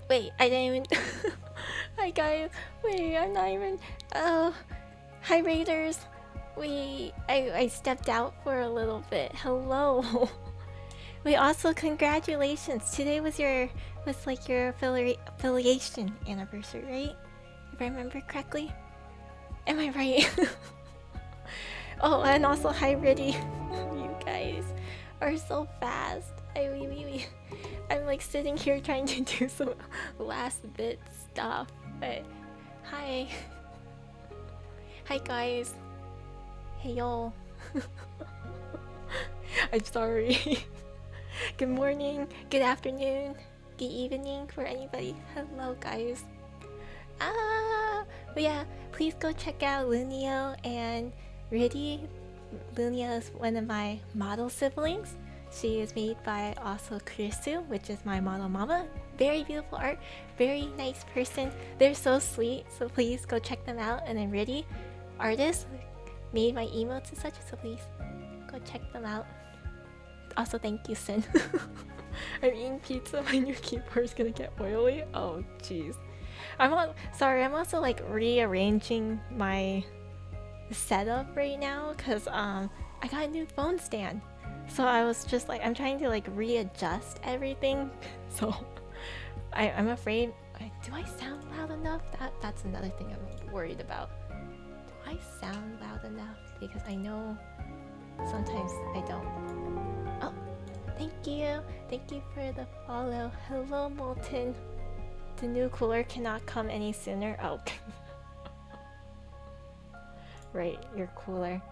Wait, I didn't even. Hi guys. Wait, I'm not even. Oh, hi Raiders. Wait, I stepped out for a little bit. Hello. Wait, also congratulations. Today was like your affiliation anniversary, right? If I remember correctly. Am I right? Oh, and also hi Riddy. You guys are so fast. I'm like sitting here trying to do some last bit stuff. But hi. Hi guys. Hey y'all. I'm sorry. Good morning, good afternoon, good evening for anybody. Hello guys. But yeah, please go check out Lunio and Riddy. Lunia is one of my model siblings. She is made by also Krisu, which is my model mama. Very beautiful art, very nice person. They're so sweet, so please go check them out. And then Riddy, artist, made my emotes and such, so please go check them out. Also, thank you, Sin. I'm eating pizza. My new keyboard is gonna get oily. Oh, jeez. Sorry. I'm also like rearranging my setup right now because I got a new phone stand. So I was just like I'm trying to like readjust everything. So I'm afraid. Do I sound loud enough? That's another thing I'm worried about. Do I sound loud enough? Because I know sometimes I don't. Oh, thank you. Thank you for the follow. Hello, Molten. The new cooler cannot come any sooner. Oh. Right, you're cooler.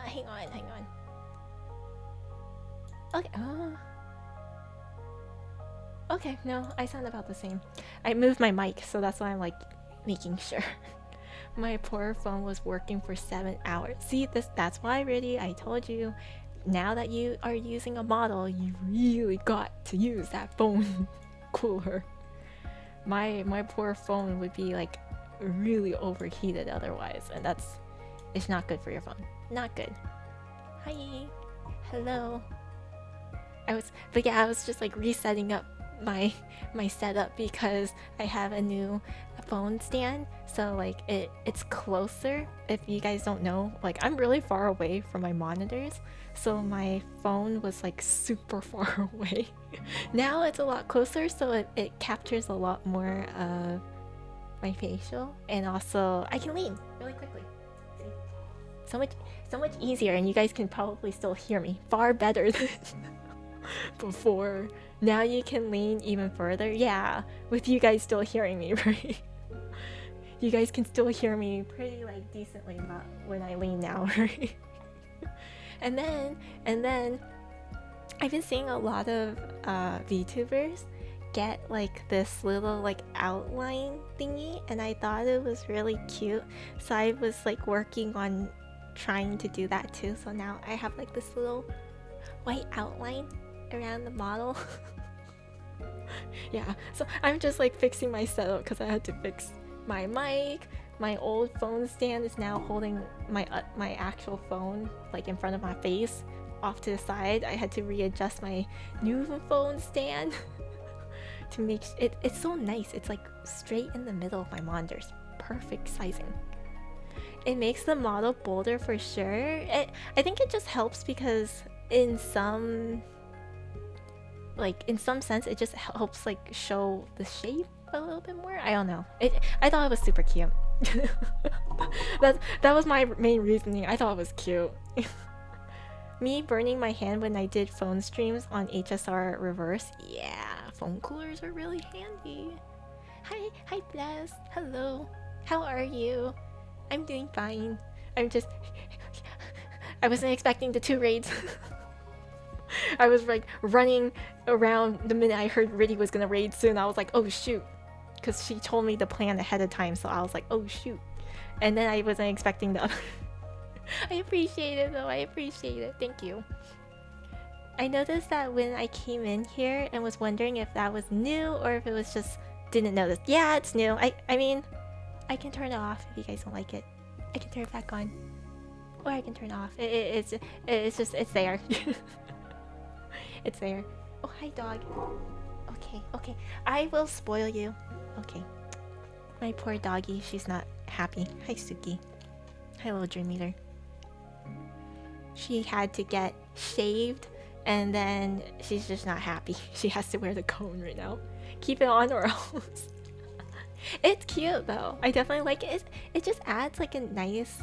Hang on. Okay. Okay, no, I sound about the same. I moved my mic, so that's why I'm like making sure. My poor phone was working for 7 hours. See, that's why, Riddy, I told you. Now that you are using a model, you really got to use that phone cooler. My poor phone would be like really overheated otherwise, and it's not good for your phone. Not good. Hi. Hello. I was just like resetting up my setup because I have a new phone stand, so like it's closer. If you guys don't know, like I'm really far away from my monitors, so my phone was like super far away. Now it's a lot closer, so it captures a lot more of my facial, and also I can lean really quickly. See? So much easier, and you guys can probably still hear me far better than before. Now you can lean even further. Yeah, with you guys still hearing me, right? You guys can still hear me pretty like decently about when I lean now, right? and then I've been seeing a lot of VTubers get like this little like outline thingy, and I thought it was really cute, so I was like working on trying to do that too. So now I have like this little white outline around the model. Yeah, so I'm just like fixing my setup because I had to fix my mic. My old phone stand is now holding my actual phone like in front of my face off to the side. I had to readjust my new phone stand to make it's so nice. It's like straight in the middle of my monitors. Perfect sizing. It makes the model bolder for sure. I think it just helps because in some sense it just helps like show the shape a little bit more. I don't know. I thought it was super cute. that was my main reasoning. I thought it was cute. Me burning my hand when I did phone streams on HSR reverse. Yeah, phone coolers are really handy. Hi Bless. Hello. How are you? I'm doing fine. I wasn't expecting the 2 raids. I was like running around the minute I heard Riddy was gonna raid soon. I was like, oh shoot. Because she told me the plan ahead of time, so I was like, oh shoot. And then I wasn't expecting the other. I appreciate it though, I appreciate it. Thank you. I noticed that when I came in here and was wondering if that was new or if it was just didn't notice. Yeah, it's new. I mean, I can turn it off if you guys don't like it. I can turn it back on. Or I can turn it off. It's there. It's there. Oh, hi dog. Okay. Okay, okay. I will spoil you. Okay. My poor doggy, she's not happy. Hi, Suki. Hi, little Dream Eater. She had to get shaved, and then she's just not happy. She has to wear the cone right now. Keep it on or else. It's cute though. I definitely like it. It just adds like a nice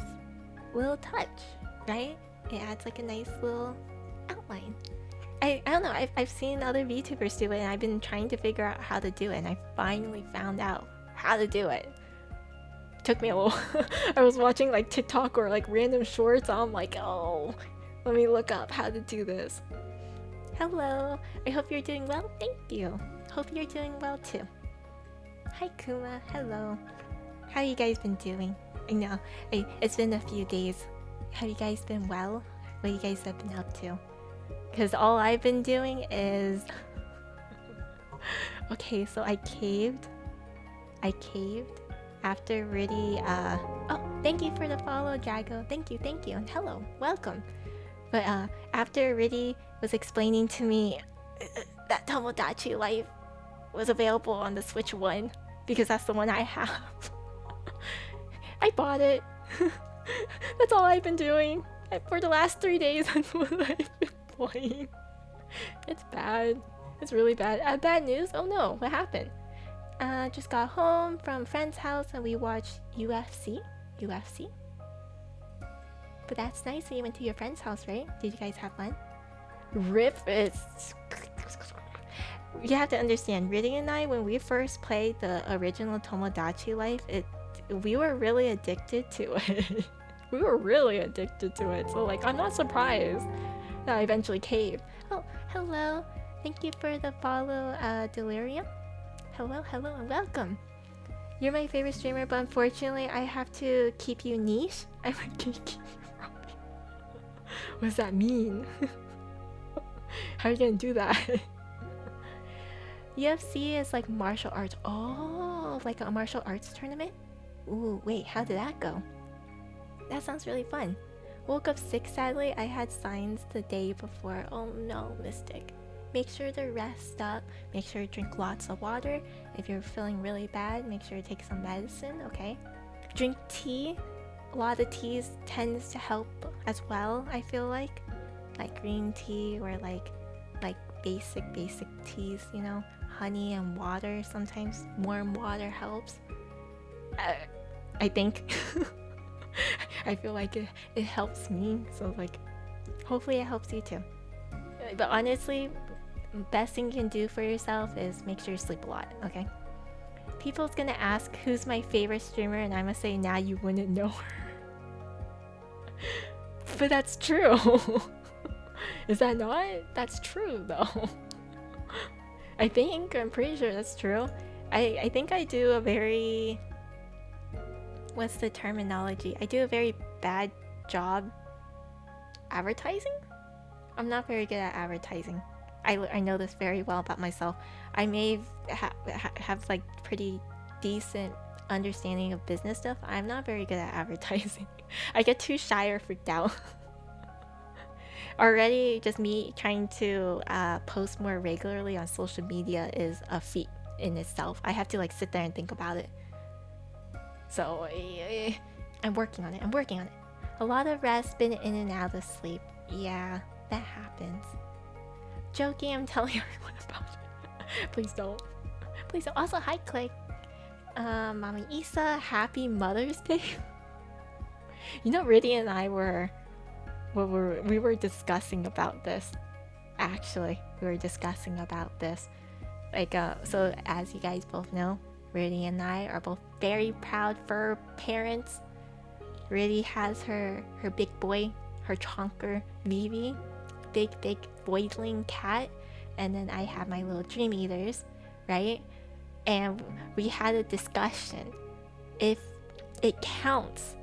little touch, right? It adds like a nice little outline. I don't know. I've seen other VTubers do it, and I've been trying to figure out how to do it, and I finally found out how to do it. Took me a little. I was watching like TikTok or like random shorts. I'm like, oh, let me look up how to do this. Hello. I hope you're doing well. Thank you. Hope you're doing well too. Hi Kuma. Hello. How you guys been doing? I know. It's been a few days. Have you guys been well? What you guys have been up to? Because all I've been doing is okay, so I caved after really oh, thank you for the follow, Jago. Thank you, and hello, welcome. But after Riddy was explaining to me that Tomodachi Life was available on the Switch 1, because that's the one I have. I bought it. That's all I've been doing. For the last 3 days, that's what I've been playing. It's bad. It's really bad. Bad news? Oh no, what happened? Just got home from friend's house and we watched UFC. But that's nice that you went to your friend's house, right? Did you guys have fun? Rip is... You have to understand, Riddy and I, when we first played the original Tomodachi Life, we were really addicted to it. We were really addicted to it, so like, I'm not surprised that I eventually caved. Oh, hello. Thank you for the follow, Delirium. Hello, and welcome. You're my favorite streamer, but unfortunately, I have to keep you niche. I'm a gatekeeper. What does that mean? How are you gonna do that? UFC is like martial arts. Oh, like a martial arts tournament? Ooh, wait, how did that go? That sounds really fun. Woke up sick sadly. I had signs the day before. Oh no, Mystic. Make sure to rest up. Make sure to drink lots of water. If you're feeling really bad, make sure to take some medicine, okay? Drink tea. A lot of teas tends to help as well, I feel like. Like green tea or like basic teas, you know? Honey and water. Sometimes warm water helps. I think. I feel like it helps me, so like hopefully it helps you too. But honestly, best thing you can do for yourself is make sure you sleep a lot, okay? People's gonna ask who's my favorite streamer, and I'm gonna say now you wouldn't know her. But that's true. Is that not? That's true though. I'm pretty sure that's true. I think I do a very... What's the terminology? I do a very bad job advertising? I'm not very good at advertising. I know this very well about myself. I may have like pretty decent understanding of business stuff. I'm not very good at advertising. I get too shy or freaked out. Already, just me trying to post more regularly on social media is a feat in itself. I have to like sit there and think about it. So I'm working on it. A lot of rest, been in and out of sleep. Yeah, that happens. Joking, I'm telling everyone about it. Please don't. Also, hi Clay. Mommy Isa, happy Mother's Day. You know, Riddy and I we were discussing about this. Actually, we were discussing about this. Like, so as you guys both know, Riddy and I are both very proud fur parents. Riddy has her big boy, her chonker, Vivi, big boiling cat, and then I have my little Dream Eaters, right? And we had a discussion if it counts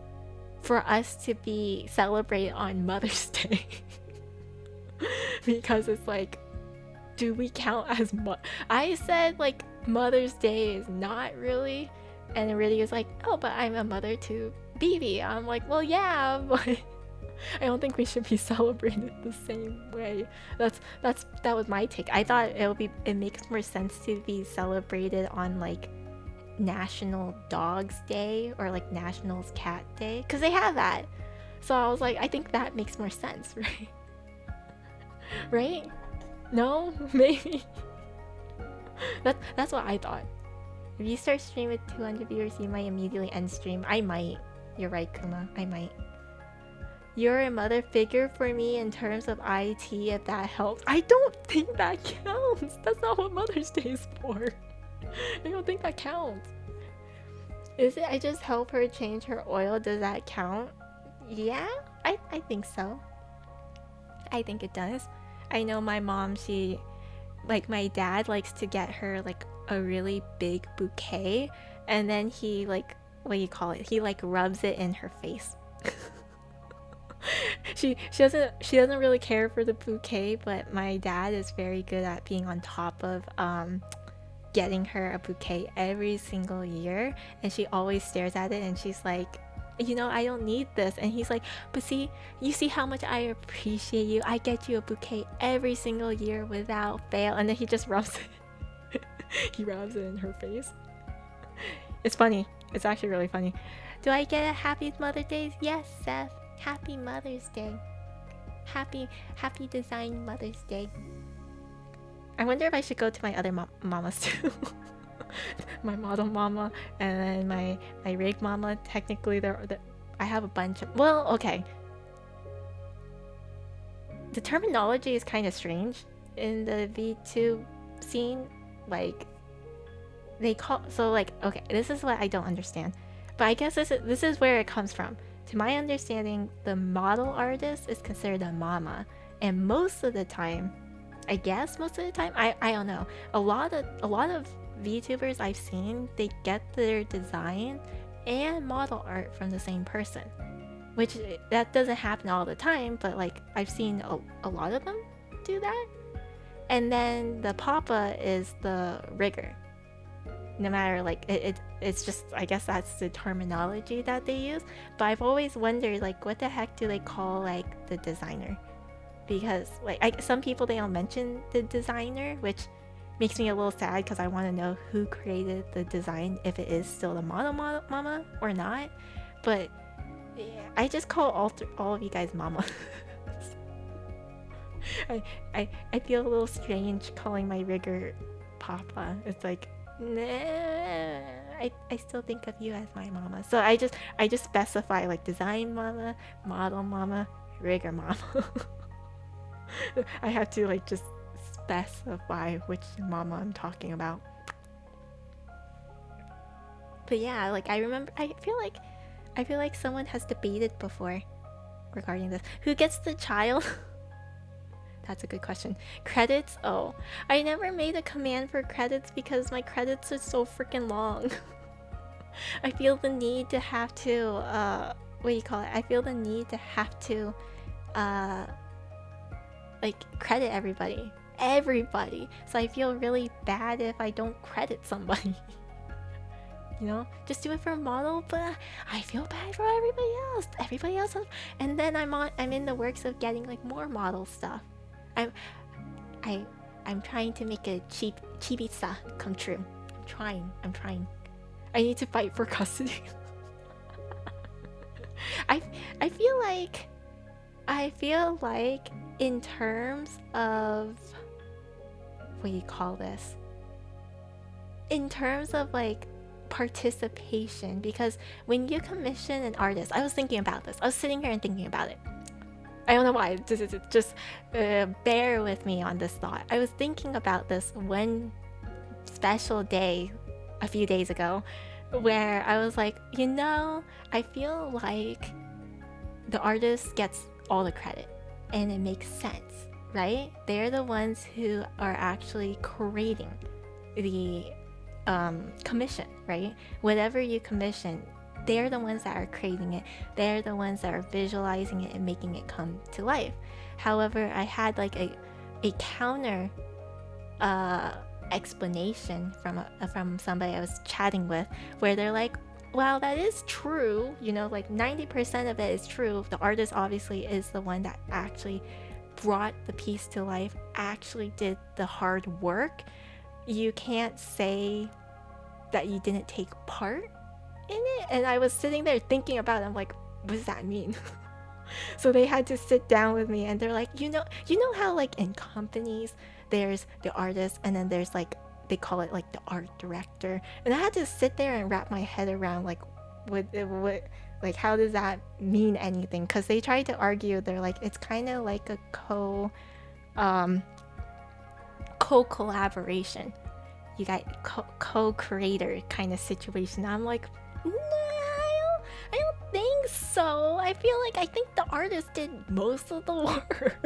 for us to be celebrated on Mother's Day. Because it's like, do we count as I said like Mother's Day is not really, and Riddy was like, oh, but I'm a mother to Vivi. I'm like, well, yeah, but I don't think we should be celebrated the same way. That was my take. I thought it makes more sense to be celebrated on like National Dogs Day or like National Cat Day because they have that. So I was like, I think that makes more sense, right? Right? No, maybe. That's what I thought. If you start stream with 200 viewers, you might immediately end stream. I might. You're right, Kuma. I might. You're a mother figure for me in terms of IT, if that helps. I don't think that counts. That's not what Mother's Day is for. I don't think that counts. Is it I just help her change her oil? Does that count? Yeah, I think so. I think it does. I know my mom, my dad likes to get her like a really big bouquet, and then he like, what do you call it? He like rubs it in her face. she doesn't really care for the bouquet, but my dad is very good at being on top of getting her a bouquet every single year, and she always stares at it and she's like, I don't need this. And he's like, but you see how much I appreciate you. I get you a bouquet every single year without fail. And then he just rubs it. He rubs it in her face. It's funny. It's actually really funny. Do I get a happy Mother's Day? Yes, Seth. Happy Mother's Day. Happy Design Mother's Day. I wonder if I should go to my other mamas too. My model mama and then my rig mama. Technically, I have a bunch of. Well, okay. The terminology is kind of strange in the VTube scene. Like, they call okay. This is what I don't understand, but I guess this is where it comes from. To my understanding, the model artist is considered a mama, and most of the time, I don't know. A lot of VTubers I've seen, they get their design and model art from the same person, which that doesn't happen all the time, but like I've seen a lot of them do that. And then the papa is the rigger. No matter like it's just, I guess that's the terminology that they use. But I've always wondered, like, what the heck do they call like the designer? Because like some people, they don't mention the designer, which makes me a little sad because I want to know who created the design, if it is still the model mama or not. But yeah, I just call all of you guys mama. I feel a little strange calling my rigger papa. It's like, nah, I still think of you as my mama. So I just specify like design mama, model mama, rigger mama. I have to like just specify which mama I'm talking about. But yeah, like I remember, I feel like someone has debated before regarding this. Who gets the child? That's a good question. Credits? Oh, I never made a command for credits because my credits are so freaking long. I feel the need to have to, what do you call it? I feel the need to have to, like, credit everybody. So I feel really bad if I don't credit somebody. Just do it for a model, but I feel bad for everybody else. And then I'm in the works of getting like more model stuff. I'm trying to make a chibisa come true. I'm trying. I need to fight for custody. I feel like in terms of, what do you call this? In terms of like participation, because when you commission an artist, I was thinking about this. I was sitting here and thinking about it. I don't know why. Just bear with me on this thought. I was thinking about this one special day a few days ago where I was like, I feel like the artist gets all the credit and it makes sense, right? They're the ones who are actually creating the commission, right? Whatever you commission, they're the ones that are creating it. They're the ones that are visualizing it and making it come to life. However, I had like a counter explanation from somebody I was chatting with, where they're like, while that is true, you know, like 90% of it is true, the artist obviously is the one that actually brought the piece to life, actually did the hard work. You can't say that you didn't take part in it. And I was sitting there thinking about it. I'm like, what does that mean? So they had to sit down with me and they're like, you know how like in companies there's the artist and then there's like they call it like the art director. And I had to sit there and wrap my head around like what like how does that mean anything? Because they tried to argue, they're like it's kind of like a um co-collaboration. You got co-creator kind of situation. I'm like, nah, I don't think so. I think the artist did most of the work.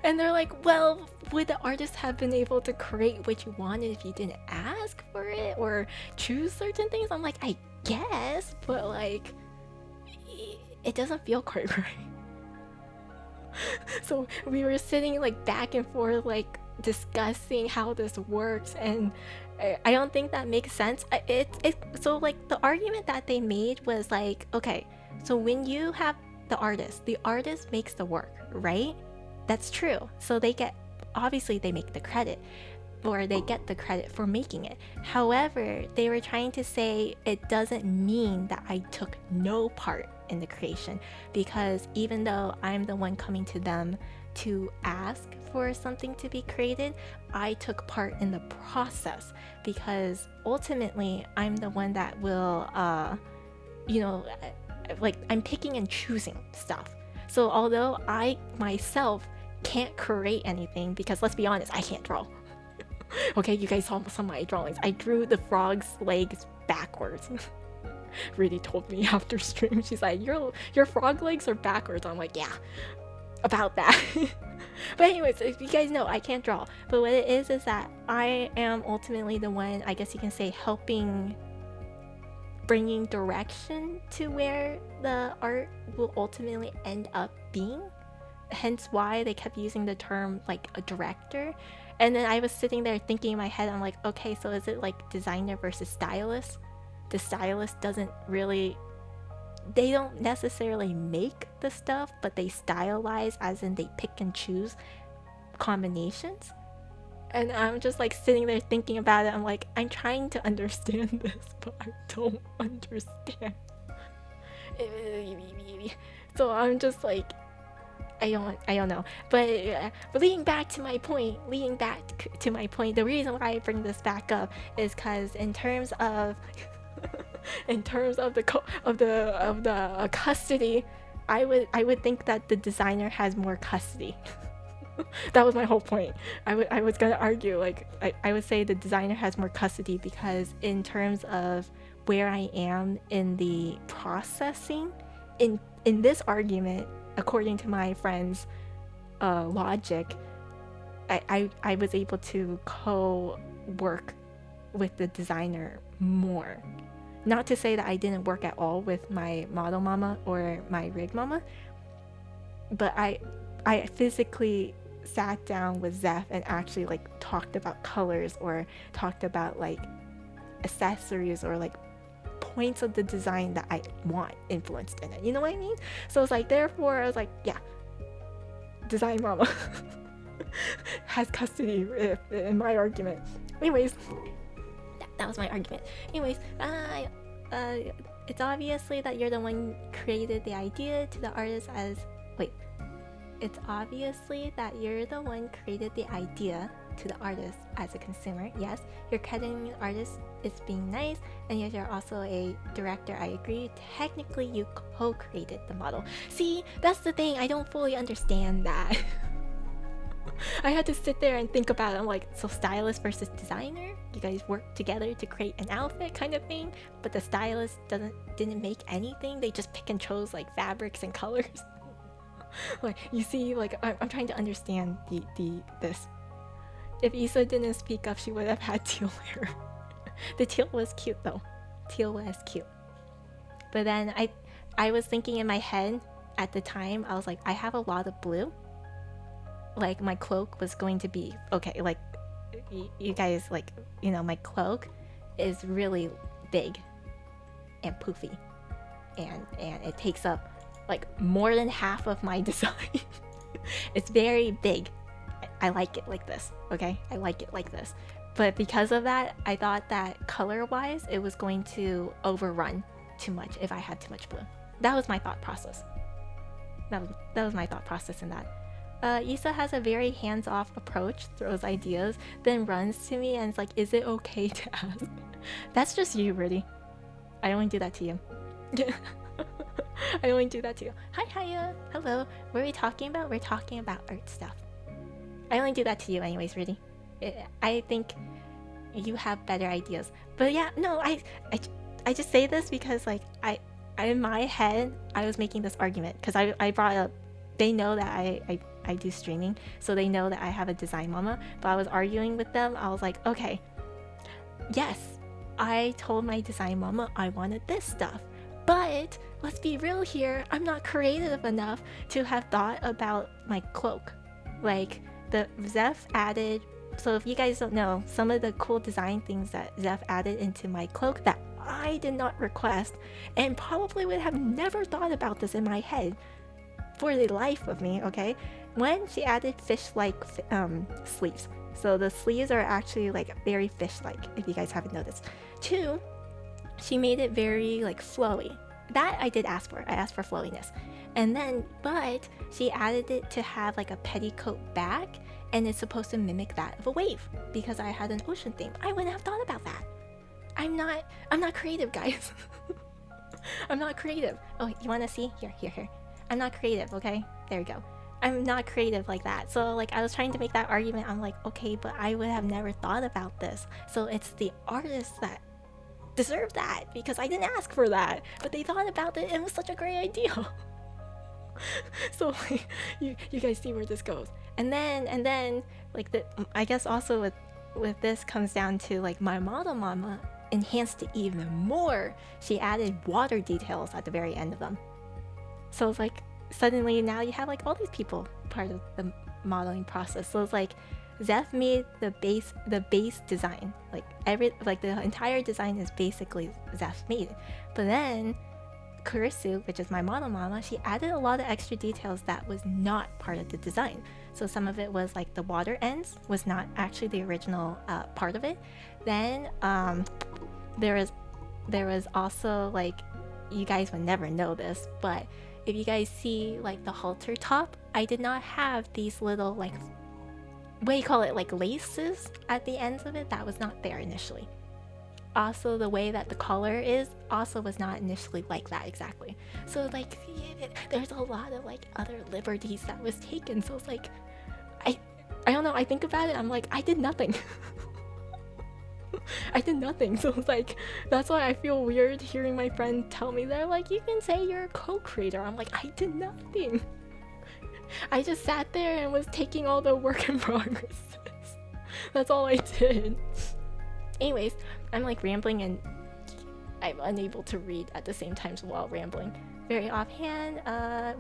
And they're like, well, would the artist have been able to create what you wanted if you didn't ask for it or choose certain things? I'm like, I guess, but like, it doesn't feel quite right. So we were sitting like back and forth, like discussing how this works, and I don't think that makes sense. So like the argument that they made was like, okay, so when you have the artist makes the work, right? That's true. So they get, obviously they make the credit, or they get the credit for making it. However, they were trying to say it doesn't mean that I took no part in the creation, because even though I'm the one coming to them to ask for something to be created, I took part in the process, because ultimately I'm the one that will like I'm picking and choosing stuff. So although I myself can't create anything, because let's be honest, I can't draw. Okay, you guys saw some of my drawings. I drew the frog's legs backwards. Rudy told me after stream, she's like, your frog legs are backwards. I'm like, yeah, about that. But anyways, if you guys know, I can't draw. But what it is that I am ultimately the one, I guess you can say, helping, bringing direction to where the art will ultimately end up being. Hence why they kept using the term like a director. And then I was sitting there thinking in my head, I'm like, okay, so is it like designer versus stylist? The stylist doesn't really, they don't necessarily make the stuff, but they stylize, as in they pick and choose combinations. And I'm just like sitting there thinking about it. I'm like, I'm trying to understand this, but I don't understand. So I'm just like, I don't know. But leading back to my point, the reason why I bring this back up is because in terms of the custody, I would think that the designer has more custody. That was my whole point. I was gonna argue, like I would say the designer has more custody, because in terms of where I am in the processing, in this argument, according to my friend's logic, I was able to co-work with the designer more. Not to say that I didn't work at all with my model mama or my rig mama, but I physically sat down with Zeph and actually like talked about colors, or talked about like accessories, or like points of the design that I want influenced in it. You know what I mean? So it's like, therefore I was like, yeah, design mama has custody in my argument. Anyways, that was my argument. Anyways, it's obviously that you're the one created the idea to the artist as it's obviously that you're the one created the idea to the artist as a consumer. Yes, you're crediting the artist as being nice, and yet you're also a director. I agree. Technically, you co-created the model. See, that's the thing. I don't fully understand that. I had to sit there and think about it. I'm like, so stylist versus designer? You guys work together to create an outfit kind of thing, but the stylist didn't make anything. They just pick and chose like fabrics and colors. Like, you see, like I'm trying to understand this. If Issa didn't speak up, she would have had teal hair. The teal was cute though. Teal was cute. But then I was thinking in my head at the time, I was like, I have a lot of blue. Like my cloak was going to be okay. Like you guys, like, you know, my cloak is really big. and poofy, and it takes up like more than half of my design. It's very big. I like it like this, okay? I like it like this. But because of that, I thought that color-wise, it was going to overrun too much if I had too much blue. That was my thought process. That was my thought process in that. Issa has a very hands-off approach, throws ideas, then runs to me and is like, is it okay to ask? That's just you, Rudy. I only do that to you. I only do that to you. Hi, Haya. Hello. What are we talking about? We're talking about art stuff. I only do that to you anyways, Rudy. I think you have better ideas. But yeah, no, I just say this because like I in my head I was making this argument because I brought up, they know that I do streaming, so they know that I have a design mama, but I was arguing with them. I was like, okay, yes, I told my design mama I wanted this stuff, but let's be real here, I'm not creative enough to have thought about my cloak. Like the Zeph added, so if you guys don't know, some of the cool design things that Zeph added into my cloak that I did not request and probably would have never thought about this in my head for the life of me, okay? When she added fish-like sleeves. So the sleeves are actually like very fish-like, if you guys haven't noticed. 2, she made it very like flowy. That I did ask for. I asked for flowiness. And then, but she added it to have like a petticoat back, and it's supposed to mimic that of a wave because I had an ocean theme. I wouldn't have thought about that. I'm not creative, guys. I'm not creative. Oh, you want to see? Here. I'm not creative, okay? There we go. I'm not creative like that. So like I was trying to make that argument. I'm like, okay, but I would have never thought about this. So it's the artists that deserve that because I didn't ask for that, but they thought about it and it was such a great idea. So like, you guys see where this goes. And then like I guess also with this comes down to like my model mama enhanced it even more. She added water details at the very end of them. So it's like suddenly now you have like all these people part of the modeling process. So it's like Zeph made the base design. Like the entire design is basically Zeph made. But then Kurisu, which is my model mama, she added a lot of extra details that was not part of the design. So some of it was like the water ends was not actually the original part of it. Then there was also like, you guys would never know this, but if you guys see like the halter top, I did not have these little like, what do you call it, like laces at the ends of it. That was not there initially. Also, the way that the collar is also was not initially like that exactly. So like there's a lot of like other liberties that was taken. So it's like I don't know, I think about it, I'm like, I did nothing. I did nothing. So it's like, that's why I feel weird hearing my friend tell me, they're like, you can say you're a co-creator. I'm like, I did nothing. I just sat there and was taking all the work in progress. That's all I did. Anyways, I'm like rambling and I'm unable to read at the same time while rambling. Very offhand,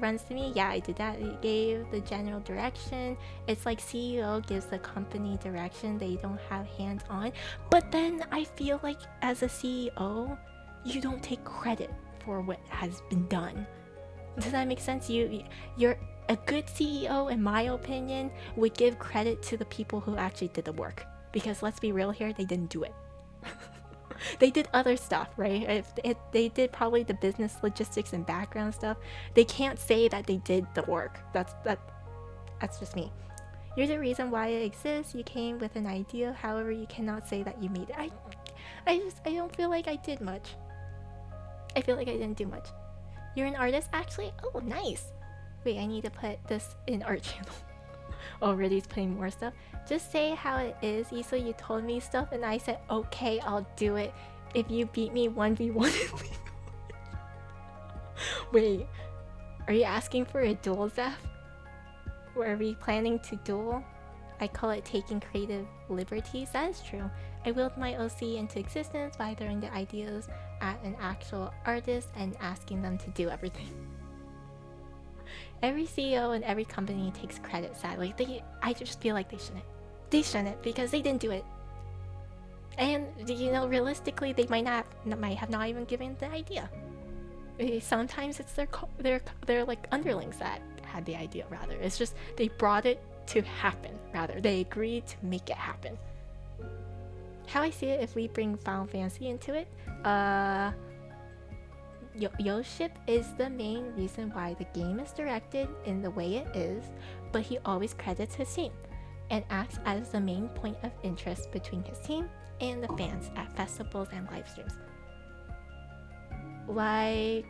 runs to me. Yeah, I did that. It gave the general direction. It's like CEO gives the company direction. They don't have hands on. But then I feel like as a CEO, you don't take credit for what has been done. Does that make sense? You're a good CEO, in my opinion, would give credit to the people who actually did the work. Because let's be real here, they didn't do it. They did other stuff, right? If they did probably the business logistics and background stuff, they can't say that they did the work. That's just me. You're the reason why it exists. You came with an idea, however, you cannot say that you made it. I don't feel like I did much. I feel like I didn't do much. You're an artist, actually? Oh, nice. Wait, I need to put this in art channel. Already he's putting more stuff. Just say how it is, Issa. You told me stuff and I said, okay, I'll do it if you beat me 1v1. Wait, are you asking for a duel, Zeph? Were we planning to duel? I call it taking creative liberties. That is true. I willed my OC into existence by throwing the ideas at an actual artist and asking them to do everything. Every CEO and every company takes credit, sadly. I just feel like they shouldn't. They shouldn't because they didn't do it. And realistically, they might have not even given the idea. Sometimes it's their like underlings that had the idea. Rather, it's just they brought it to happen. Rather, they agreed to make it happen. How I see it, if we bring Final Fantasy into it, Yoship is the main reason why the game is directed in the way it is, but he always credits his team and acts as the main point of interest between his team and the fans at festivals and live streams. Like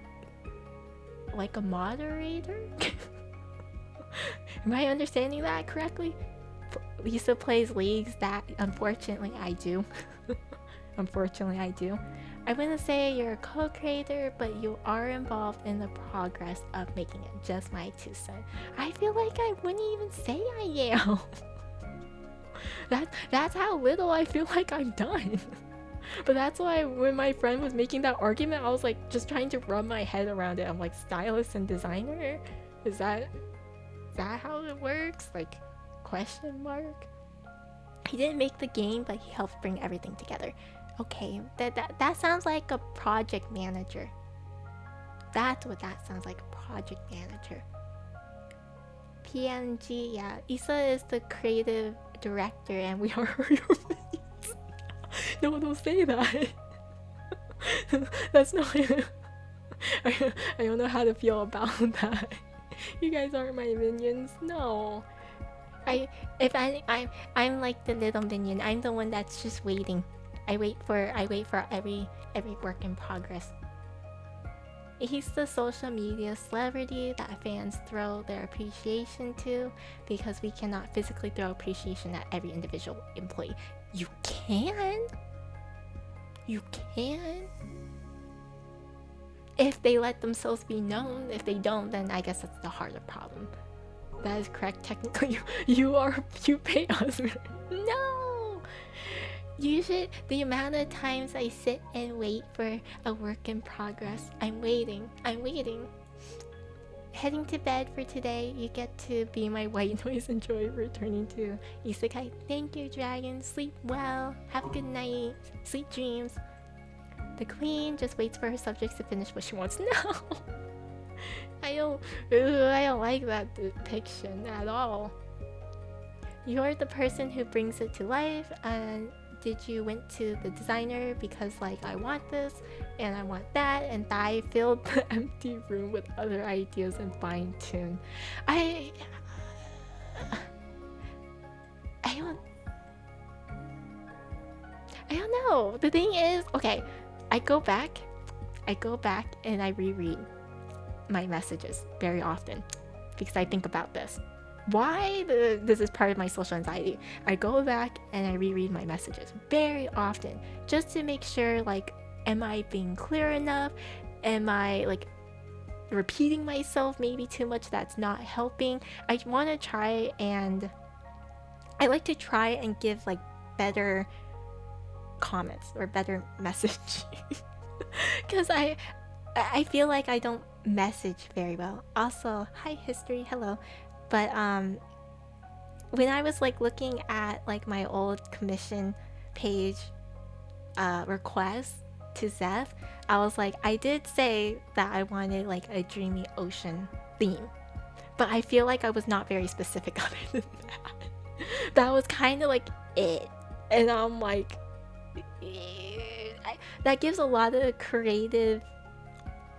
a moderator? Am I understanding that correctly? Lisa plays leagues that unfortunately I do. Unfortunately I do. I wouldn't say you're a co-creator, but you are involved in the progress of making it. Just my 2 cents. I feel like I wouldn't even say I am. That's how little I feel like I've done. But that's why when my friend was making that argument, I was like just trying to rub my head around it. I'm like, stylist and designer? Is that how it works? Like, question mark? He didn't make the game, but he helped bring everything together. Okay, that sounds like a project manager. That's what that sounds like, a project manager. PNG, yeah. Issa is the creative director and we are her roommates. No, don't say that. That's not... I don't know how to feel about that. You guys aren't my minions. No. I'm like the little minion. I'm the one that's just waiting. I wait for every work in progress. He's the social media celebrity that fans throw their appreciation to, because we cannot physically throw appreciation at every individual employee. You can. If they let themselves be known. If they don't, then I guess that's the harder problem. That is correct. Technically, you pay us. No! You should. The amount of times I sit and wait for a work in progress. I'm waiting. Heading to bed for today. You get to be my white noise. Enjoy returning to Isekai. Thank you, dragon. Sleep well. Have a good night. Sweet dreams. The queen just waits for her subjects to finish what she wants. No! I don't like that depiction at all. You're the person who brings it to life, and did you went to the designer because like I want this and I want that, and I filled the empty room with other ideas and fine tune. I don't know. The thing is, okay, I go back and I reread my messages very often because I think about this. This is part of my social anxiety. I go back and I reread my messages very often just to make sure, like, am I being clear enough? Am I like repeating myself maybe too much that's not helping? I want to try and give like better comments or better message because I feel like I don't message very well. Also, hi history, hello. But when I was like looking at like my old commission page requests to Zeph, I was like, I did say that I wanted like a dreamy ocean theme, but I feel like I was not very specific other than that. That was kind of like it, and I'm like, that gives a lot of creative,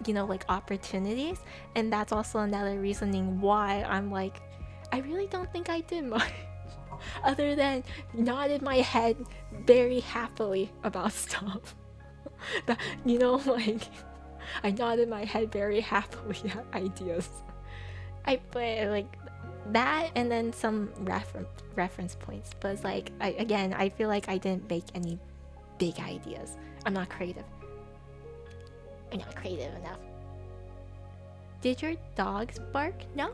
like opportunities, and that's also another reasoning why I'm like, I really don't think I did much other than nodded my head very happily about stuff. That, like, I nodded my head very happily at ideas. I put like that and then some reference points, but it's like, I feel like I didn't make any big ideas. I'm not creative enough. Did your dogs bark? No,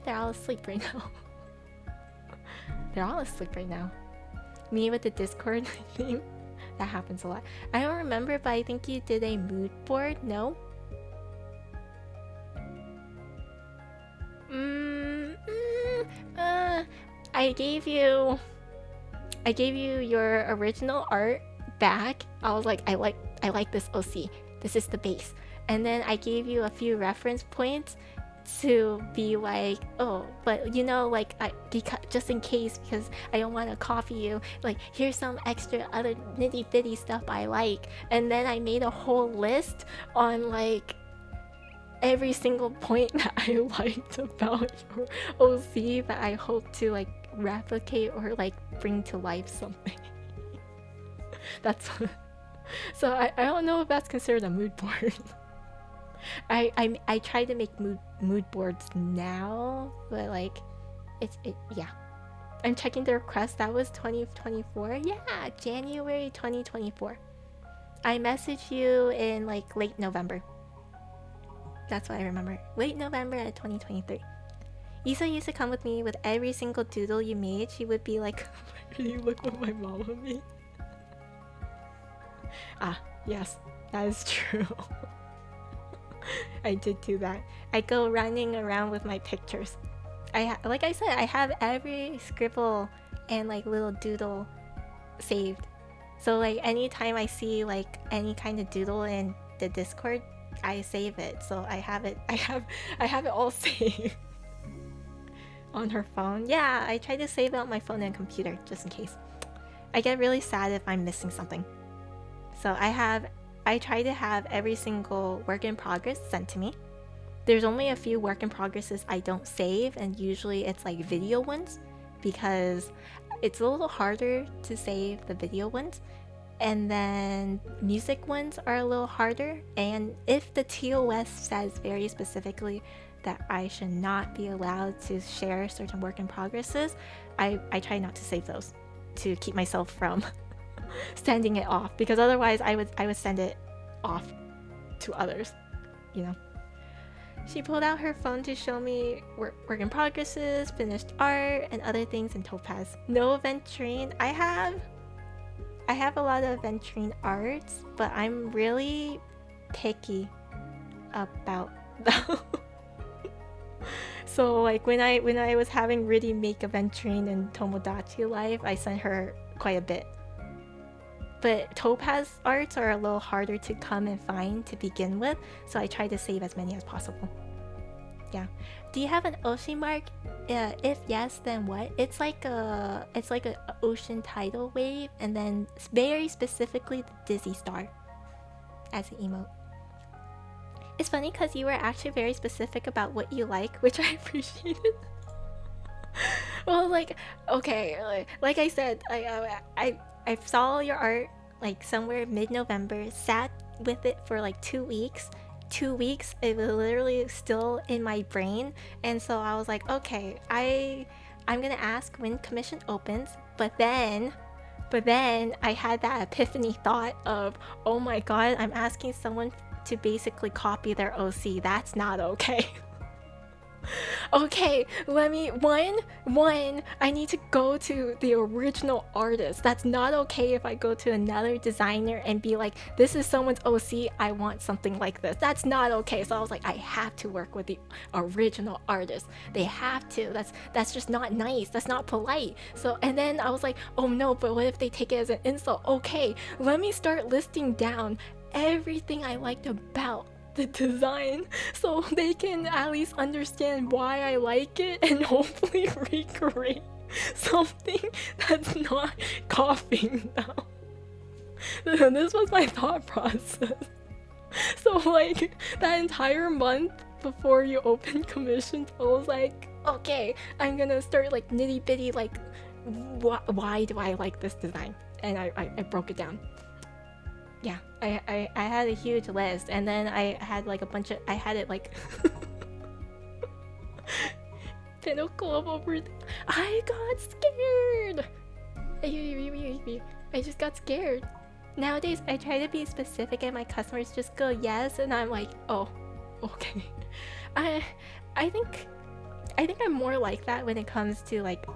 they're all asleep right now. Me with the Discord theme, that happens a lot. I don't remember, but I think you did a mood board. No. I gave you I gave you your original art back. I was like, I like this OC. This is the base. And then I gave you a few reference points to be like, oh, but you know, like, just in case, because I don't want to copy you, like, here's some extra other nitty bitty stuff I like. And then I made a whole list on like every single point that I liked about your OC that I hope to like replicate or like bring to life something. That's so I don't know if that's considered a mood board. I try to make mood boards now, but like yeah. I'm checking the request. That was 2024. Yeah, January 2024. I messaged you in like late November. That's what I remember. Late November at 2023. Isa used to come with me with every single doodle you made. She would be like, you look what my mama made. Ah, yes, that is true. I did do that. I go running around with my pictures. Like I said, I have every scribble and like little doodle saved. So like anytime I see like any kind of doodle in the Discord, I save it. So I have it all saved on her phone. Yeah, I try to save it on my phone and computer just in case. I get really sad if I'm missing something. So I try to have every single work in progress sent to me. There's only a few work in progresses I don't save, and usually it's like video ones because it's a little harder to save the video ones. And then music ones are a little harder. And if the TOS says very specifically that I should not be allowed to share certain work in progresses, I try not to save those to keep myself from sending it off, because otherwise I would send it off to others, you know. She pulled out her phone to show me work in progresses, finished art, and other things in Topaz. No aventurine. I have a lot of aventurine arts, but I'm really picky about them. So like when I was having Riddy make aventurine in Tomodachi Life, I sent her quite a bit. But Topaz arts are a little harder to come and find to begin with, so I try to save as many as possible. Yeah. Do you have an ocean mark? If yes, then what? It's like a ocean tidal wave, and then very specifically the dizzy star as an emote. It's funny because you were actually very specific about what you like, which I appreciated. Well, like, okay, like I said, I saw your art like somewhere mid-November, sat with it for like 2 weeks. 2 weeks, it was literally still in my brain, and so I was like, okay, I'm gonna ask when commission opens, but then I had that epiphany thought of, oh my god, I'm asking someone to basically copy their OC. That's not okay. Okay, let me I need to go to the original artist. That's not okay if I go to another designer and be like, this is someone's OC, I want something like this. That's not okay. So I was like, I have to work with the original artist. They have to. That's just not nice. That's not polite. So, and then I was like, oh no, but what if they take it as an insult? Okay, let me start listing down everything I liked about the design so they can at least understand why I like it and hopefully recreate something that's not coughing now. This was my thought process. So like that entire month before you open commissions, I was like, okay, I'm gonna start like nitty bitty like why do I like this design, and I broke it down. Yeah, I had a huge list, and then I had like a bunch of, I had it like pinnacle over. I got scared. I just got scared. Nowadays, I try to be specific, and my customers just go yes, and I'm like, oh, okay. I think I'm more like that when it comes to like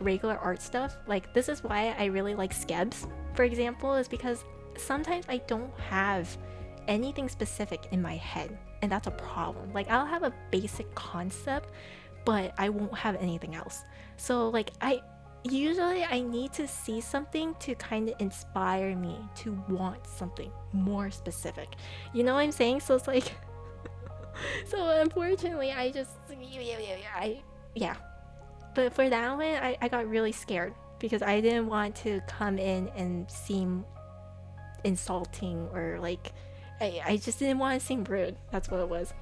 regular art stuff. Like this is why I really like skebs, for example, is because sometimes I don't have anything specific in my head, and that's a problem. Like I'll have a basic concept, but I won't have anything else. So like usually I need to see something to kind of inspire me to want something more specific. You know what I'm saying? So it's like, so unfortunately, I just, yeah. But for that one, I got really scared because I didn't want to come in and seem insulting or like, I just didn't want to seem rude. That's what it was.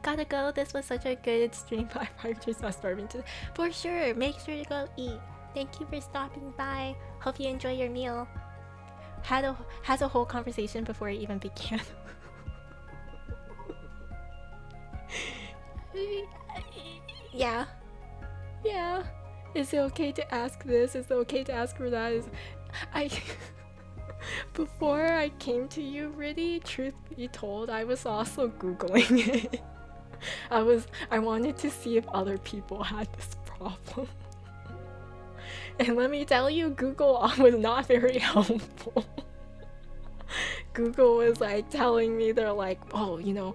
Gotta go. This was such a good stream. I'm just not starving to. For sure. Make sure to go eat. Thank you for stopping by. Hope you enjoy your meal. Has a whole conversation before it even began. Yeah. Yeah. Is it okay to ask this? Is it okay to ask for that? I before I came to you, really, truth be told, I was also Googling it. I wanted to see if other people had this problem. And let me tell you, Google was not very helpful. Google was like telling me, they're like, oh, you know,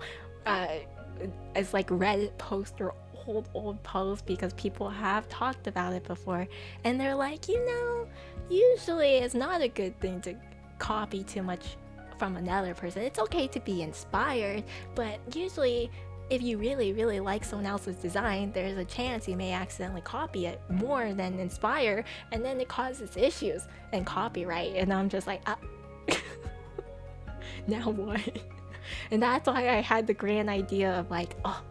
it's like Reddit post or old post because people have talked about it before. And they're like, you know, usually it's not a good thing to copy too much from another person. It's okay to be inspired, but usually if you really like someone else's design, there's a chance you may accidentally copy it more than inspire, and then it causes issues and copyright. And I'm just like, now what? And that's why I had the grand idea of like, oh,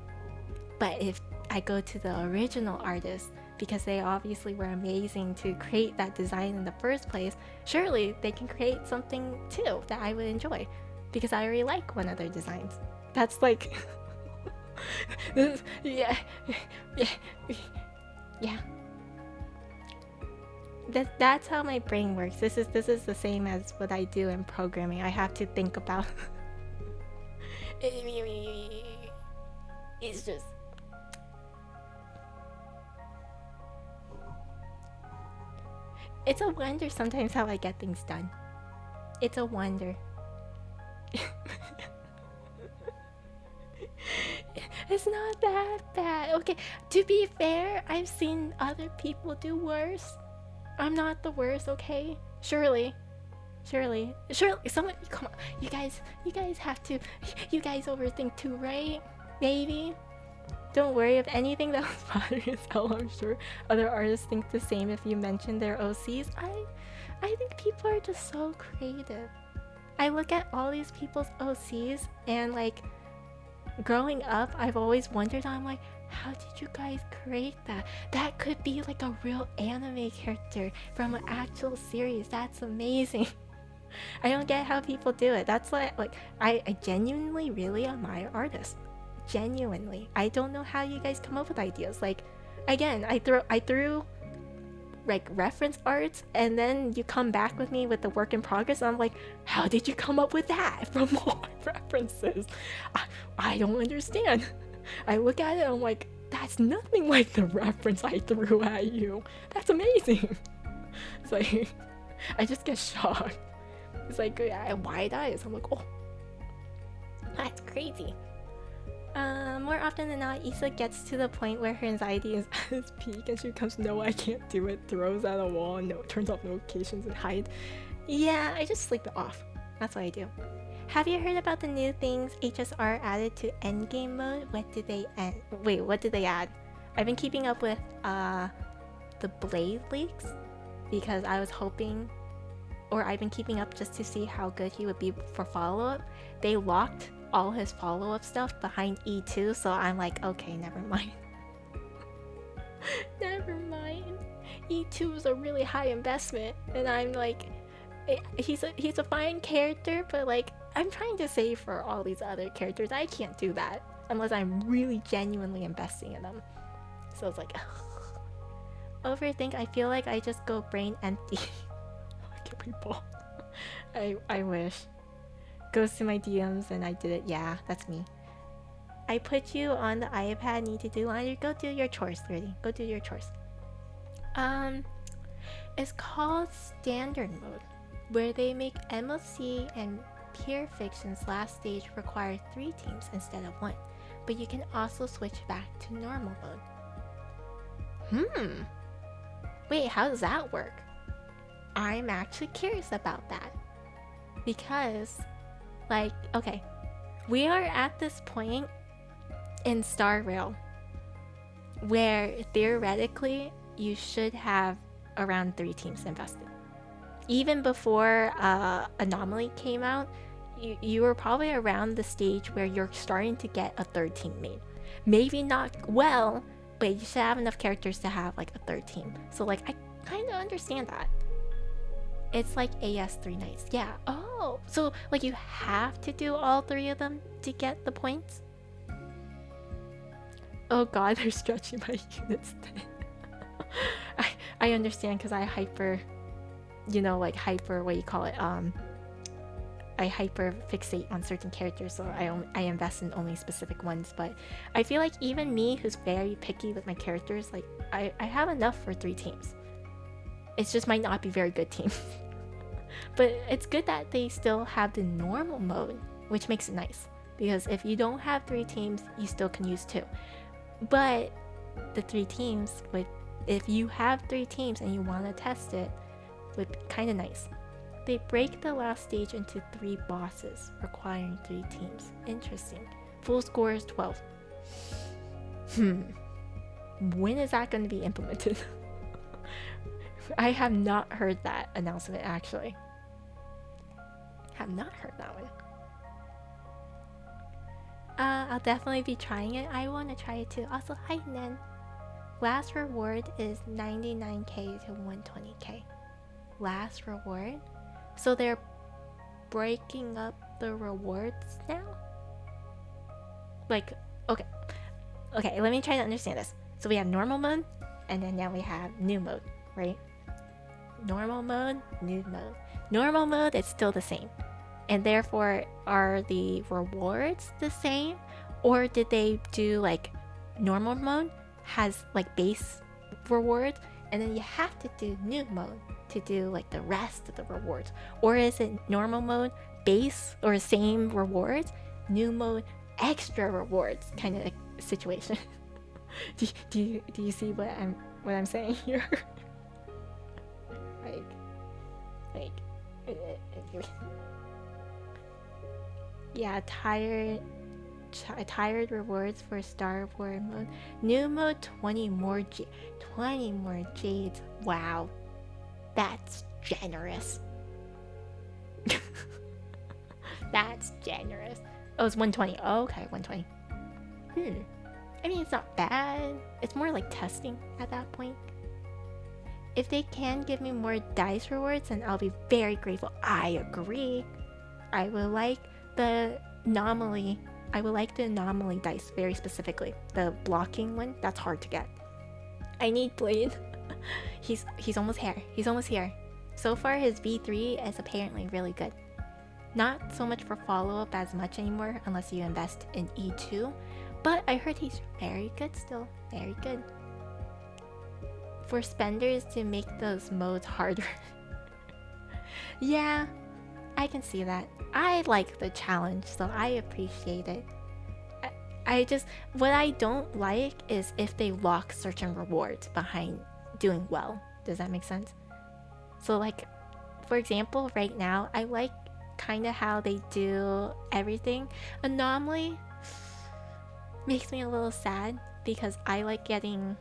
but if I go to the original artist, because they obviously were amazing to create that design in the first place, surely they can create something too that I would enjoy, because I already like one of their designs. That's like this, yeah. That's how my brain works. This is the same as what I do in programming. I have to think about it's just it's a wonder sometimes how I get things done. It's a wonder. It's not that bad. Okay, to be fair, I've seen other people do worse. I'm not the worst, okay? Surely. Someone, come on. You guys have to, you guys overthink too, right? Maybe. Don't worry, if anything that was bothering L, I'm sure other artists think the same if you mention their OCs. I think people are just so creative. I look at all these people's OCs and like, growing up, I've always wondered, I'm like, how did you guys create that? That could be like a real anime character from an actual series. That's amazing. I don't get how people do it. That's like I genuinely really admire artists. Genuinely. I don't know how you guys come up with ideas. Like, again, I threw like reference arts, and then you come back with me with the work in progress, and I'm like, how did you come up with that from all my references? I don't understand. I look at it, I'm like, that's nothing like the reference I threw at you. That's amazing. It's like, I just get shocked. It's like, wide eyes. I'm like, oh, that's crazy. More often than not, Issa gets to the point where her anxiety is at its peak and she becomes, no, I can't do it, throws at a wall, and turns off notifications and hides. Yeah, I just sleep it off. That's what I do. Have you heard about the new things HSR added to endgame mode? What did they add? I've been keeping up with the Blade leaks because I was hoping, or I've been keeping up just to see how good he would be for follow-up. They locked all his follow-up stuff behind E2, so I'm like, okay, never mind. Never mind. E2 is a really high investment, and I'm like, he's a fine character, but like, I'm trying to save for all these other characters. I can't do that unless I'm really genuinely investing in them. So it's like, overthink. I feel like I just go brain empty. Look at people. I wish. Goes to my DMs and I did it. Yeah, that's me. I put you on the iPad. Need to do laundry. Go do your chores, 30. Go do your chores. It's called Standard Mode, where they make MLC and Pure Fiction's last stage require 3 teams instead of 1, but you can also switch back to normal mode. Wait, how does that work? I'm actually curious about that. Because, like, okay, we are at this point in Star Rail where theoretically you should have around 3 teams invested. Even before Anomaly came out, you were probably around the stage where you're starting to get a 3rd team made. Maybe not well, but you should have enough characters to have like a 3rd team. So like I kind of understand that. It's like AS3 Knights. Yeah. Oh, so like you have to do all 3 of them to get the points? Oh god, they're stretching my units thin. I understand because I hyper, you know, like hyper, what do you call it? I hyper fixate on certain characters, so I invest in only specific ones. But I feel like even me, who's very picky with my characters, like I have enough for 3 teams. It just might not be very good teams. But it's good that they still have the normal mode, which makes it nice. Because if you don't have 3 teams, you still can use 2. But the 3 teams, if you have 3 teams and you want to test it, would be kind of nice. They break the last stage into 3 bosses, requiring 3 teams. Interesting. Full score is 12. When is that going to be implemented? I have not heard that announcement, actually. Have not heard that one. I'll definitely be trying it. I want to try it too. Also, hi Nen. Last reward is 99k to 120k. Last reward? So they're breaking up the rewards now? Like, okay. Okay, let me try to understand this. So we have normal mode, and then now we have new mode, right? Normal mode, new mode. Normal mode is still the same. And therefore, are the rewards the same? Or did they do like normal mode has like base rewards, and then you have to do new mode to do like the rest of the rewards? Or is it normal mode, base or same rewards, new mode, extra rewards kind of situation? do you see what I'm saying here? like yeah, tired rewards for Star Wars mode. New mode, 20 more jades. Wow, that's generous. That's generous. Oh, it's 120. Oh, okay, 120. I mean, it's not bad. It's more like testing at that point. If they can give me more dice rewards, then I'll be very grateful. I agree. I would like the anomaly. I would like the anomaly dice very specifically. The blocking one, that's hard to get. I need Blade. He's almost here. He's almost here. So far, his V3 is apparently really good. Not so much for follow-up as much anymore, unless you invest in E2. But I heard he's very good still. Very good. For spenders to make those modes harder. Yeah, I can see that. I like the challenge, so I appreciate it. What I don't like is if they lock certain rewards behind doing well. Does that make sense? So like, for example, right now, I like kind of how they do everything. Anomaly makes me a little sad because I like getting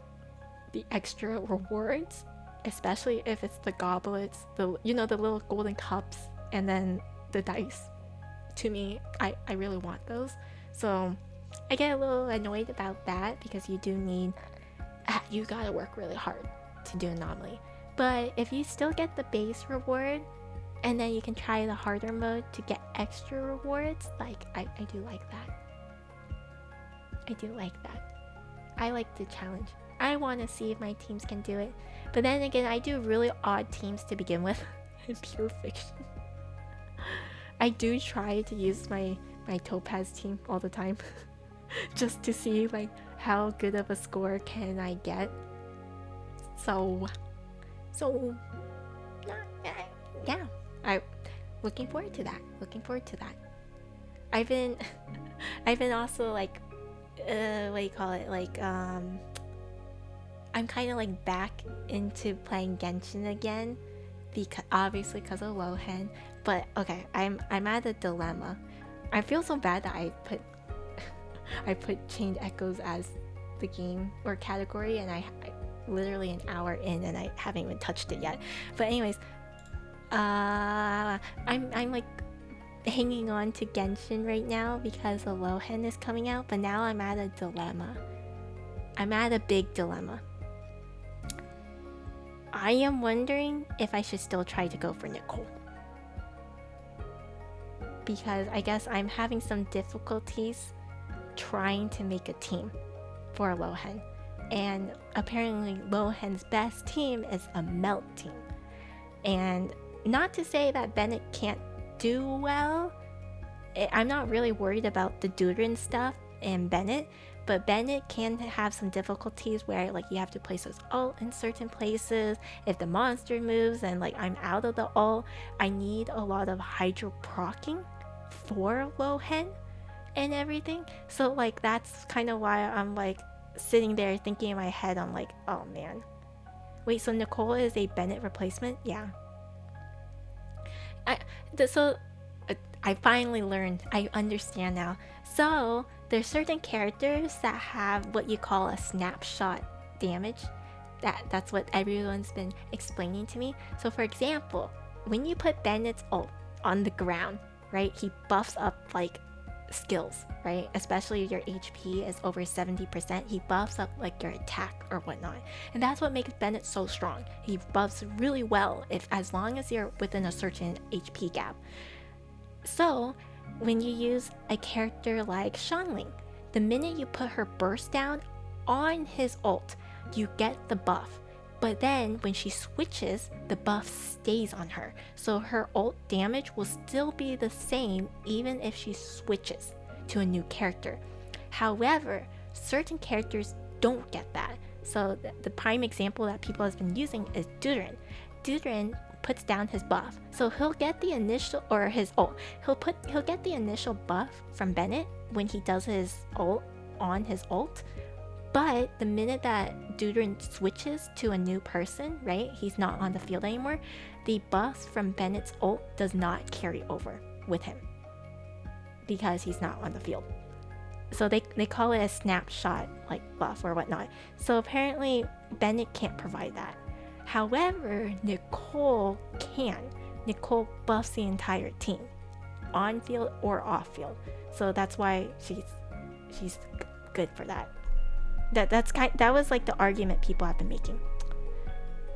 the extra rewards, especially if it's the goblets, the little golden cups, and then the dice. To me, I really want those. So I get a little annoyed about that because you gotta work really hard to do anomaly. But if you still get the base reward, and then you can try the harder mode to get extra rewards, like I do like that. I do like that. I like the challenge. I want to see if my teams can do it. But then again, I do really odd teams to begin with in pure fiction. I do try to use my Topaz team all the time just to see like how good of a score can I get. So yeah, I looking forward to that. I've been also like what do you call it, like I'm kind of like back into playing Genshin again, because obviously because of Lohan. But okay, I'm at a dilemma. I feel so bad that I put I put Chained Echoes as the game or category, and I literally an hour in and I haven't even touched it yet. But anyways, I'm like hanging on to Genshin right now because Lohan is coming out, but now I'm at a dilemma. I'm at a big dilemma. I am wondering if I should still try to go for Nicole. Because I guess I'm having some difficulties trying to make a team for Lohan. And apparently Lohan's best team is a melt team. And not to say that Bennett can't do well. I'm not really worried about the Durin stuff in Bennett, but Bennett can have some difficulties where like you have to place his ult in certain places. If the monster moves and like I'm out of the ult, I need a lot of hydro procking for Lohan and everything. So like that's kind of why I'm like sitting there thinking in my head, I'm like, oh man. Wait, so Nicole is a Bennett replacement? Yeah. I finally learned. I understand now. So there's certain characters that have what you call a snapshot damage. That's what everyone's been explaining to me. So for example, when you put Bennett's ult on the ground, right, he buffs up like skills, right? Especially if your HP is over 70%, he buffs up like your attack or whatnot. And that's what makes Bennett so strong. He buffs really well if as long as you're within a certain HP gap. So when you use a character like Shanling, the minute you put her burst down on his ult, you get the buff. But then when she switches, the buff stays on her. So her ult damage will still be the same even if she switches to a new character. However, certain characters don't get that. So the prime example that people have been using is Durin. Durin puts down his buff. So he'll get the initial, or his ult. He'll get the initial buff from Bennett when he does his ult on his ult. But the minute that Durin switches to a new person, right, he's not on the field anymore, the buff from Bennett's ult does not carry over with him because he's not on the field. So they call it a snapshot like buff or whatnot. So apparently Bennett can't provide that. However, Nicole can. Nicole buffs the entire team, on field or off field. So that's why she's good for that. That was like the argument people have been making.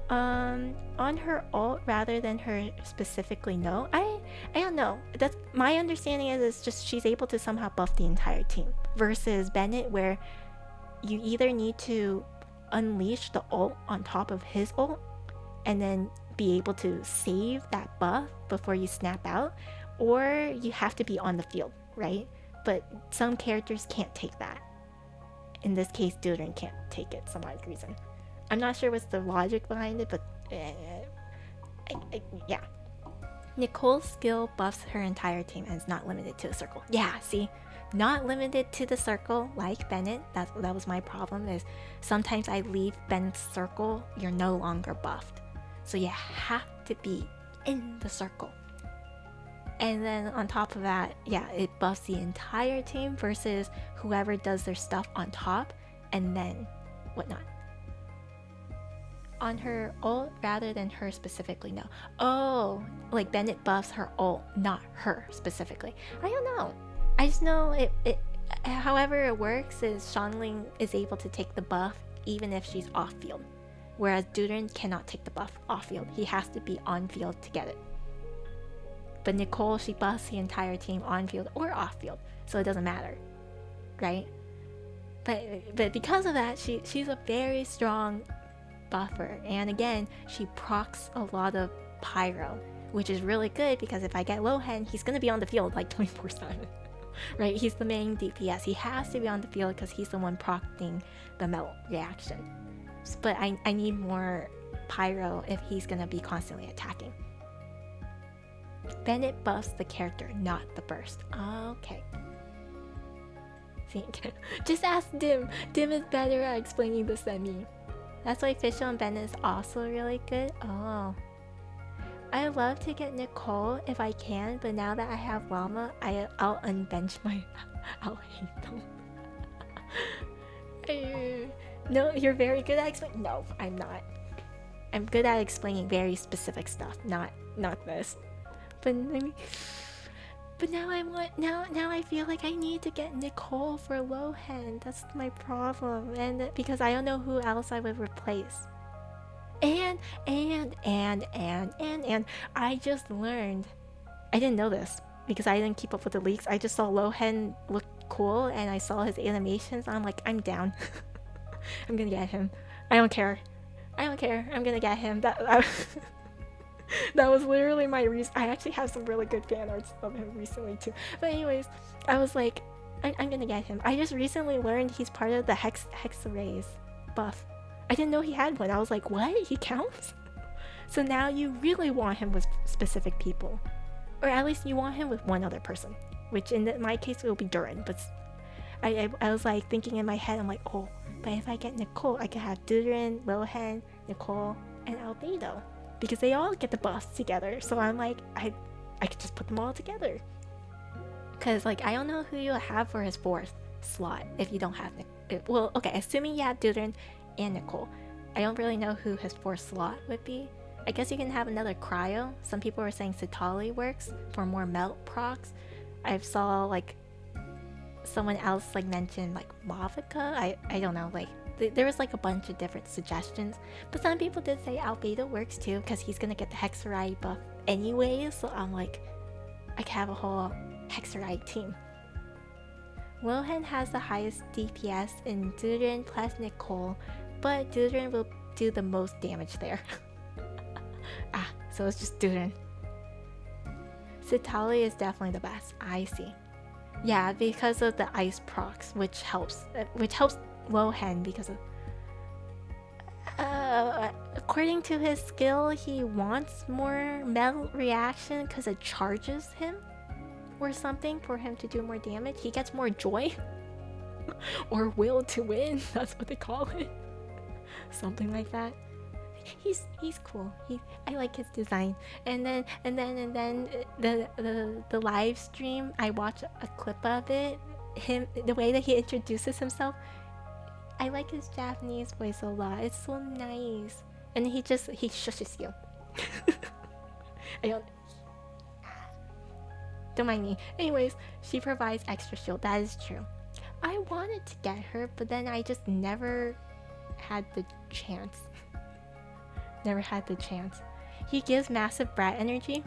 On her ult rather than her specifically, no. I don't know. That's my understanding is it's just she's able to somehow buff the entire team versus Bennett where you either need to unleash the ult on top of his ult and then be able to save that buff before you snap out, or you have to be on the field, right? But some characters can't take that. In this case, Durin can't take it some odd reason. I'm not sure what's the logic behind it, but yeah. Nicole's skill buffs her entire team and is not limited to the circle. Yeah, see? Not limited to the circle like Bennett. That was my problem, is sometimes I leave Bennett's circle, you're no longer buffed. So you have to be in the circle. And then on top of that, yeah, it buffs the entire team versus whoever does their stuff on top and then whatnot. On her ult rather than her specifically, no. Oh, like Bennett buffs her ult, not her specifically. I don't know. I just know it however it works is Shanling is able to take the buff even if she's off field. Whereas Durin cannot take the buff off field. He has to be on field to get it. But Nicole, she buffs the entire team on field or off field, so it doesn't matter, right? But because of that, she's a very strong buffer, and again, she procs a lot of pyro, which is really good because if I get Lohan, he's gonna be on the field like 24/7, right? He's the main DPS. He has to be on the field because he's the one procting the melt reaction. But I need more pyro if he's gonna be constantly attacking. Bennett buffs the character, not the burst. Okay. See, just ask Dim. Dim is better at explaining this than me. That's why Fischl and Ben is also really good. Oh. I love to get Nicole if I can, but now that I have Llama, I'll unbench my. I'll hate them. No, you're very good at explaining. No, I'm not. I'm good at explaining very specific stuff, not this. But I mean, but now I want now I feel like I need to get Nicole for Lohan. That's my problem, and because I don't know who else I would replace. And I just learned. I didn't know this because I didn't keep up with the leaks. I just saw Lohan look cool and I saw his animations. I'm like, I'm down. I'm gonna get him. I don't care. I don't care. I'm gonna get him. That was literally my reason. I actually have some really good fan arts of him recently too. But anyways, I was like, I'm gonna get him. I just recently learned he's part of the Hexarays buff. I didn't know he had one. I was like, what? He counts? So now you really want him with specific people. Or at least you want him with one other person. Which in my case it will be Durin. But I was like thinking in my head, I'm like, oh, but if I get Nicole, I could have Durin, Lohan, Nicole, and Albedo. Because they all get the buffs together. So I'm like, I could just put them all together. Because like I don't know who you'll have for his fourth slot if you don't have well, okay, assuming you have Durin and Nicole. I don't really know who his fourth slot would be. I guess you can have another cryo. Some people are saying Satali works for more melt procs. I saw like someone else like mention like Mavica. I don't know, like there was like a bunch of different suggestions. But some people did say Albedo works too because he's gonna get the Hexarite buff anyways. So I'm like, I could have a whole Hexarite team. Lohan has the highest DPS in Durin plus Nicole, but Durin will do the most damage there. So it's just Durin. Satali is definitely the best. I see. Yeah, because of the ice procs, which helps Lohan because of. According to his skill, he wants more melt reaction because it charges him, or something for him to do more damage. He gets more joy, or will to win. That's what they call it. Something like that. He's cool. I like his design. And then the live stream, I watched a clip of it. The way that he introduces himself. I like his Japanese voice a lot. It's so nice. And he shushes you. I don't mind me. Anyways, she provides extra shield. That is true. I wanted to get her, but then I just never had the chance. Never had the chance. He gives massive brat energy.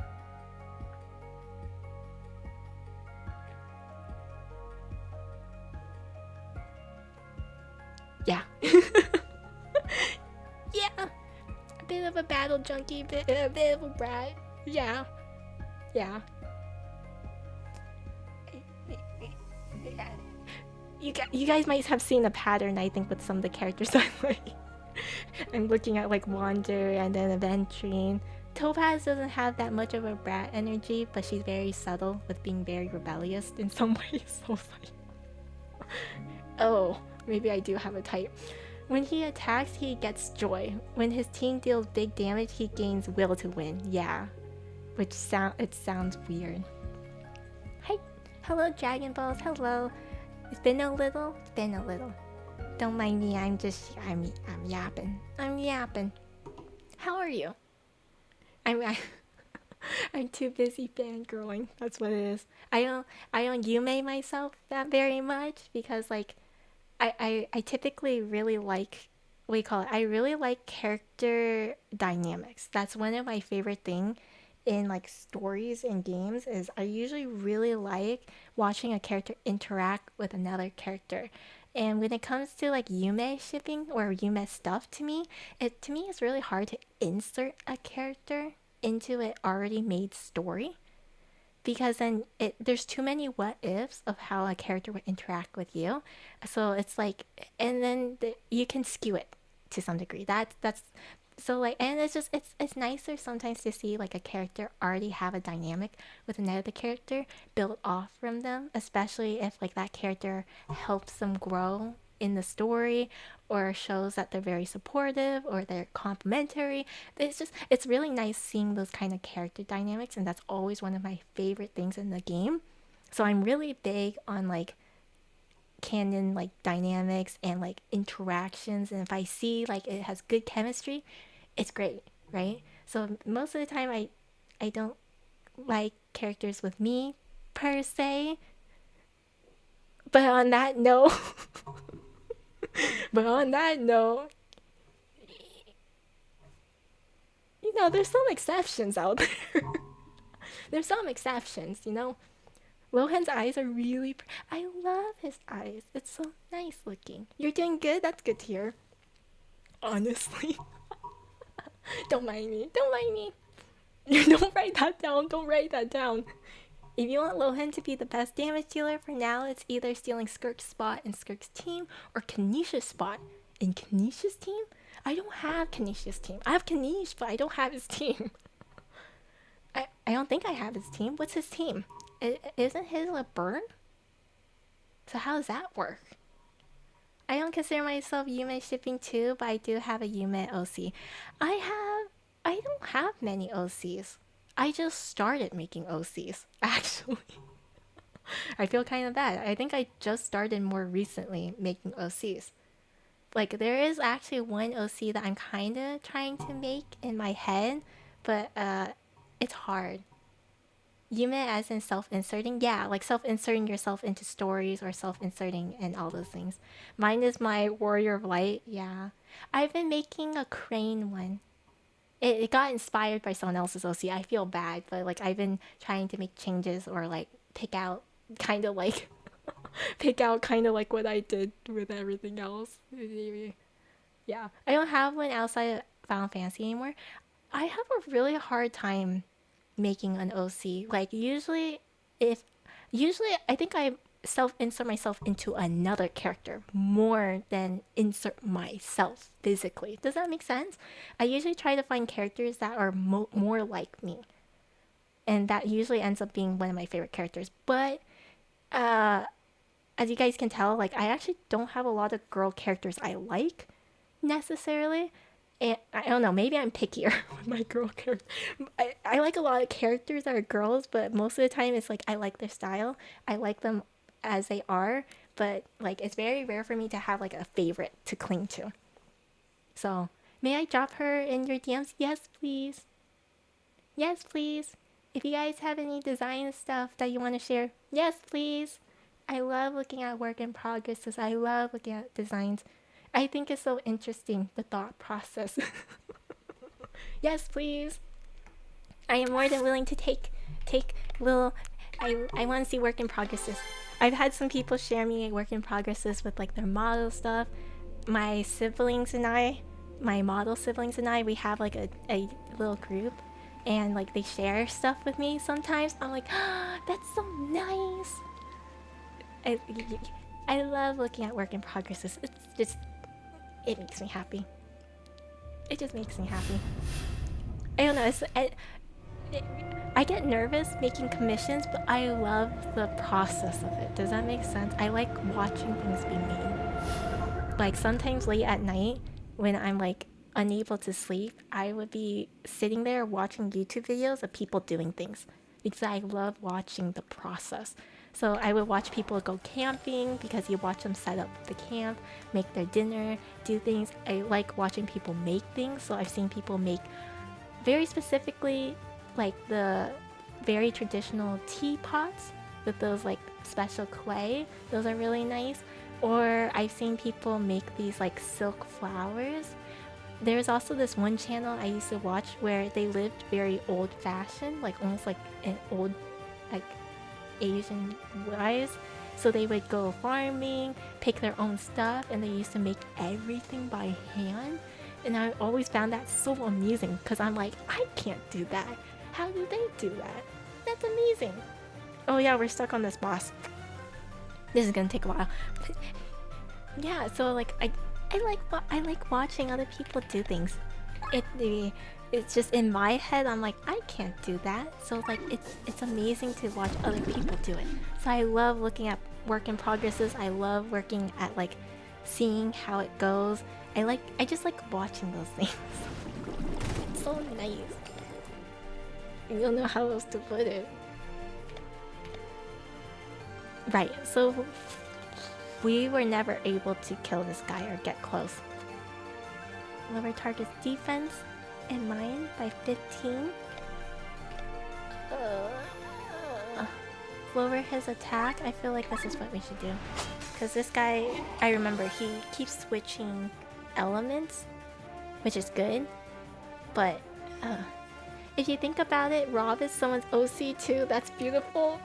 Yeah. Yeah. A bit of a battle junkie, a bit of a brat. Yeah. Yeah. You guys might have seen a pattern, I think, with some of the characters I like. I'm looking at like Wander and then Aventurine. Topaz doesn't have that much of a brat energy, but she's very subtle with being very rebellious in some ways. So like, oh, maybe I do have a type. When he attacks, he gets joy. When his team deals big damage, he gains will to win. Yeah, which sounds weird. Hi, hello Dragon Balls. Hello. It's been a little. Don't mind me, I'm yapping. I'm yapping. How are you? I'm too busy fangirling. That's what it is. I don't Yume myself that very much because like I typically really like what do you call it? I really like character dynamics. That's one of my favorite things in like stories and games is I usually really like watching a character interact with another character. And when it comes to like Yume shipping or Yume stuff to me it's really hard to insert a character into an already made story because then there's too many what ifs of how a character would interact with you. So it's like and then you can skew it to some degree. That's so like and it's just it's nicer sometimes to see like a character already have a dynamic with another character built off from them, especially if like that character helps them grow in the story, or shows that they're very supportive or they're complimentary. It's really nice seeing those kind of character dynamics, and that's always one of my favorite things in the game. So I'm really big on like canon like dynamics and like interactions, and if I see like it has good chemistry, it's great, right? So most of the time I don't like characters with me per se, but on that note, but on that note, you know, there's some exceptions out there. There's some exceptions, you know. Lohan's eyes are really. I love his eyes. It's so nice looking. You're doing good. That's good to hear. Honestly, don't mind me. Don't mind me. Don't write that down. Don't write that down. If you want Lohan to be the best damage dealer for now, it's either stealing Skirk's spot in Skirk's team or Kanisha's spot in Kanisha's team. I don't have Kanisha's team. I have Kanish, but I don't have his team. I don't think I have his team. What's his team? Isn't his a burn? So how does that work? I don't consider myself Yume shipping too, but I do have a Yume OC. I don't have many OCs. I just started making OCs, actually. I feel kind of bad. I think I just started more recently making OCs. Like, there is actually one OC that I'm kind of trying to make in my head, but it's hard. Yume as in self-inserting? Yeah, like self-inserting yourself into stories or self-inserting and all those things. Mine is my Warrior of Light, yeah. I've been making a crane one. It got inspired by someone else's OC. I feel bad, but like I've been trying to make changes or like pick out kind of like what I did with everything else. Yeah, I don't have one outside of Final Fantasy anymore. I have a really hard time making an OC. Like usually I think I self-insert myself into another character more than insert myself physically. Does that make sense? I usually try to find characters that are more like me. And that usually ends up being one of my favorite characters. But as you guys can tell, like I actually don't have a lot of girl characters I like necessarily. And I don't know, maybe I'm pickier with my girl characters. I like a lot of characters that are girls, but most of the time it's like I like their style. I like them as they are, but like it's very rare for me to have like a favorite to cling to. So, may I drop her in your DMs? Yes, please. Yes, please. If you guys have any design stuff that you want to share, yes, please. I love looking at work in progress. I love looking at designs. I think it's so interesting, the thought process. Yes, please. I am more than willing to take little. I want to see work in progresses. I've had some people share me work in progresses with like their model stuff. My siblings and I, my model siblings and I, we have like a little group, and like they share stuff with me sometimes. I'm like, oh, that's so nice. I love looking at work in progresses. It's just, it makes me happy. It just makes me happy. I don't know. I get nervous making commissions, but I love the process of it. Does that make sense? I like watching things be made. Like sometimes late at night when I'm like unable to sleep, I would be sitting there watching YouTube videos of people doing things because I love watching the process. So I would watch people go camping because you watch them set up the camp, make their dinner, do things. I like watching people make things. So I've seen people make very specifically like the very traditional teapots with those like special clay. Those are really nice. Or I've seen people make these like silk flowers. There's also this one channel I used to watch where they lived very old-fashioned, like almost like an old like Asian wise. So they would go farming, pick their own stuff, and they used to make everything by hand. And I always found that so amusing because I'm like, I can't do that. How do they do that? That's amazing. Oh yeah, we're stuck on this boss. This is gonna take a while. But yeah, so like I like watching other people do things. It's just in my head, I'm like, I can't do that. So like it's amazing to watch other people do it. So I love looking at work in progresses. I love working at like seeing how it goes. I just like watching those things. It's so nice. I don't know how else to put it. Right, so we were never able to kill this guy or get close. Lower target's defense and mine by 15. Lower his attack. I feel like this is what we should do. Because this guy, I remember, he keeps switching elements, which is good. But if you think about it, Rob is someone's OC too. That's beautiful.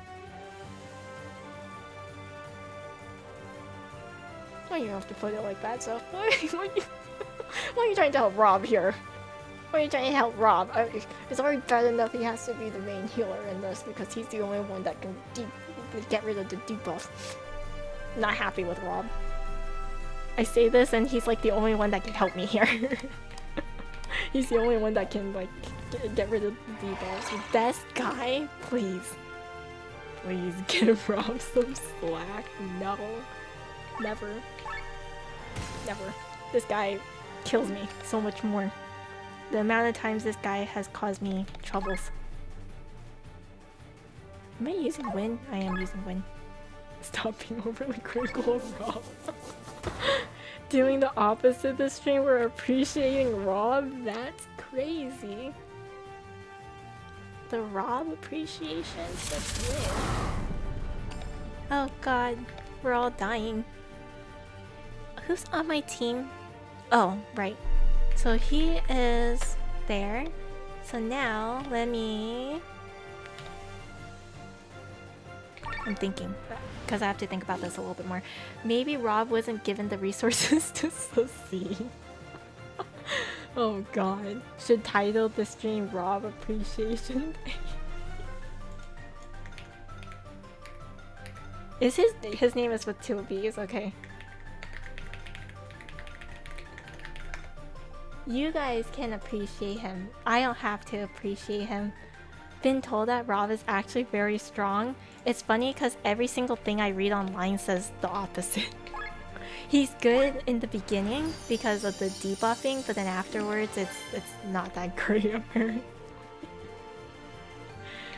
Why you have to put it like that, so why are you trying to help Rob here? Why are you trying to help Rob? It's already bad enough he has to be the main healer in this because he's the only one that can get rid of the debuff. Not happy with Rob. I say this and he's like the only one that can help me here. He's the only one that can like get rid of the debuffs. Best guy? Please. Please give Rob some slack. No. Never. Never. This guy kills me so much more. The amount of times this guy has caused me troubles. Am I using Win? I am using Win. Stop being overly critical of Rob. Doing the opposite this stream, we're appreciating Rob? That's crazy. The Rob appreciation? That's lit. Oh god, we're all dying. Who's on my team? Oh, right. So he is there. So now, let me... I'm thinking, because I have to think about this a little bit more. Maybe Rob wasn't given the resources to succeed. Oh god. Should title the stream Rob Appreciation Day. Is his name is with 2 B's, okay. You guys can appreciate him. I don't have to appreciate him. Been told that Rob is actually very strong. It's funny because every single thing I read online says the opposite. He's good in the beginning because of the debuffing, but then afterwards it's not that great apparently.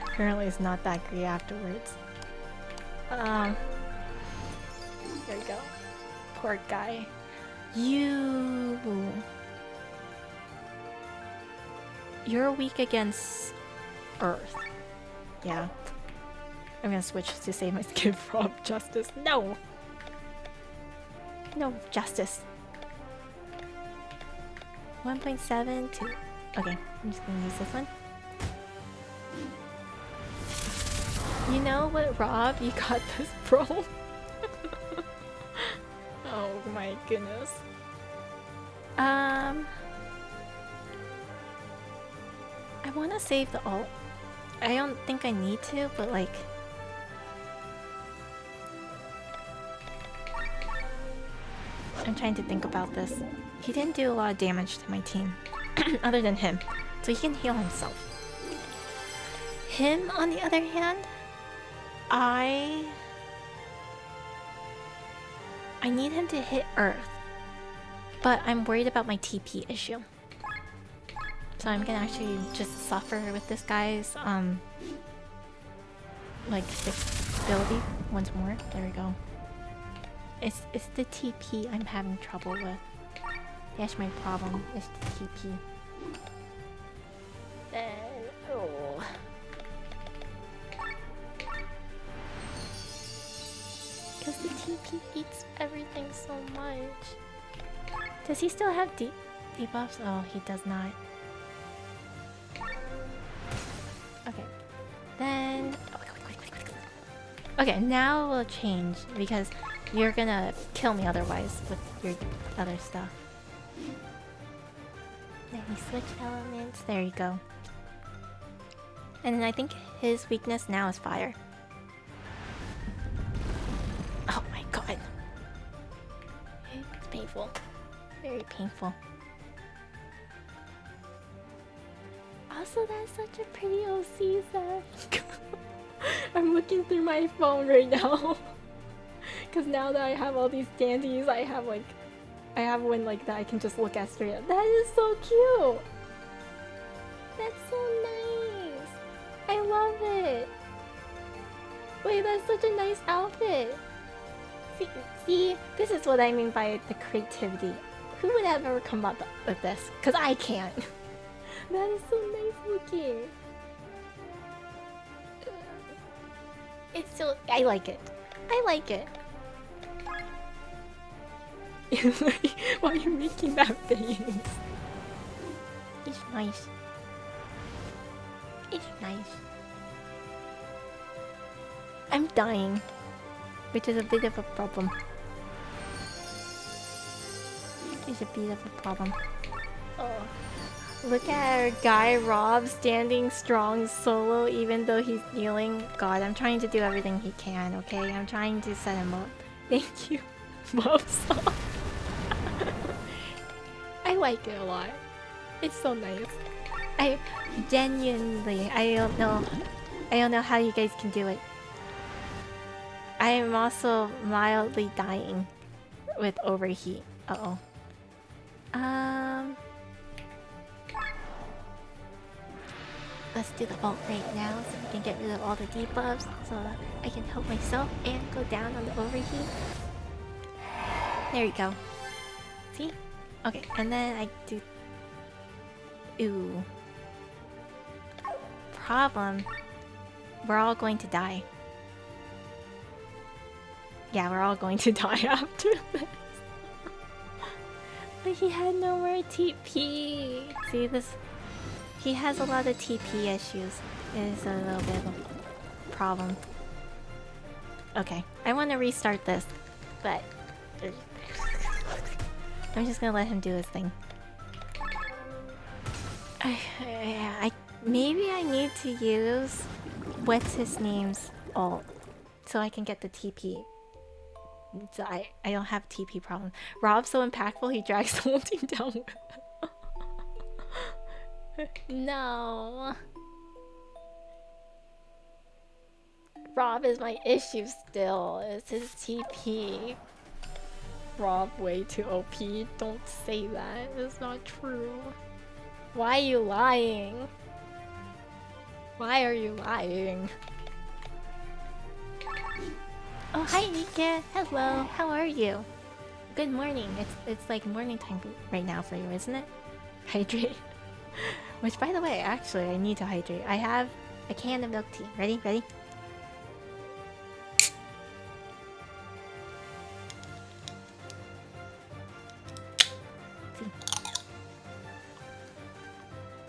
Apparently it's not that great afterwards. There we go. Poor guy. You're weak against Earth. Yeah. I'm gonna switch to save my skin from Justice. No! No, Justice. 1.7 to... Okay, I'm just gonna use this one. You know what, Rob? You got this, bro. Oh my goodness. I want to save the ult. I don't think I need to, but like... I'm trying to think about this. He didn't do a lot of damage to my team. Other than him. So he can heal himself. Him, on the other hand... I need him to hit Earth. But I'm worried about my TP issue. So I'm gonna actually just suffer with this guy's like ability once more. There we go. It's the TP I'm having trouble with. That's my problem. It's the TP. Oh. Because the TP eats everything so much. Does he still have debuffs? Oh, he does not. Okay. Then... Okay, now we'll change because you're gonna kill me otherwise with your other stuff. Then we switch elements. There you go. And then I think his weakness now is fire. Oh my god. It's painful. Very painful. Also, that's such a pretty OC set. I'm looking through my phone right now. Cause now that I have all these dandies, I have one like that I can just look at straight up. That is so cute! That's so nice! I love it! Wait, that's such a nice outfit! See, this is what I mean by the creativity. Who would have ever come up with this? Cause I can't. That is so nice looking. It's so... I like it. I like it. Why are you making that face? It's nice. It's nice. I'm dying, which is a bit of a problem. It's a bit of a problem. Oh. Look at our guy Rob standing strong solo even though he's kneeling. God, I'm trying to do everything he can, okay? I'm trying to set him up. Thank you. Mopsop. I like it a lot. It's so nice. I genuinely, I don't know how you guys can do it. I am also mildly dying with overheat. Uh-oh. Let's do the vault right now so we can get rid of all the debuffs so that I can help myself and go down on the overheat. There you go. See? Okay, and then I do... Ooh. Problem. We're all going to die. Yeah, we're all going to die after this. But he had no more TP. See, this... He has a lot of TP issues. It is a little bit of a problem. Okay, I want to restart this, but... I'm just gonna let him do his thing. Maybe I need to use what's his name's ult so I can get the TP. So I don't have TP problem. Rob's so impactful he drags the whole team down with him. No. Rob is my issue still. It's his TP. Rob way too OP. Don't say that. It's not true. Why are you lying? Why are you lying? Oh, hi Nika. Hello. How are you? Good morning. It's like morning time right now for you, isn't it? Hydrate. Which, by the way, actually, I need to hydrate. I have a can of milk tea. Ready? Ready?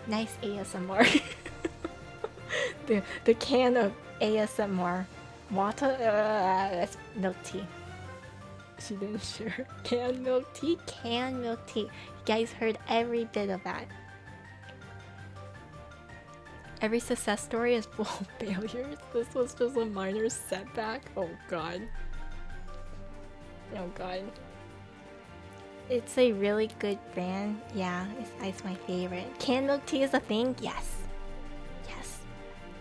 Nice ASMR. the can of ASMR. Water? That's milk tea. She didn't share. Canned milk tea? Canned milk tea. You guys heard every bit of that. Every success story is full of failures. This was just a minor setback. Oh god. Oh god. It's a really good brand. Yeah, it's my favorite. Canned milk tea is a thing? Yes. Yes.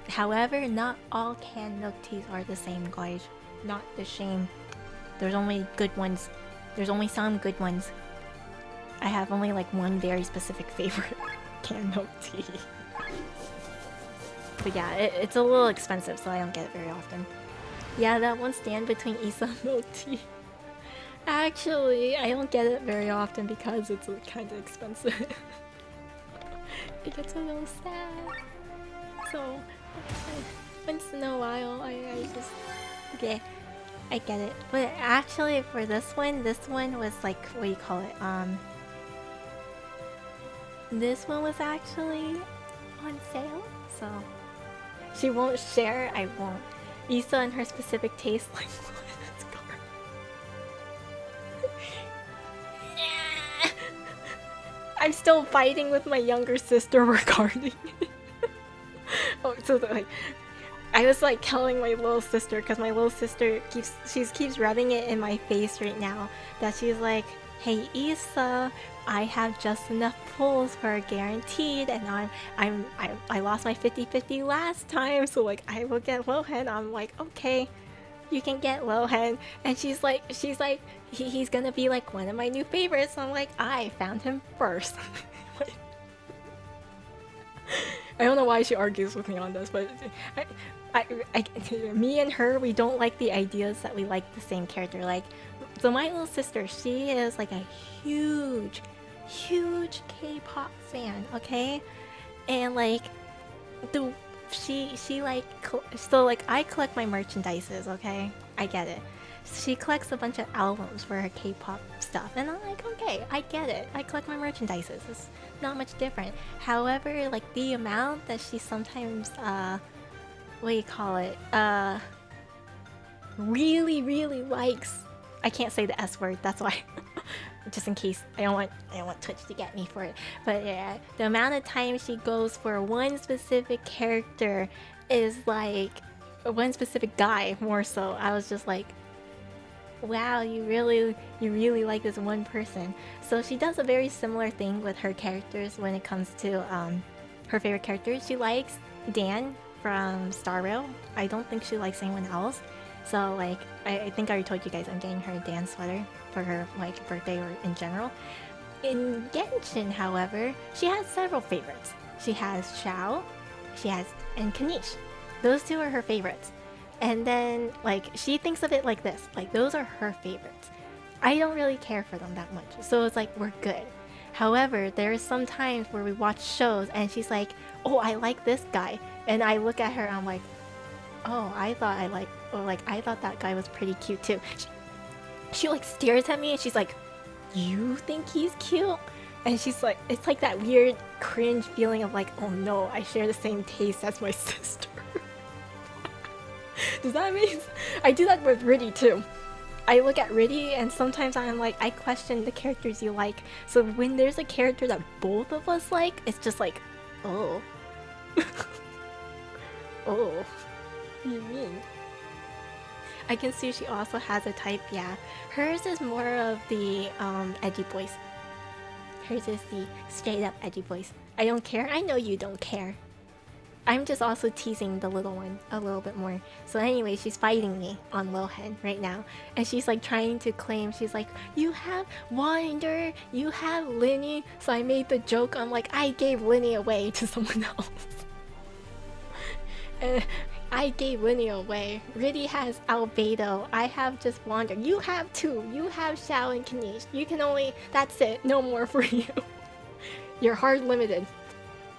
However, not all canned milk teas are the same, guys. Not the same. There's only good ones. There's only some good ones. I have only like one very specific favorite canned milk tea. But yeah, it's a little expensive, so I don't get it very often. Yeah, that one stand between Isa and milk tea. Actually, I don't get it very often because it's kind of expensive. It gets a little sad. So, once in a while, I just... Okay, I get it. But actually, for this one was like, what do you call it? This one was actually on sale, so... She won't share, I won't. Isa and her specific taste, like, let's go. I'm still fighting with my younger sister regarding it. Oh, so like, I was like telling my little sister, because my little sister keeps rubbing it in my face right now, that she's like, hey Isa, I have just enough pulls for a guaranteed, and I lost my 50-50 last time, so like I will get Lohan. I'm like, okay, you can get Lohan. And she's like, he's gonna be like one of my new favorites. So I'm like, I found him first. I don't know why she argues with me on this, but me and her, we don't like the ideas that we like the same character. Like, so my little sister, she is like a huge K-pop fan, okay? And like, she like, so like I collect my merchandises, okay? I get it. She collects a bunch of albums for her K-pop stuff, and I'm like, okay, I get it. I collect my merchandises. It's not much different. However, like the amount that she sometimes, what do you call it? Really likes. I can't say the S word. That's why. Just in case I don't want Twitch to get me for it. But yeah, the amount of time she goes for one specific character is like one specific guy more so. I was just like, wow, you really like this one person. So she does a very similar thing with her characters when it comes to her favorite characters. She likes Dan from Star Rail. I don't think she likes anyone else. So like I think I already told you guys I'm getting her a Dan sweater for her like birthday or in general. In Genshin, however, she has several favorites. She has Xiao, and Kanish. Those two are her favorites. And then like she thinks of it like this, like those are her favorites. I don't really care for them that much. So it's like we're good. However, there are some times where we watch shows and she's like, "Oh, I like this guy." And I look at her and I'm like, "Oh, I thought that guy was pretty cute too." She like stares at me and she's like, "You think he's cute?" And she's like, it's like that weird cringe feeling of like, "Oh no, I share the same taste as my sister." Does that mean I do that with Riddy too? I look at Riddy and sometimes I'm like, I question the characters you like. So when there's a character that both of us like, it's just like, oh. Oh. What do you mean? I can see she also has a type, yeah. Hers is more of the edgy boys. Hers is the straight up edgy boys. I don't care. I know you don't care. I'm just also teasing the little one a little bit more. So anyway, she's fighting me on Lohan right now. And she's like trying to claim, she's like, "You have Winder, you have Linny." So I made the joke, I'm like, I gave Linny away to someone else. And I gave Linny away. Riddy has Albedo. I have just Wander. You have two. You have Xiao and Kanish. You can only, that's it. No more for you. You're hard limited.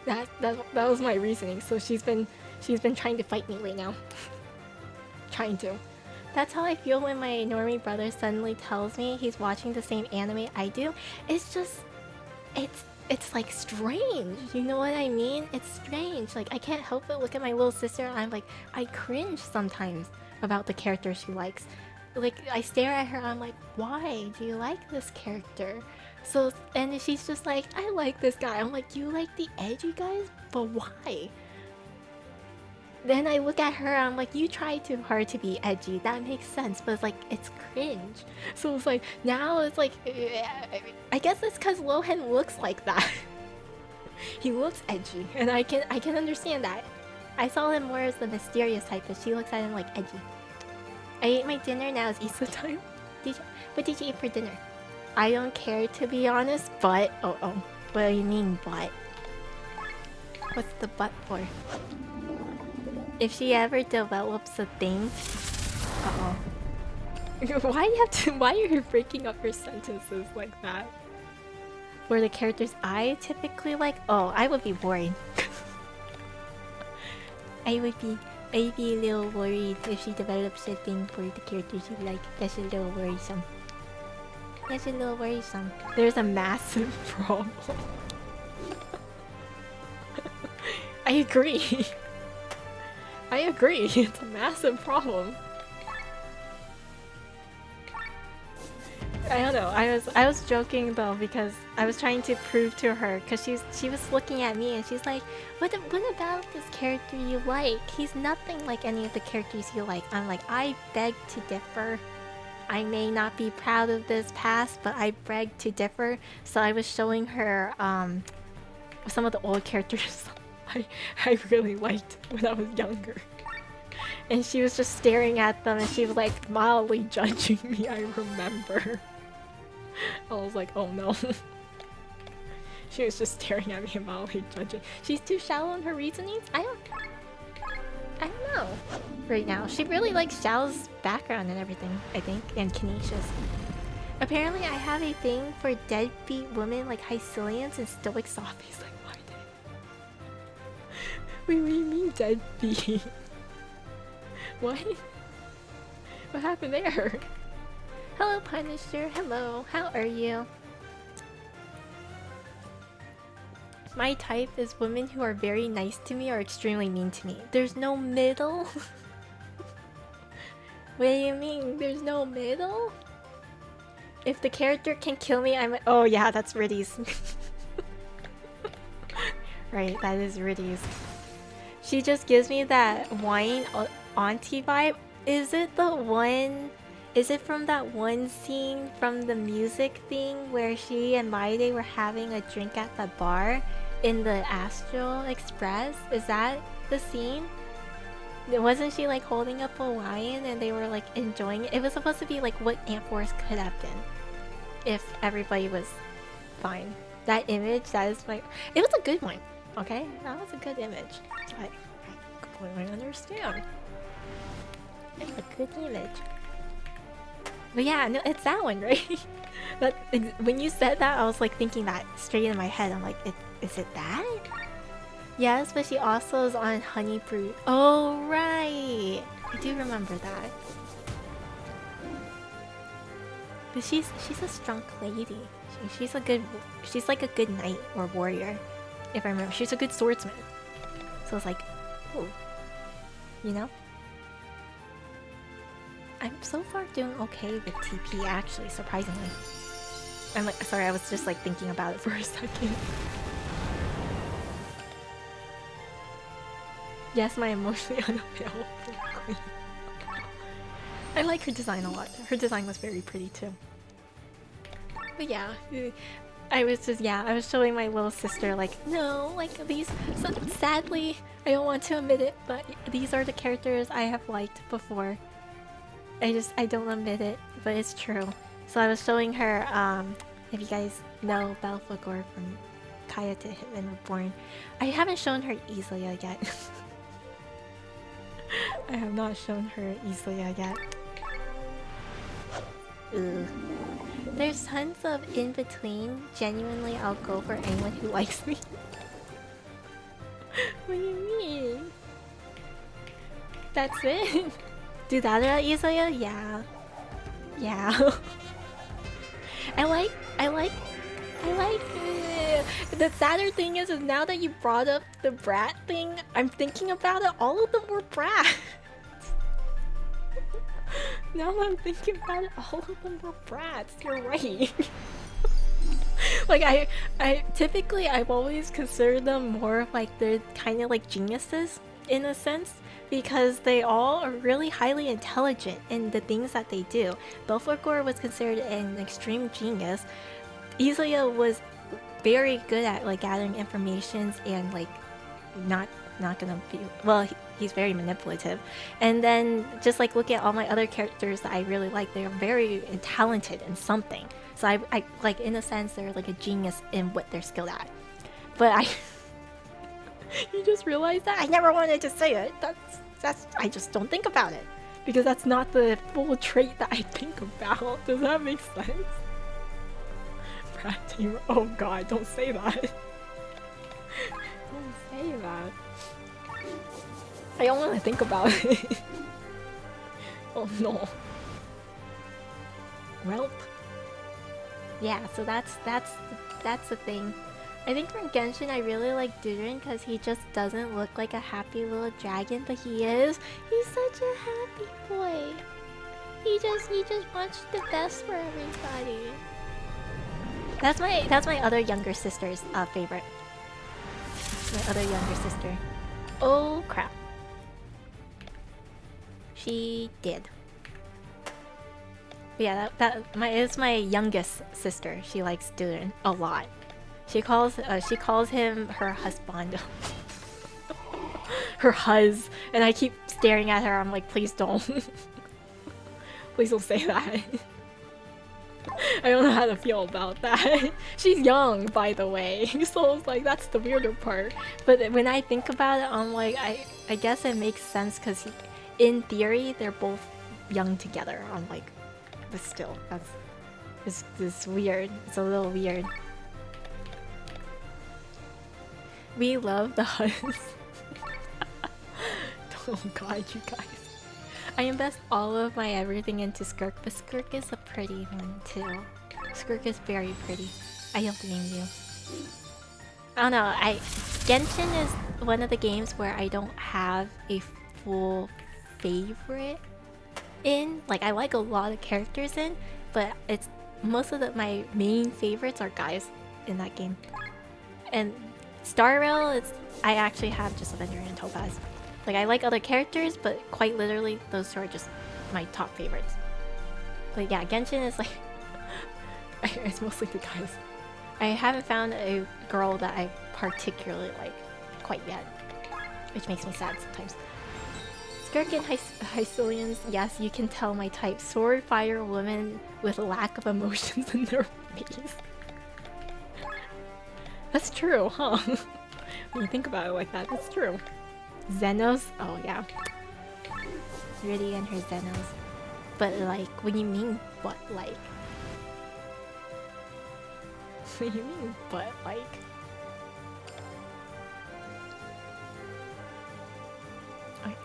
That was my reasoning. So she's been trying to fight me right now. Trying to. That's how I feel when my normie brother suddenly tells me he's watching the same anime I do. It's just, it's like strange. You know what I mean? It's strange. Like I can't help but look at my little sister and I'm like, I cringe sometimes about the character she likes. Like I stare at her and I'm like, why do you like this character? So, and she's just like, I like this guy. I'm like, you like the edgy guys? But why? Then I look at her and I'm like, you try too hard to be edgy. That makes sense, but it's like, it's cringe. So it's like, now it's like, I guess it's because Lohan looks like that. He looks edgy, and I can understand that. I saw him more as the mysterious type, but she looks at him like edgy. I ate my dinner, now it's Issa time. What did you eat for dinner? I don't care, to be honest, but... Oh. What do you mean, but? What's the but for? If she ever develops a thing... Uh-oh. Why are you breaking up your sentences like that? For the characters I typically like? Oh, I would be worried. I would be a little worried if she develops a thing for the characters you like. That's a little worrisome. That's a little worrisome. There's a massive problem. I agree. I agree. It's a massive problem. I don't know. I was joking though because I was trying to prove to her because she was looking at me and she's like, what about this character you like? He's nothing like any of the characters you like. I'm like, I beg to differ. I may not be proud of this past, but I beg to differ. So I was showing her some of the old characters I really liked when I was younger. And she was just staring at them and she was like mildly judging me, I remember. I was like, oh no. She was just staring at me and mildly judging. She's too shallow in her reasonings? I don't know. Right now. She really likes Xiao's background and everything, I think. And Canisia's. Apparently I have a thing for deadbeat women like Hycilians and stoic softies. Like, why did... Wait, what do you mean deadbeat? What? What happened there? Hello, Punisher. Hello. How are you? My type is women who are very nice to me or extremely mean to me. There's no middle? What do you mean? There's no middle? If the character can kill me, I'm... Oh yeah, that's Riddy's. Right, that is Riddy's. She just gives me that wine auntie vibe. Is it the one... Is it from that one scene from the music thing where she and Maide were having a drink at the bar in the Astral Express? Is that the scene? Wasn't she like holding up a wine and they were like enjoying it? It was supposed to be like what Ant Force could have been if everybody was fine. That image, that is my... It was a good one, okay? That was a good image. I completely understand. It's a good image. But yeah, no, it's that one, right? But when you said that, I was like thinking that straight in my head. I'm like, is it that? Yes, but she also is on Honey Brew. Oh, right! I do remember that. But she's a strong lady. She's like a good knight or warrior. If I remember, she's a good swordsman. So it's like, oh, you know? I'm so far doing okay with TP actually, surprisingly. I'm like, sorry, I was just like thinking about it for a second. Yes, my emotionally unavailable queen. I like her design a lot. Her design was very pretty too. But yeah, I was showing my little sister like, no, like these, so sadly, I don't want to admit it, but these are the characters I have liked before. I don't admit it, but it's true. So I was showing her, if you guys know Belphegor from Kaya to Hitman Reborn. I haven't shown her Islia yet. I have not shown her Islia yet. Ugh. There's tons of in-between. Genuinely, I'll go for anyone who likes me. What do you mean? That's it? Do that at Isaya? Yeah. Yeah. I like the sadder thing is now that you brought up the brat thing, I'm thinking about it, all of them were brats. Now that I'm thinking about it, all of them were brats. You're right. Like I typically I've always considered them more of like they're kind of like geniuses in a sense, because they all are really highly intelligent in the things that they do. Belphegor was considered an extreme genius. Islia was very good at like gathering information and like not gonna be well. He's very manipulative. And then just like look at all my other characters that I really like. They're very talented in something. So I like in a sense they're like a genius in what they're skilled at. But I. You just realized that? I never wanted to say it. That's I just don't think about it. Because that's not the full trait that I think about. Does that make sense? Brat team. Oh god, don't say that. Don't say that. I don't want to think about it. Oh no. Welp. Yeah, so that's the thing. I think for Genshin, I really like Durin because he just doesn't look like a happy little dragon, but he is. He's such a happy boy. He just wants the best for everybody. That's my other younger sister's favorite. My other younger sister. Oh crap. She did. But yeah, it's my youngest sister. She likes Durin a lot. She calls him her husband. her huzz, and I keep staring at her. I'm like, please don't. Please don't say that. I don't know how to feel about that. She's young, by the way, so it's like that's the weirder part. But when I think about it, I'm like, I guess it makes sense because in theory they're both young together. I'm like, but still, it's weird. It's a little weird. We love the huzz. Oh god, you guys. I invest all of my everything into Skirk, but Skirk is a pretty one too. Skirk is very pretty. I don't blame you. I don't know, Genshin is one of the games where I don't have a full favorite in. Like, I like a lot of characters in, but it's most of my main favorites are guys in that game. And Star Rail, I actually have just Avenger and Topaz. Like, I like other characters, but quite literally, those two are just my top favorites. But yeah, Genshin is like... it's mostly the guys. I haven't found a girl that I particularly like quite yet, which makes me sad sometimes. Skirk and Hycilians, yes, you can tell my type. Sword fire women with a lack of emotions in their face. That's true, huh? When you think about it like that, that's true. Xenos? Oh yeah. Riddy and her Xenos. But like, what do you mean, but like? What do you mean, but like? Okay.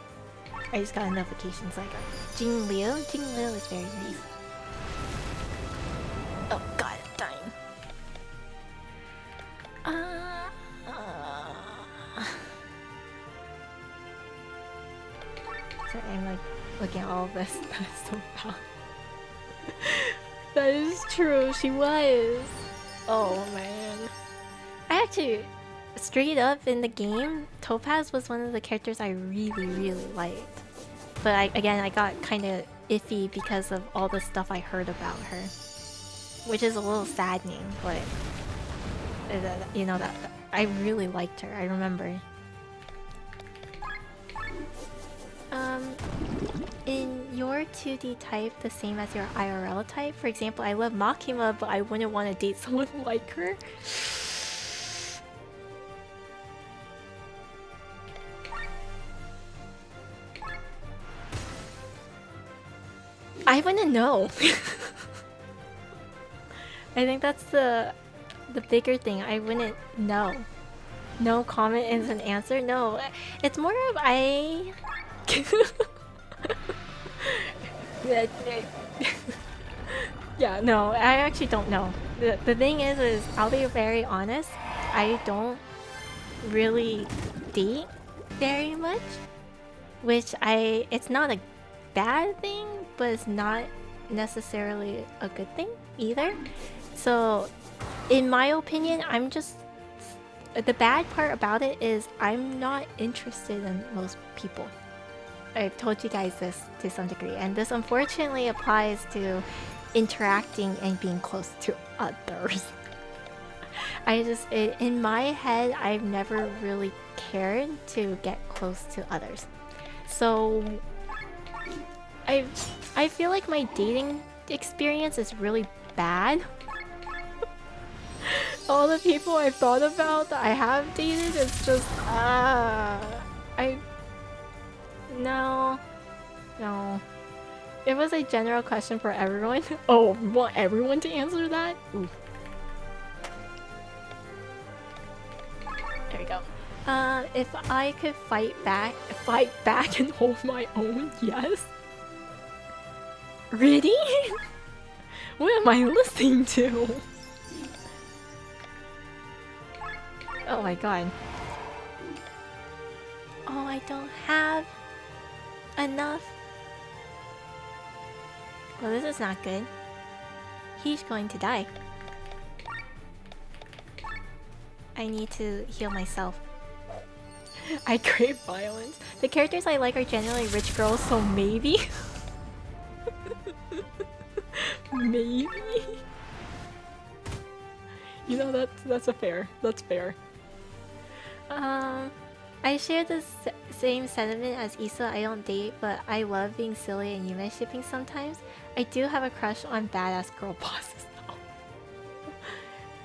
I just got a notification, so I got Jing Liu. Jing Liu is very nice. Oh god, I'm dying. Sorry, I'm like looking at all of this. That is so bad. That is true, she was. Oh man. I actually, straight up in the game, Topaz was one of the characters I really, really liked. But again, I got kind of iffy because of all the stuff I heard about her. Which is a little saddening, but... you know, that I really liked her, I remember. In your 2D type the same as your IRL type? For example, I love Makima, but I wouldn't want to date someone like her. I wouldn't know. I think that's the bigger thing. I wouldn't know. No comment is an answer? No. It's more of yeah, no, I actually don't know. The thing is I'll be very honest, I don't really date very much, which it's not a bad thing, but it's not necessarily a good thing either. So in my opinion, the bad part about it is I'm not interested in most people. I've told you guys this to some degree, and this unfortunately applies to interacting and being close to others. In my head, I've never really cared to get close to others. So I feel like my dating experience is really bad. All the people I've thought about that I have dated, it's just no. It was a general question for everyone. Oh, we want everyone to answer that? Ooh. There we go. If I could fight back and hold my own, yes. Really? What am I listening to? Oh my god. Oh, I don't have enough. Well, this is not good. He's going to die. I need to heal myself. I crave violence. The characters I like are generally rich girls, so maybe? Maybe? You know, that's fair. That's fair. I share the same sentiment as Issa. I don't date, but I love being silly and Yume shipping sometimes. I do have a crush on badass girl bosses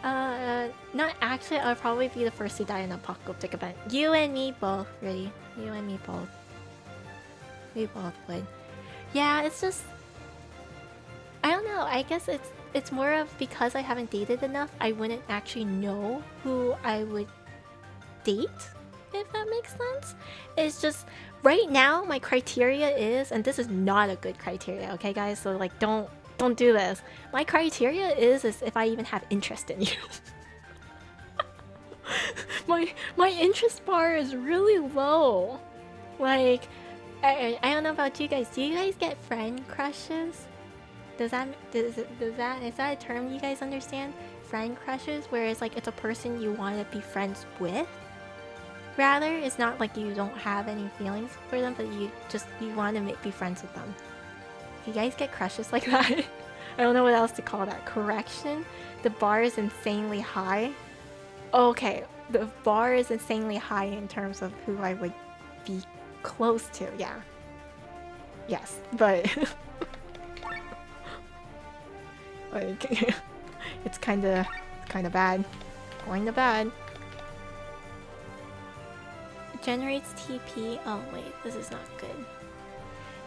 though. Not actually. I'll probably be the first to die in an apocalyptic event. You and me both, really. You and me both. We both would. Yeah, it's just... I don't know. I guess it's more of because I haven't dated enough, I wouldn't actually know who I would date, if that makes sense. It's just right now my criteria is, and this is not a good criteria, okay guys? So like don't do this. My criteria is if I even have interest in you. my interest bar is really low. Like I don't know about you guys. Do you guys get friend crushes? Is that a term you guys understand? Friend crushes, where it's like it's a person you want to be friends with. Rather, it's not like you don't have any feelings for them, but you want to be friends with them. You guys get crushes like that? I don't know what else to call that. Correction, the bar is insanely high. Okay, the bar is insanely high in terms of who I would be close to. Yeah. Yes, but. Like, it's kind of bad. Kinda bad. Generates TP. Oh wait, this is not good.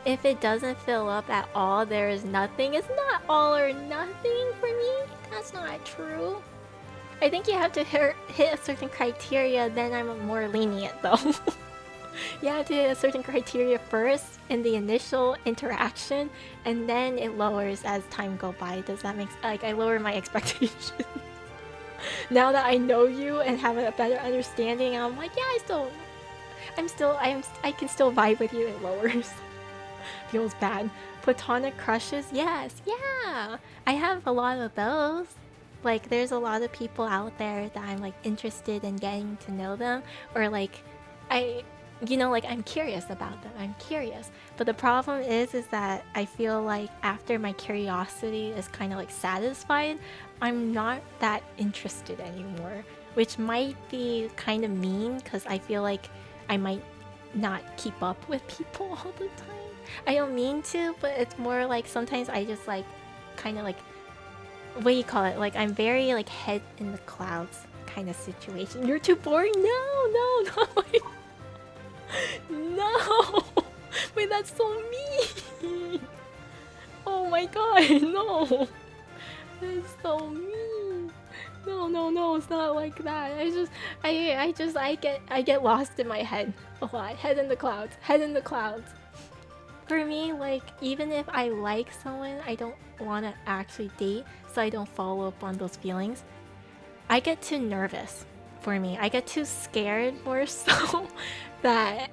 If it doesn't fill up at all, there is nothing. It's not all or nothing for me. That's not true. I think you have to hit a certain criteria, then I'm more lenient though. You have to hit a certain criteria first in the initial interaction, and then it lowers as time goes by. Does that make sense? Like, I lower my expectations. Now that I know you and have a better understanding, I'm like, yeah, I can still vibe with you. It lowers. Feels bad. Platonic crushes? Yes, yeah. I have a lot of those. Like, there's a lot of people out there that I'm like interested in getting to know them, or like, I'm curious about them. I'm curious. But the problem is that I feel like after my curiosity is kind of like satisfied, I'm not that interested anymore. Which might be kind of mean because I feel like I might not keep up with people all the time. I don't mean to, but it's more like sometimes I just like kind of like, what do you call it? Like I'm very like head in the clouds kind of situation. You're too boring? No. No! Wait, that's so mean! Oh my god, no! That's so mean! No, it's not like that. I get lost in my head a lot. Head in the clouds. For me, like, even if I like someone, I don't want to actually date, so I don't follow up on those feelings. I get too nervous. For me, I get too scared more so that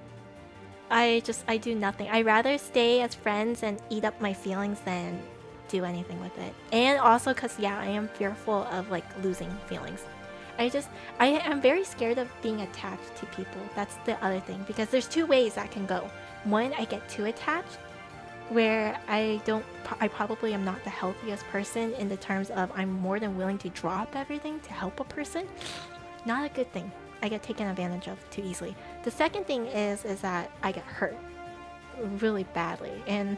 I do nothing. I rather stay as friends and eat up my feelings than do anything with it. And also because, yeah, I am fearful of like losing feelings. I am very scared of being attached to people. That's the other thing, because there's two ways that can go. One, I get too attached, where I probably am not the healthiest person in the terms of I'm more than willing to drop everything to help a person. Not a good thing. I get taken advantage of too easily. The second thing is that I get hurt really badly. And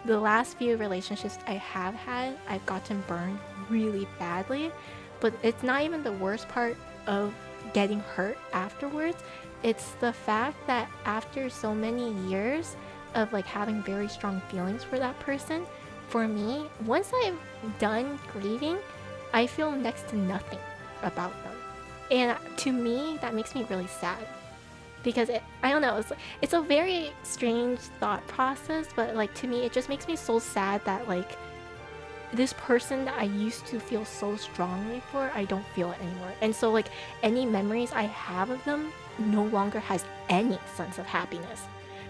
the last few relationships I have had, I've gotten burned really badly. But it's not even the worst part of getting hurt afterwards. It's the fact that after so many years of like having very strong feelings for that person, for me, once I'm done grieving, I feel next to nothing about them. And to me, that makes me really sad. Because I don't know, it's a very strange thought process, but like to me, it just makes me so sad that like this person that I used to feel so strongly for, I don't feel it anymore. And so like any memories I have of them no longer has any sense of happiness.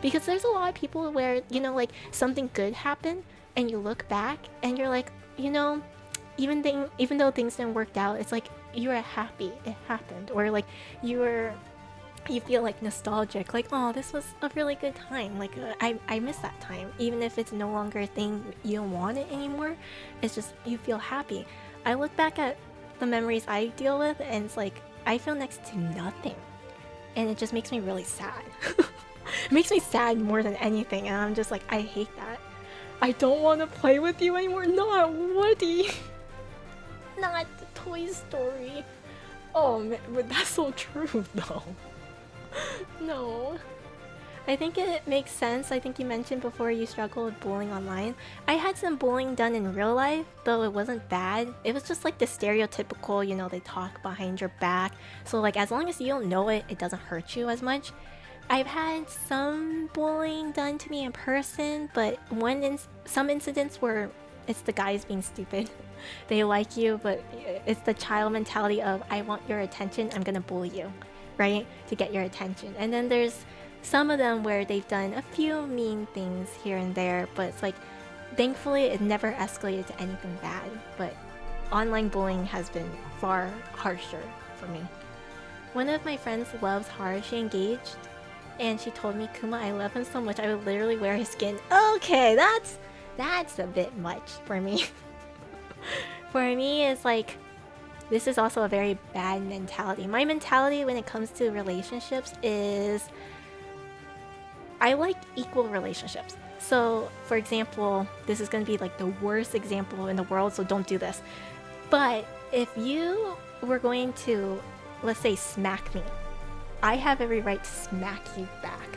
Because there's a lot of people where, you know, like something good happened and you look back and you're like, you know, even though things didn't work out, it's like you were happy it happened, or like you feel like nostalgic, like, oh, this was a really good time, like I miss that time, even if it's no longer a thing, you don't want it anymore. It's just you feel happy. I look back at the memories I deal with and it's like I feel next to nothing. and it just makes me really sad. It makes me sad more than anything, and I'm just like, I hate that. I don't want to play with you anymore. Not Woody. Not the Toy Story. Oh man, but that's so true though. No. I think it makes sense. I think you mentioned before you struggle with bullying online. I had some bullying done in real life, though it wasn't bad. It was just like the stereotypical, you know, they talk behind your back. So like as long as you don't know it, it doesn't hurt you as much. I've had some bullying done to me in person, but some incidents where it's the guys being stupid. They like you, but it's the child mentality of, I want your attention, I'm gonna bully you, right? To get your attention. And then there's some of them where they've done a few mean things here and there, but it's like, thankfully it never escalated to anything bad. But online bullying has been far harsher for me. One of my friends loves horror. She engaged and she told me, Kuma, I love him so much I would literally wear his skin. Okay, that's a bit much for me. For me, it's like, this is also a very bad mentality. My mentality when it comes to relationships is, I like equal relationships. So, for example, this is going to be like the worst example in the world, so don't do this. But if you were going to, let's say, smack me, I have every right to smack you back.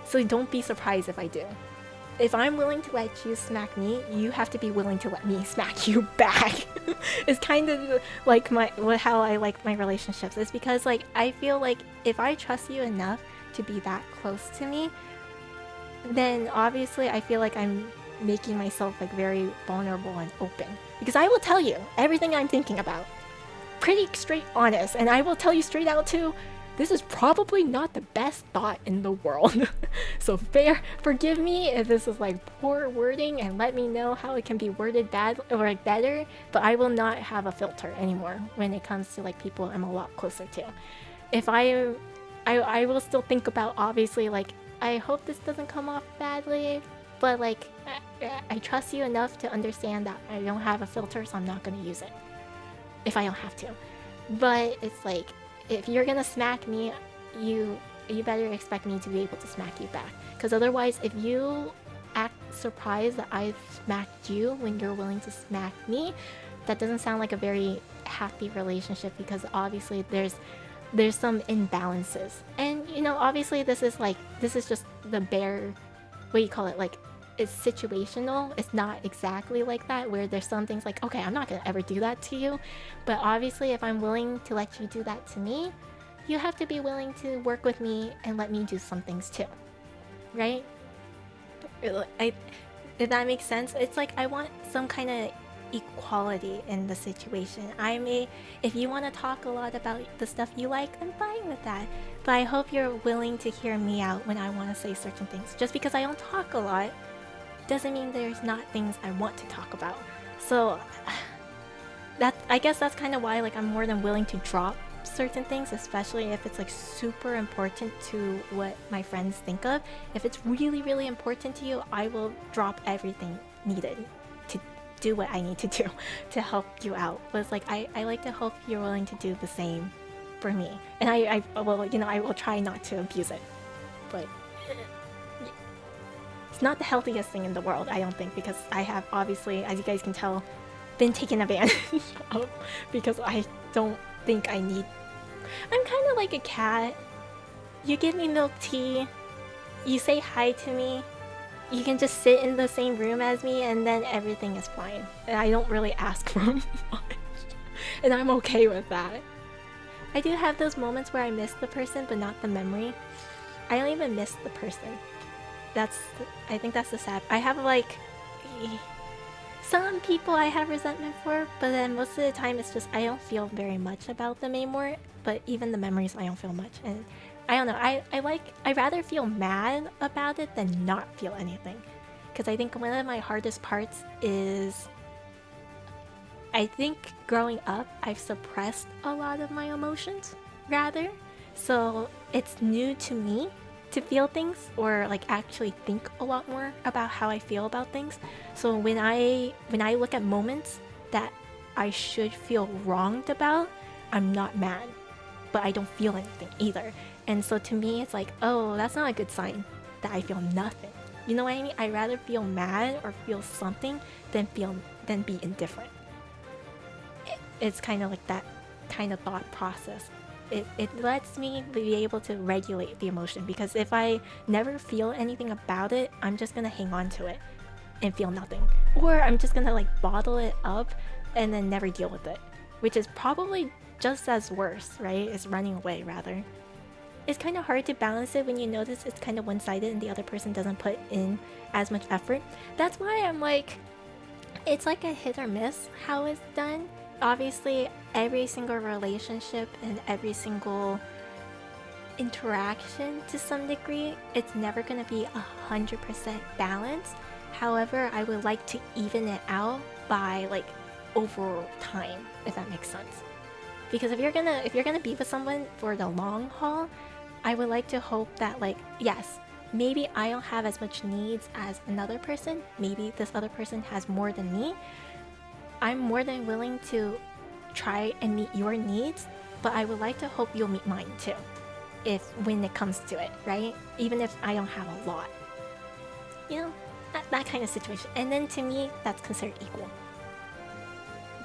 So don't be surprised if I do. If I'm willing to let you smack me, you have to be willing to let me smack you back. It's kind of like how I like my relationships. It's because like I feel like if I trust you enough to be that close to me, then obviously I feel like I'm making myself like very vulnerable and open. Because I will tell you everything I'm thinking about. Pretty straight honest, and I will tell you straight out too, this is probably not the best thought in the world. So forgive me if this is like poor wording, and let me know how it can be worded bad or like better, but I will not have a filter anymore when it comes to like people I'm a lot closer to. If I will still think about, obviously, like, I hope this doesn't come off badly, but like I trust you enough to understand that I don't have a filter, so I'm not gonna use it if I don't have to. But it's like, if you're gonna smack me, you better expect me to be able to smack you back. Because otherwise, if you act surprised that I've smacked you when you're willing to smack me, that doesn't sound like a very happy relationship, because obviously there's some imbalances. And you know, obviously this is just the bare, what do you call it, like, it's situational. It's not exactly like that, where there's some things like, okay, I'm not gonna ever do that to you, but obviously if I'm willing to let you do that to me, you have to be willing to work with me and let me do some things too, right? If that makes sense. It's like I want some kind of equality in the situation. If you want to talk a lot about the stuff you like, I'm fine with that, but I hope you're willing to hear me out when I want to say certain things. Just because I don't talk a lot doesn't mean there's not things I want to talk about. So I guess that's kind of why like I'm more than willing to drop certain things, especially if it's like super important to what my friends think of. If it's really, really important to you, I will drop everything needed to do what I need to do to help you out. But it's like I like to hope you're willing to do the same for me. And I will try not to abuse it. But it's not the healthiest thing in the world, I don't think, because I have obviously, as you guys can tell, been taken advantage of, because I don't think I need. I'm kind of like a cat. You give me milk tea, you say hi to me, you can just sit in the same room as me, and then everything is fine. And I don't really ask for much. And I'm okay with that. I do have those moments where I miss the person, but not the memory. I don't even miss the person. I think that's the sad. I have like some people I have resentment for, but then most of the time it's just I don't feel very much about them anymore. But even the memories, I don't feel much, and I don't know. I rather feel mad about it than not feel anything, because I think one of my hardest parts is, I think growing up I've suppressed a lot of my emotions, rather. So it's new to me to feel things, or like actually think a lot more about how I feel about things. So when I look at moments that I should feel wronged about, I'm not mad, but I don't feel anything either. And so to me, it's like, oh, that's not a good sign that I feel nothing. You know what I mean? I'd rather feel mad or feel something than be indifferent. It's kind of like that kind of thought process. It lets me be able to regulate the emotion, because if I never feel anything about it, I'm just gonna hang on to it and feel nothing. Or I'm just gonna like bottle it up and then never deal with it, which is probably just as worse, right? It's running away rather. It's kind of hard to balance it when you notice it's kind of one-sided and the other person doesn't put in as much effort. That's why I'm like, it's like a hit or miss how it's done. Obviously, every single relationship and every single interaction to some degree, it's never gonna be 100% balanced. However, I would like to even it out by like over time, if that makes sense. Because if you're gonna be with someone for the long haul, I would like to hope that, like, yes, maybe I don't have as much needs as another person. Maybe this other person has more than me. I'm more than willing to try and meet your needs, but I would like to hope you'll meet mine too, when it comes to it, right? Even if I don't have a lot, you know, that kind of situation. And then to me, that's considered equal.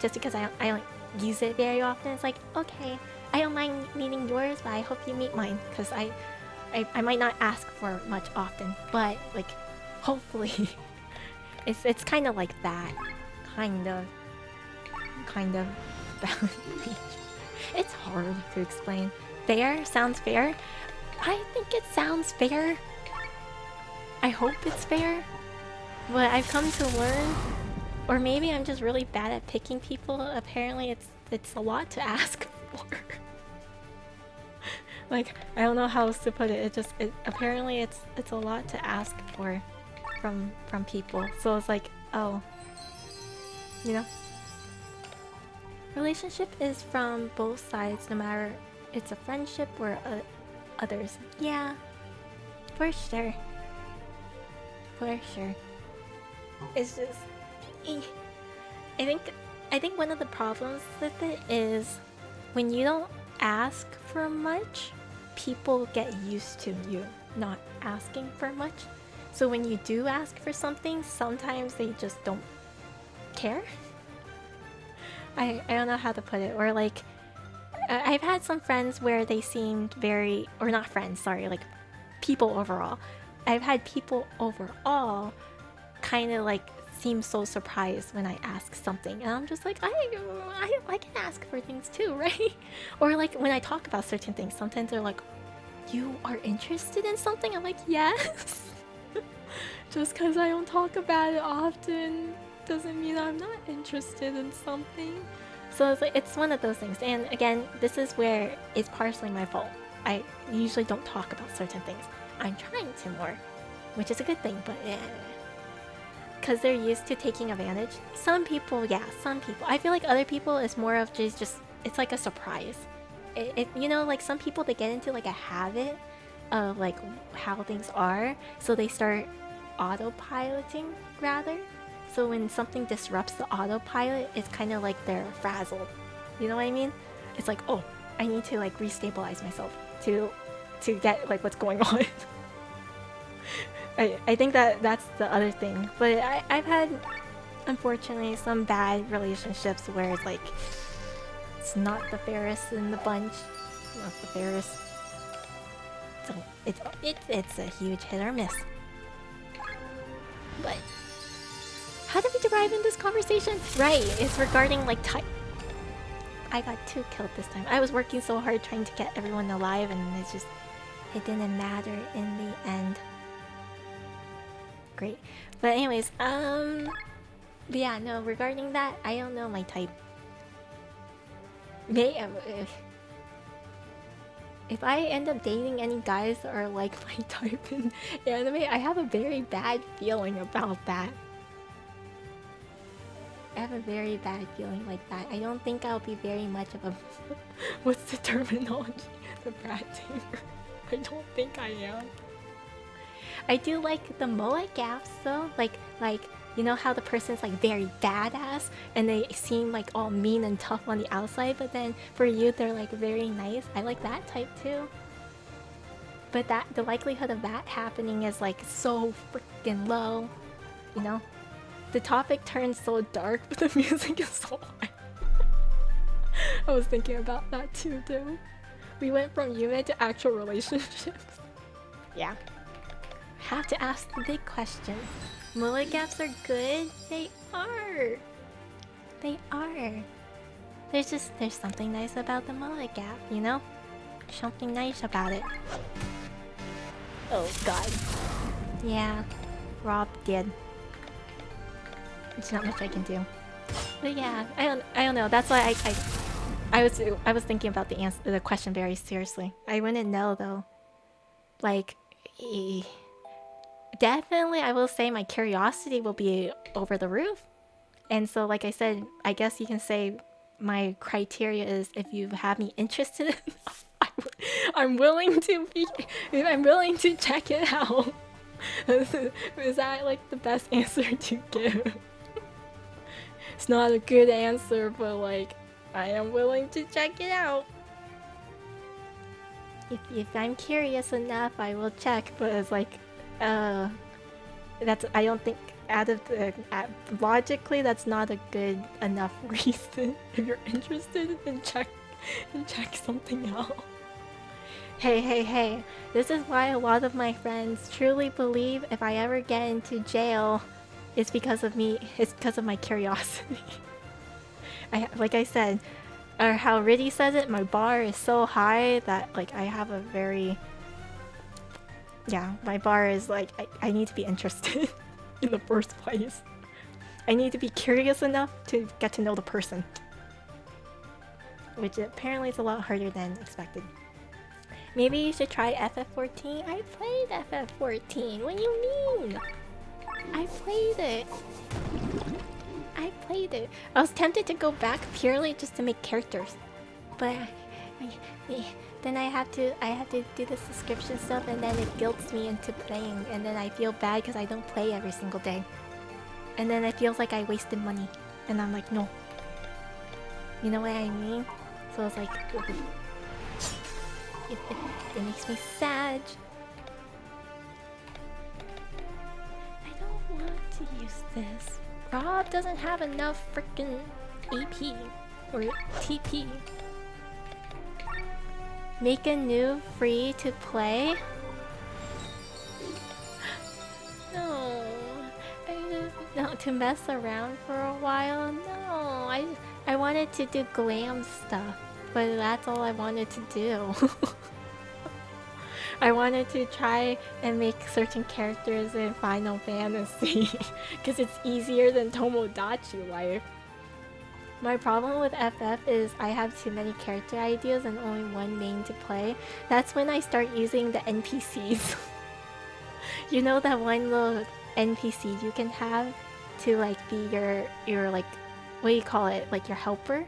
Just because I don't use it very often, it's like, okay, I don't mind meeting yours, but I hope you meet mine, because I might not ask for much often, but like, hopefully, it's kind of like that, kind of. It's hard to explain. Fair sounds fair. I think it sounds fair. I hope it's fair, but I've come to learn, or maybe I'm just really bad at picking people. Apparently, it's a lot to ask for. Like, I don't know how else to put it. Apparently it's a lot to ask for from people. So it's like, oh, you know. Relationship is from both sides, no matter it's a friendship or others. Yeah, for sure. For sure. It's just, I think one of the problems with it is when you don't ask for much, people get used to you not asking for much. So when you do ask for something, sometimes they just don't care. I don't know how to put it. Or like, I've had some friends where they seemed very, or not friends, sorry, like people overall. I've had people overall kind of like seem so surprised when I ask something, and I'm just like, I can ask for things too, right? Or like when I talk about certain things, sometimes they're like, you are interested in something? I'm like, yes. Just because I don't talk about it often doesn't mean I'm not interested in something. So it's like, it's one of those things. And again, this is where it's partially my fault. I usually don't talk about certain things. I'm trying to more, which is a good thing, but yeah. Because they're used to taking advantage. Some people, yeah, some people. I feel like other people is more of just it's like a surprise. You know, like some people, they get into like a habit of like how things are, so they start autopiloting rather. So when something disrupts the autopilot, it's kind of like they're frazzled. You know what I mean? It's like, oh, I need to like restabilize myself to get like what's going on. I think that's the other thing. But I've had, unfortunately, some bad relationships where it's like, it's not the fairest in the bunch. Not the fairest. So it's a huge hit or miss. But how did we derive in this conversation? Right, it's regarding like type. I got 2 killed this time. I was working so hard trying to get everyone alive, and it didn't matter in the end. Great. But anyways, yeah, no, regarding that, I don't know my type. If I end up dating any guys that are like my type in anime, I have a very bad feeling about that. I have a very bad feeling like that. I don't think I'll be very much of a... What's the terminology? The brat tamer. I don't think I am. I do like the moe gaps though. Like, you know how the person's like very badass and they seem like all mean and tough on the outside, but then for you they're like very nice. I like that type too. But that the likelihood of that happening is like so freaking low, you know? The topic turns so dark, but the music is so high. I was thinking about that too, dude. We went from Yume to actual relationships. Yeah. Have to ask the big question. Mullet gaps are good? They are! They are. There's something nice about the mullet gap, you know? Something nice about it. Oh god. Yeah. Rob did. There's not much I can do. But yeah, I don't know. That's why I was thinking about the question very seriously. I wouldn't know though. Like, definitely I will say my curiosity will be over the roof. And so like I said, I guess you can say my criteria is if you have me interested enough, I'm willing to check it out. Is that like the best answer to give? It's not a good answer, but like I am willing to check it out. If I'm curious enough, I will check. But it's like, that's I don't think out of the logically that's not a good enough reason if you're interested in check something out. Hey, this is why a lot of my friends truly believe if I ever get into jail, it's because of me, it's because of my curiosity. Like I said, or how Riddy says it, my bar is so high that like I have a very... Yeah, my bar is like, I need to be interested in the first place. I need to be curious enough to get to know the person. Which apparently is a lot harder than expected. Maybe you should try FF14. I played FF14. What do you mean? I played it. I was tempted to go back purely just to make characters, but then I have to do the subscription stuff, and then it guilts me into playing, and then I feel bad because I don't play every single day, and then it feels like I wasted money, and I'm like, no. You know what I mean? So it's like, it makes me sad. I don't want to use this. Rob doesn't have enough freaking AP or TP. Make a new free to play? No. No, to mess around for a while? No. I wanted to do glam stuff, but that's all I wanted to do. I wanted to try and make certain characters in Final Fantasy because it's easier than Tomodachi Life. My problem with FF is I have too many character ideas and only one main to play. That's when I start using the NPCs. You know that one little NPC you can have to like be your like, what do you call it? Like your helper?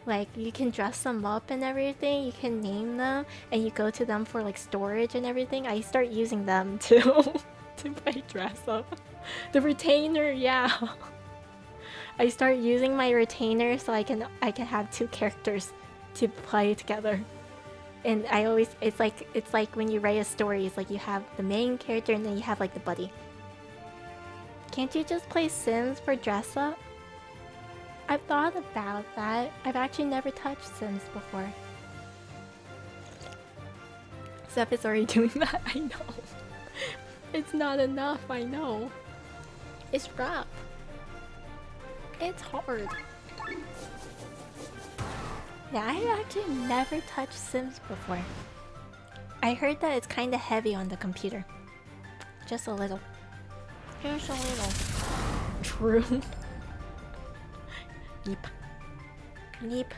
Like, you can dress them up and everything, you can name them, and you go to them for like storage and everything. I start using them to play dress up. The retainer, yeah. I start using my retainer so I can have two characters to play together. And I always, it's like when you write a story, it's like you have the main character and then you have like the buddy. Can't you just play Sims for dress up? I've thought about that. I've actually never touched Sims before. Zeph is already doing that, I know. It's not enough, I know. It's rough. It's hard. Yeah, I actually never touched Sims before. I heard that it's kinda heavy on the computer. Just a little. Just a little. True. Yeep.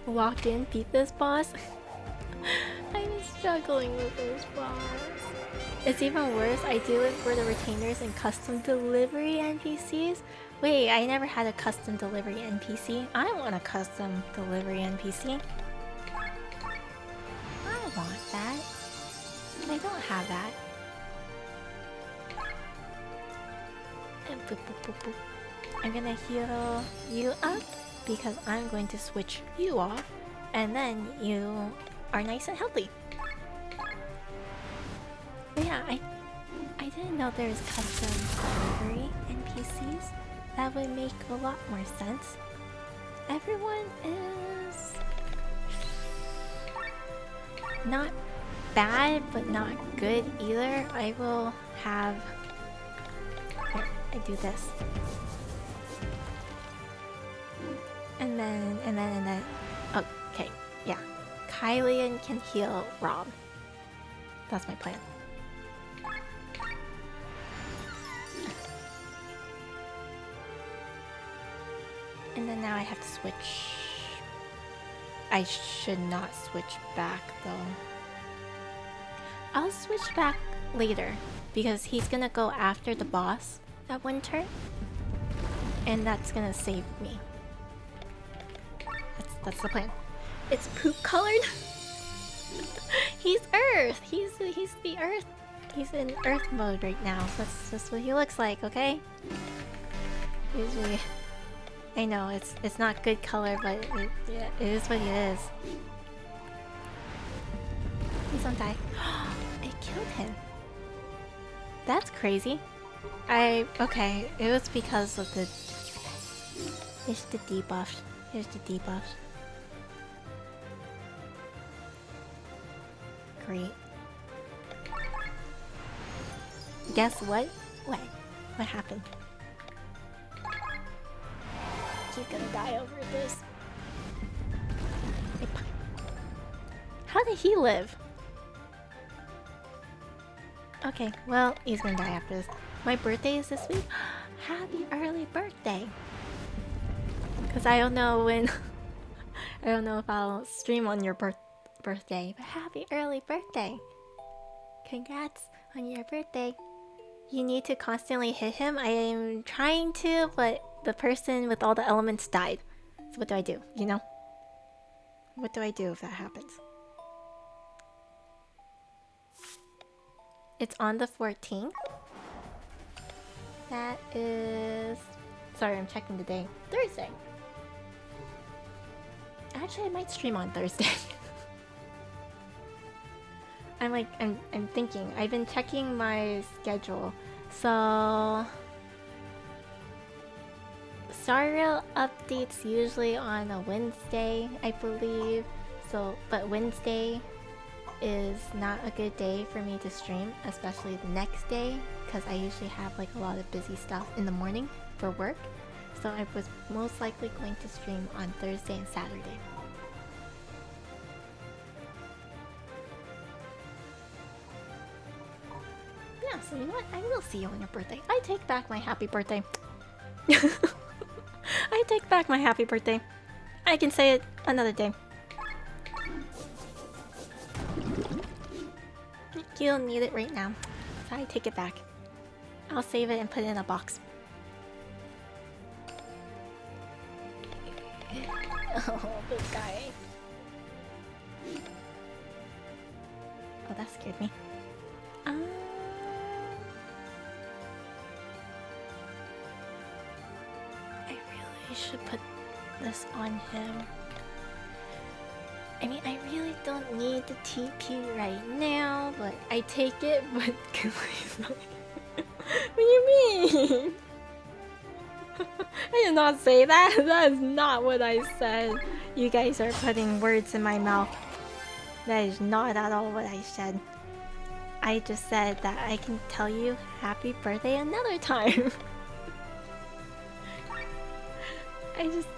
Walk in, beat this boss. I'm struggling with this boss. It's even worse, I do it for the retainers and custom delivery NPCs. Wait, I never had a custom delivery NPC. I want a custom delivery NPC. I want that. I don't have that. And boop, boop, boop, boop. I'm gonna heal you up because I'm going to switch you off and then you are nice and healthy. But yeah, I didn't know there was custom delivery NPCs. That would make a lot more sense. Everyone is not bad, but not good either. I will have... Here, I do this. And then... Okay, yeah. Kylian can heal Rob. That's my plan. And then now I have to switch. I should not switch back though. I'll switch back later because he's gonna go after the boss at one turn. And that's gonna save me. That's the plan. It's poop colored. He's Earth. He's the Earth. He's in Earth mode right now. That's just what he looks like, okay? Usually, I know it's not good color, but it is what it is. Please don't die. I killed him. That's crazy. Okay. It was because of the. Here's the debuff. Here's the debuff. Great. Guess what? What happened? He's gonna die over this. How did he live? Okay, well, he's gonna die after this. My birthday is this week. Happy early birthday! Because I don't know when... I don't know if I'll stream on your birthday, but happy early birthday! Congrats on your birthday. You need to constantly hit him. I am trying to, but the person with all the elements died. So what do I do, you know? What do I do if that happens? It's on the 14th. That is... Sorry, I'm checking the day. Thursday. Actually, I might stream on Thursday. I'm thinking. I've been checking my schedule. So... Star Rail updates usually on a Wednesday, I believe. So, but Wednesday is not a good day for me to stream, especially the next day, because I usually have like a lot of busy stuff in the morning for work. So I was most likely going to stream on Thursday and Saturday. Yeah, so you know what? I will see you on your birthday. I take back my happy birthday. I take back my happy birthday. I can say it another day. You don't need it right now, so I take it back. I'll save it and put it in a box. Oh, this guy. Oh, that scared me. I should put this on him. I mean, I really don't need the TP right now, but I take it, but what do you mean? I did not say that. That is not what I said. You guys are putting words in my mouth. That is not at all what I said. I just said that I can tell you happy birthday another time.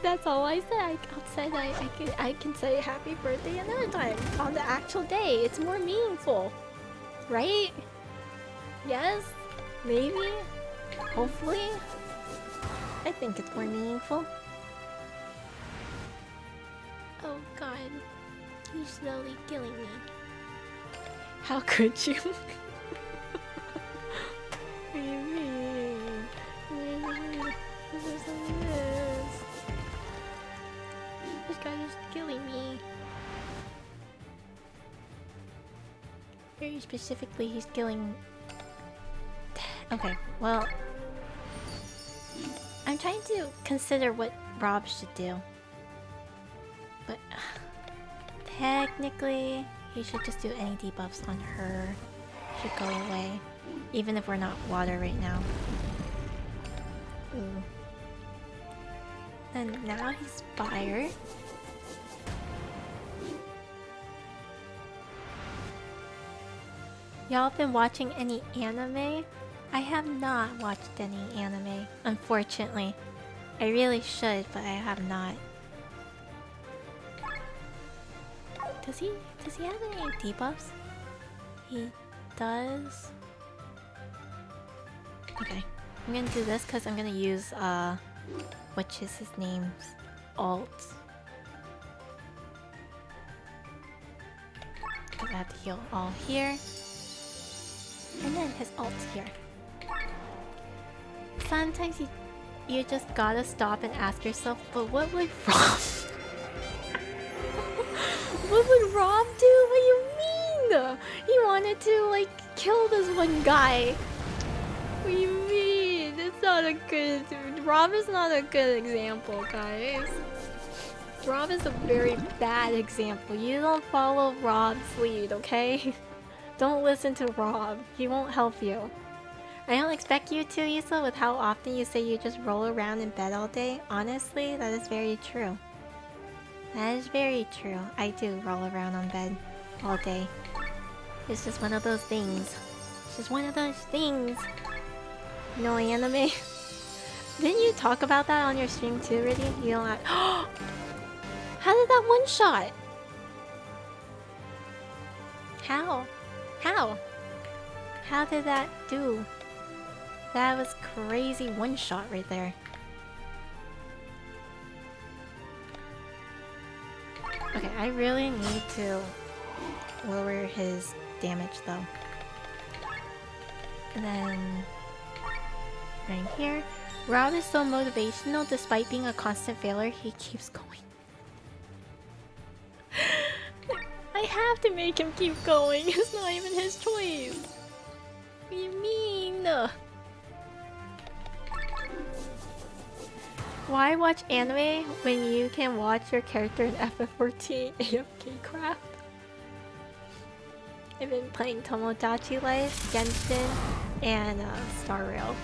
That's all I said. I can say happy birthday another time on the actual day. It's more meaningful, right? Yes, maybe, hopefully. I think it's more meaningful. Oh God, you're slowly killing me. How could you? What do you mean? This guy is killing me. Very specifically, he's killing... Okay, well... I'm trying to consider what Rob should do. But... Technically, he should just do any debuffs on her. Should go away. Even if we're not water right now. Ooh. And now he's fire. Y'all been watching any anime? I have not watched any anime, unfortunately. I really should, but I have not. Does he have any debuffs? He does. Okay. I'm gonna do this because I'm gonna use which is his name's alt. Because I have to heal all here. And then his ult here. Sometimes you just gotta stop and ask yourself, but what would Rob what would Rob do? What do you mean? He wanted to like kill this one guy. What do you mean? It's not a good... Rob is not a good example, guys. Rob is a very bad example. You don't follow Rob's lead, okay? Don't listen to Rob. He won't help you. I don't expect you to, Issa, with how often you say you just roll around in bed all day. Honestly, that is very true. That is very true. I do roll around on bed all day. It's just one of those things. It's just one of those things. No anime. Didn't you talk about that on your stream too, Riddy? You don't have... How did that one shot? How? How? How did that do? That was crazy one shot right there. Okay, I really need to lower his damage though. And then right here. Rob is so motivational despite being a constant failure, he keeps going. I have to make him keep going. It's not even his choice. What do you mean? Why watch anime when you can watch your character in FF14 AFK crap? I've been playing Tomodachi Life, Genshin, and Star Rail.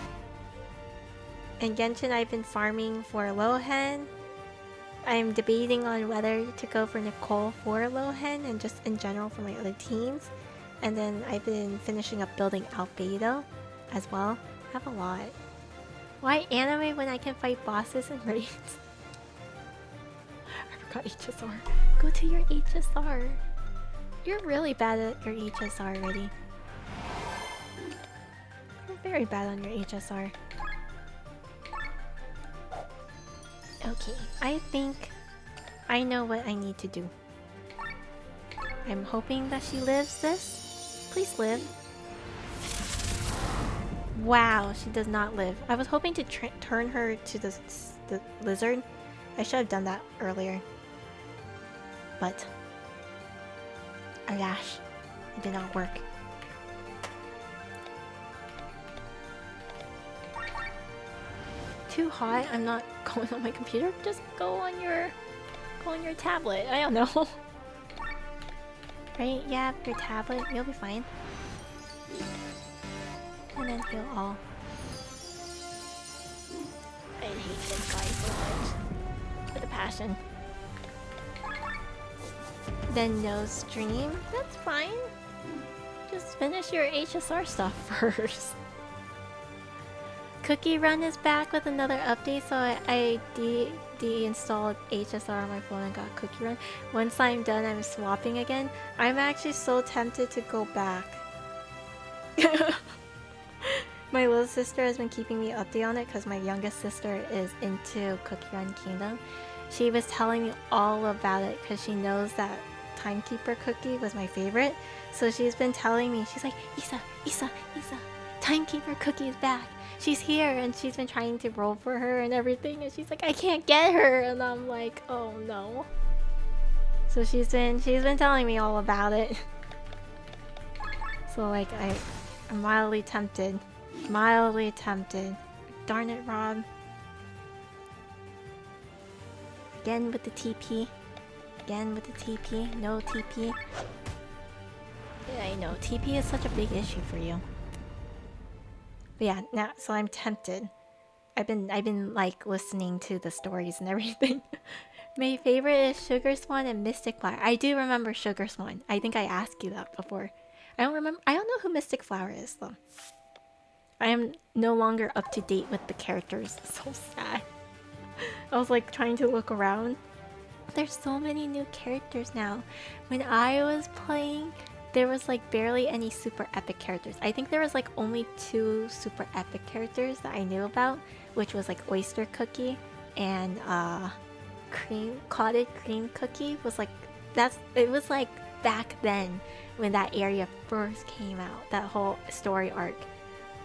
In Genshin, I've been farming for Lohen. I'm debating on whether to go for Nicole for Lohen and just in general for my other teams. And then I've been finishing up building Albedo as well. I have a lot. Why anime when I can fight bosses and raids? I forgot HSR. Go to your HSR. You're really bad at your HSR already. You're very bad on your HSR. Okay, I think I know what I need to do. I'm hoping that she lives this. Please live. Wow, she does not live. I was hoping to turn her to the lizard. I should have done that earlier. But alas, it did not work. Too hot? I'm not going on my computer. Just go on your tablet. I don't know. Right? Yeah, your tablet. You'll be fine. And then heal all. I hate this guy so much. With a passion. Then no stream? That's fine. Just finish your HSR stuff first. Cookie Run is back with another update, so I de-installed HSR on my phone and got Cookie Run. Once I'm done, I'm swapping again. I'm actually so tempted to go back. My little sister has been keeping me updated on it because my youngest sister is into Cookie Run Kingdom. She was telling me all about it because she knows that Timekeeper Cookie was my favorite. So she's been telling me, she's like, Issa, Timekeeper Cookie is back. She's here, and she's been trying to roll for her and everything, and she's like, I can't get her, and I'm like, oh no. So she's been telling me all about it. So like I'm mildly tempted. Mildly tempted. Darn it, Rob. Again with the TP. again with the TP. No TP. Yeah, I know. TP is such a big issue for you. But yeah, now so I'm tempted. I've been like listening to the stories and everything. My favorite is Sugar Swan and Mystic Flower. I do remember Sugar Swan. I think I asked you that before. I don't know who Mystic Flower is though. I am no longer up to date with the characters. So sad. I was like trying to look around. There's so many new characters now. When I was playing, there was like barely any super epic characters. I think there was like only 2 super epic characters that I knew about, which was like Oyster Cookie and Clotted Cream Cookie was like it was like back then when that area first came out, that whole story arc.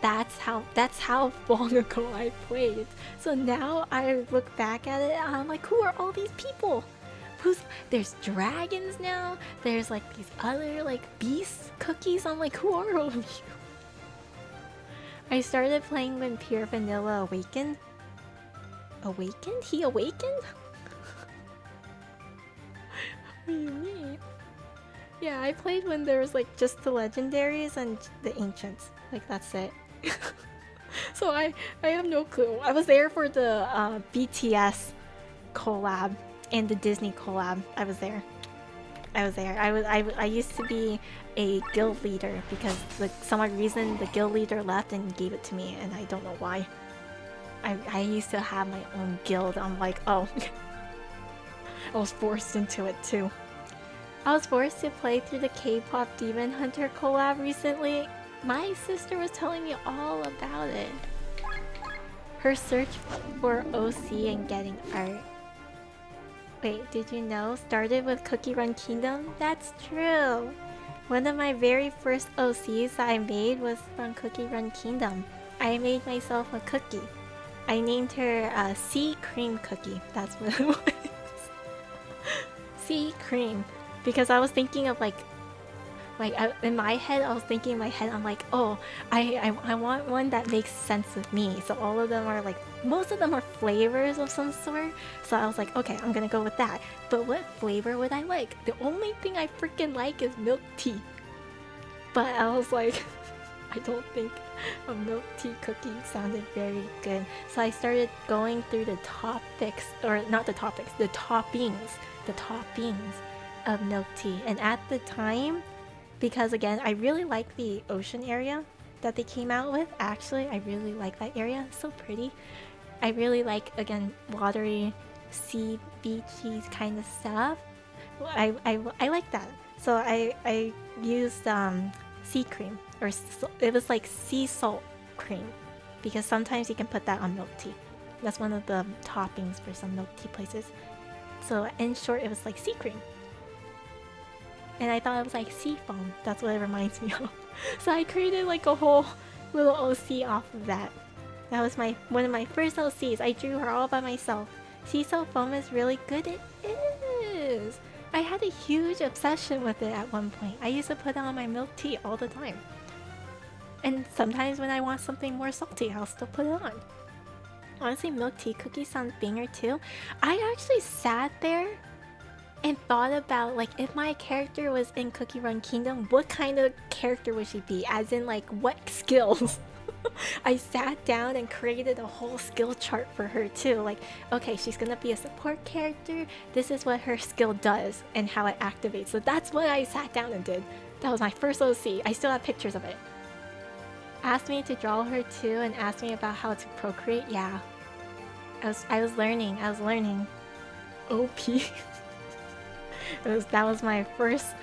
That's how long ago I played. So now I look back at it and I'm like, who are all these people? There's dragons now. There's like these other like beast cookies. I'm like, who are all of you? I started playing when Pure Vanilla awakened. Awakened? He awakened? What do you mean? Yeah, I played when there was like just the legendaries and the ancients. Like that's it. So I have no clue. I was there for the BTS collab and the Disney collab. I was there. I used to be a guild leader because some odd reason the guild leader left and gave it to me, and I don't know why. I used to have my own guild. I'm like, oh. I was forced into it too. I was forced to play through the K-pop Demon Hunter collab recently. My sister was telling me all about it. Her search for OC and getting art. Wait, did you know? Started with Cookie Run Kingdom? That's true! One of my very first OCs that I made was from Cookie Run Kingdom. I made myself a cookie. I named her Sea Cream Cookie. That's what it was. Sea Cream. Because I was thinking of like in my head, I'm like, oh, I want one that makes sense with me. So all of them are like, most of them are flavors of some sort. So I was like, okay, I'm gonna go with that. But what flavor would I like? The only thing I freaking like is milk tea. But I was like, I don't think a milk tea cookie sounded very good. So I started going through the topics, or not the topics, the toppings of milk tea. And at the time, because again, I really like the ocean area that they came out with. Actually, I really like that area. It's so pretty. I really like, again, watery, sea, beachy kind of stuff. I like that. So I used sea cream, or it was like sea salt cream, because sometimes you can put that on milk tea. That's one of the toppings for some milk tea places. So in short, it was like sea cream. And I thought it was like sea foam. That's what it reminds me of. So I created like a whole little OC off of that. That was one of my first OCs. I drew her all by myself. Sea salt foam is really good. It is. I had a huge obsession with it at one point. I used to put it on my milk tea all the time. And sometimes when I want something more salty, I'll still put it on. Honestly, milk tea cookies sound banger too. I actually sat there and thought about, like, if my character was in Cookie Run Kingdom, what kind of character would she be? As in, like, what skills? I sat down and created a whole skill chart for her too. Like, okay, she's gonna be a support character. This is what her skill does and how it activates. So that's what I sat down and did. That was my first OC. I still have pictures of it. Asked me to draw her too and asked me about how to procreate. Yeah. I was learning. OP. That was my first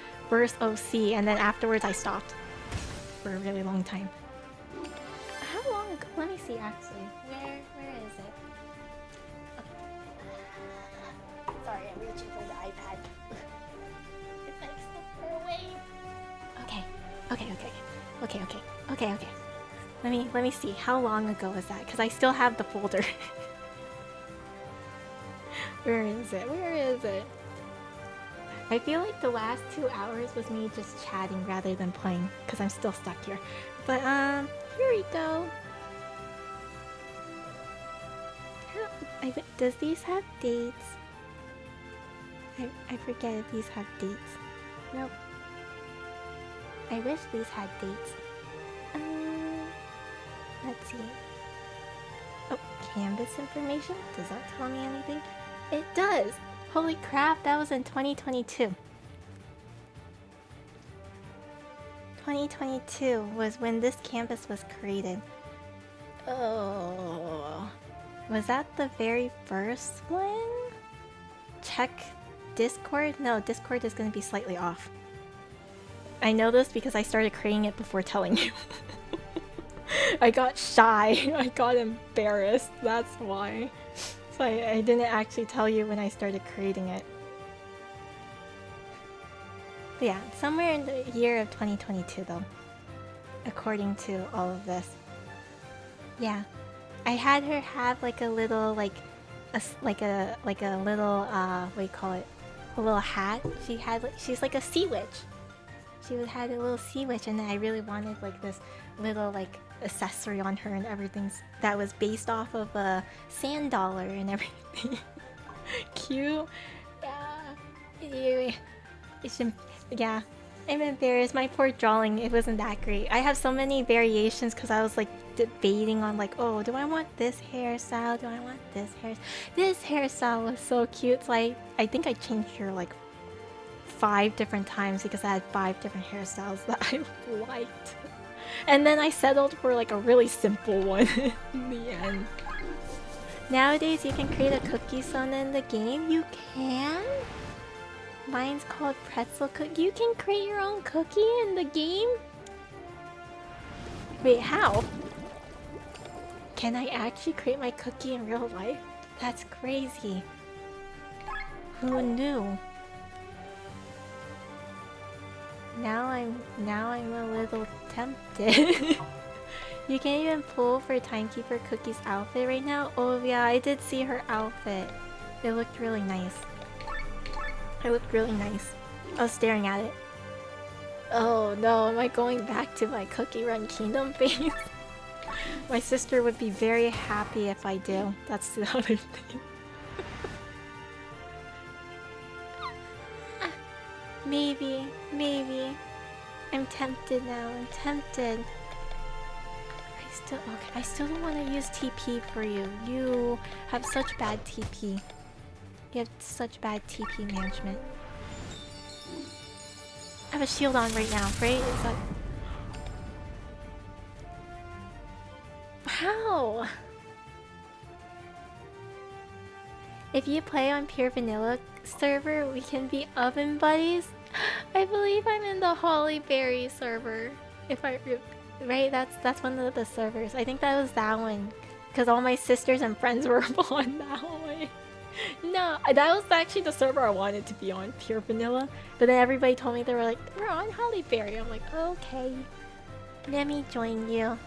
OC, and then afterwards I stopped for a really long time. How long ago? Let me see actually. Where is it? Okay. Sorry, I'm reaching for the iPad. It's like so far away. Okay. Let me see. How long ago was that? Because I still have the folder. Where is it? I feel like the last 2 hours was me just chatting rather than playing, because I'm still stuck here. But, here we go. Does these have dates? I forget if these have dates. Nope. I wish these had dates. Let's see. Oh, canvas information? Does that tell me anything? It does! Holy crap, that was in 2022. 2022 was when this canvas was created. Oh. Was that the very first one? Check Discord? No, Discord is going to be slightly off. I know this because I started creating it before telling you. I got shy. I got embarrassed. That's why. So I didn't actually tell you when I started creating it. But yeah, somewhere in the year of 2022 though. According to all of this. Yeah. I had her have like a little like a little what do you call it? A little hat. She's like a sea witch. She had a little sea witch, and I really wanted like this little like accessory on her and everything that was based off of a sand dollar and everything. Cute. Yeah. Yeah. I'm embarrassed. My poor drawing, it wasn't that great. I have so many variations because I was like debating on like, oh, do I want this hairstyle? Do I want this hairstyle? This hairstyle was so cute. So I think I changed her like 5 different times because I had 5 different hairstyles that I liked. And then I settled for like a really simple one in the end. Nowadays you can create a cookie sona in the game. You can? Mine's called pretzel cookie. You can create your own cookie in the game? Wait, how? Can I actually create my cookie in real life? That's crazy. Who knew? Now I'm a little tempted. You can't even pull for Timekeeper Cookie's outfit right now? Oh yeah, I did see her outfit. It looked really nice. It looked really nice. I was staring at it. Oh no, am I going back to my Cookie Run Kingdom phase? My sister would be very happy if I do. That's the other thing. Maybe. I'm tempted now. I'm tempted. I still don't want to use TP for you. You have such bad TP. You have such bad TP management. I have a shield on right now, right? Is that... How? If you play on Pure Vanilla server, we can be oven buddies. I believe I'm in the Holly Berry server. Right, that's one of the servers. I think that was that one, because all my sisters and friends were on that one. No, that was actually the server I wanted to be on, Pure Vanilla. But then everybody told me they were like, we're on Holly Berry. I'm like, okay, let me join you.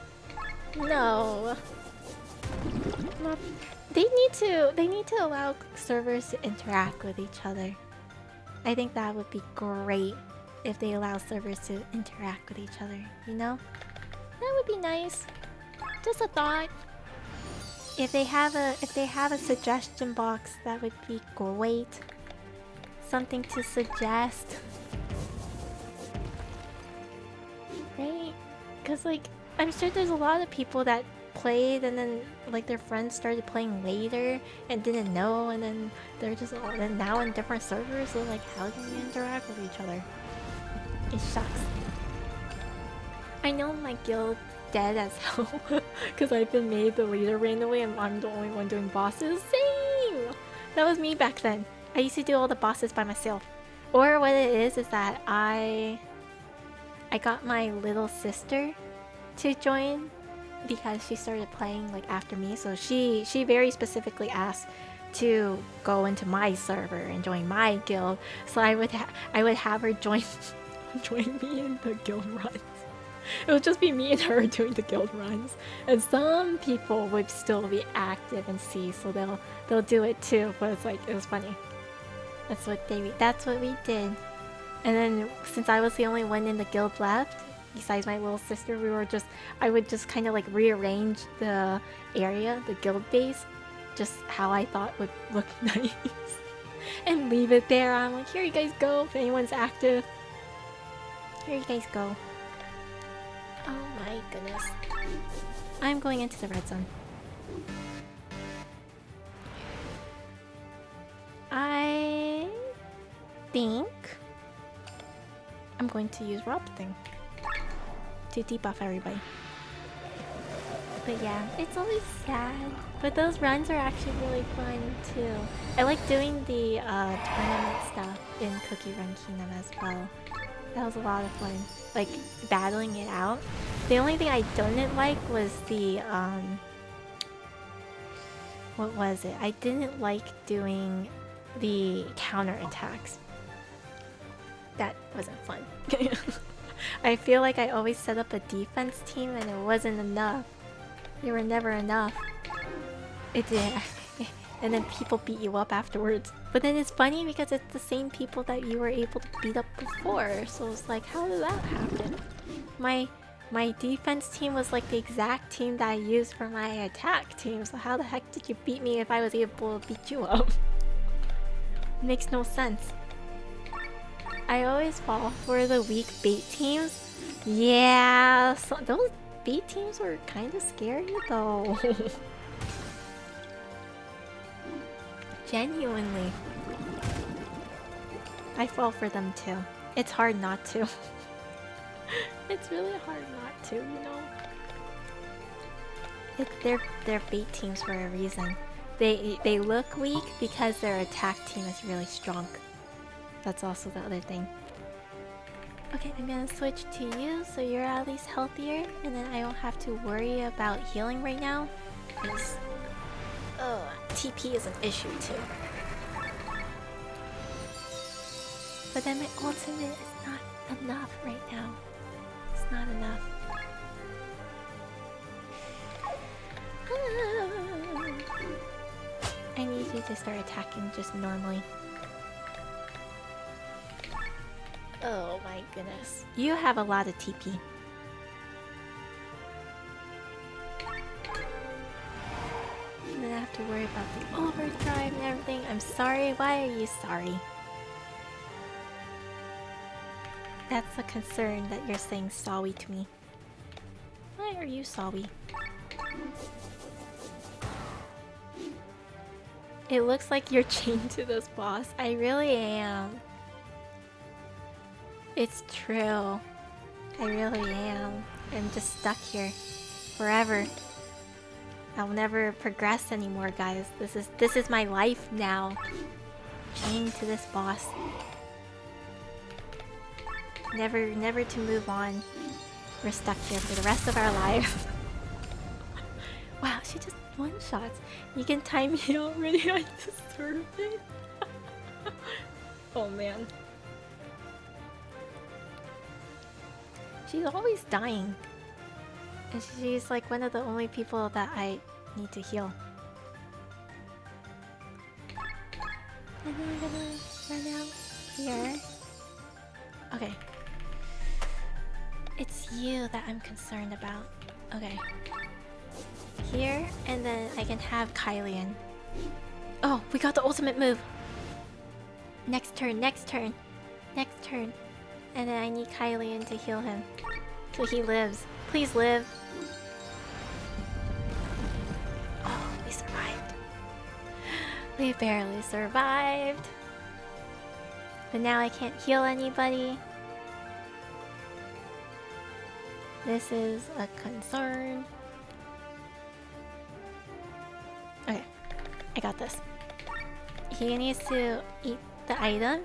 No. They need to allow servers to interact with each other. I think that would be great if they allow servers to interact with each other, you know? That would be nice. Just a thought. If they have a suggestion box, that would be great. Something to suggest. Right? Cause like I'm sure there's a lot of people that played and then like their friends started playing later and didn't know, and then they're just all then now in different servers, so like how can we interact with each other? It sucks. I know my guild dead as hell because I've been made the leader randomly and I'm the only one doing bosses. Same! That was me back then. I used to do all the bosses by myself. Or what it is that I got my little sister to join because she started playing like after me, so she very specifically asked to go into my server and join my guild, so I would have her join me in the guild runs. It would just be me and her doing the guild runs, and some people would still be active and see, so they'll do it too. But it's like, it was funny. That's what we did. And then since I was the only one in the guild left, besides my little sister, I would just kind of like rearrange the area, the guild base, just how I thought would look nice. and leave it there. I'm like, here you guys go. If anyone's active, here you guys go. Oh my goodness. I'm going into the red zone. I think I'm going to use Rob's thing to debuff everybody. But yeah, it's always sad. But those runs are actually really fun too. I like doing the tournament stuff in Cookie Run Kingdom as well. That was a lot of fun. Like battling it out. The only thing I didn't like was the what was it? I didn't like doing the counter attacks. That wasn't fun. I feel like I always set up a defense team and it wasn't enough. They were never enough. It did. And then people beat you up afterwards. But then it's funny because it's the same people that you were able to beat up before. So it's like, how did that happen? My defense team was like the exact team that I used for my attack team. So how the heck did you beat me if I was able to beat you up? It makes no sense. I always fall for the weak bait teams. Yeah, so those bait teams were kind of scary though. Genuinely. I fall for them too. It's hard not to. It's really hard not to, you know? They're bait teams for a reason. They look weak because their attack team is really strong. That's also the other thing. Okay, I'm gonna switch to you so you're at least healthier, and then I don't have to worry about healing right now. Because TP is an issue too. But then my ultimate is not enough right now. It's not enough. I need you to start attacking just normally. Oh my goodness. You have a lot of TP. And then I have to worry about the overdrive and everything. I'm sorry. Why are you sorry? That's a concern that you're saying sorry to me. Why are you sorry? It looks like you're chained to this boss. I really am. It's true. I really am. I'm just stuck here. Forever. I'll never progress anymore, guys. This is my life now. Chained to this boss. Never to move on. We're stuck here for the rest of our lives. Wow, she just one-shots. You can time me already. I deserve it. Oh man. She's always dying. And she's like one of the only people that I need to heal. And then I'm gonna run out here. Okay. It's you that I'm concerned about. Okay. Here, and then I can have Kylian. Oh, we got the ultimate move! Next turn, next turn, next turn. And then I need Kylian to heal him. So he lives. Please live. Oh, we survived. We barely survived. But now I can't heal anybody. This is a concern. Okay, I got this. He needs to eat the item.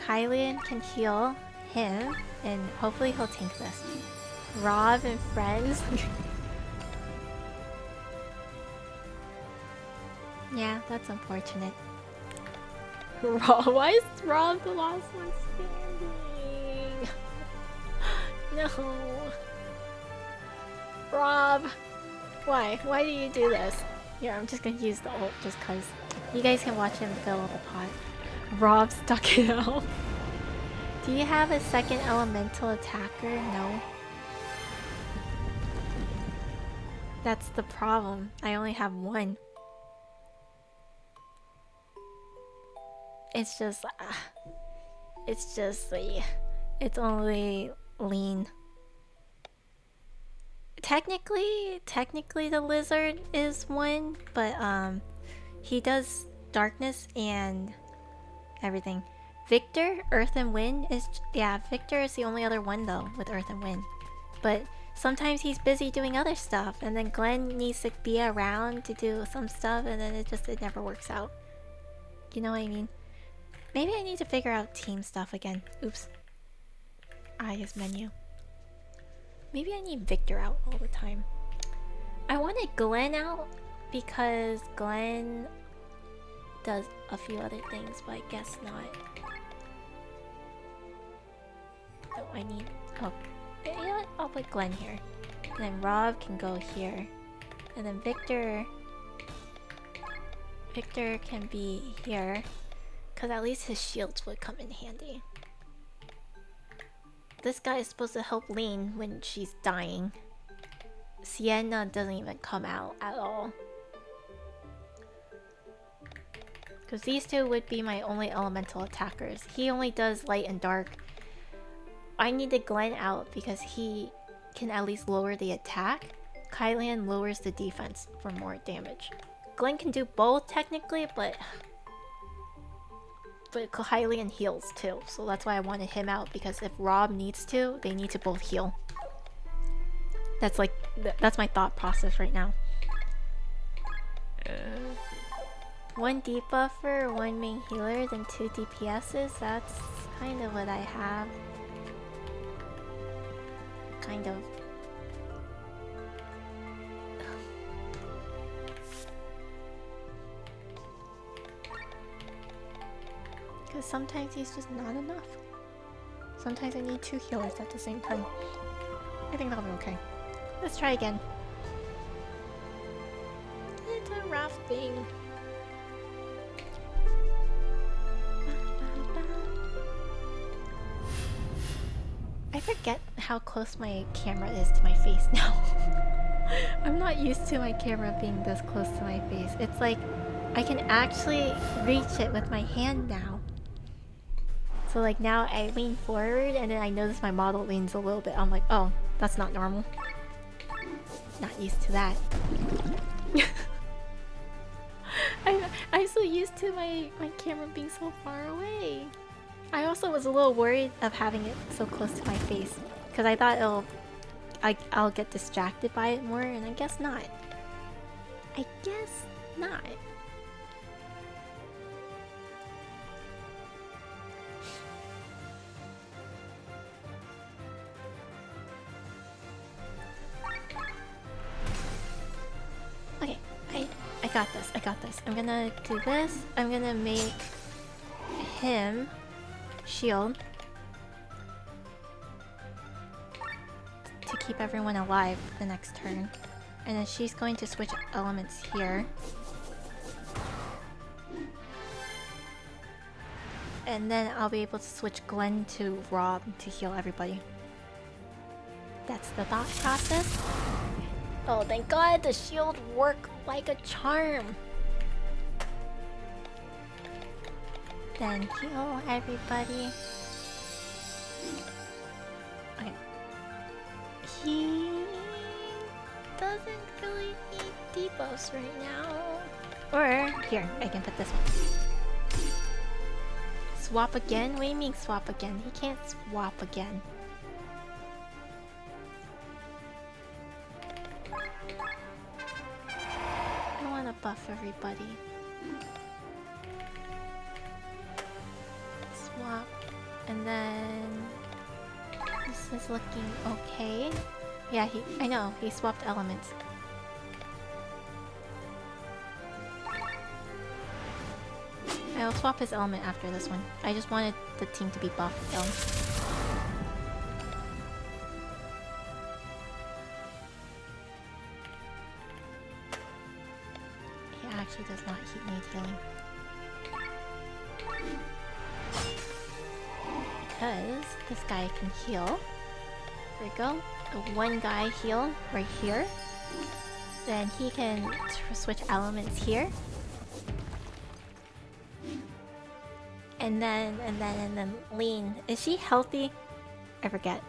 Kylian can heal him, and hopefully he'll tank this. Rob and friends. Yeah, that's unfortunate. Rob, why is Rob the last one standing? No. Rob, why? Why do you do this? Here, I'm just gonna use the ult just cause. You guys can watch him fill the pot. Rob stuck it out. Do you have a second elemental attacker? No. That's the problem. I only have one. It's just, it's only lean. Technically the lizard is one, but he does darkness and everything. Victor, Earth and Wind is, yeah, Victor is the only other one though with Earth and Wind. But sometimes he's busy doing other stuff, and then Glenn needs to be around to do some stuff, and then it never works out. You know what I mean? Maybe I need to figure out team stuff again. Oops. His menu. Maybe I need Victor out all the time. I wanted Glenn out because Glenn does a few other things, but I guess not. So I need... oh, you know what? I'll put Glenn here. And then Rob can go here. And then Victor can be here. Because at least his shields would come in handy. This guy is supposed to help Lean when she's dying. Sienna doesn't even come out at all. Because these two would be my only elemental attackers. He only does light and dark. I needed Glenn out because he can at least lower the attack. Kylian lowers the defense for more damage. Glenn can do both technically, but Kylian heals too. So that's why I wanted him out, because if Rob needs to, they need to both heal. That's like, that's my thought process right now. One debuffer, one main healer, then 2 DPSs. That's kind of what I have. Kind of. Because sometimes he's just not enough. Sometimes I need 2 healers at the same time. I think that'll be okay. Let's try again. It's a rough thing. I forget how close my camera is to my face now. I'm not used to my camera being this close to my face. It's like I can actually reach it with my hand now. So like now I lean forward and then I notice my model leans a little bit. I'm like, oh, that's not normal. Not used to that. I'm so used to my camera being so far away. I also was a little worried of having it so close to my face, because I thought I'll get distracted by it more, and I guess not. I guess not. Okay, I got this. I got this. I'm gonna do this. I'm gonna make him shield to keep everyone alive the next turn. And then she's going to switch elements here. And then I'll be able to switch Glenn to Rob to heal everybody. That's the thought process. Oh, thank God, the shield worked like a charm. Then heal everybody. Okay. He doesn't really need debuffs right now. Or, here, I can put this one. Swap again? What do you mean swap again? He can't swap again. I want to buff everybody. Swap, and then this is looking okay. Yeah, I know, he swapped elements. I'll swap his element after this one. I just wanted the team to be buffed though. He actually does not need healing. Because this guy can heal. There we go. One guy heal right here. Then he can switch elements here. And then Lean. Is she healthy? I forget.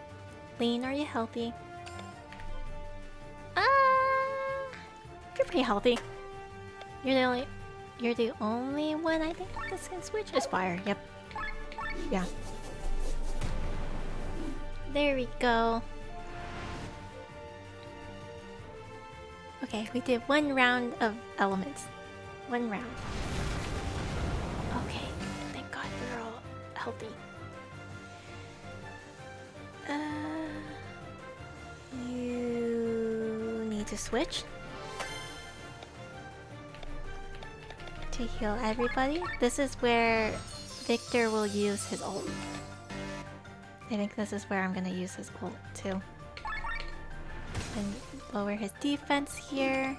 Lean, are you healthy? You're pretty healthy. You're the only one I think this can switch. Is fire, yep. Yeah. There we go. Okay, we did 1 round of elements. 1 round. Okay, thank God we're all healthy. You need to switch to heal everybody. This is where Victor will use his ult. I think this is where I'm gonna use his ult too. And lower his defense here.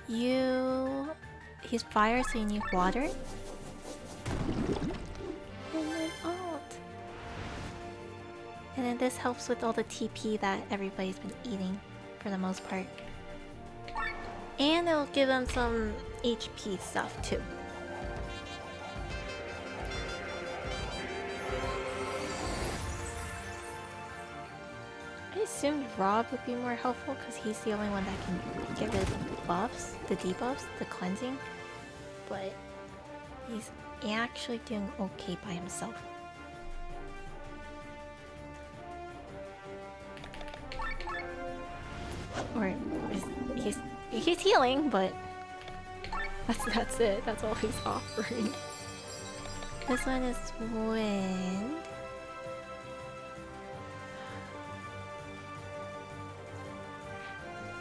He's fire, so you need water. And then ult. And then this helps with all the TP that everybody's been eating for the most part. And it'll give them some HP stuff too. I assumed Rob would be more helpful because he's the only one that can get rid of the buffs, the debuffs, the cleansing. But he's actually doing okay by himself. Or he's healing, but that's it. That's all he's offering. This one is wind.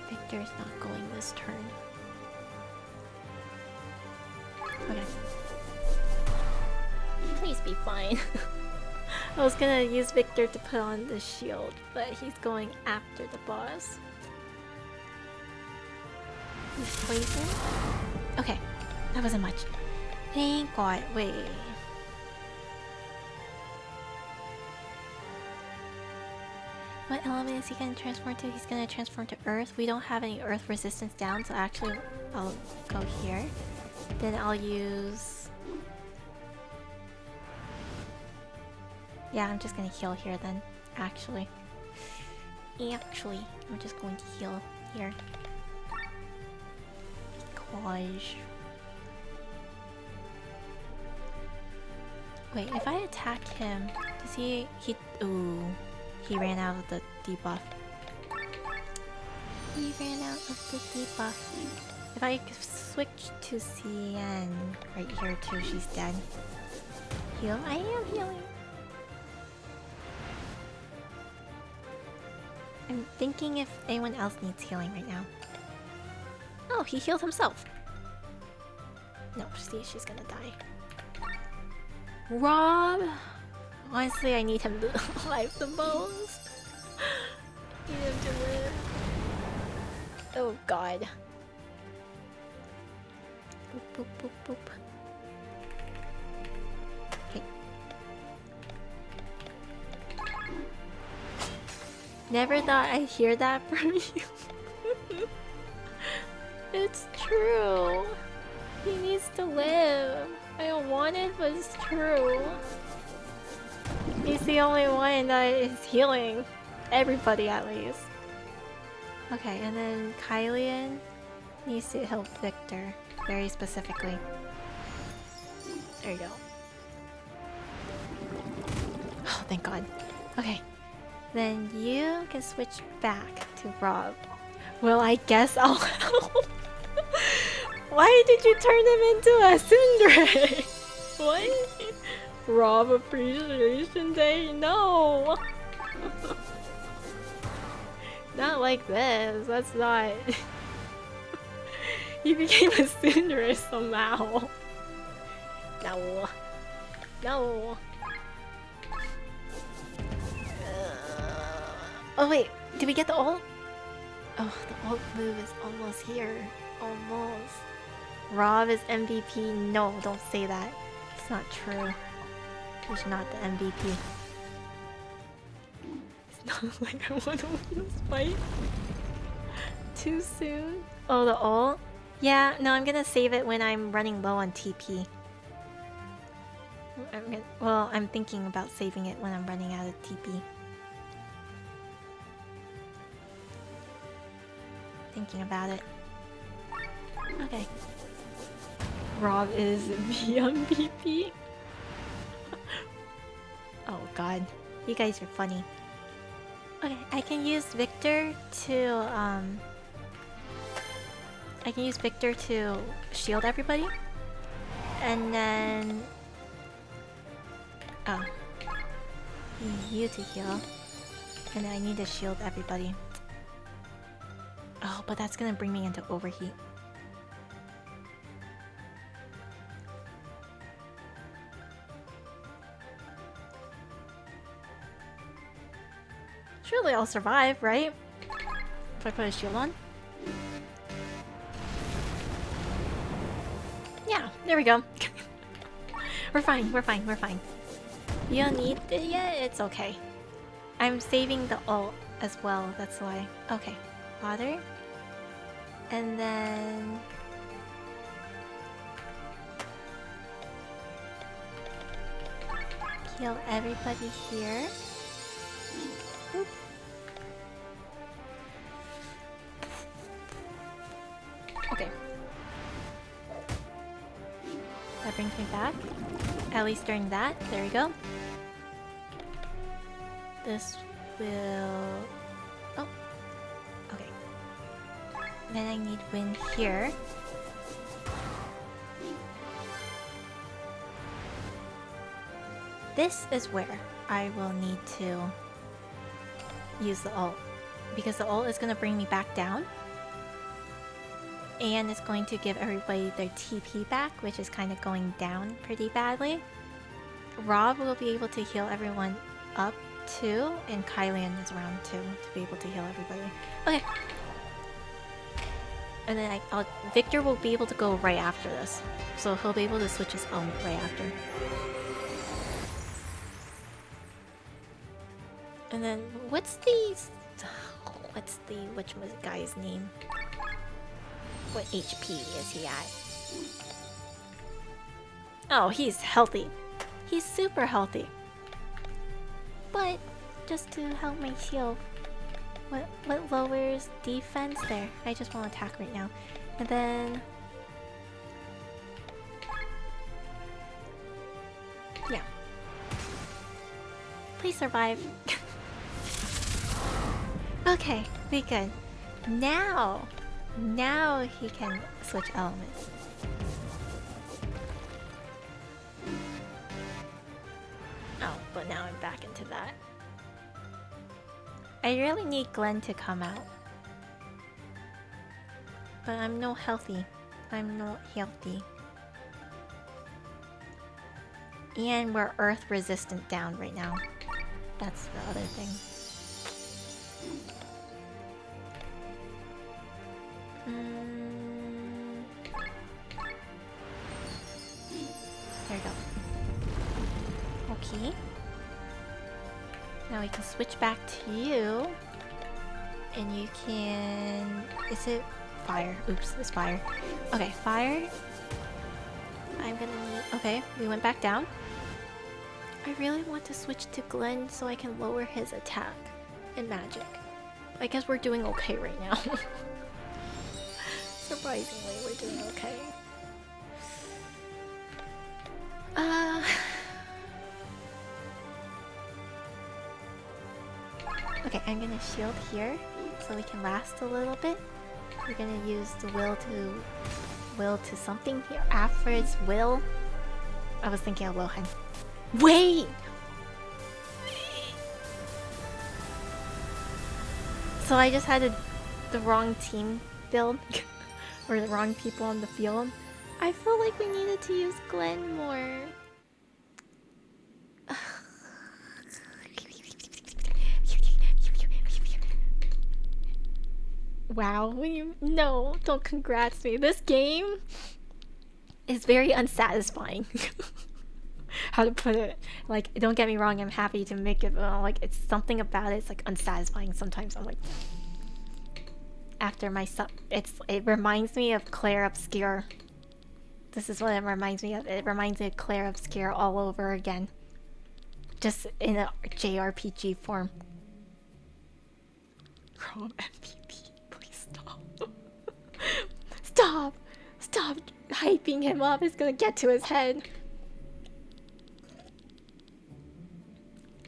Victor's not going this turn. Okay. Please be fine. I was gonna use Victor to put on the shield, but he's going after the boss. He's poison? Okay, that wasn't much. Thank God. Wait. What element is he gonna transform to? He's gonna transform to Earth. We don't have any Earth resistance down, so actually I'll go here. Then I'll use... Yeah, I'm just gonna heal here then, actually. I'm just going to heal here. Because... Wait, if I attack him, does he... Ooh. He ran out of the debuff. He ran out of the debuff. If I switch to CN right here too, she's dead. Heal? I am healing. I'm thinking if anyone else needs healing right now. Oh, he healed himself. No, see, she's gonna die. Rob! Honestly, I need him to live the most. Need him to live. Oh God. Boop, boop, boop, boop. Okay. Never thought I'd hear that from you. It's true. He needs to live. I don't want it, but it's true. He's the only one that is healing. Everybody, at least. Okay, and then Kylian needs to help Victor. Very specifically. There you go. Oh, thank God. Okay. Then you can switch back to Rob. Well, I guess I'll help. Why did you turn him into a Syndra? What? Rob Appreciation Day? No! Not like this. That's not... He became a Syndra somehow. No. No. Oh wait, did we get the ult? Oh, the ult move is almost here. Almost. Rob is MVP. No, don't say that. It's not true. He's not the MVP. It's not like I want to win this fight. Too soon? Oh, the ult? Yeah, no, I'm gonna save it when I'm running low on TP. Well, I'm thinking about saving it when I'm running out of TP. Thinking about it. Okay. Rob is the MVP. Oh god. You guys are funny. Okay, I can use Victor to I can use Victor to shield everybody. And then oh. You to heal. And then I need to shield everybody. Oh, but that's gonna bring me into overheat. Surely I'll survive, right? If I put a shield on? Yeah, there we go. We're fine, we're fine, we're fine. You don't need it yet? It's okay. I'm saving the ult as well, that's why. Okay. Water. And then... heal everybody here. Oop. Okay. That brings me back. At least during that. There we go. This will... oh. Okay. Then I need wind here. This is where I will need to use the ult. Because the ult is going to bring me back down. And it's going to give everybody their TP back, which is kind of going down pretty badly. Rob will be able to heal everyone up too, and Kylian is around too to be able to heal everybody. Okay. And then Victor will be able to go right after this. So he'll be able to switch his element right after. And then what's the which was the guy's name? What HP is he at? Oh, he's healthy. He's super healthy. But just to help my shield. What lowers defense there? I just want to attack right now. And then yeah. Please survive. Okay, we good. Now he can switch elements. Oh, but now I'm back into that. I really need Glenn to come out. But I'm not healthy. I'm not healthy. And we're earth resistant down right now. That's the other thing. There we go. Okay. Now we can switch back to you. And you can... is it fire? Oops, it's fire. Okay, fire. I'm gonna need... okay, we went back down. I really want to switch to Glenn so I can lower his attack in magic. I guess we're doing okay right now. Surprisingly, we're doing okay. Okay, I'm gonna shield here so we can last a little bit. We're gonna use the will to something here. Alfred's will. I was thinking of Lohan. Wait! So I just had the wrong team build. Or the wrong people on the field. I feel like we needed to use Glenn more. Wow, no, don't congrats me. This game is very unsatisfying. How to put it? Like, don't get me wrong, I'm happy to make it, like, it's something about it, it's like unsatisfying sometimes. I'm like, after my it reminds me of Claire Obscure. This is what it reminds me of. It reminds me of Claire Obscure all over again. Just in a JRPG form. Chrome MVP, please stop. Stop! Stop hyping him up. It's gonna get to his head.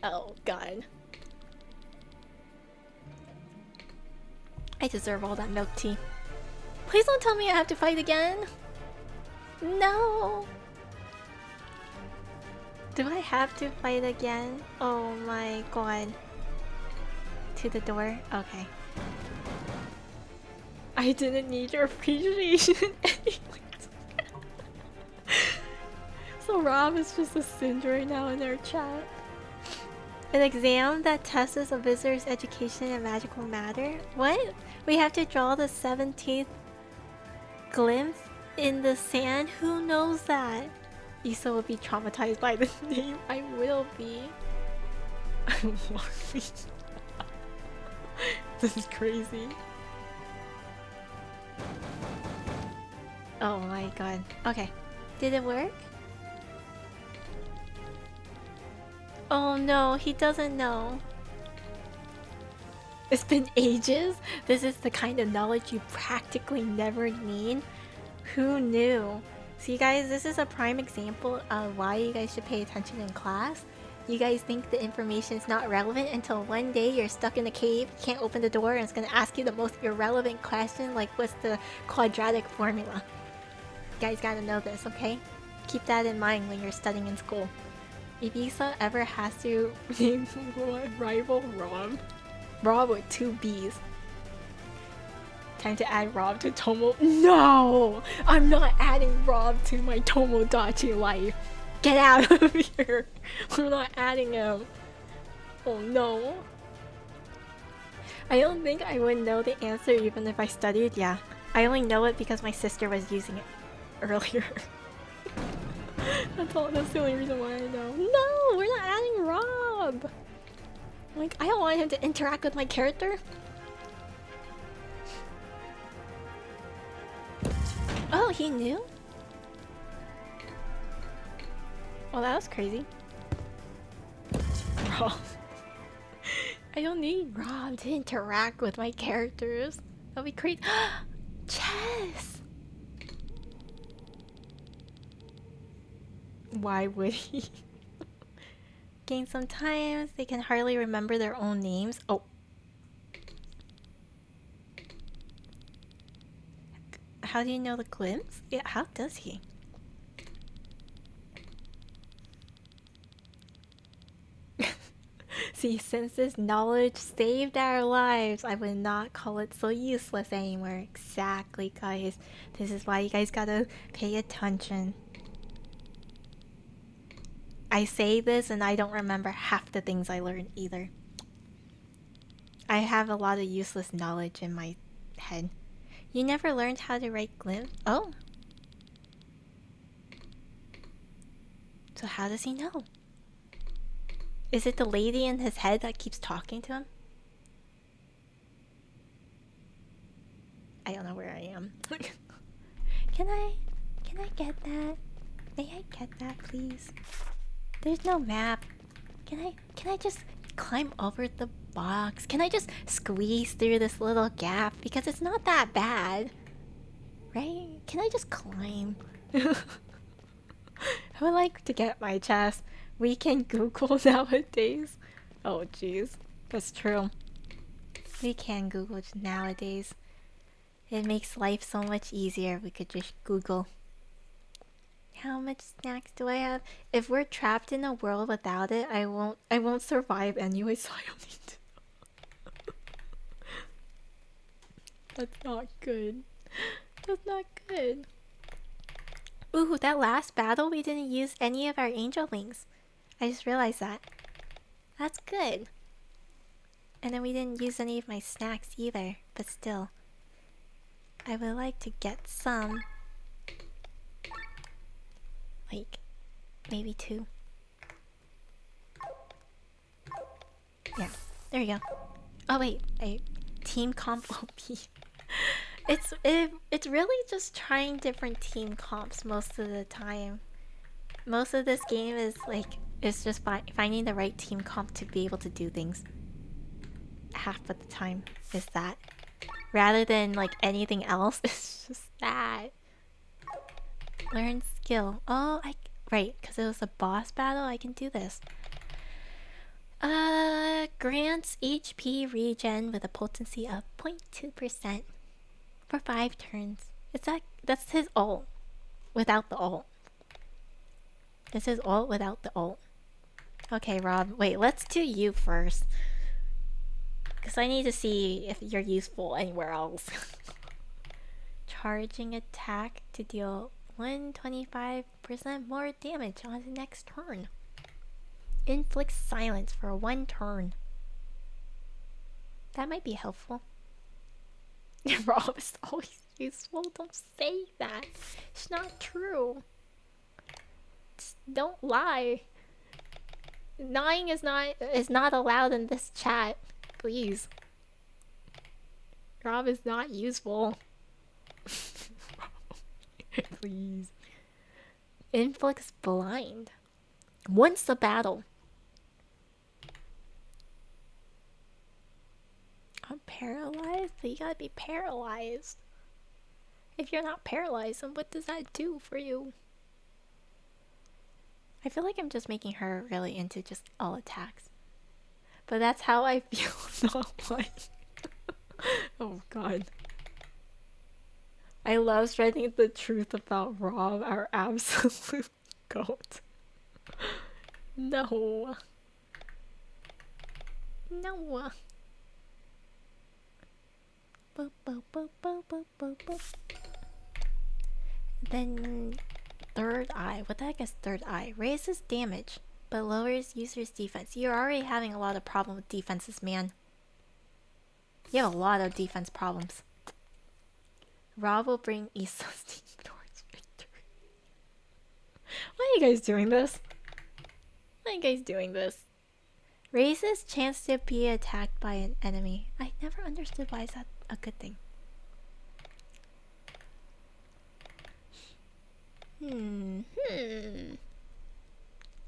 Oh, God. I deserve all that milk tea. Please don't tell me I have to fight again. No. Do I have to fight again? Oh my God. To the door? Okay. I didn't need your appreciation anyways. So Rob is just a cinch right now in our chat. An exam that tests a visitor's education in magical matter? What? We have to draw the 17th glimpse in the sand? Who knows that? Issa will be traumatized by the name. I will be. This is crazy. Oh my God. Okay. Did it work? Oh no, he doesn't know. It's been ages? This is the kind of knowledge you practically never need. Who knew? See guys, this is a prime example of why you guys should pay attention in class. You guys think the information is not relevant until one day you're stuck in a cave, you can't open the door, and it's gonna ask you the most irrelevant question like what's the quadratic formula. You guys gotta know this, okay? Keep that in mind when you're studying in school. If Issa ever has to name rival Rob with 2 B's. Time to add Rob to Tomo. No! I'm not adding Rob to my Tomodachi life. Get out of here! We're not adding him. Oh no. I don't think I would know the answer even if I studied. Yeah, I only know it because my sister was using it earlier. That's the only reason why I know. No, we're not adding Rob. Like, I don't want him to interact with my character. Oh, he knew? Well, that was crazy. Rob. I don't need Rob to interact with my characters. That'd be crazy. Chess! Why would he? Gain some time. They can hardly remember their own names. Oh. How do you know the glimpse? Yeah, how does he? See, since this knowledge saved our lives, I would not call it so useless anymore. Exactly, guys. This is why you guys gotta pay attention. I say this and I don't remember half the things I learned either. I have a lot of useless knowledge in my head. You never learned how to write glimpse? Oh. So how does he know? Is it the lady in his head that keeps talking to him? I don't know where I am. Can I get that? May I get that, please? There's no map. Can I just climb over the box? Can I just squeeze through this little gap? Because it's not that bad. Right? Can I just climb? I would like to get my chest. We can Google nowadays. Oh jeez. That's true. We can Google nowadays. It makes life so much easier if we could just Google. How much snacks do I have? If we're trapped in a world without it, I won't survive anyway, so I don't need to. That's not good. That's not good. Ooh, that last battle we didn't use any of our angel wings. I just realized that. That's good. And then we didn't use any of my snacks either, but still. I would like to get some. Like, maybe 2. Yeah, there you go. Oh wait, team comp OP. It's really just trying different team comps most of the time. Most of this game is like it's just finding the right team comp to be able to do things. Half of the time is that, rather than like anything else. It's just that. Learn skill. Oh, right, because it was a boss battle. I can do this. Grants HP regen with a potency of 0.2% for 5 turns. That's his ult without the ult. This is ult without the ult. Okay, Rob. Wait, let's do you first. Because I need to see if you're useful anywhere else. Charging attack to deal 125% more damage on the next turn. Inflict silence for 1 turn. That might be helpful. Rob is always useful. Don't say that. It's not true. Don't lie. Lying is not allowed in this chat. Please. Rob is not useful. Please. Inflicts blind. Once a battle. I'm paralyzed? But you gotta be paralyzed. If you're not paralyzed, then what does that do for you? I feel like I'm just making her really into just all attacks. But that's how I feel. Not like... Oh god. I love spreading the truth about Rob, our absolute goat. No. No. Then third eye. What the heck is third eye? Raises damage, but lowers user's defense. You're already having a lot of problem with defenses, man. You have a lot of defense problems. Rob will bring Issa's team towards victory. Why are you guys doing this? Why are you guys doing this? Raises chance to be attacked by an enemy. I never understood why is that a good thing.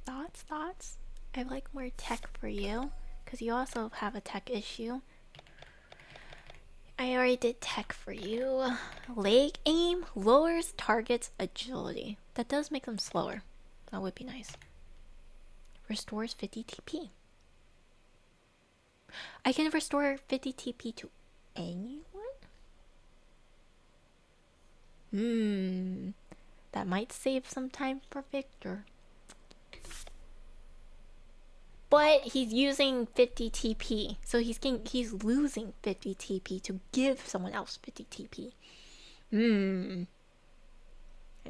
Thoughts? I like more tech for you, because you also have a tech issue. I already did tech for you. Leg aim lowers target's agility. That does make them slower. That would be nice. Restores 50 TP. I can restore 50 TP to anyone? That might save some time for Victor. But he's using 50 TP, so he's losing 50 TP to give someone else 50 TP. I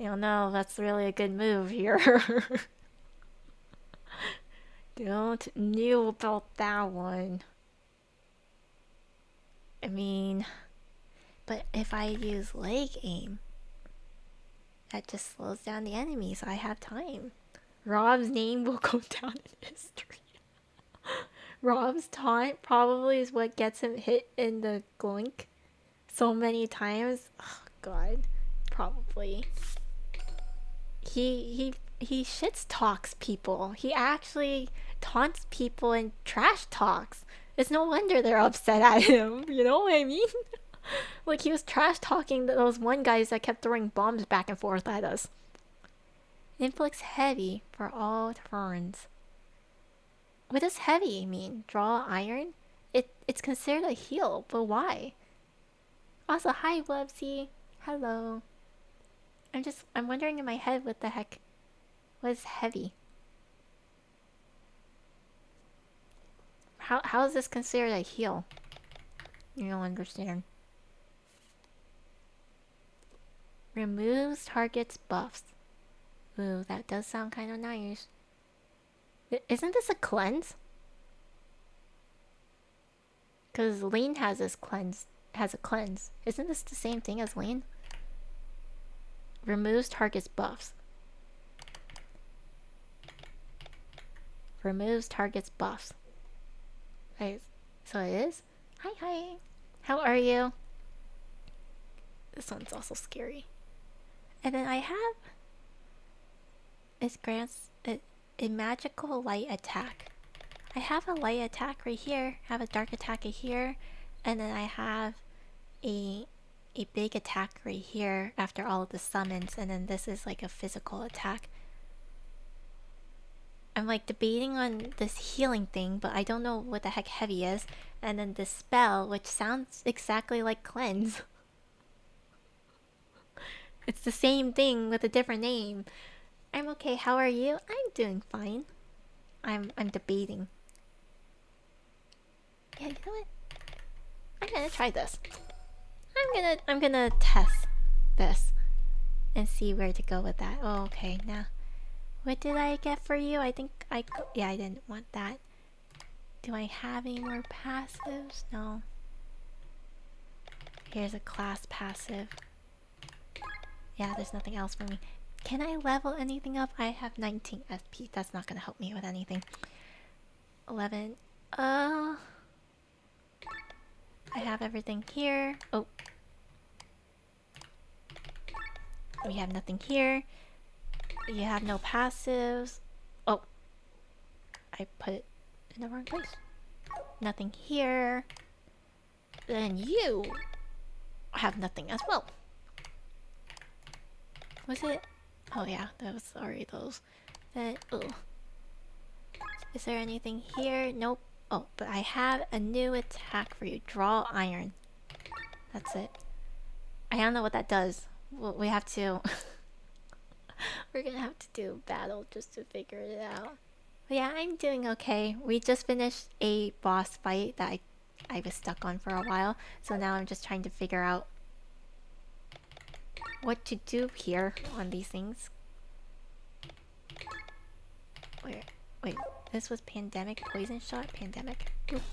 don't know if that's really a good move here. Don't know about that one. I mean, but if I use leg aim, that just slows down the enemy, so I have time. Rob's name will go down in history. Rob's taunt probably is what gets him hit in the glink so many times. Oh god, probably. He shits talks people. He actually taunts people and trash talks. It's no wonder they're upset at him. You know what I mean? Like he was trash talking those one guys that kept throwing bombs back and forth at us. Inflicts heavy for all turns. What does heavy mean? Draw iron? It's considered a heal, but why? Also, hi Websy. Hello. I'm wondering in my head what the heck was heavy. How is this considered a heal? You don't understand. Removes target's buffs. Ooh, that does sound kind of nice. Isn't this a cleanse? Because Lane has a cleanse. Isn't this the same thing as Lane? Removes target's buffs. Removes target's buffs. Right, so it is? Hi. How are you? This one's also scary. And then I have... It grants a magical light attack. I have a light attack right here. I have a dark attack right here. And then I have a big attack right here after all of the summons. And then this is like a physical attack. I'm like debating on this healing thing, but I don't know what the heck heavy is. And then this spell, which sounds exactly like cleanse. It's the same thing with a different name. I'm okay, how are you? I'm doing fine. I'm debating. Yeah, you know what? I'm gonna try this. I'm gonna test this and see where to go with that. Oh, okay, now what did I get for you? I think I didn't want that. Do I have any more passives? No. Here's a class passive. Yeah, there's nothing else for me. Can I level anything up? I have 19 SP. That's not gonna help me with anything. 11. I have everything here. Oh. We have nothing here. You have no passives. Oh. I put it in the wrong place. Nothing here. Then you have nothing as well. Was it? Oh yeah, that was already those. Then, oh. Is there anything here? Nope. Oh, but I have a new attack for you. Draw iron. That's it. I don't know what that does. Well, we have to... We're gonna have to do battle just to figure it out. But yeah, I'm doing okay. We just finished a boss fight that I was stuck on for a while. So now I'm just trying to figure out what to do here on these things. Wait, this was pandemic poison shot? Pandemic. Oop.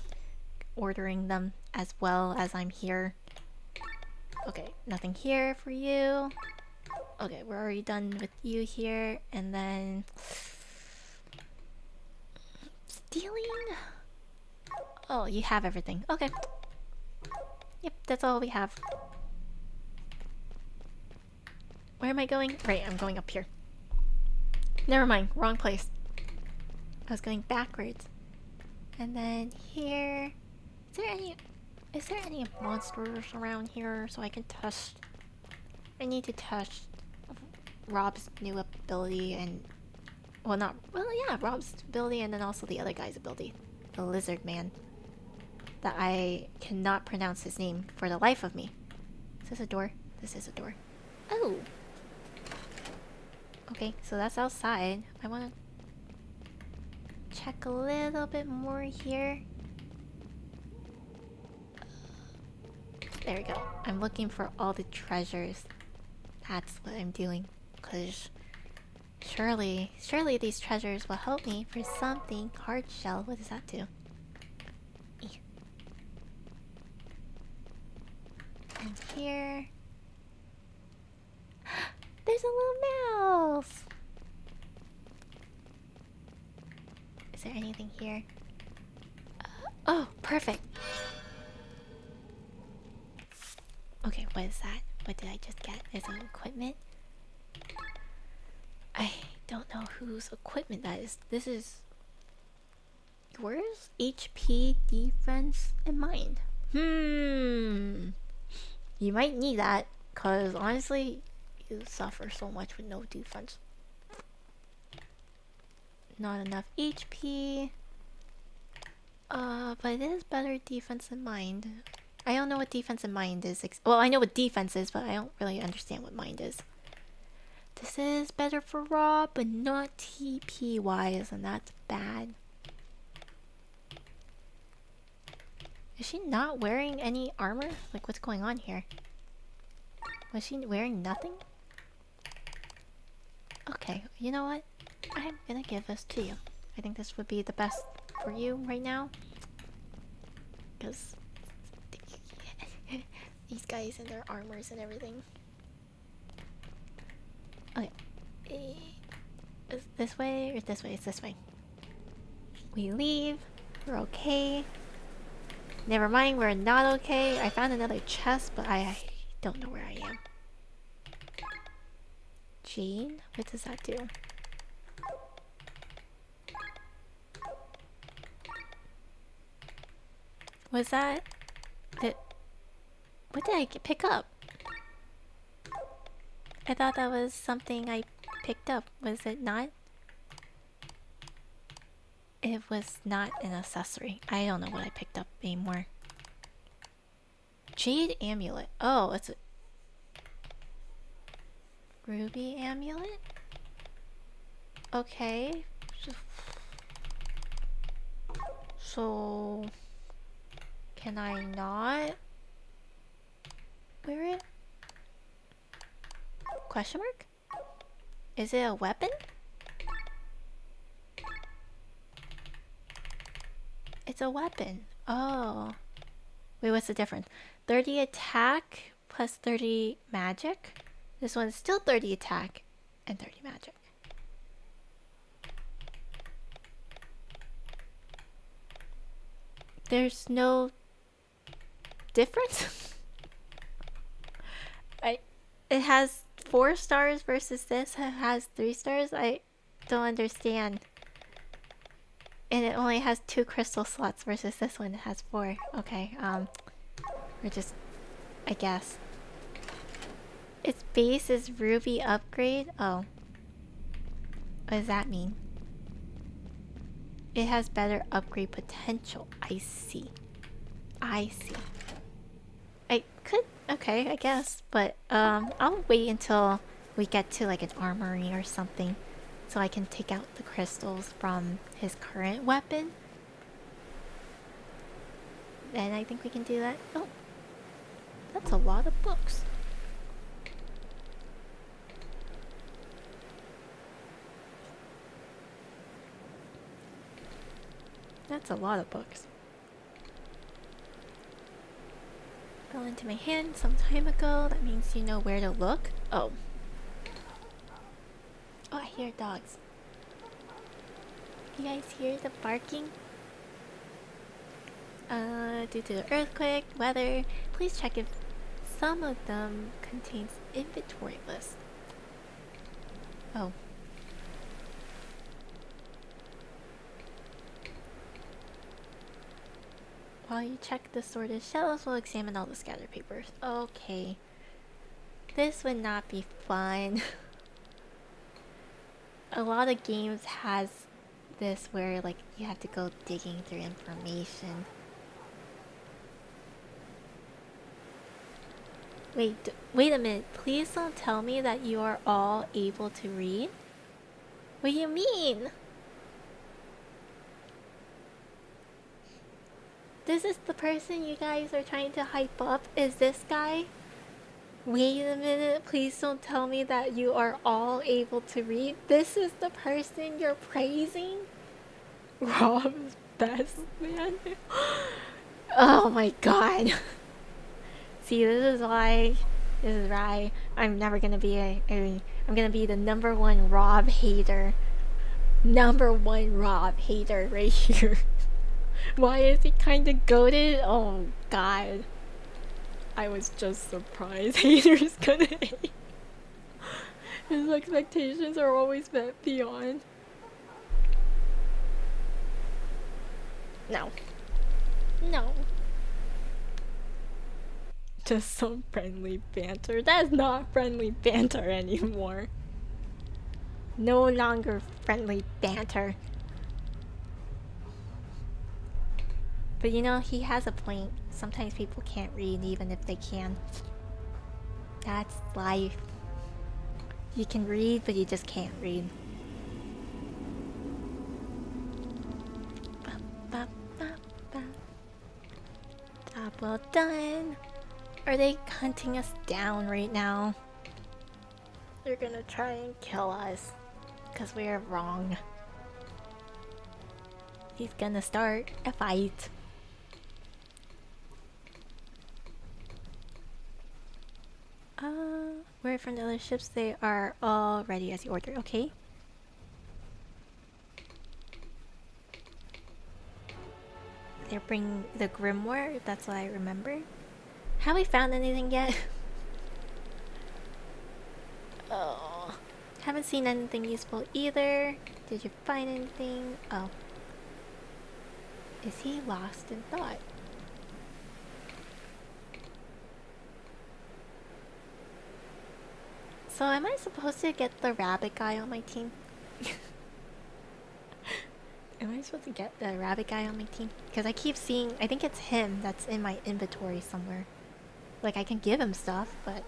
Ordering them as well as I'm here. Okay, nothing here for you. Okay, we're already done with you here. And then... Stealing? Oh, you have everything. Okay. Yep, that's all we have. Where am I going? Right, I'm going up here. Never mind, wrong place. I was going backwards. And then here... Is there any monsters around here so I can test? I need to test Rob's new ability and... Well, yeah, Rob's ability and then also the other guy's ability. The lizard man. That I cannot pronounce his name for the life of me. Is this a door? This is a door. Oh! Okay, so that's outside. I wanna check a little bit more here. There we go. I'm looking for all the treasures. That's what I'm doing. Cause surely these treasures will help me for something. Hard shell, what does that do? And here... There's a little mouse! Is there anything here? Oh, perfect! Okay, what is that? What did I just get? Is it equipment? I don't know whose equipment that is. This is... Yours? HP, defense, and mind. You might need that, cause honestly, you suffer so much with no defense. Not enough HP. But it is better defense than mind. I don't know what defense and mind is. Well, I know what defense is, but I don't really understand what mind is. This is better for Rob, but not TP-wise, and that's bad. Is she not wearing any armor? Like, what's going on here? Was she wearing nothing? Okay, you know what? I'm gonna give this to you. I think this would be the best for you right now. Because... these guys and their armors and everything. Okay. Is this way or this way? It's this way. We leave. We're okay. Never mind, we're not okay. I found another chest, but I don't know where I am. Jane? What does that do? Was that... What did I pick up? I thought that was something I picked up. Was it not? It was not an accessory. I don't know what I picked up anymore. Jade amulet. Oh, it's a ruby amulet? Okay. So can I not wear it? Question mark? Is it a weapon? It's a weapon. Oh. Wait, what's the difference? 30 attack plus 30 magic? This one's still 30 attack and 30 magic. There's no difference? It has 4 stars versus this has 3 stars? I don't understand. And it only has 2 crystal slots versus this one has 4. Okay, we're just... I guess. Its base is ruby upgrade? Oh. What does that mean? It has better upgrade potential. I see. I see. I could... Okay, I guess. But, I'll wait until we get to like an armory or something. So I can take out the crystals from his current weapon. Then I think we can do that. Oh. That's a lot of books. That's a lot of books. Fell into my hand some time ago. That means you know where to look. Oh. Oh, I hear dogs. You guys hear the barking? Due to the earthquake, weather, please check if some of them contains inventory list. Oh. While you check the sorted shelves, we'll examine all the scattered papers. Okay. This would not be fun. A lot of games has this where like you have to go digging through information. Wait a minute. Please don't tell me that you are all able to read. What do you mean? This is the person you guys are trying to hype up? Is this guy? Wait a minute, please don't tell me that you are all able to read. This is the person you're praising? Rob's best man? Oh my god. See, this is why I'm never gonna be I'm gonna be the #1 Rob hater. #1 Rob hater right here. Why is he kinda goated? Oh god. I was just surprised haters gonna hate. His expectations are always met beyond. No. No. Just some friendly banter. That's not friendly banter anymore. No longer friendly banter. But you know, he has a point. Sometimes people can't read even if they can. That's life. You can read, but you just can't read. Job well done. Are they hunting us down right now? They're gonna try and kill us. Because we're wrong. He's gonna start a fight. Word from the other ships, they are all ready as you ordered, okay? They're bringing the grimoire, that's what I remember. Have we found anything yet? Oh. Haven't seen anything useful either. Did you find anything? Oh. Is he lost in thought? So am I supposed to get the rabbit guy on my team? Am I supposed to get the rabbit guy on my team? Because I keep seeing, I think it's him that's in my inventory somewhere. Like I can give him stuff, but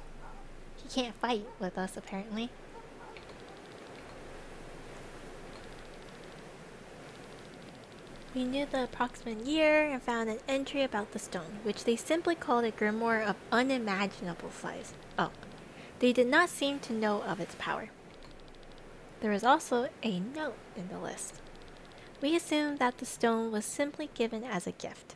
he can't fight with us apparently. We knew the approximate year and found an entry about the stone, which they simply called a grimoire of unimaginable size. Oh, they did not seem to know of its power. There was also a note in the list. We assumed that the stone was simply given as a gift.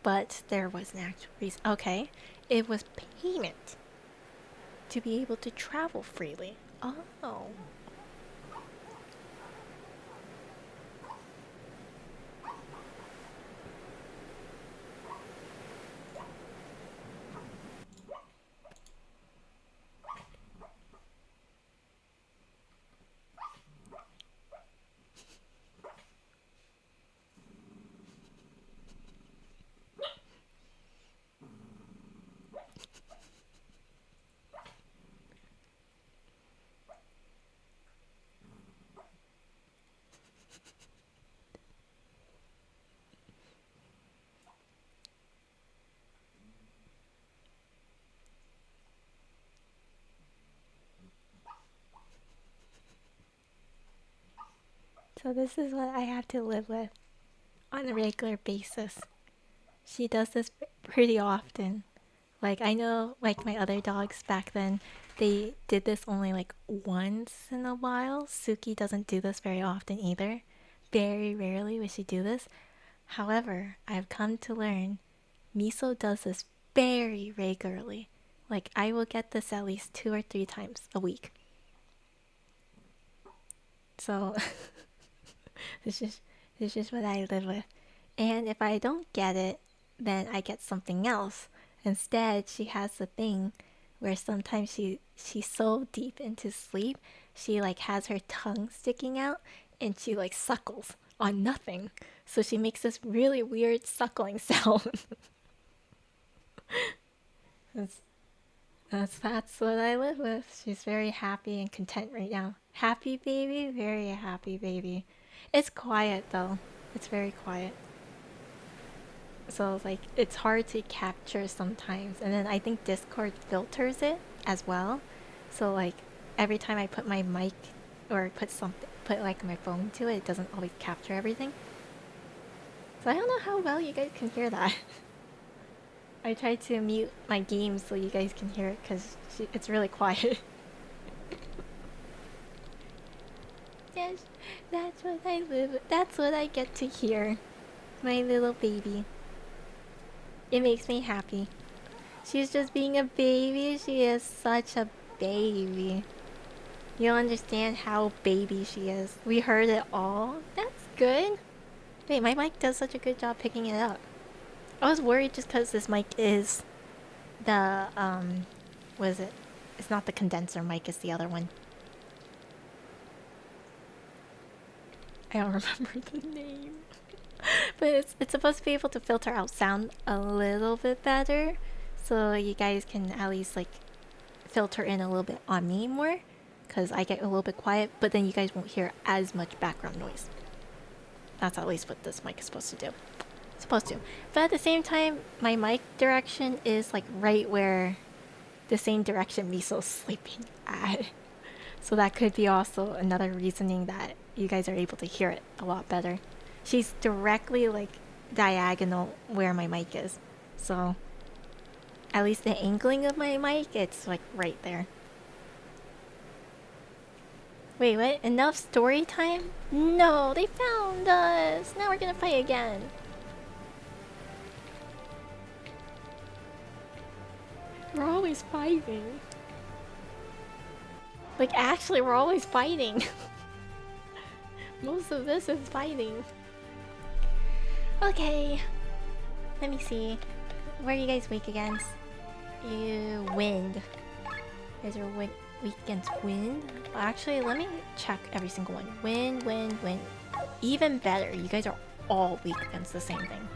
But there was an actual reason. Okay, it was payment to be able to travel freely. Oh. So this is what I have to live with on a regular basis. She does this pretty often. Like I know like my other dogs back then, they did this only like once in a while. Suki doesn't do this very often either. Very rarely would she do this. However, I've come to learn Miso does this very regularly. Like I will get this at least 2 or 3 times a week. So this is what I live with. And if I don't get it, then I get something else. Instead, she has the thing where sometimes she's so deep into sleep, she like has her tongue sticking out and she like suckles on nothing. So she makes this really weird suckling sound. That's what I live with. She's very happy and content right now. Happy baby, very happy baby. It's quiet though. It's very quiet. So like it's hard to capture sometimes, and then I think Discord filters it as well. So like every time I put my mic or put like my phone to it, it doesn't always capture everything. So I don't know how well you guys can hear that. I tried to mute my game so you guys can hear it because it's really quiet. That's what I live with. That's what I get to hear. My little baby. It makes me happy. She's just being a baby. She is such a baby. You don't understand how baby she is. We heard it all. That's good. Wait, my mic does such a good job picking it up. I was worried just because this mic is the, what is it? It's not the condenser mic, it's the other one. I don't remember the name. But it's supposed to be able to filter out sound a little bit better. So you guys can at least like filter in a little bit on me more. Because I get a little bit quiet, but then you guys won't hear as much background noise. That's at least what this mic is supposed to do. It's supposed to. But at the same time, my mic direction is like right where the same direction Miso's sleeping at. So that could be also another reasoning that you guys are able to hear it a lot better. She's directly like diagonal where my mic is. So at least the angling of my mic, it's like right there. Wait, what? Enough story time? No, they found us! Now we're gonna fight again. We're always fighting. Like, actually, we're always fighting. Most of this is fighting. Okay. Let me see. Where are you guys weak against? You wind. You guys are weekends win. Well, actually, let me check every single one. Win, win, win. Even better, you guys are all weak against the same thing.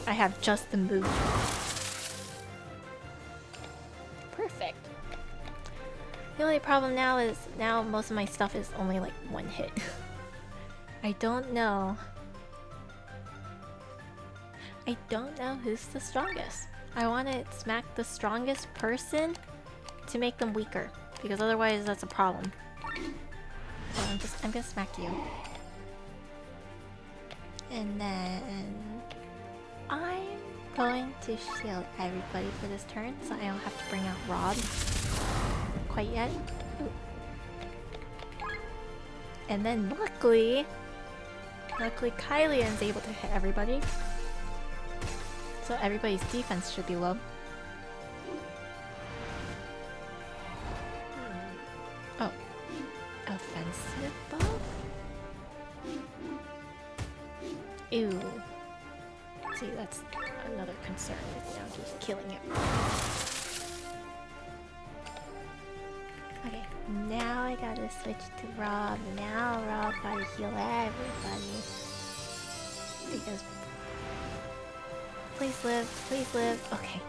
I have just the move. Perfect. The only problem now is now most of my stuff is only like one hit. I don't know. I don't know who's the strongest. I want to smack the strongest person to make them weaker, because otherwise that's a problem. So I'm gonna smack you. And then I'm going to shield everybody for this turn, so I don't have to bring out Rob quite yet. Ooh. And then luckily Kylian's able to hit everybody. So everybody's defense should be low. Oh. Offensive buff? Ew. See, that's another concern with now just killing it. Okay, now I gotta switch to Rob. Now Rob gotta heal everybody. Because please live, please live. Okay.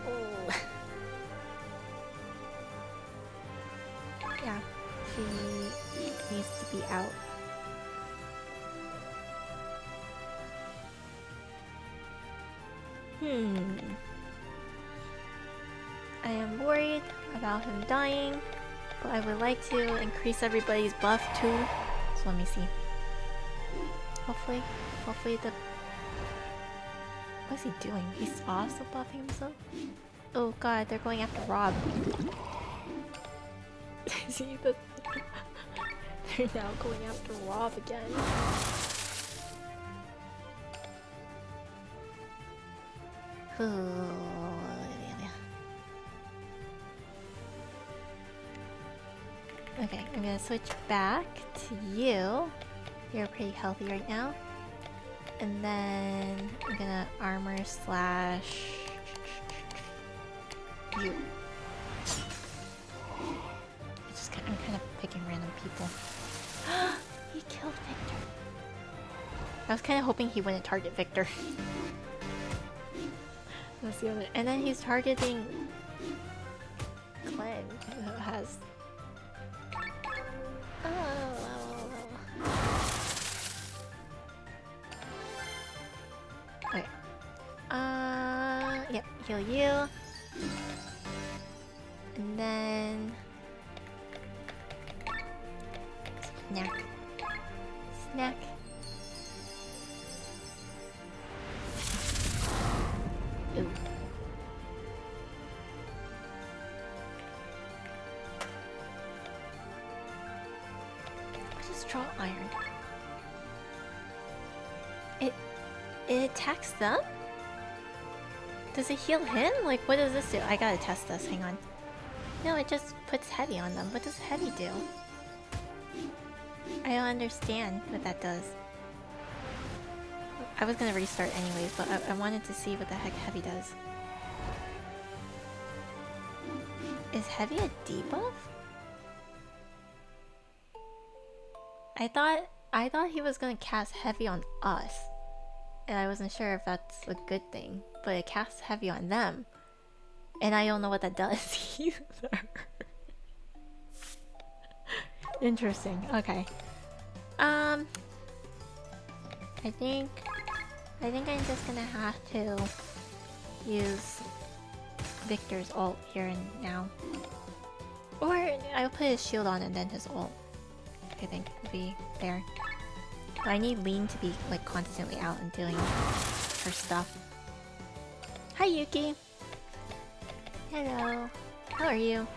Oh. Yeah, she needs to be out. I am worried about him dying, but I would like to increase everybody's buff too. So let me see. Hopefully the... What is he doing? He's also buffing himself? Oh god, they're going after Rob. See, they're now going after Rob again. Okay, I'm gonna switch back to you. You're pretty healthy right now. And then I'm gonna armor slash you. I'm kind of picking random people. He killed Victor. I was kind of hoping he wouldn't target Victor. That's the other. And then he's targeting Glenn, who has. Okay. Yep, heal you. And then snack. Snack. Ooh. What is draw iron? It attacks them? Does it heal him? Like, what does this do? I gotta test this, hang on. No, it just puts heavy on them. What does heavy do? I don't understand what that does. I was gonna restart anyways, but I wanted to see what the heck heavy does. Is heavy a debuff? I thought he was gonna cast heavy on us. And I wasn't sure if that's a good thing. But it casts heavy on them. And I don't know what that does either. Interesting. Okay. I think I'm just gonna have to use Victor's ult here and now. Or I'll put his shield on and then his ult. I think will be fair. But I need Lean to be like constantly out and doing her stuff. Hi Yuki! Hello. How are you?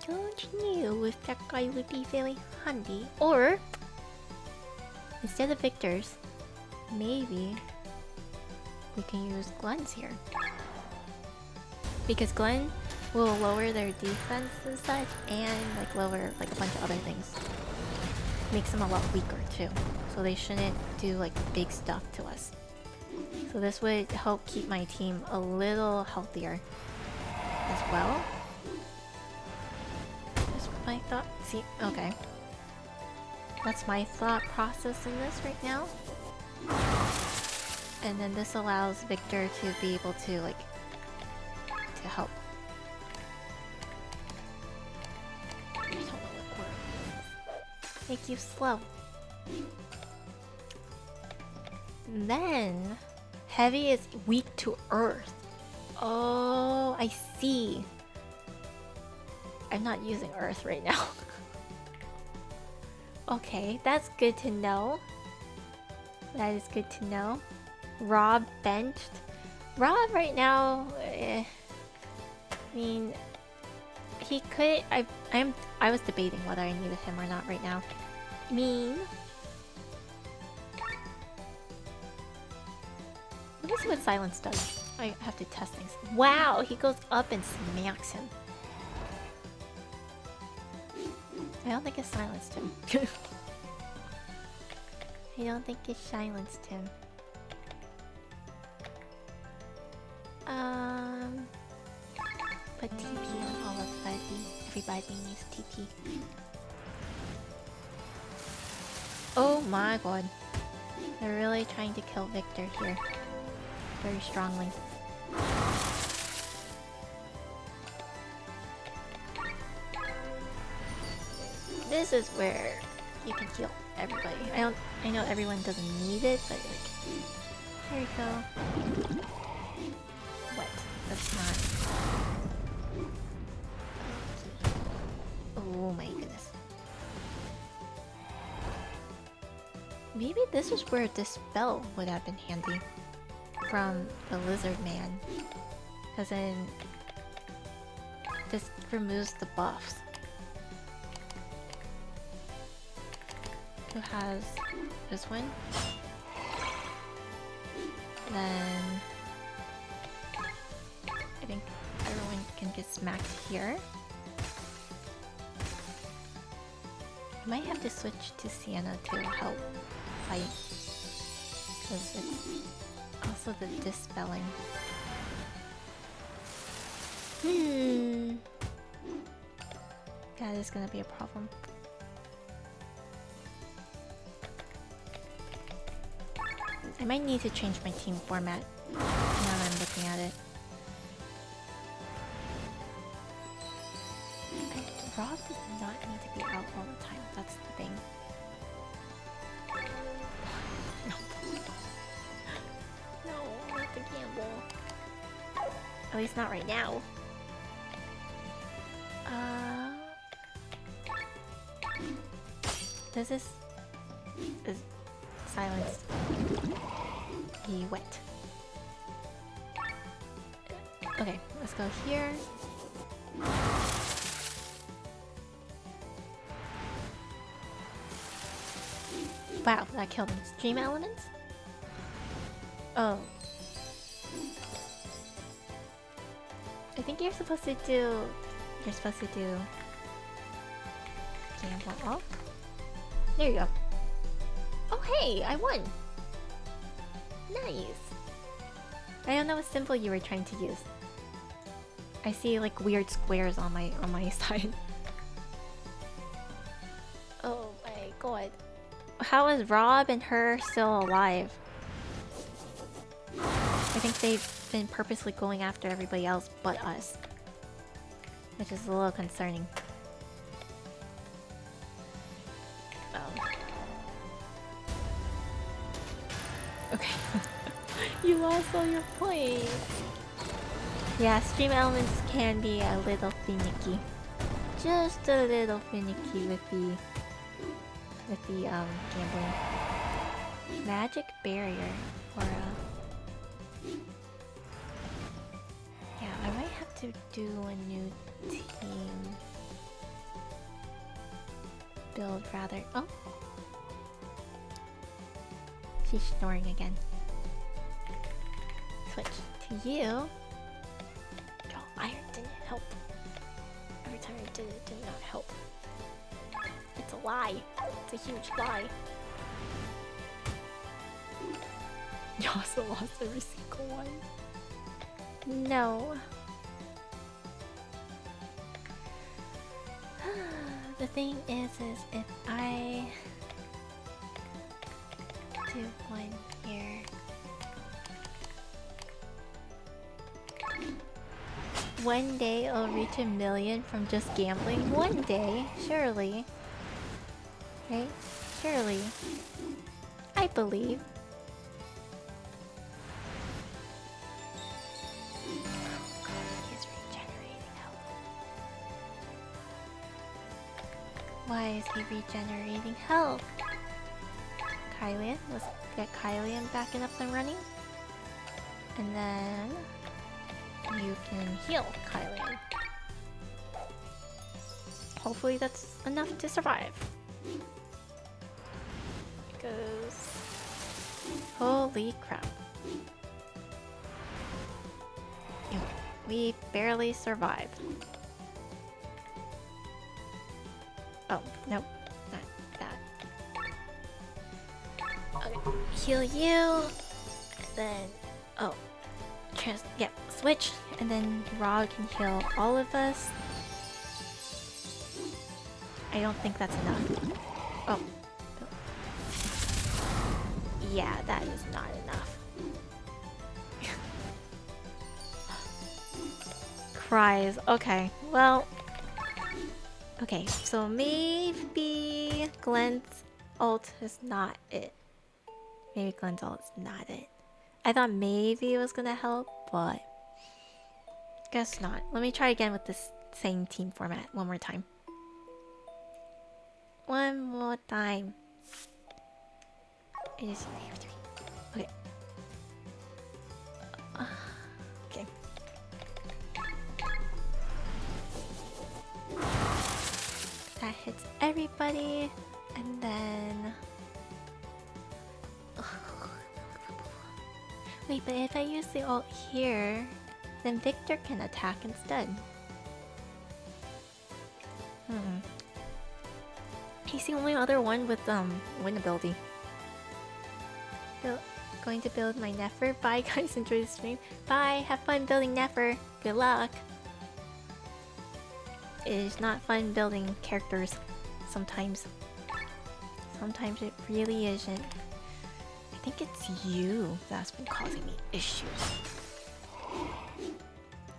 Don't know if that guy would be very handy. Or instead of Victor's, maybe we can use Glenn's here. Because Glenn will lower their defense and such, and like lower like a bunch of other things. makes them a lot weaker too. So they shouldn't do like big stuff to us. So this would help keep my team a little healthier as well. That's my thought. See, okay. That's my thought process in this right now. And then this allows Victor to be able to like to help. I don't know what word it is. Make you slow. Then heavy is weak to earth. Oh, I see. I'm not using earth right now. Okay, that's good to know. That is good to know. Rob benched. Rob right now, I mean, he could. I was debating whether I needed him or not right now. I mean, let me see what silence does. I have to test things. Wow, he goes up and smacks him. I don't think it silenced him. I don't think it silenced him. Put TP on all of everybody needs TP. Oh my god. They're really trying to kill Victor here. Very strongly. This is where you can heal everybody. I know everyone doesn't need it, but like, there you go. What? That's not. Oh my goodness. Maybe this is where this spell would have been handy from the lizard man, because then this removes the buffs. Who has this one? Then I think everyone can get smacked here. I might have to switch to Sienna to help fight, because it's also the dispelling. That is gonna be a problem. I might need to change my team format now that I'm looking at it. Rob does not need to be out all the time, that's the thing. No, not the gamble. At least not right now. This is silenced. He went. Okay, let's go here. Wow, that killed him. Stream elements? Oh. I think you're supposed to do... Gamble up? There you go. Oh hey, I won! Nice! I don't know what symbol you were trying to use. I see like weird squares on my side. Oh my god. How is Rob and her still alive? I think they've been purposely going after everybody else but us. Which is a little concerning. Okay. You lost all your points. Yeah, stream elements can be a little finicky. Just a little finicky with the gambling. Magic barrier or yeah, I might have to do a new team build rather. Oh, she's snoring again. Switch to you. Oh, iron didn't help. Every time I did it, did not help. It's a lie. It's a huge lie. You also lost every single one. No. The thing is if I do one here. One day I'll reach 1 million from just gambling. One day, surely. Right? Surely. I believe. Oh god, he is regenerating health. Why is he regenerating health? Kylian, let's get Kylian back and up and running. And then you can heal Kylian. Hopefully that's enough to survive. Because holy crap. We barely survived. Oh, nope. Not that. Okay. Heal you. And then oh. Yep, switch, and then Ra can heal all of us. I don't think that's enough. Oh. Yeah, that is not enough. Cries. Okay, well. Okay, so maybe Glenn's ult is not it. Maybe Glenn's ult is not it. I thought maybe it was gonna help, but guess not. Let me try again with this same team format one more time. One more time. It is 3. Okay. Okay. That hits everybody, and then. Wait, but if I use the ult here, then Victor can attack instead. He's the only other one with win ability. Going to build my Nefer. Bye guys, enjoy the stream. Bye, have fun building Nefer. Good luck. It is not fun building characters sometimes. Sometimes it really isn't. I think it's you that's been causing me issues.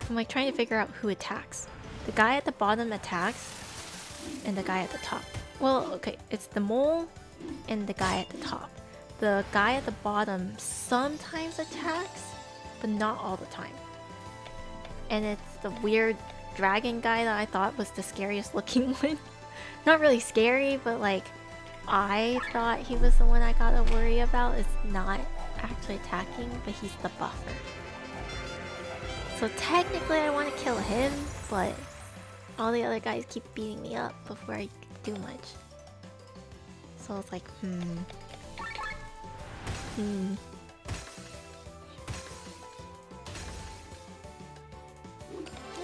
I'm like trying to figure out who attacks. The guy at the bottom attacks, and the guy at the top. Well, okay, it's the mole and the guy at the top. The guy at the bottom sometimes attacks, but not all the time. And it's the weird dragon guy that I thought was the scariest looking one. Not really scary, but like I thought he was the one I gotta worry about. Is not actually attacking, but he's the buffer. So technically I want to kill him, but all the other guys keep beating me up before I do much. So it's like,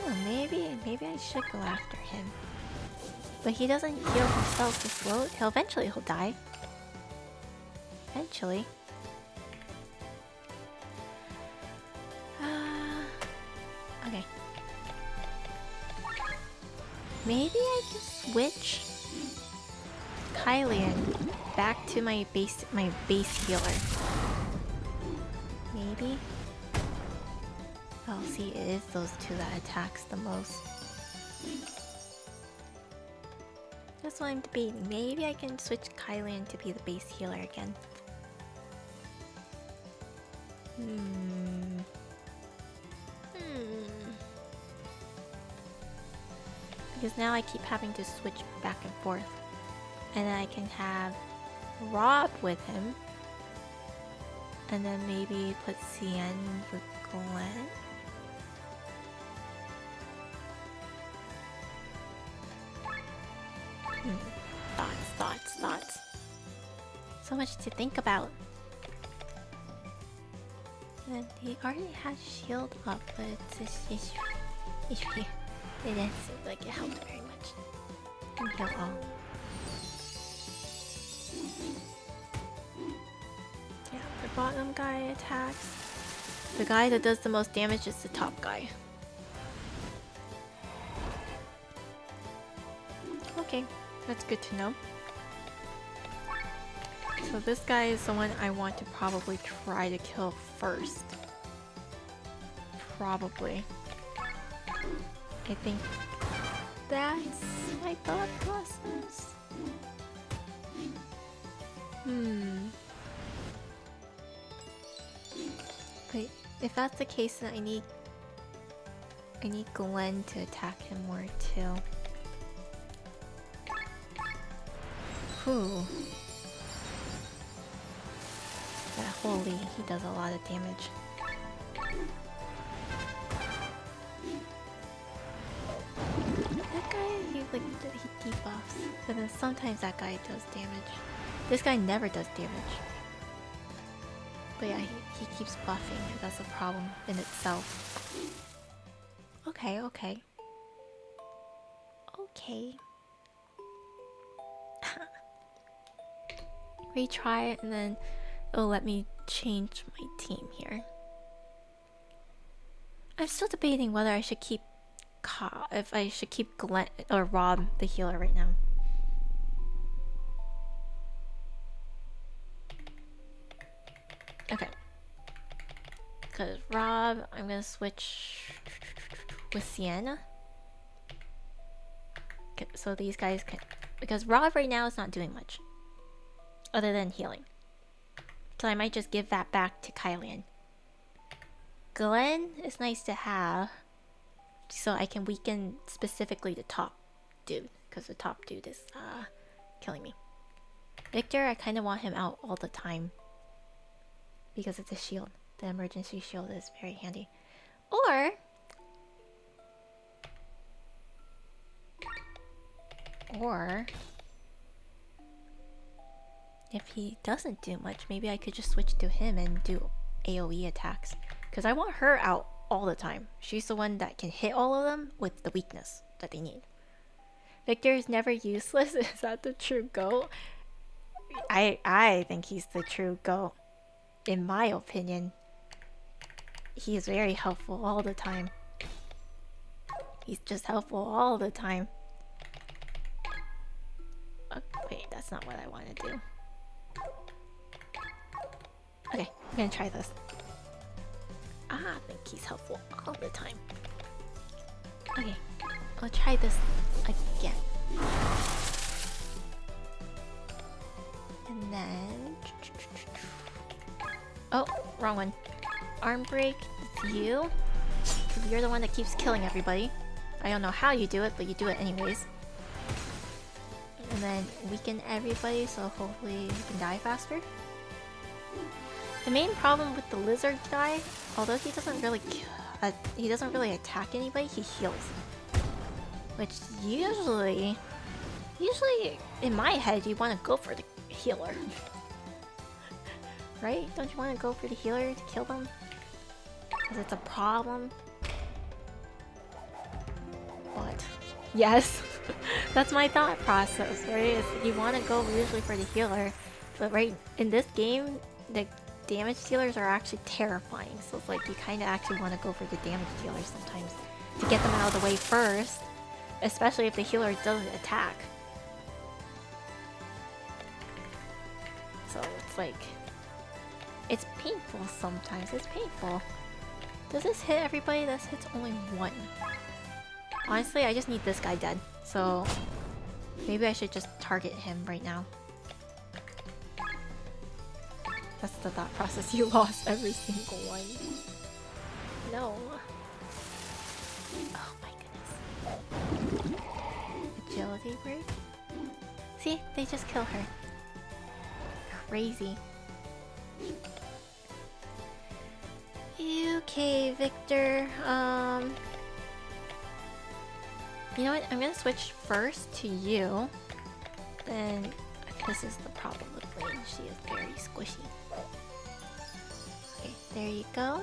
Oh, maybe I should go after him. But he doesn't heal himself this slow. Eventually he'll die. Eventually. Okay. Maybe I can switch Kylian back to my base healer. Maybe. Oh, see, it is those two that attacks the most. That's what I'm debating. Maybe I can switch Kylian to be the base healer again. Because now I keep having to switch back and forth. And then I can have Rob with him. And then maybe put Cien with Glenn. Thoughts. So much to think about. And he already has shield up, but it's just it didn't seem like it helped very much. And heal all. bottom guy attacks. The guy that does the most damage is the top guy. Okay, that's good to know. So this guy is the one I want to probably try to kill first. Probably. I think that's my thought process. Wait, if that's the case, then I need Glenn to attack him more too. Whew. Yeah, holy, he does a lot of damage. That guy, he debuffs, but then sometimes that guy does damage. This guy never does damage. But yeah, he keeps buffing, and that's a problem in itself. Okay, okay. Okay. Retry it, and then it'll let me change my team here. I'm still debating whether I should keep if I should keep Glenn or Rob the healer right now. Okay. Because Rob, I'm gonna switch with Sienna. Okay, so these guys can, because Rob right now is not doing much other than healing. So I might just give that back to Kylian. Glenn is nice to have, so I can weaken specifically the top dude, because the top dude is killing me. Victor, I kind of want him out all the time because it's a shield. The emergency shield is very handy. Or if he doesn't do much, maybe I could just switch to him and do AoE attacks. Because I want her out all the time. She's the one that can hit all of them with the weakness that they need. Victor is never useless. Is that the true GOAT? I think he's the true GOAT. In my opinion. He is very helpful all the time. He's just helpful all the time. Wait, that's not what I want to do. Okay, I'm gonna try this. I think he's helpful all the time. Okay, I'll try this again. And then... Oh, wrong one. Arm break, it's you. Because you're the one that keeps killing everybody. I don't know how you do it, but you do it anyways. And then weaken everybody, so hopefully you can die faster. The main problem with the lizard guy, although he doesn't really attack anybody, he heals. Which usually in my head you want to go for the healer. Right? Don't you want to go for the healer to kill them? Because it's a problem. What? Yes. That's my thought process, right? Is you want to go usually for the healer, but right in this game, the damage dealers are actually terrifying. So it's like you kind of actually want to go for the damage dealers sometimes to get them out of the way first, especially if the healer doesn't attack. So it's like, it's painful sometimes. It's painful. Does this hit everybody? This hits only one. Honestly, I just need this guy dead. So maybe I should just target him right now. That's the thought process. You lost every single one. No. Oh my goodness. Agility break? See? They just kill her. Crazy. Okay, Victor. You know what? I'm gonna switch first to you. Then, this is the problem with Lane. She is very squishy. Okay, there you go.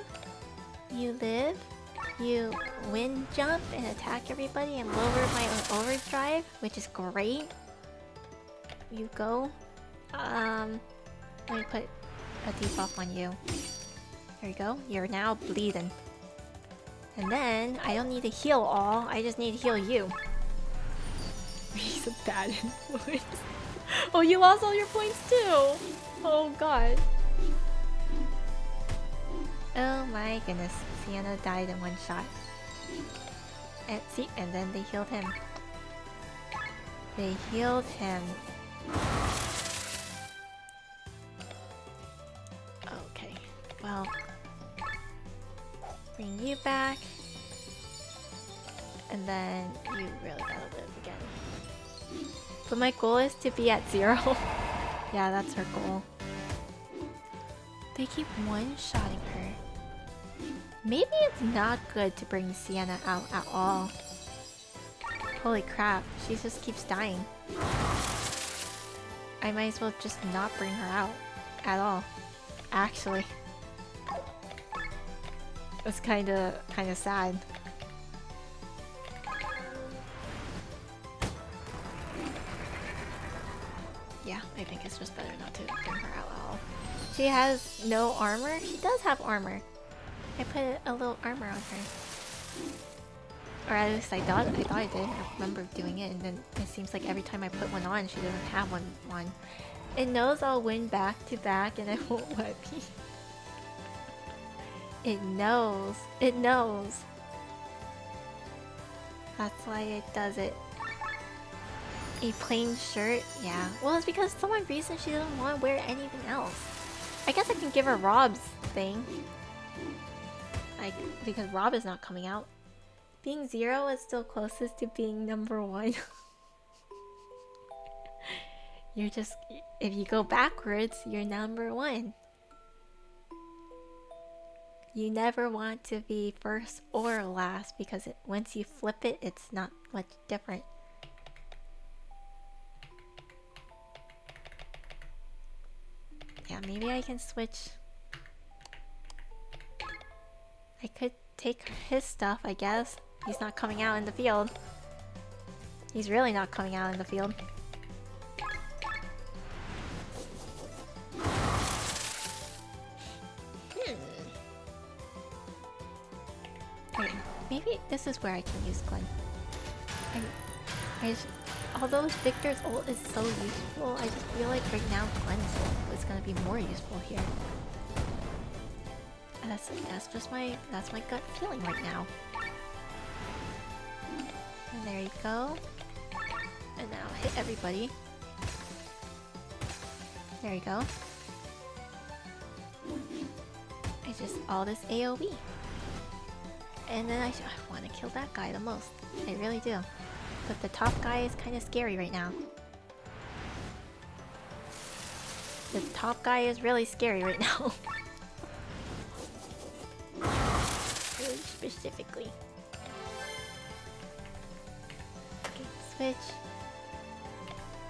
You live. You wind jump and attack everybody and lower my overdrive, which is great. You go. Let me put a debuff on you. There you go. You're now bleeding. And then, I don't need to heal all, I just need to heal you. He's a bad influence. Oh, you lost all your points too! Oh god. Oh my goodness. Sienna died in one shot. And see, and then they healed him. They healed him. Okay, well... Bring you back. And then you really gotta live again. But my goal is to be at 0. Yeah, that's her goal. They keep one-shotting her. Maybe it's not good to bring Sienna out at all. Holy crap, she just keeps dying. I might as well just not bring her out at all. Actually. It's kinda sad. Yeah, I think it's just better not to bring her out at all. She has no armor? She does have armor. I put a little armor on her. Or at least I thought I did. I remember doing it, and then it seems like every time I put one on, she doesn't have one on. It knows I'll win back to back and it won't let me. It knows. It knows. That's why it does it. A plain shirt? Yeah. Well, it's because for some reason she doesn't want to wear anything else. I guess I can give her Rob's thing. Like, because Rob is not coming out. Being 0 is still closest to being number 1. You're just... If you go backwards, you're number 1. You never want to be first or last because once you flip it, it's not much different. Yeah, maybe I can switch. I could take his stuff, I guess. He's not coming out in the field. He's really not coming out in the field. Okay, maybe this is where I can use Glenn. Although Victor's ult is so useful, I just feel like right now Glenn's ult is gonna be more useful here. And that's just my gut feeling right now. And there you go. And now hit everybody. There you go. It's just all this AoE. And then I want to kill that guy the most. I really do. But the top guy is kind of scary right now. The top guy is really scary right now. Really specifically. Okay, switch.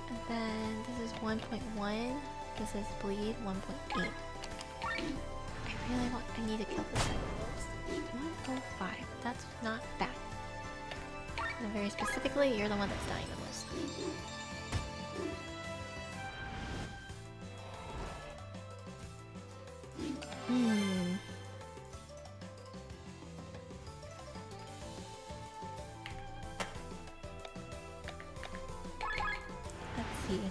And then this is 1.1. This is bleed 1.8. I need to kill this guy first. 105. That's not bad. And very specifically, you're the one that's dying the most. Let's see.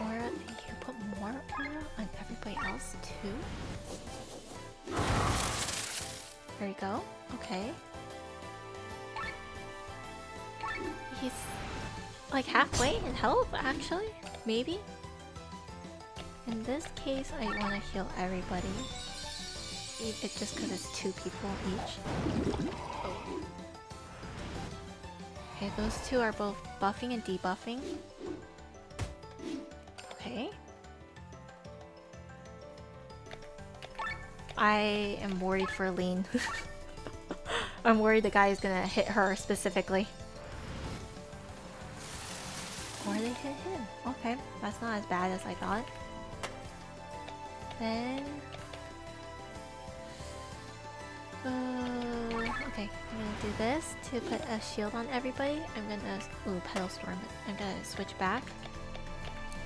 Aura, you can put more aura on everybody else too? There you go. Okay. He's like halfway in health, actually. Maybe. In this case, I want to heal everybody. It's just because it's 2 people each. Oh. Okay, those 2 are both buffing and debuffing. Okay. I am worried for Lean. I'm worried the guy is gonna hit her specifically. Or they hit him. Okay, that's not as bad as I thought. Then... Okay, I'm gonna do this to put a shield on everybody. I'm gonna... Ooh, Petal Storm. I'm gonna switch back.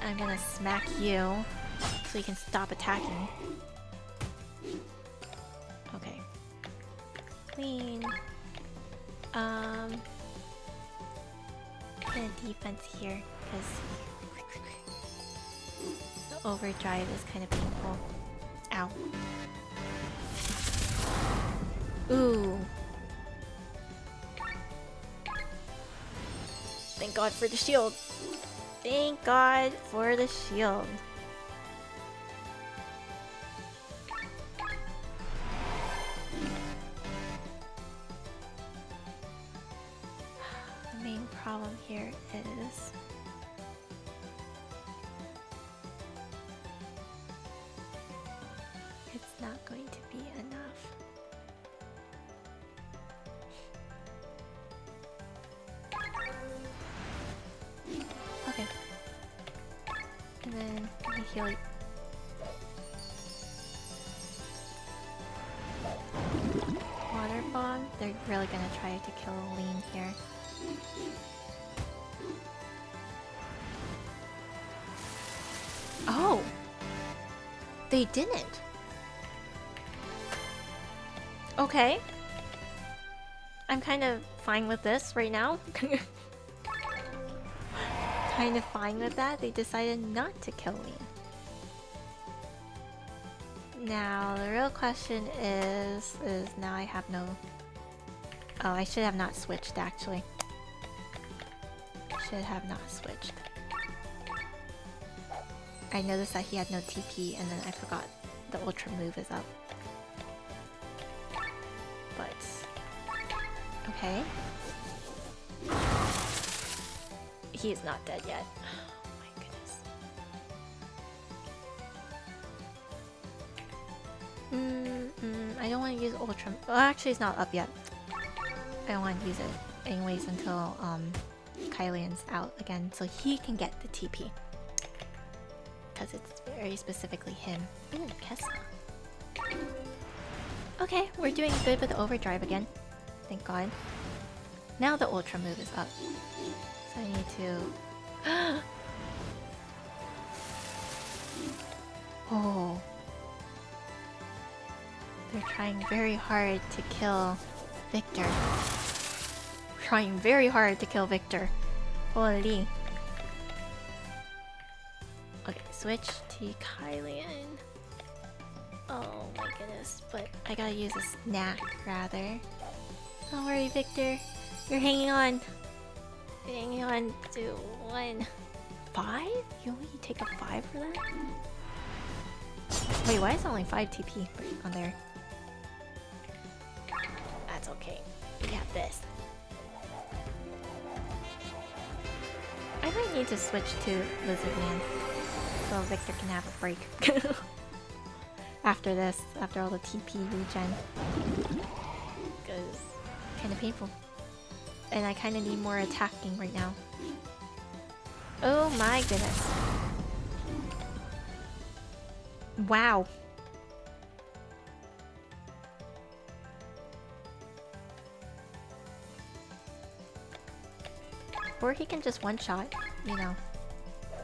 I'm gonna smack you so you can stop attacking. Okay. Clean. Gonna defense here, because the overdrive is kind of painful. Ow. Ooh. Thank God for the shield. Thank God for the shield. The main problem here is it's not going to be enough. Okay. And then let me heal you. Water bomb. They're really gonna try to kill Lean here. Oh! They didn't! Okay. I'm kind of fine with this right now. Kind of fine with that. They decided not to kill me. Now, the real question is now I have no... Oh, I should have not switched, actually. Should have not switched. I noticed that he had no TP, and then I forgot the Ultra move is up. But... Okay. He is not dead yet. Oh my goodness. I don't want to use Ultra... Well, actually it's not up yet. I don't want to use it anyways until Kylian's out again, so he can get the TP. Because it's very specifically him. Ooh, Kessa. Okay, we're doing good with the overdrive again. Thank God. Now the Ultra move is up. So I need to... Oh. They're trying very hard to kill Victor. Trying very hard to kill Victor. Holy. Okay, switch to Kylian. Oh my goodness, but I gotta use a snack rather. Don't worry, Victor. You're hanging on. You're hanging on to 1. 5? You only take a 5 for that? Wait, why is it only 5 TP on there? That's okay. We have this. I might need to switch to Lizard Man so Victor can have a break. After this, after all the TP regen. Because it's kind of painful. And I kind of need more attacking right now. Oh my goodness. Wow. Or he can just one-shot, you know.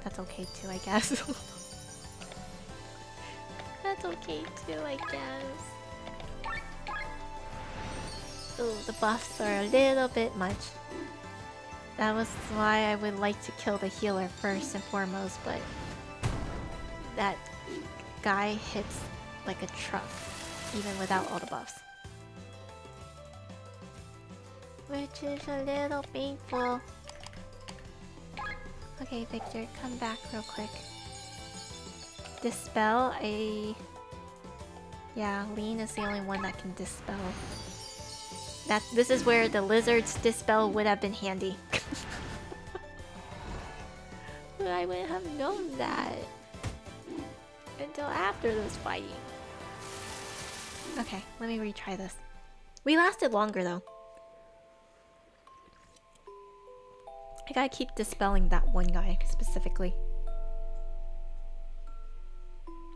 That's okay too, I guess. That's okay too, I guess. Ooh, the buffs are a little bit much. That was why I would like to kill the healer first and foremost, but... that guy hits like a truck, even without all the buffs. Which is a little painful. Okay, Victor, come back real quick. Dispel, yeah, Lean is the only one that can dispel. This is where the lizard's dispel would have been handy. But I wouldn't have known that until after this fighting. Okay, let me retry this. We lasted longer though. I gotta keep dispelling that one guy specifically.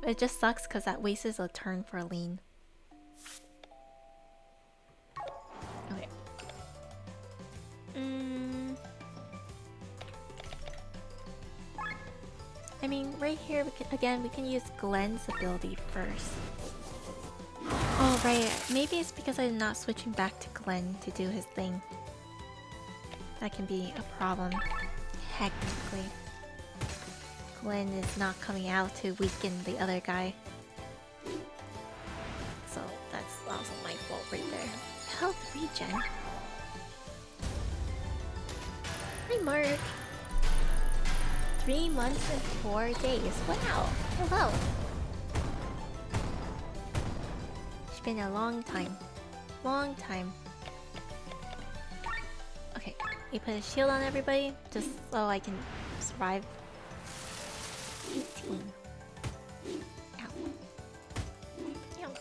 It just sucks because that wastes a turn for Lean. I mean, right here, we can use Glenn's ability first. Oh, right. Maybe it's because I'm not switching back to Glenn to do his thing. That can be a problem, technically. Glenn is not coming out to weaken the other guy. So that's also my fault right there. Health regen. Hi, Mark. 3 months and 4 days. Wow. Hello. It's been a long time. Long time. Okay, you put a shield on everybody just so I can survive. 18. Ow. Ow.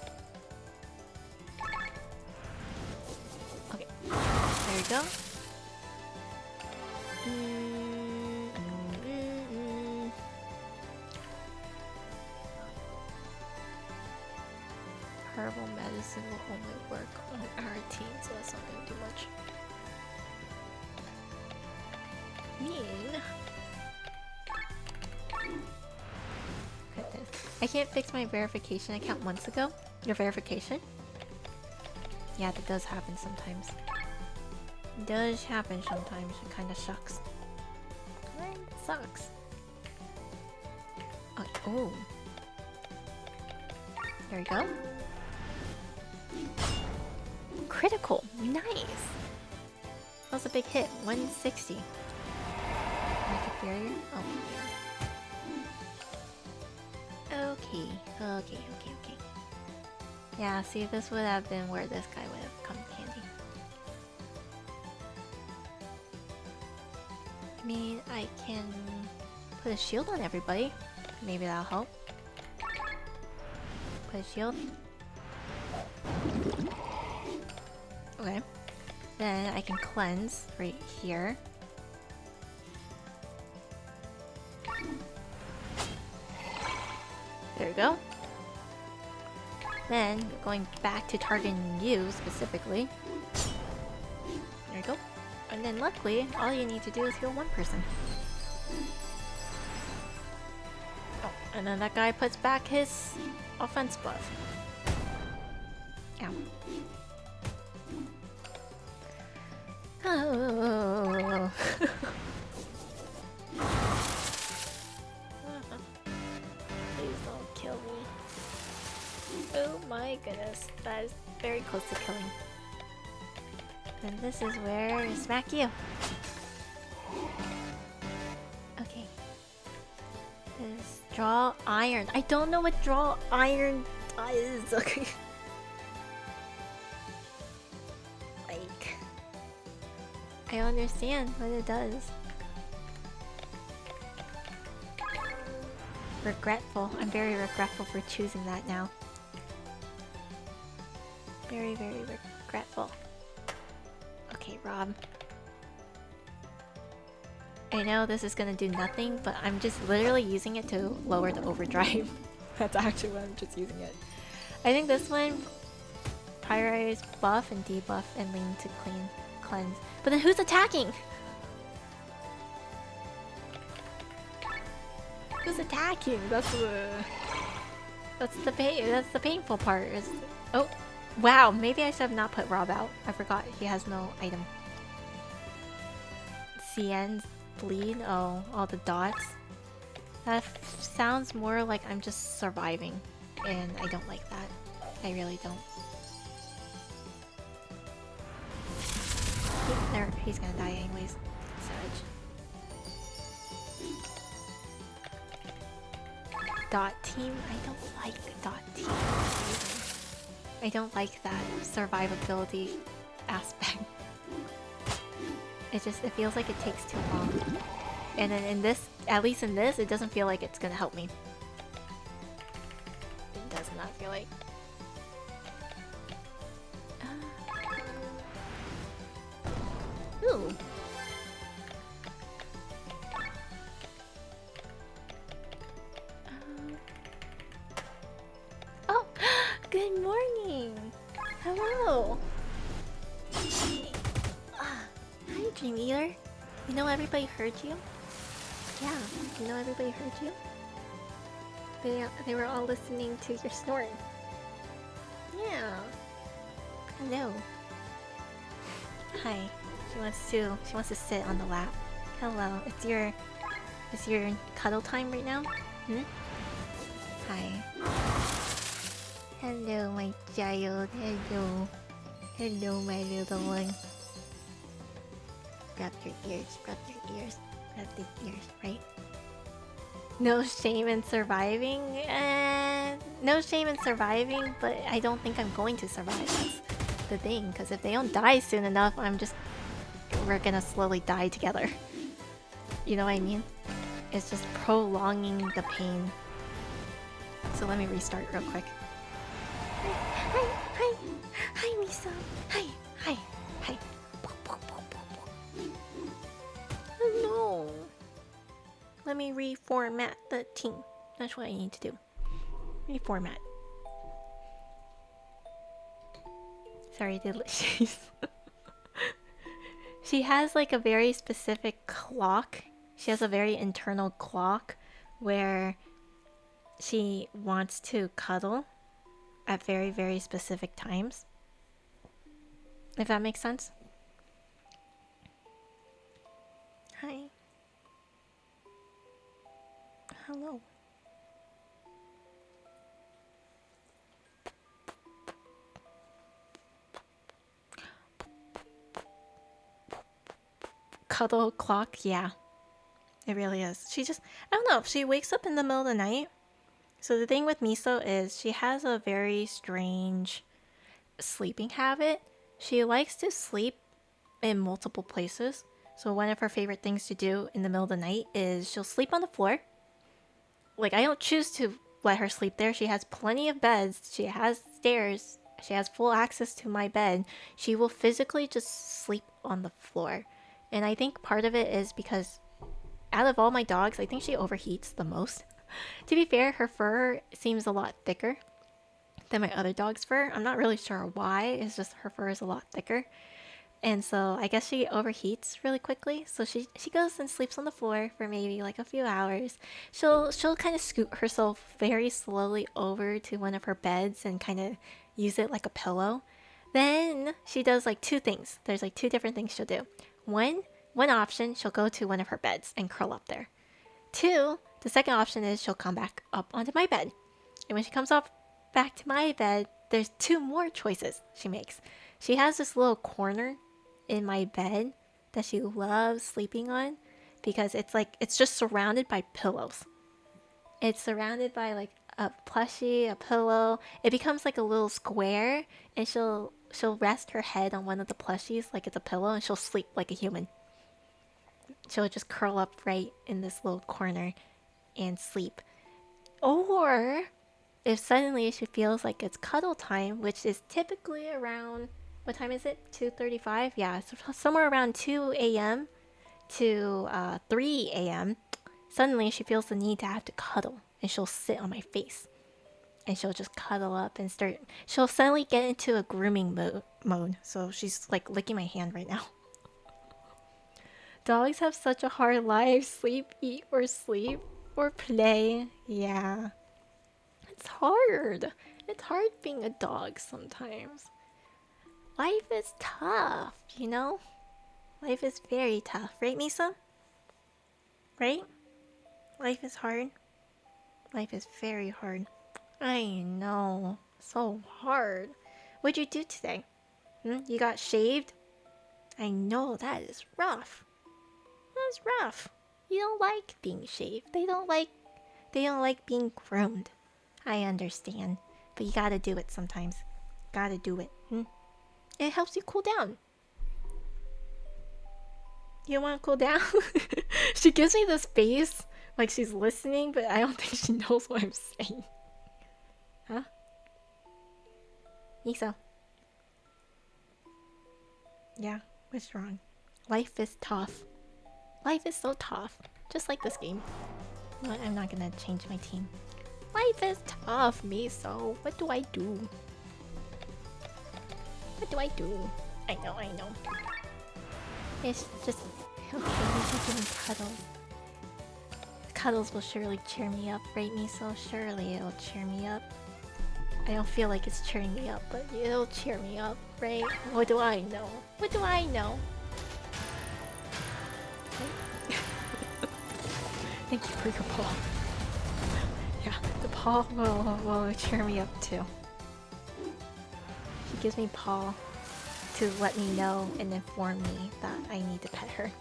Okay, there we go. Herbal medicine will only work on our team, so that's not gonna do much. Mean. Look at this. I can't fix my verification account months ago. Your verification? Yeah, that does happen sometimes. It does happen sometimes. It kinda sucks. Kinda sucks. Oh. There we go. Critical! Nice! That was a big hit. 160. Magic barrier? Oh, yeah. Okay. Yeah, see, this would have been where this guy would have come handy. I mean, I can put a shield on everybody. Maybe that'll help. Put a shield. Okay. Then I can cleanse right here. There we go. Then, going back to targeting you specifically. There you go. And then luckily, all you need to do is heal one person. Oh, and then that guy puts back his offense buff. Ow. Oh. Please don't kill me. Oh my goodness, that is very close to killing. And this is where I smack you. Okay. This draw iron. I don't know what draw iron does. Okay. Like, I understand what it does. Regretful. I'm very regretful for choosing that now. Very, very regretful. Okay, Rob. I know this is gonna do nothing, but I'm just literally using it to lower the overdrive. That's actually what I'm just using it. I think this one prioritize buff and debuff and lean to cleanse. But then who's attacking? Who's attacking? That's the painful part. Oh, wow. Maybe I should have not put Rob out. I forgot he has no item. CN's bleed. Oh, all the dots. That sounds more like I'm just surviving, and I don't like that. I really don't. He's gonna die anyways. Savage. Dot team? I don't like dot team. I don't like that survivability aspect. It feels like it takes too long. And then in this, at least in this, it doesn't feel like it's gonna help me. It does not feel like. Ooh. Oh, good morning. Hello. Hi, Dream Eater. You know everybody heard you? Yeah, you know everybody heard you? They were all listening to your snoring. Yeah. Hello. Hi. She wants to sit on the lap. Hello. It's your cuddle time right now? Hmm? Hi. Hello, my child. Hello. Hello, my little one. Grab your ears, grab your ears, grab the ears, right? No shame in surviving? No shame in surviving, but I don't think I'm going to survive. That's the thing, because if they don't die soon enough, we're gonna slowly die together. You know what I mean? It's just prolonging the pain. So let me restart real quick. Hi, Misa. Hi. No. Let me reformat the team. That's what I need to do. Reformat. Sorry, she has like a very specific clock. She has a very internal clock where she wants to cuddle at very, very specific times. If that makes sense. Hi. Hello. Cuddle clock, yeah. It really is. I don't know, she wakes up in the middle of the night. So the thing with Miso is she has a very strange sleeping habit. She likes to sleep in multiple places. So one of her favorite things to do in the middle of the night is she'll sleep on the floor. Like, I don't choose to let her sleep there. She has plenty of beds. She has stairs. She has full access to my bed. She will physically just sleep on the floor. And I think part of it is because out of all my dogs, I think she overheats the most. To be fair, her fur seems a lot thicker than my other dog's fur. I'm not really sure why. It's just her fur is a lot thicker. And so I guess she overheats really quickly. So she goes and sleeps on the floor for maybe like a few hours. She'll kind of scoot herself very slowly over to one of her beds and kind of use it like a pillow. Then she does like two things. There's like two different things she'll do. One option, she'll go to one of her beds and curl up there. Two, the second option is she'll come back up onto my bed. And when she comes up back to my bed, there's two more choices she makes. She has this little corner in my bed that she loves sleeping on because it's just surrounded by pillows. It's surrounded by like a plushie, a pillow. It becomes like a little square, and she'll rest her head on one of the plushies like it's a pillow, and she'll sleep like a human. She'll just curl up right in this little corner and sleep. Or if suddenly she feels like it's cuddle time, which is typically around, what time is it? 2:35? Yeah, so somewhere around 2 a.m. to 3 a.m. Suddenly she feels the need to have to cuddle, and she'll sit on my face. And she'll just cuddle up and she'll suddenly get into a grooming mode. So she's like licking my hand right now. Dogs have such a hard life. Sleep, eat, or sleep, or play. Yeah. It's hard. It's hard being a dog sometimes. Life is tough, you know? Life is very tough. Right, Misa? Right? Life is hard. Life is very hard. I know. So hard. What'd you do today? You got shaved? I know, that is rough. That's rough. You don't like being shaved. They don't like being groomed. I understand. But you gotta do it sometimes. Gotta do it. It helps you cool down. You wanna cool down? She gives me this face like she's listening, but I don't think she knows what I'm saying. Huh? Miso. Yeah, what's wrong? Life is tough. Life is so tough. Just like this game. But I'm not gonna change my team. Life is tough, Miso. What do I do? What do I do? I know. It's just... Okay, we're doing cuddles. cuddles will surely cheer me up, right, Miso? Surely it'll cheer me up. I don't feel like it's cheering me up, but it'll cheer me up, right? What do I know? What do I know? Thank you for your paw. Yeah, the paw will cheer me up too. She gives me paw to let me know and inform me that I need to pet her.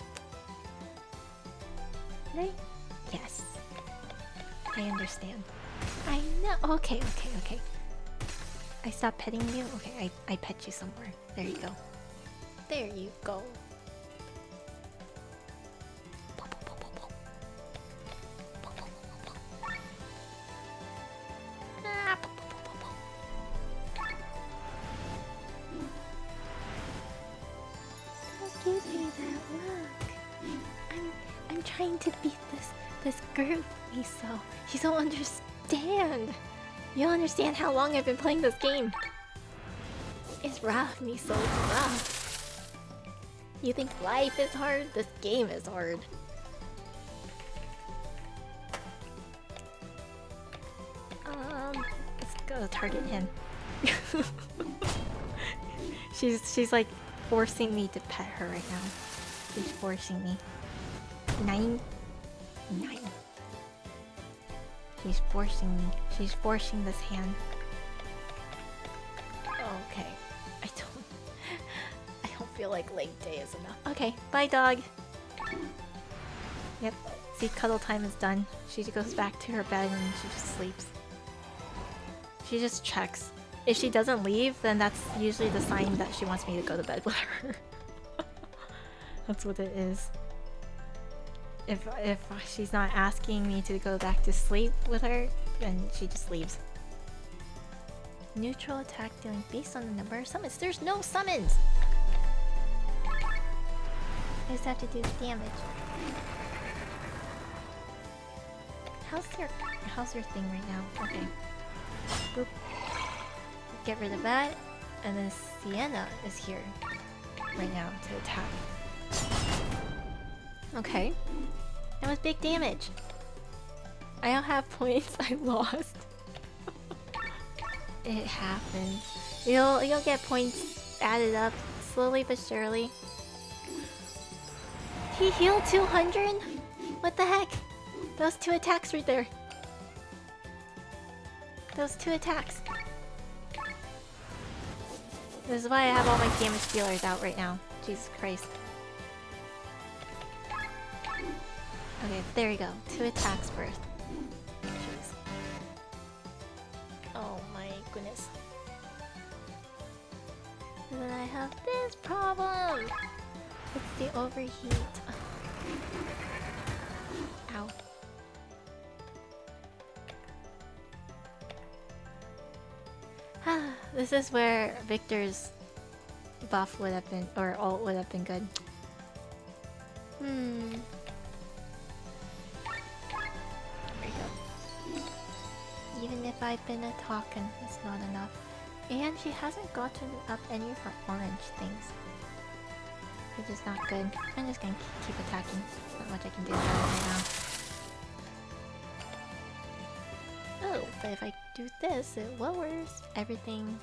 Right? Yes. I understand. I know. Okay. I stopped petting you? Okay, I pet you somewhere. There you go. There you go. Don't give me that look. I'm trying to beat this group, Miso. You don't understand. You don't understand how long I've been playing this game. It's rough, Miso. It's rough. You think life is hard? This game is hard. Let's go target him. She's like forcing me to pet her right now. She's forcing me. 9. She's forcing me. She's forcing this hand. Okay. I don't feel like leg day is enough. Okay, bye dog. Yep. See, cuddle time is done. She goes back to her bed and she just sleeps. She just checks. If she doesn't leave, then that's usually the sign that she wants me to go to bed with her. That's what it is. If she's not asking me to go back to sleep with her, then she just leaves. Neutral attack dealing based on the number of summons. There's no summons! I just have to do damage. How's your thing right now? Okay. Boop. Get rid of that. And then Sienna is here right now to attack. Okay. That was big damage. I don't have points. I lost. It happens. You'll get points added up slowly but surely. He healed 200? What the heck? Those 2 attacks right there. Those 2 attacks. This is why I have all my damage dealers out right now. Jesus Christ. Okay, there you go. 2 attacks worth. Jeez. Oh my goodness. And then I have this problem! It's the overheat. Ow. This is where Victor's buff would have been, or ult would have been good. There we go. Even if I've been a talking, it's not enough. And she hasn't gotten up any of her orange things. Which is not good. I'm just gonna keep attacking. There's not much I can do about it right now. Oh, but if I do this, it lowers everything.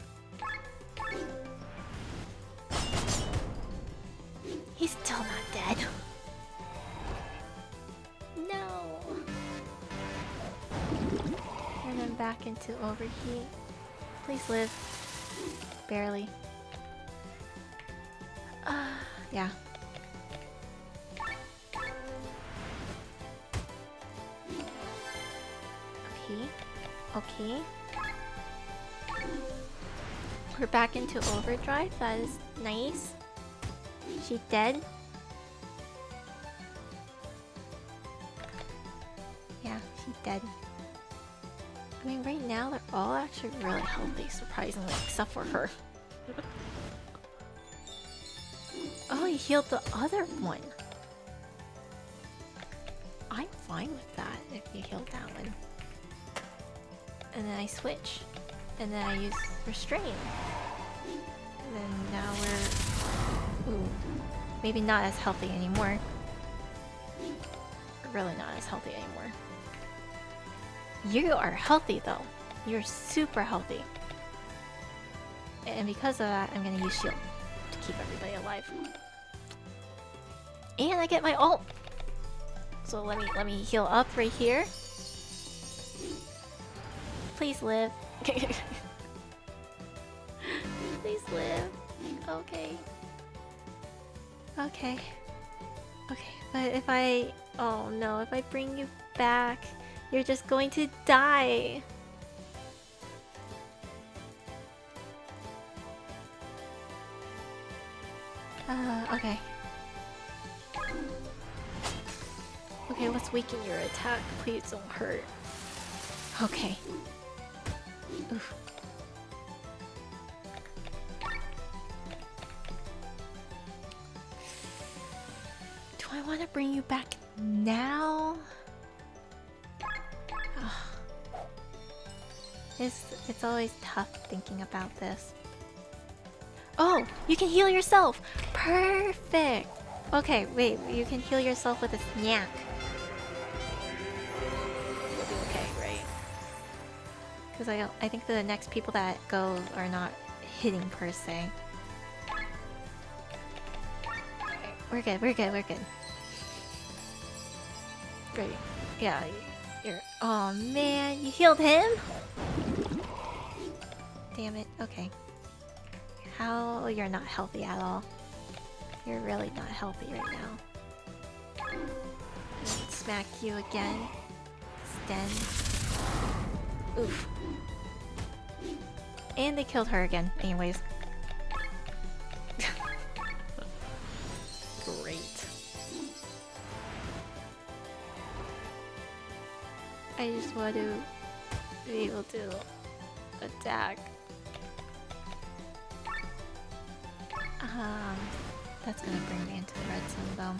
He's still not dead. No. And then back into overheat. Please live. Barely. Yeah. Okay. We're back into overdrive. That is nice. She dead? Yeah, she's dead. I mean, right now they're all actually really healthy, surprisingly, except for her. Oh, he healed the other one. I'm fine with that if you healed that one. And then I switch. And then I use restrain. And then now we're... Ooh. Maybe not as healthy anymore. Really not as healthy anymore. You are healthy though. You're super healthy. And because of that, I'm gonna use shield to keep everybody alive. And I get my ult. So let me heal up right here. Please live. Please live. Okay. Okay. Okay, but if I... Oh no, if I bring you back, you're just going to die. Okay. Okay, let's weaken your attack. Please don't hurt. Okay. Oof. Do I want to bring you back now? It's always tough thinking about this. Oh, you can heal yourself! Perfect! Okay, wait, you can heal yourself with a snack. You'll be okay, right? Because I think the next people that go are not hitting per se. Okay, we're good, we're good, we're good. Great. Yeah, you're... Oh man, you healed him? Damn it, okay. How you're not healthy at all. You're really not healthy right now. Smack you again. Sten. Oof. And they killed her again, anyways. Great. I just want to be able to attack. That's gonna bring me into the red zone though.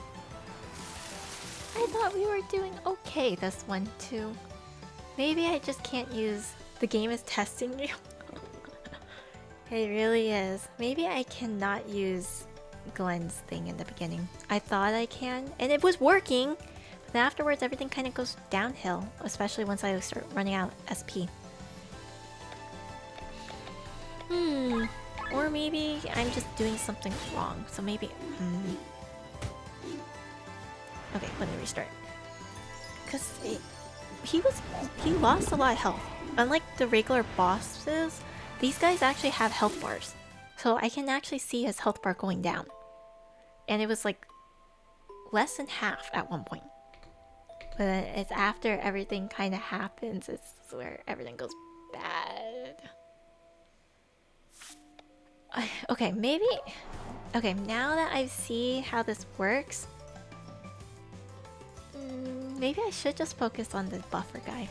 I thought we were doing okay this one too. Maybe I just can't use... The game is testing you. It really is. Maybe I cannot use Glenn's thing in the beginning. I thought I can, and it was working. But afterwards everything kind of goes downhill. Especially once I start running out SP. Or maybe I'm just doing something wrong. So maybe... Okay, let me restart. Because he lost a lot of health. Unlike the regular bosses, these guys actually have health bars. So I can actually see his health bar going down. And it was like less than half at one point. But it's after everything kind of happens, it's where everything goes bad. Okay, maybe... Okay, now that I see how this works... maybe I should just focus on the buffer guy.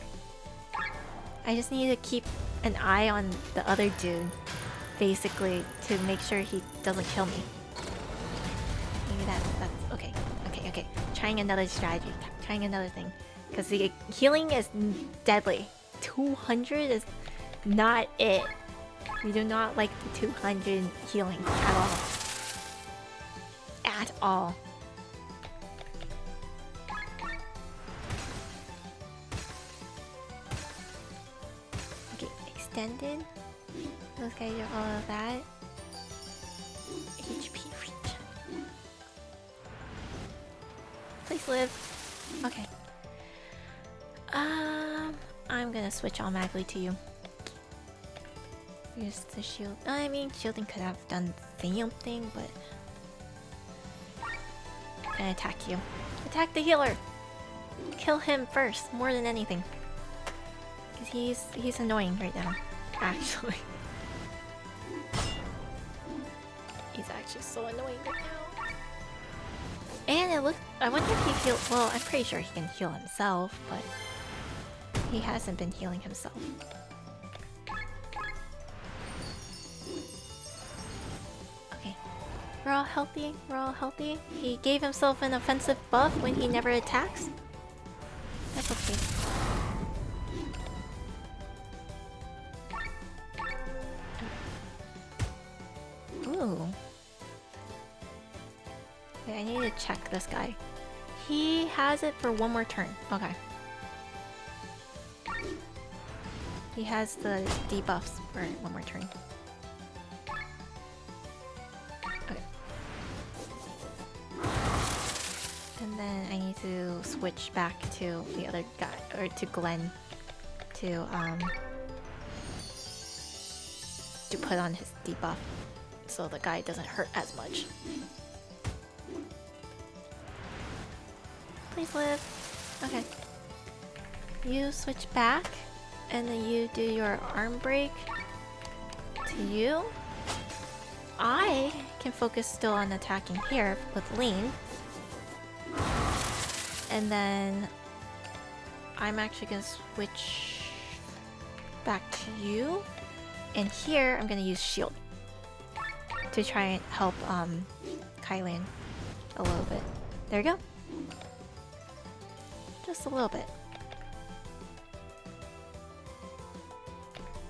I just need to keep an eye on the other dude, basically, to make sure he doesn't kill me. Maybe that's... Okay, okay. Trying another strategy, trying another thing. Because the healing is deadly. 200 is not it. We do not like the 200 healing at all. At all. Okay, extended. Those guys are all of that. HP reach. Please live. Okay. I'm gonna switch automatically to you. Use the shield. I mean, shielding could have done something, but... I'm gonna attack you. Attack the healer! Kill him first, more than anything. Because he's annoying right now, actually. He's actually so annoying right now. And it looked... I wonder if he healed... Well, I'm pretty sure he can heal himself, but... He hasn't been healing himself. Okay. We're all healthy. We're all healthy. He gave himself an offensive buff when he never attacks. That's okay. Ooh. Okay, I need to check this guy. He has it for one more turn. Okay. He has the debuffs for one more turn. Okay. And then I need to switch back to the other guy, or to Glenn, to put on his debuff so the guy doesn't hurt as much. Please live. Okay. You switch back, and then you do your arm break to you. I can focus still on attacking here with lean. And then I'm actually gonna switch back to you. And here I'm gonna use shield to try and help Kylian a little bit. There you go. Just a little bit.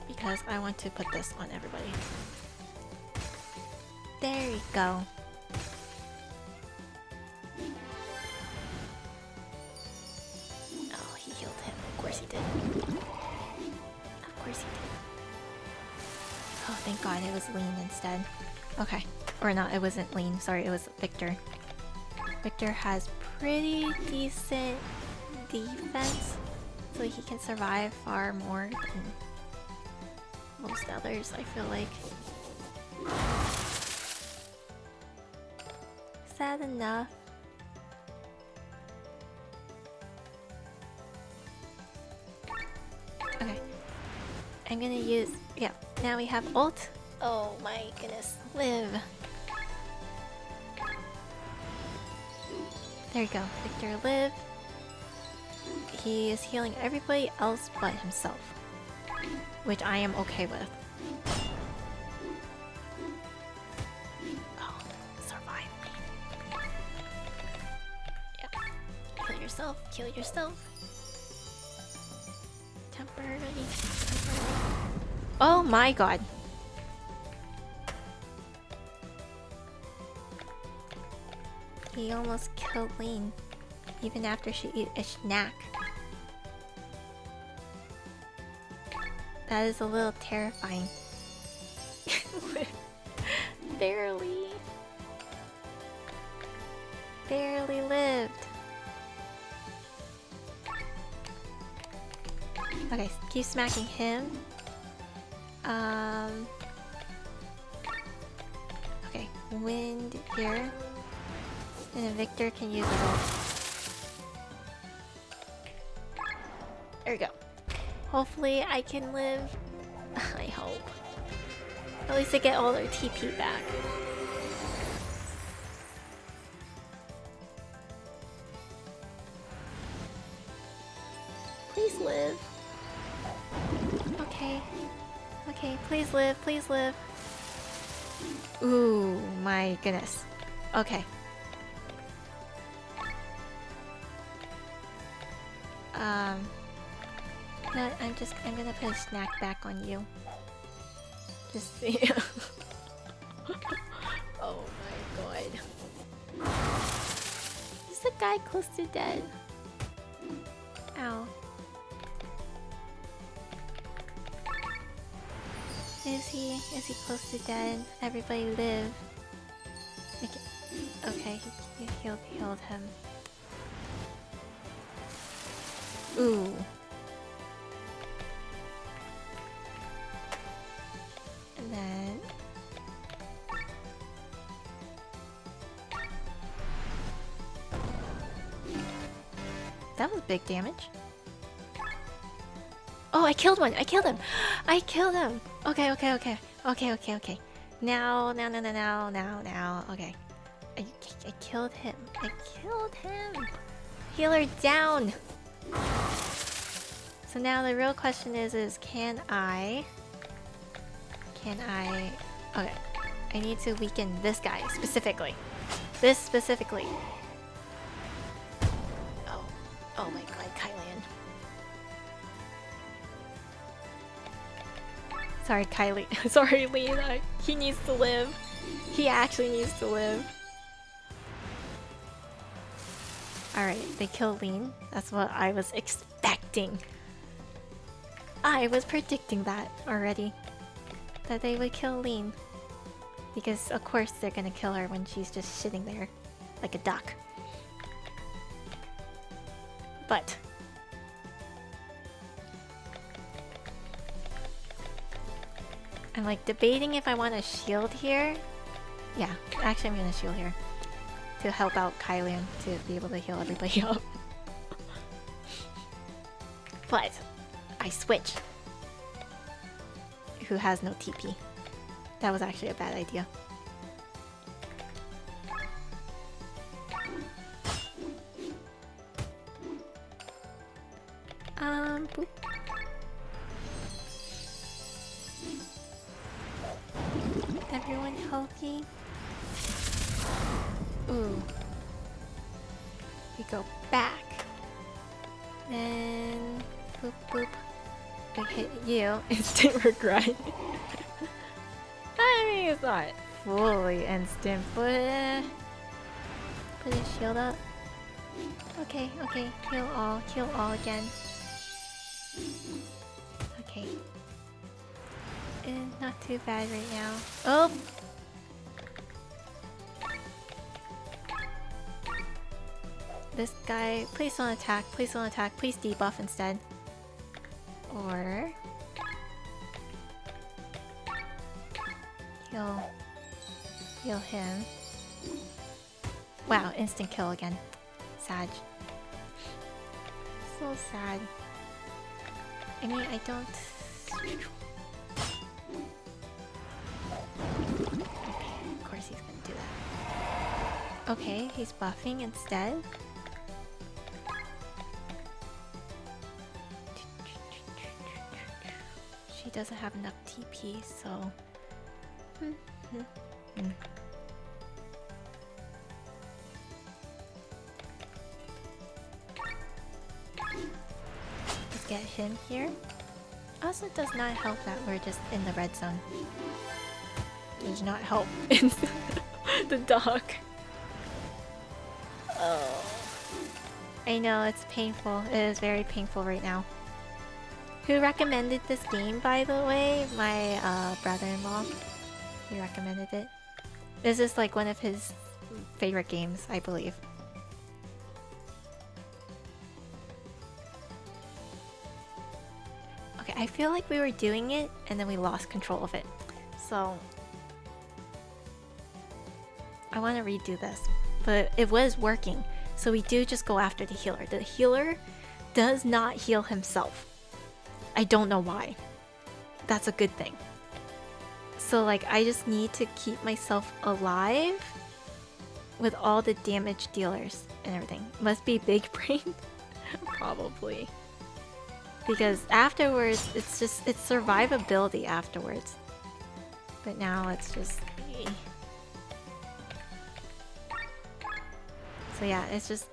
Because I want to put this on everybody. There you go. Oh, he healed him. Of course he did. Of course he did. Oh, thank God it was Lean instead. Okay. Or not, it wasn't Lean. Sorry, it was Victor. Victor has pretty decent defense, so he can survive far more than most others, I feel like. Sad enough. Okay. I'm gonna use... yeah, now we have ult. Oh my goodness. Live. There you go. Victor live. He is healing everybody else but himself, which I am okay with. Oh, survive me. Yeah. Kill yourself. Kill yourself. Temporarily. Oh my God. He almost killed Lean, even after she ate a snack. That is a little terrifying. Barely. Barely lived. Okay, keep smacking him. Okay, wind here. And then Victor can use his ult. There we go. Hopefully I can live. I hope. At least I get all their TP back. Please live. Okay. Okay, please live, please live. Ooh, my goodness. Okay. No, I'm gonna put a snack back on you. Just see. Oh my God. Is the guy close to dead? Ow. Is he close to dead? Everybody live. Okay, he healed him. Ooh. And then... that was big damage. Oh, I killed one! I killed him! I killed him! Okay. Now. Okay. I killed him. Healer down! So now the real question is can I... okay. I need to weaken this guy specifically. This specifically. Oh my God, Kylian. Sorry, Kylie. Sorry, Lena. He needs to live. He actually needs to live. Alright, they kill Lean. That's what I was expecting. I was predicting that already. That they would kill Lean. Because of course they're gonna kill her when she's just sitting there like a duck. But I'm like debating if I want a shield here. Yeah, actually I'm gonna shield here. To help out Kylian to be able to heal everybody up. But I switch. Who has no TP. That was actually a bad idea. Boop. Everyone healthy? Ooh. We go back. Then boop boop. I hit you. Instant regret. I mean, it's not fully instant, but put his shield up. Okay, okay, kill all again. Okay. Not too bad right now. Oh! This guy, please don't attack, please don't attack, please debuff instead. Or... heal him. Wow, instant kill again. Sad. So sad. I mean, I don't... Okay, of course he's gonna do that. Okay, he's buffing instead. She doesn't have enough TP, so... Let's get him here. Also, it does not help that we're just in the red zone. Does not help in the dog. Oh. I know, it's painful. It is very painful right now. Who recommended this game, by the way? My brother-in-law. He recommended it. This is like one of his favorite games, I believe. Okay, I feel like we were doing it and then we lost control of it. So I want to redo this. But it was working. So we do just go after the healer. The healer does not heal himself. I don't know why. That's a good thing. So like I just need to keep myself alive with all the damage dealers and everything. Must be big brain? Probably. Because afterwards, it's survivability afterwards. But now it's just... So yeah, it's just,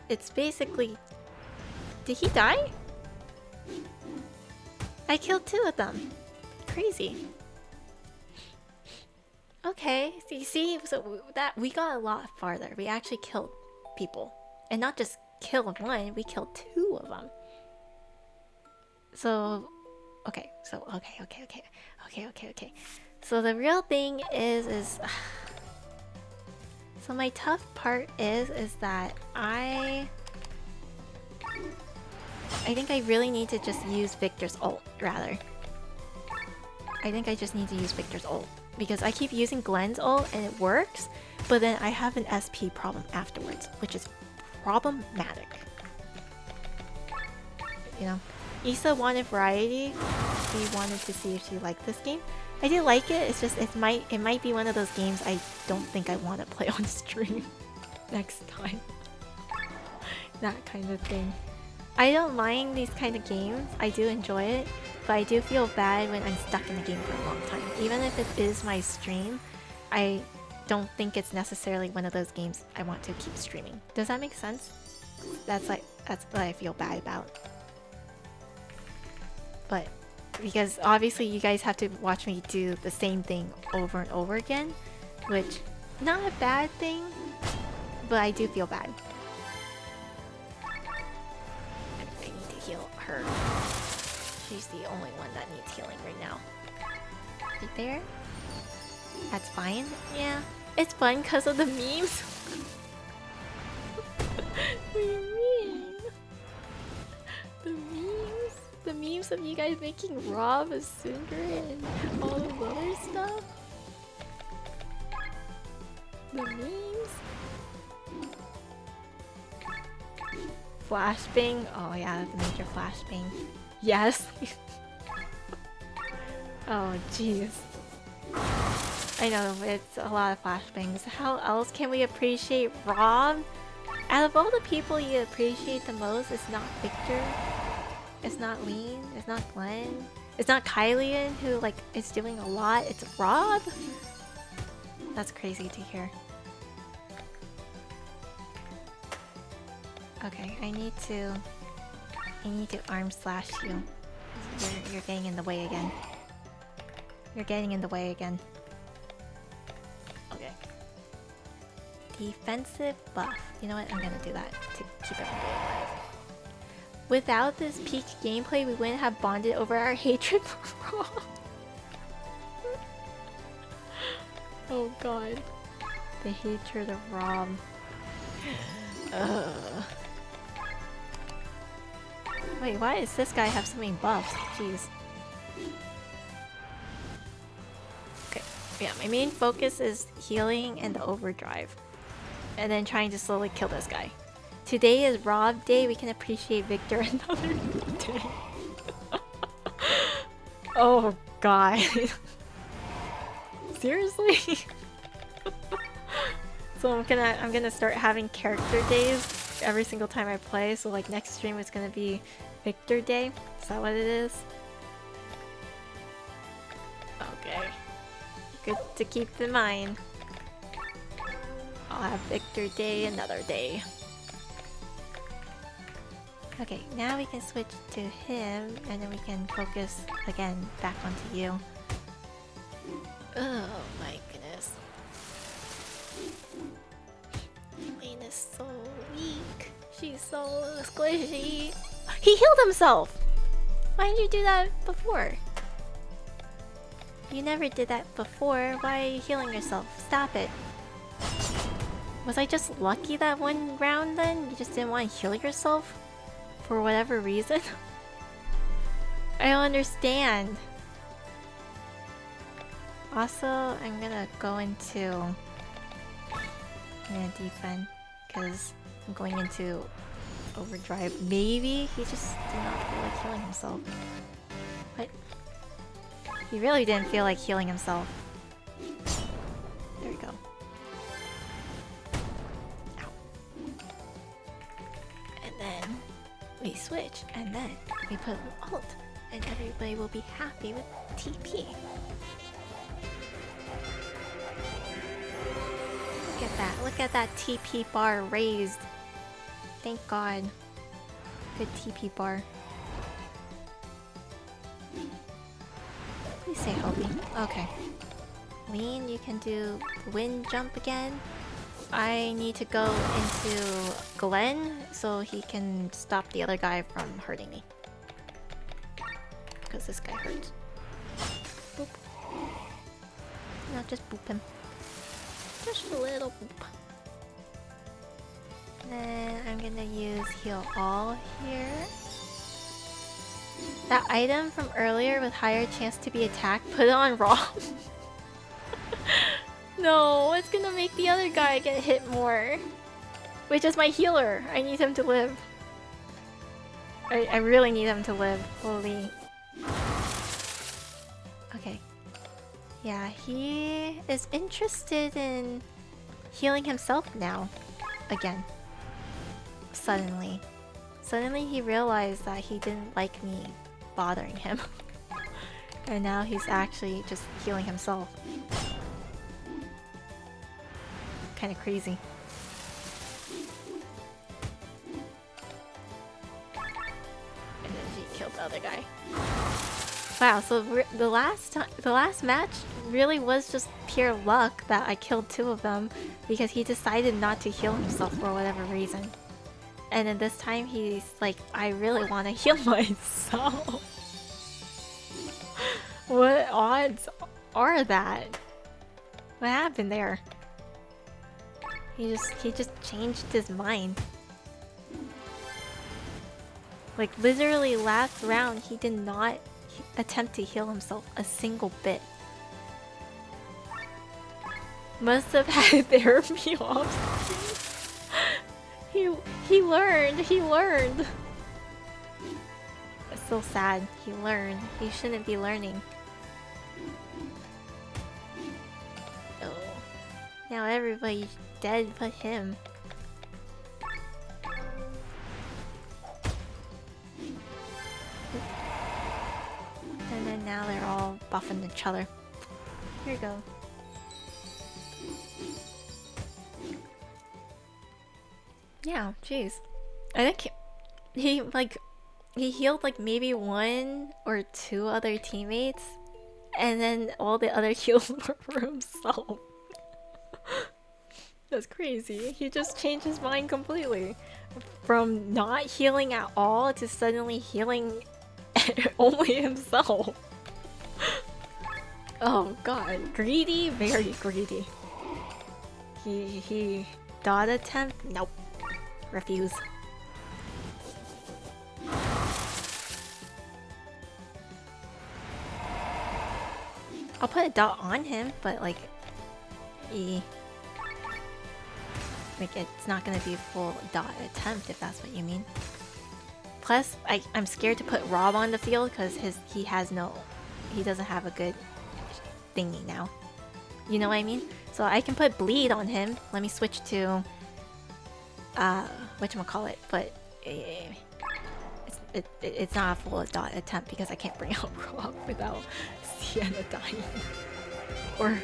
it's basically... Did he die? I killed 2 of them. Crazy. Okay, so you see, so that we got a lot farther. We actually killed people. And not just killed 1, we killed 2 of them. So, okay, so, okay. So the real thing is so my tough part is that I think I really need to just use Victor's ult, rather. I think I just need to use Victor's ult. Because I keep using Glenn's ult and it works, but then I have an SP problem afterwards, which is problematic. You know? Issa wanted variety. She wanted to see if she liked this game. I do like it, it's just it might be one of those games I don't think I want to play on stream next time. That kind of thing. I don't mind these kind of games, I do enjoy it, but I do feel bad when I'm stuck in the game for a long time. Even if it is my stream, I don't think it's necessarily one of those games I want to keep streaming. Does that make sense? That's what I feel bad about. But because obviously you guys have to watch me do the same thing over and over again, which not a bad thing, but I do feel bad. I need to heal her. She's the only one that needs healing right now. Right there. That's fine. Yeah. It's fun because of the memes. What do you mean? The memes? The memes of you guys making Rob a Cinder and all the other stuff? The memes? Flashbang? Oh yeah, that's a major flashbang. Yes! Oh jeez. I know, it's a lot of flashbangs. How else can we appreciate Rob? Out of all the people you appreciate the most, it's not Victor. It's not Lean. It's not Glenn. It's not Kylian, who like is doing a lot. It's Rob. That's crazy to hear. Okay, I need to arm slash you. You're getting in the way again. You're getting in the way again. Okay. Defensive buff. You know what? I'm gonna do that to keep everybody alive. Without this peak gameplay, we wouldn't have bonded over our hatred for Rob. Oh god. The hatred of Rob. Ugh. Wait, why does this guy have so many buffs? Jeez. Okay, yeah, my main focus is healing and the overdrive. And then trying to slowly kill this guy. Today is Rob Day, we can appreciate Victor another day. Oh god. Seriously? So I'm gonna start having character days every single time I play, so like next stream is gonna be Victor Day. Is that what it is? Okay. Good to keep in mind. I'll have Victor Day another day. Okay, now we can switch to him, and then we can focus again back onto you. Oh my goodness. Lane is so weak. She's so squishy. He healed himself! Why didn't you do that before? You never did that before. Why are you healing yourself? Stop it. Was I just lucky that one round then? You just didn't want to heal yourself? For whatever reason? I don't understand. Also, I'm gonna go into... I'm gonna defend, because I'm going into overdrive. Maybe he just did not feel like healing himself. What? He really didn't feel like healing himself. There we go. Ow. And then we switch, and then we put an ult, and everybody will be happy with TP. Look at that TP bar raised. Thank God. Good TP bar. Please say help me. Okay. Lean, you can do wind jump again. I need to go into Glenn so he can stop the other guy from hurting me. Because this guy hurts. Boop. No, just boop him. Just a little boop. Then I'm gonna use heal all here. That item from earlier with higher chance to be attacked, put it on Rob. No, it's gonna make the other guy get hit more. Which is my healer. I need him to live. I really need him to live. Holy. Okay. Yeah, he is interested in healing himself now. Again. Suddenly. Suddenly he realized that he didn't like me bothering him. And now he's actually just healing himself. Kinda crazy. And then she killed the other guy. Wow, so the last match really was just pure luck that I killed two of them because he decided not to heal himself for whatever reason. And then this time he's like, I really want to heal myself. What odds are that? What happened there? He just changed his mind. Like literally last round he did not attempt to heal himself a single bit. Must have had therapy off. He learned. It's so sad. He learned. He shouldn't be learning. Oh. Now everybody's dead but him. And then now they're all buffing each other. Here you go. Yeah, jeez. I think he healed like maybe one or two other teammates, and then all the other heals were for himself. That's crazy. He just changed his mind completely. From not healing at all to suddenly healing only himself. Oh god. Greedy? Very greedy. He dot attempt? Nope. Refuse. I'll put a dot on him, but like it's not gonna be a full dot attempt if that's what you mean. Plus, I'm scared to put Rob on the field because he doesn't have a good thingy now. You know what I mean? So I can put bleed on him. Let me switch to whatchamacallit, but it's not a full dot attempt because I can't bring out Rob without Sienna dying. Or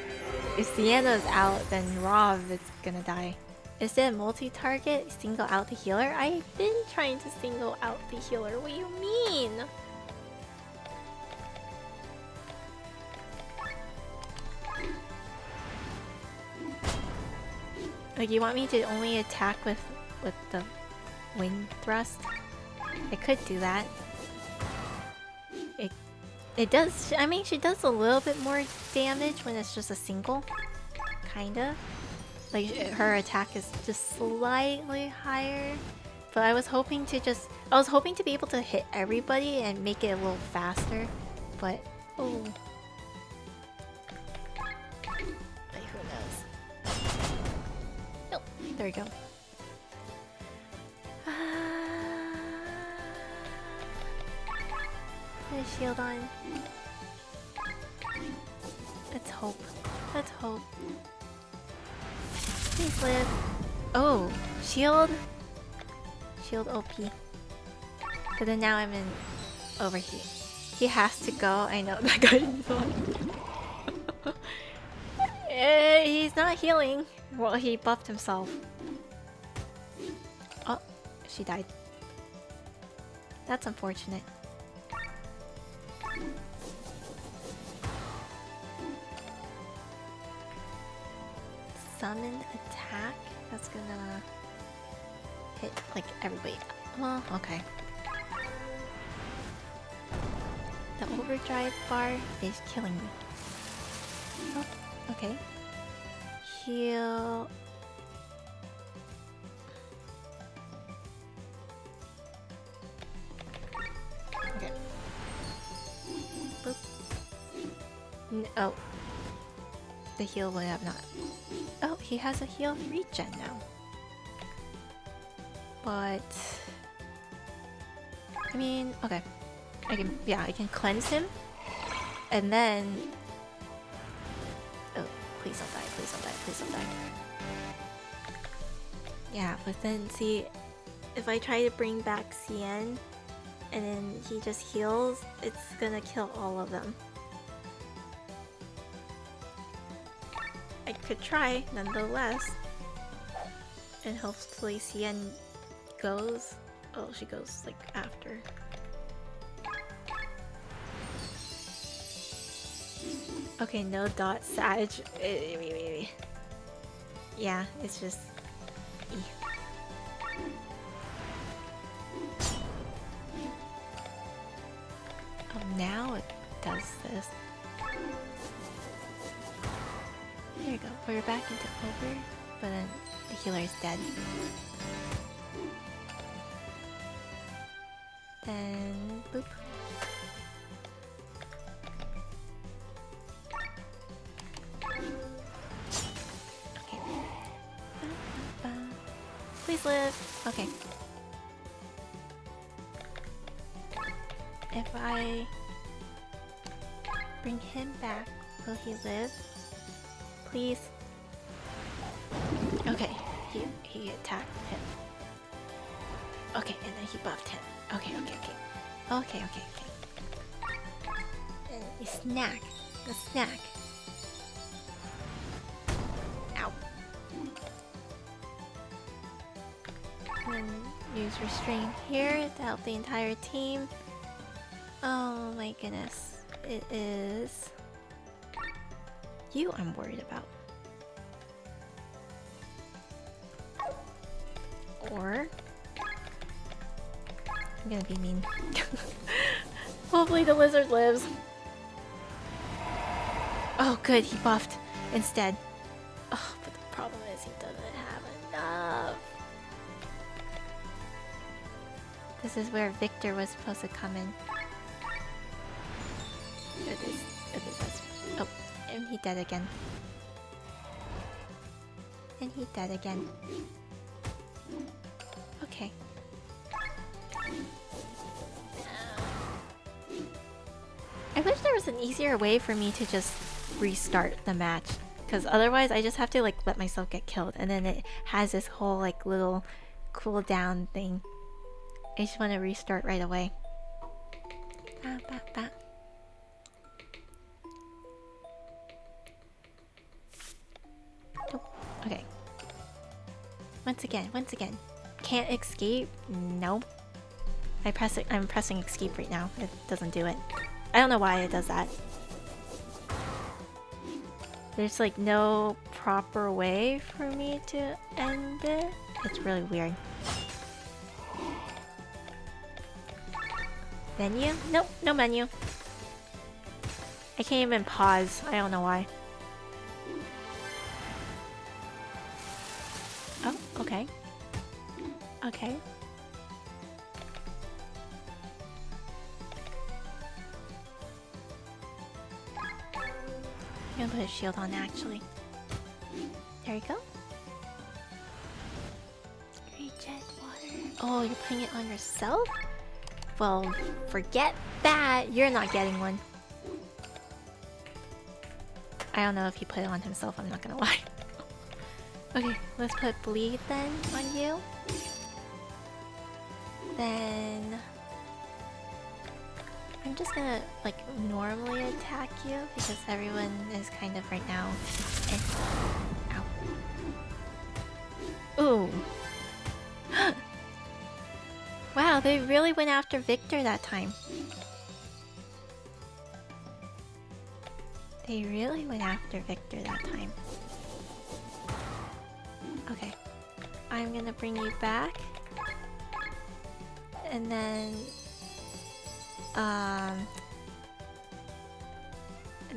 if Sienna's out, then Rob is gonna die. Is it multi-target? Single out the healer? I've been trying to single out the healer. What do you mean? Like, you want me to only attack with the wind thrust? I could do that. It does, I mean, she does a little bit more damage when it's just a single. Kinda. Like, her attack is just slightly higher. But I was hoping to be able to hit everybody and make it a little faster. But, oh. Like, who knows? Oh, there we go. Put a shield on. Let's hope. Let's hope. Please live. Oh, shield. Shield OP. But then now I'm in overheat. He has to go. I know that guy is not. He's not healing. Well, he buffed himself. Oh, she died. That's unfortunate. Summoned attack? That's gonna hit like everybody. Well, okay. The overdrive bar is killing me. Oh, okay. Heal. Okay. Boop. Oh. The heal would have not. Oh, he has a heal regen now. But I mean, okay. I can cleanse him. And then oh, please don't die, please don't die, please don't die. Yeah, but then see, if I try to bring back Cien and then he just heals, it's gonna kill all of them. I could try, nonetheless. And hopefully Cien goes. Oh, she goes like after. Okay, no dot Sag. Yeah, it's just. Oh, now it does this. There you go. We're back into over, but then the healer is dead. Then boop. Okay. Please live. Okay. If I bring him back, will he live? Please. Okay, he attacked him. Okay, and then he buffed him. Okay. And a snack. A snack. Ow. And then use restraint here to help the entire team. Oh my goodness. It is you I'm worried about. Or I'm gonna be mean. Hopefully the lizard lives. Oh good, he buffed instead. Oh, but the problem is he doesn't have enough. This is where Victor was supposed to come in. Oh, and he dead again. And he dead again. Okay. I wish there was an easier way for me to just restart the match, because otherwise I just have to like let myself get killed, and then it has this whole like little cooldown thing. I just want to restart right away. Okay. Once again. Can't escape? No. I'm pressing escape right now. It doesn't do it. I don't know why it does that. There's like no proper way for me to end it. It's really weird. Menu? Nope, no menu. I can't even pause. I don't know why. Oh, okay. Okay. I'm gonna put a shield on actually. There you go. Regen water. Oh, you're putting it on yourself? Well, forget that. You're not getting one. I don't know if he put it on himself, I'm not gonna lie. Okay, let's put bleed then on you. Then I'm just gonna like normally attack you because everyone is kind of right now. Ow. Ooh. Wow, they really went after Victor that time. They really went after Victor that time. Okay. I'm gonna bring you back. And then... And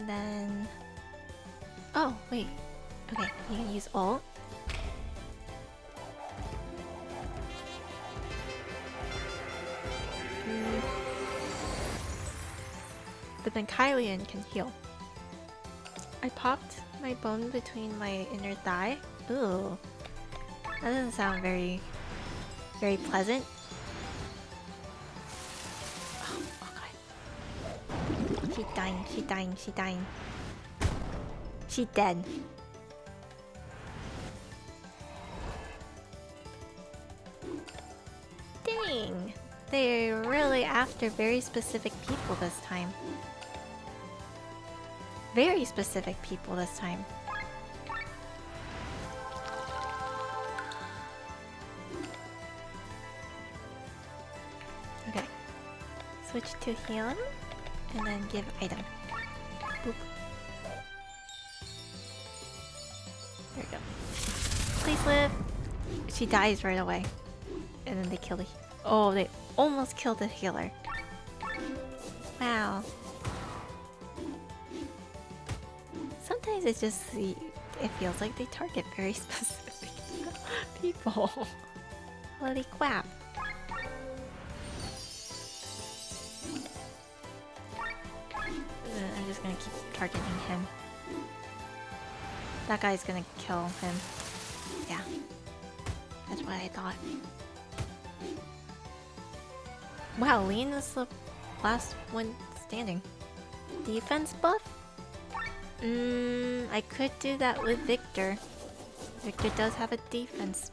then... Oh, wait. Okay, you can use ult. But then Kylian can heal. I popped my bone between my inner thigh. Ooh. That doesn't sound very pleasant. Oh god. She's dying. She's dead. Dang. They're really after very specific people this time. Very specific people this time. Okay. Switch to heal and then give item. Boop. There we go. Please live. She dies right away. And then they kill the... Oh, they almost killed the healer. Wow. Sometimes it's just it feels like they target very specific people. Holy crap. I'm just gonna keep targeting him. That guy's gonna kill him. Yeah. That's what I thought. Wow, Lean is the last one standing. Defense buff? I could do that with Victor. Victor does have a defense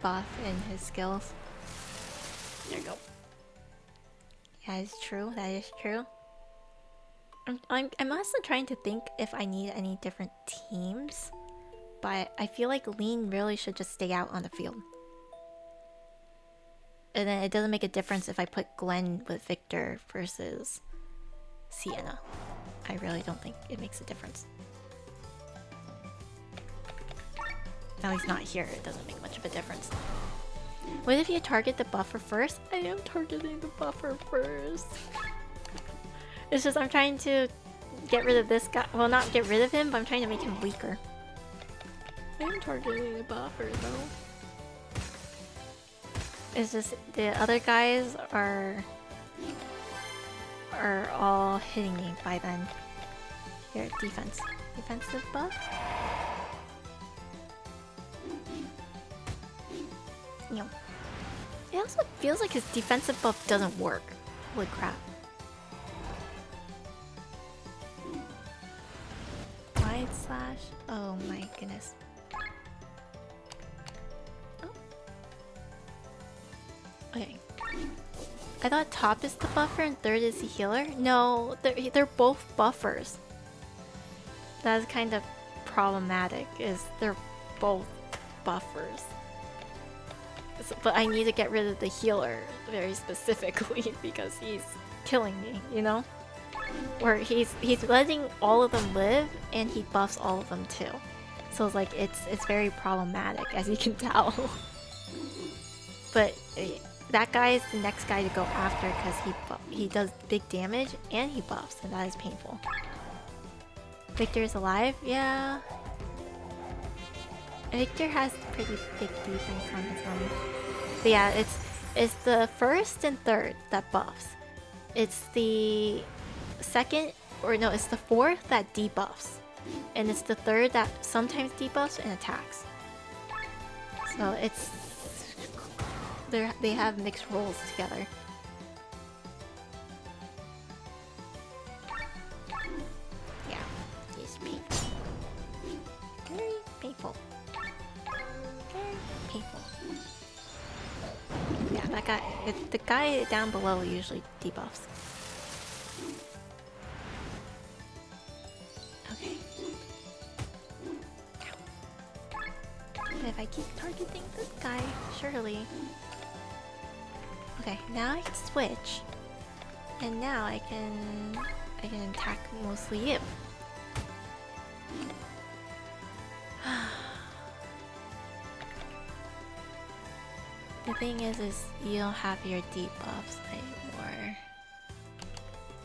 buff in his skills. There you go. Yeah, it's true. That is true. I'm also trying to think if I need any different teams, but I feel like Lean really should just stay out on the field. And then it doesn't make a difference if I put Glenn with Victor versus Sienna. I really don't think it makes a difference. Now he's not here, it doesn't make much of a difference. What if you target the buffer first? I am targeting the buffer first. It's just I'm trying to get rid of this guy. Well, not get rid of him, but I'm trying to make him weaker. I am targeting the buffer though. It's just the other guys are all hitting me by then. Here, defense. Defensive buff? No. It also feels like his defensive buff doesn't work. Holy crap. Wide slash? Oh my goodness. Oh. Okay. I thought top is the buffer and third is the healer? No, they're both buffers. That's kind of problematic, is they're both buffers. So, but I need to get rid of the healer very specifically because he's killing me, you know? Or he's letting all of them live and he buffs all of them too. So it's like it's very problematic, as you can tell. But that guy is the next guy to go after because he does big damage and he buffs, and that is painful. Victor is alive? Yeah. Victor has pretty big defense on his own. But yeah, it's the first and third that buffs. It's the second, or no, it's the fourth that debuffs. And it's the third that sometimes debuffs and attacks. So it's... they have mixed roles together. Yeah, it's painful. Very painful. Very painful. Yeah, that guy, the guy down below usually debuffs. Okay. But if I keep targeting this guy, surely. Okay, now I can switch. And now I can attack mostly you. The thing is you don't have your debuffs anymore.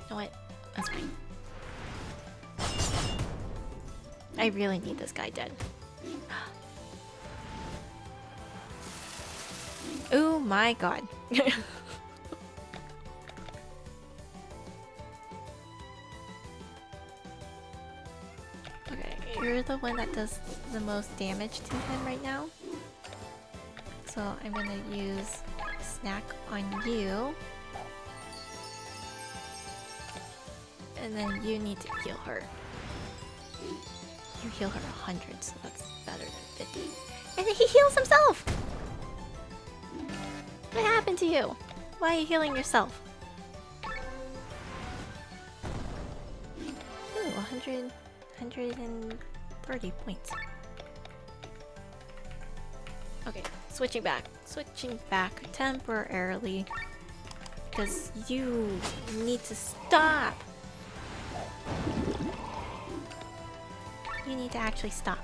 You know what? That's fine. I really need this guy dead. Oh my god. Okay, you're the one that does the most damage to him right now. So I'm gonna use Snack on you. And then you need to heal her. You heal her 100, so that's better than 50. And then he heals himself! What happened to you? Why are you healing yourself? Ooh, 130 points. Okay, switching back temporarily. Because you need to stop! You need to actually stop.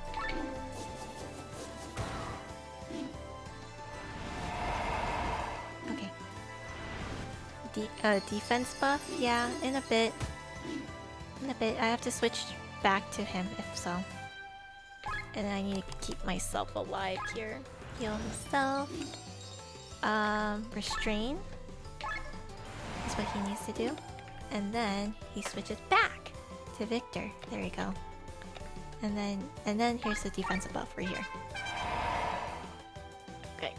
Okay. Defense buff? Yeah, in a bit. I have to switch back to him if so. And I need to keep myself alive here. Heal himself. Restrain is what he needs to do. And then he switches back to Victor. There we go. And then here's the defensive buff right here. Okay.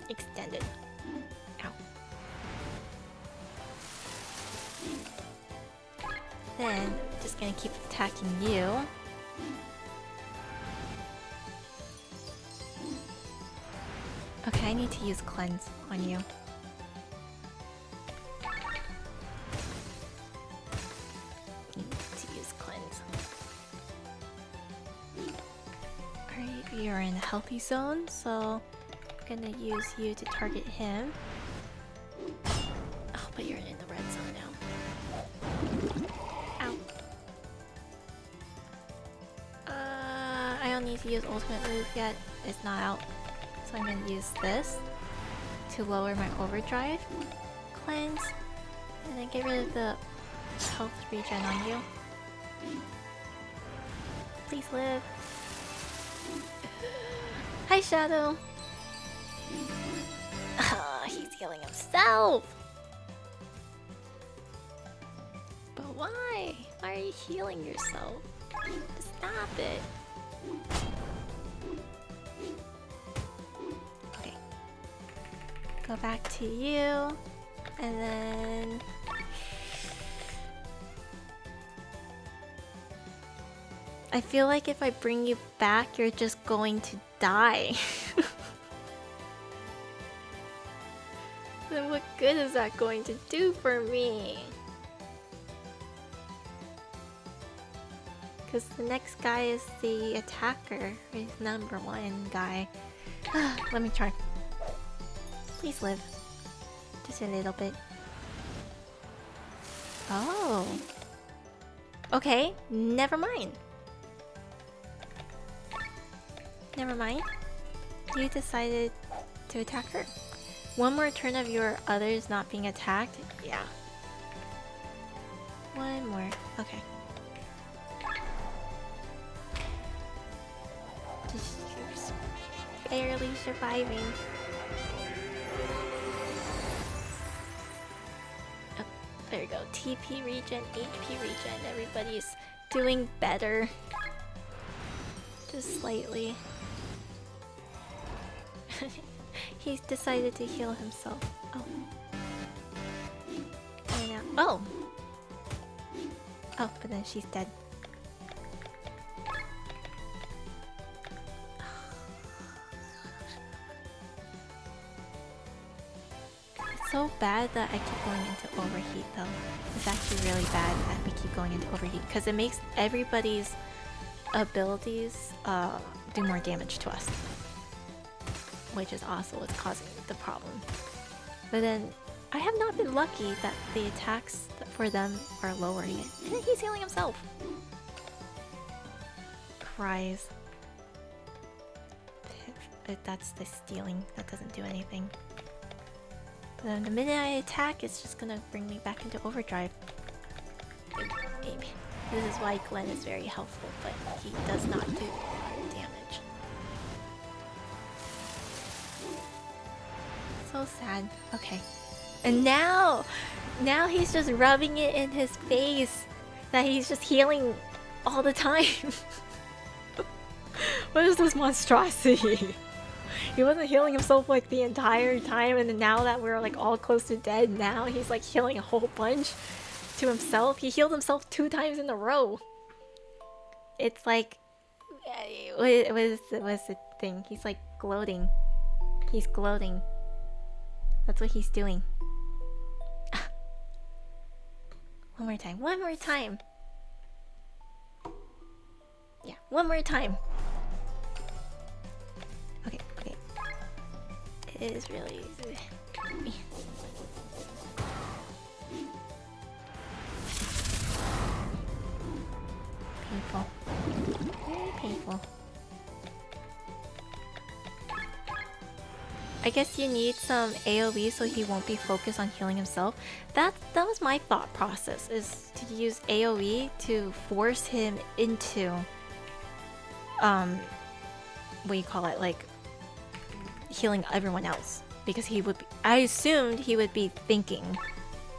Extended. Ow. Then just gonna keep attacking you. Okay, I need to use cleanse on you. Need to use cleanse. Alright, you're in a healthy zone, so I'm gonna use you to target him. Oh, but you're in the red zone now. Ow. I don't need to use ultimate move yet. It's not out. So I'm gonna use this to lower my overdrive, cleanse, and then get rid of the health regen on you. Please live. Hi, Shadow. He's healing himself. But why? Why are you healing yourself? Stop it. Go back to you, and then I feel like if I bring you back, you're just going to die. Then what good is that going to do for me? Because the next guy is the attacker, he's #1 guy. Let me try. Please live. Just a little bit. Oh. Okay, never mind. Never mind. You decided to attack her. One more turn of your others not being attacked? Yeah. One more. Okay. Just barely surviving. There we go. TP regen, HP regen. Everybody's doing better. Just slightly. He's decided to heal himself. Oh. And now. Oh! Oh, but then she's dead. So bad that I keep going into overheat though. It's actually really bad that we keep going into overheat because it makes everybody's abilities do more damage to us. Which is also what's causing the problem. But then I have not been lucky that the attacks for them are lowering it. And he's healing himself. Cries. That's the stealing. That doesn't do anything. Then the minute I attack, it's just gonna bring me back into overdrive. Maybe. This is why Glenn is very helpful, but he does not do a lot of damage. So sad. Okay. And now he's just rubbing it in his face that he's just healing all the time. What is this monstrosity? He wasn't healing himself like the entire time, and then now that we're like all close to dead, now he's like healing a whole bunch to himself. He healed himself 2 times in a row. It's like, what is the thing? He's like gloating. He's gloating. That's what he's doing. One more time. One more time. Yeah, one more time. Okay, okay. It is really easy. Painful. Very painful. I guess you need some AoE so he won't be focused on healing himself. That was my thought process, is to use AoE to force him into what do you call it, like healing everyone else, because he would be, I assumed he would be thinking,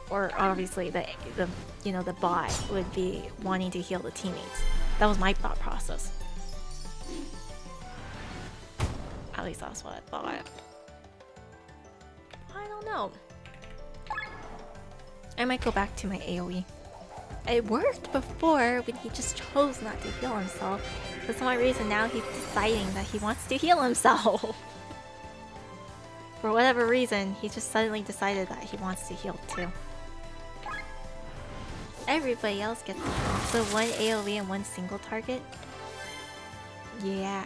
or obviously the you know, the bot would be wanting to heal the teammates. That was my thought process. At least that's what I thought. I don't know. I might go back to my AoE. It worked before when he just chose not to heal himself. For some reason now he's deciding that he wants to heal himself. For whatever reason, he just suddenly decided that he wants to heal too. Everybody else gets to heal. So one AoE and one single target? Yeah,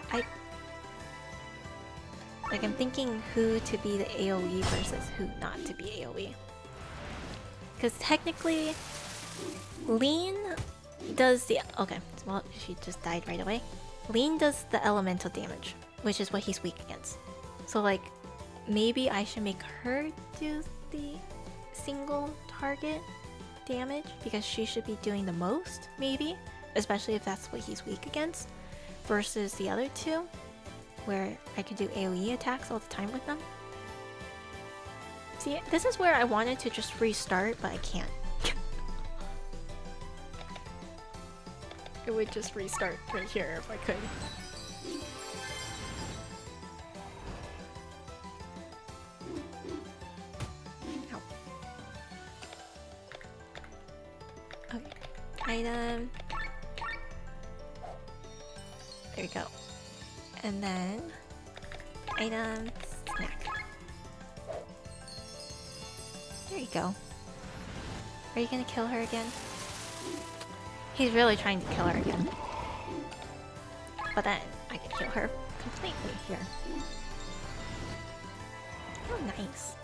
I'm thinking who to be the AoE versus who not to be AoE. Because technically, Lean does the... Okay, well, she just died right away. Lean does the elemental damage, which is what he's weak against. So, like, maybe I should make her do the single target damage, because she should be doing the most, maybe. Especially if that's what he's weak against. Versus the other two, where I could do AoE attacks all the time with them. See, this is where I wanted to just restart, but I can't. It would just restart right here if I could. Ow. Okay. Item. There we go. And then... Item... Snack. There you go. Are you gonna kill her again? He's really trying to kill her again. But then, I can kill her completely here. Oh, nice.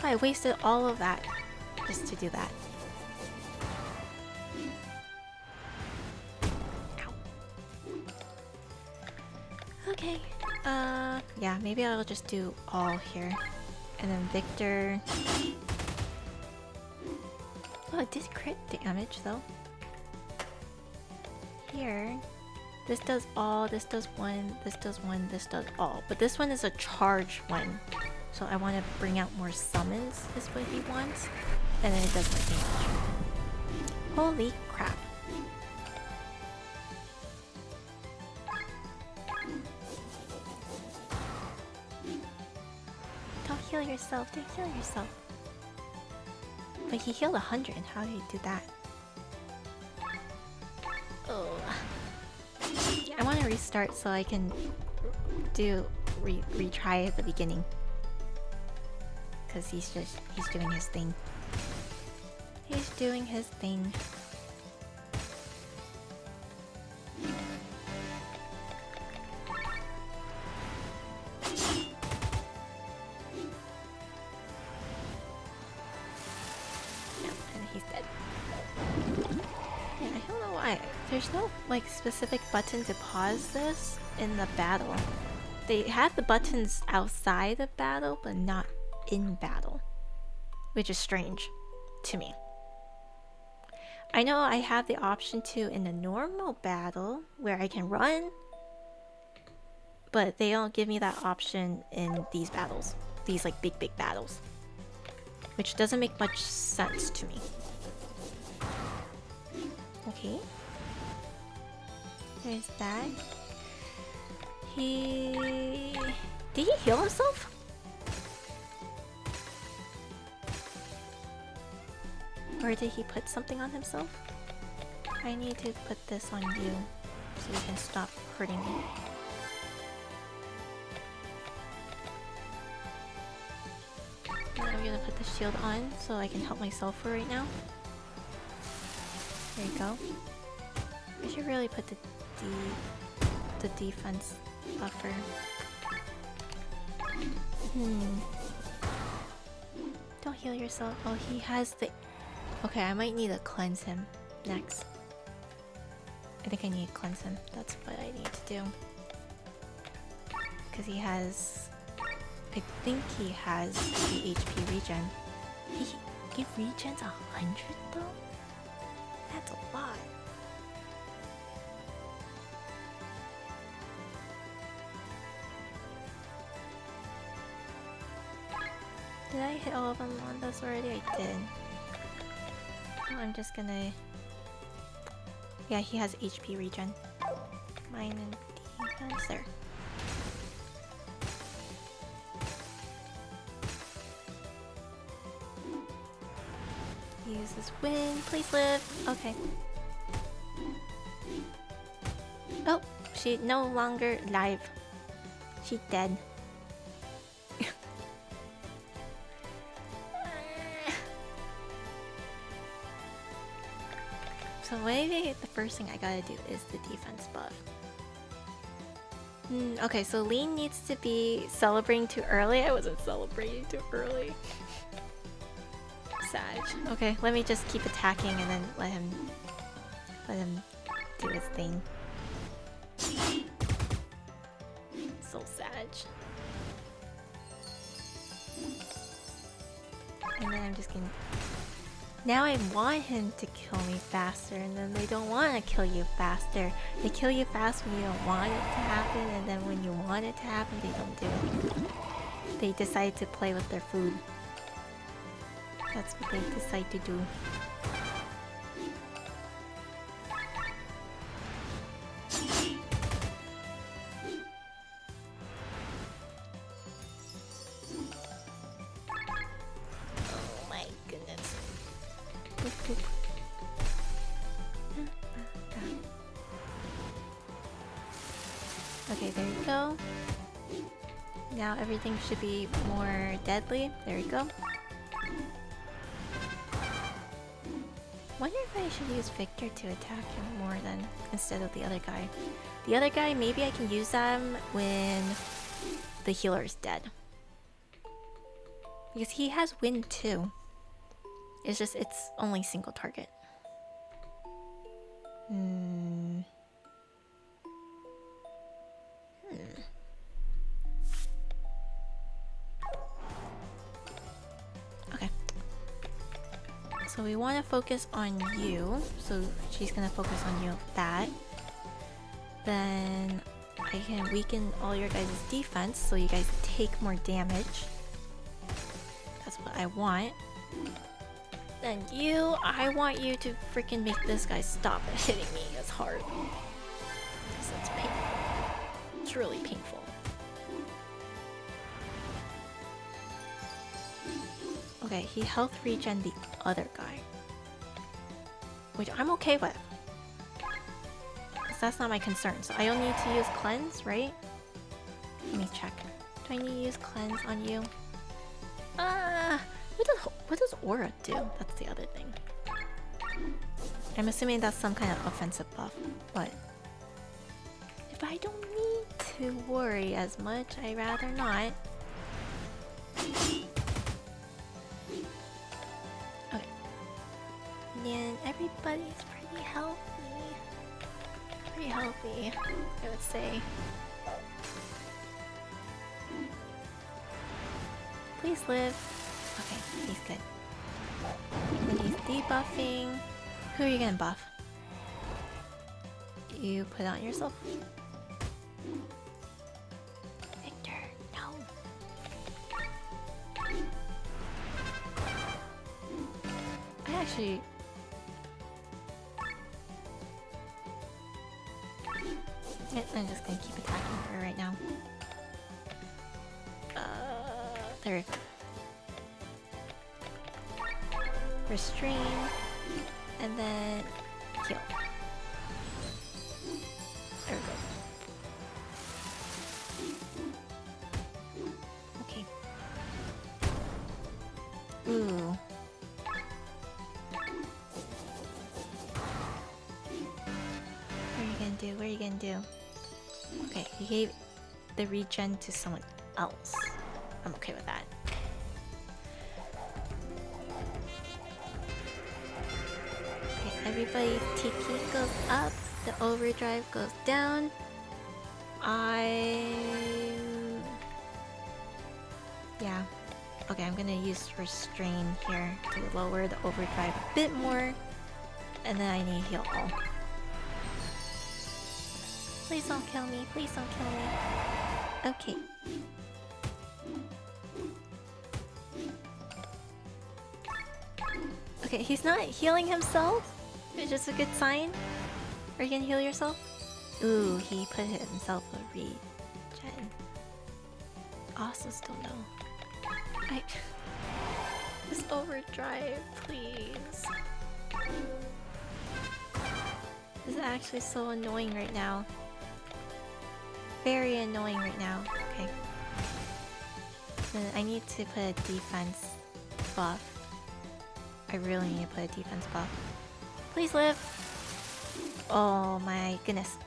I wasted all of that just to do that. Ow. Okay. Yeah, maybe I'll just do all here. And then Victor... Oh, it did crit damage though. Here, this does all, this does one, this does one, this does all. But this one is a charge one. So I want to bring out more summons, is what he wants. And then it does more damage. Holy crap. Don't heal yourself, don't heal yourself. But he healed 100, how do you do that? Oh. I want to restart so I can do retry at the beginning. Cause he's doing his thing. He's doing his thing. There's no like specific button to pause this in the battle. They have the buttons outside of battle, but not in battle, which is strange to me. I know I have the option to in the normal battle where I can run, but they don't give me that option in these battles, these like big battles, which doesn't make much sense to me. Okay. There's that. Did he heal himself? Or did he put something on himself? I need to put this on you so you can stop hurting me. And I'm gonna put the shield on so I can help myself for right now. There you go. I should really put the defense buffer. Don't heal yourself. Oh, he has the... Okay, I might need to cleanse him next. I think I need to cleanse him. That's what I need to do. Because he has I think he has the HP regen. He regens 100 though? That's a lot. Did I hit all of them on this already? I did. Oh, I'm just gonna... Yeah, he has HP regen. Mine and defense there. Use this wind. Please live. Okay. Oh, she no longer live. She's dead. So maybe the first thing I gotta do is the defense buff. Okay, so Lean needs to be celebrating too early. I wasn't celebrating too early. Sag. Okay, let me just keep attacking and then let him do his thing. So Sag. And then I'm just gonna... Now I want him to kill me faster, and then they don't want to kill you faster. They kill you fast when you don't want it to happen, and then when you want it to happen, they don't do it. They decide to play with their food. That's what they decide to do. Oh my goodness. Boop, boop. Okay, there you go. Now everything should be more deadly. There you go. Wonder if I should use Victor to attack him more than instead of the other guy. The other guy, maybe I can use them when the healer is dead. Because he has wind too. It's just, it's only single target. Okay. So we want to focus on you. So she's gonna focus on you with that. Then I can weaken all your guys' defense so you guys take more damage. That's what I want. Then you, I want you to freaking make this guy stop hitting me as hard. Because that's painful. It's really painful. Okay, he health regen the other guy. Which I'm okay with. Because that's not my concern. So I don't need to use cleanse, right? Let me check. Do I need to use cleanse on you? What does aura do? That's the other thing. I'm assuming that's some kind of offensive buff. But if I don't need to worry as much, I'd rather not. Okay. And everybody's pretty healthy. Pretty healthy, I would say. Please live. Okay, he's good. And he's debuffing. Who are you gonna buff? You put it on yourself? Victor, no. I actually... Yeah, I'm just gonna keep attacking her right now. There we go. Restrain, and then heal. There we go. Okay. Ooh. What are you gonna do? What are you gonna do? Okay, you gave the regen to someone else. I'm okay with that. Everybody's TP goes up, the overdrive goes down. I'm Yeah. Okay, I'm gonna use restrain here to lower the overdrive a bit more. And then I need heal all. Please don't kill me. Please don't kill me. Okay. Okay, he's not healing himself. It's just a good sign. Are you gonna heal yourself? Ooh, he put himself a regen. Also still no. This overdrive, please. This is actually so annoying right now. Very annoying right now. Okay. Then I need to put a defense buff. I really need to put a defense buff. Please live! Oh my goodness.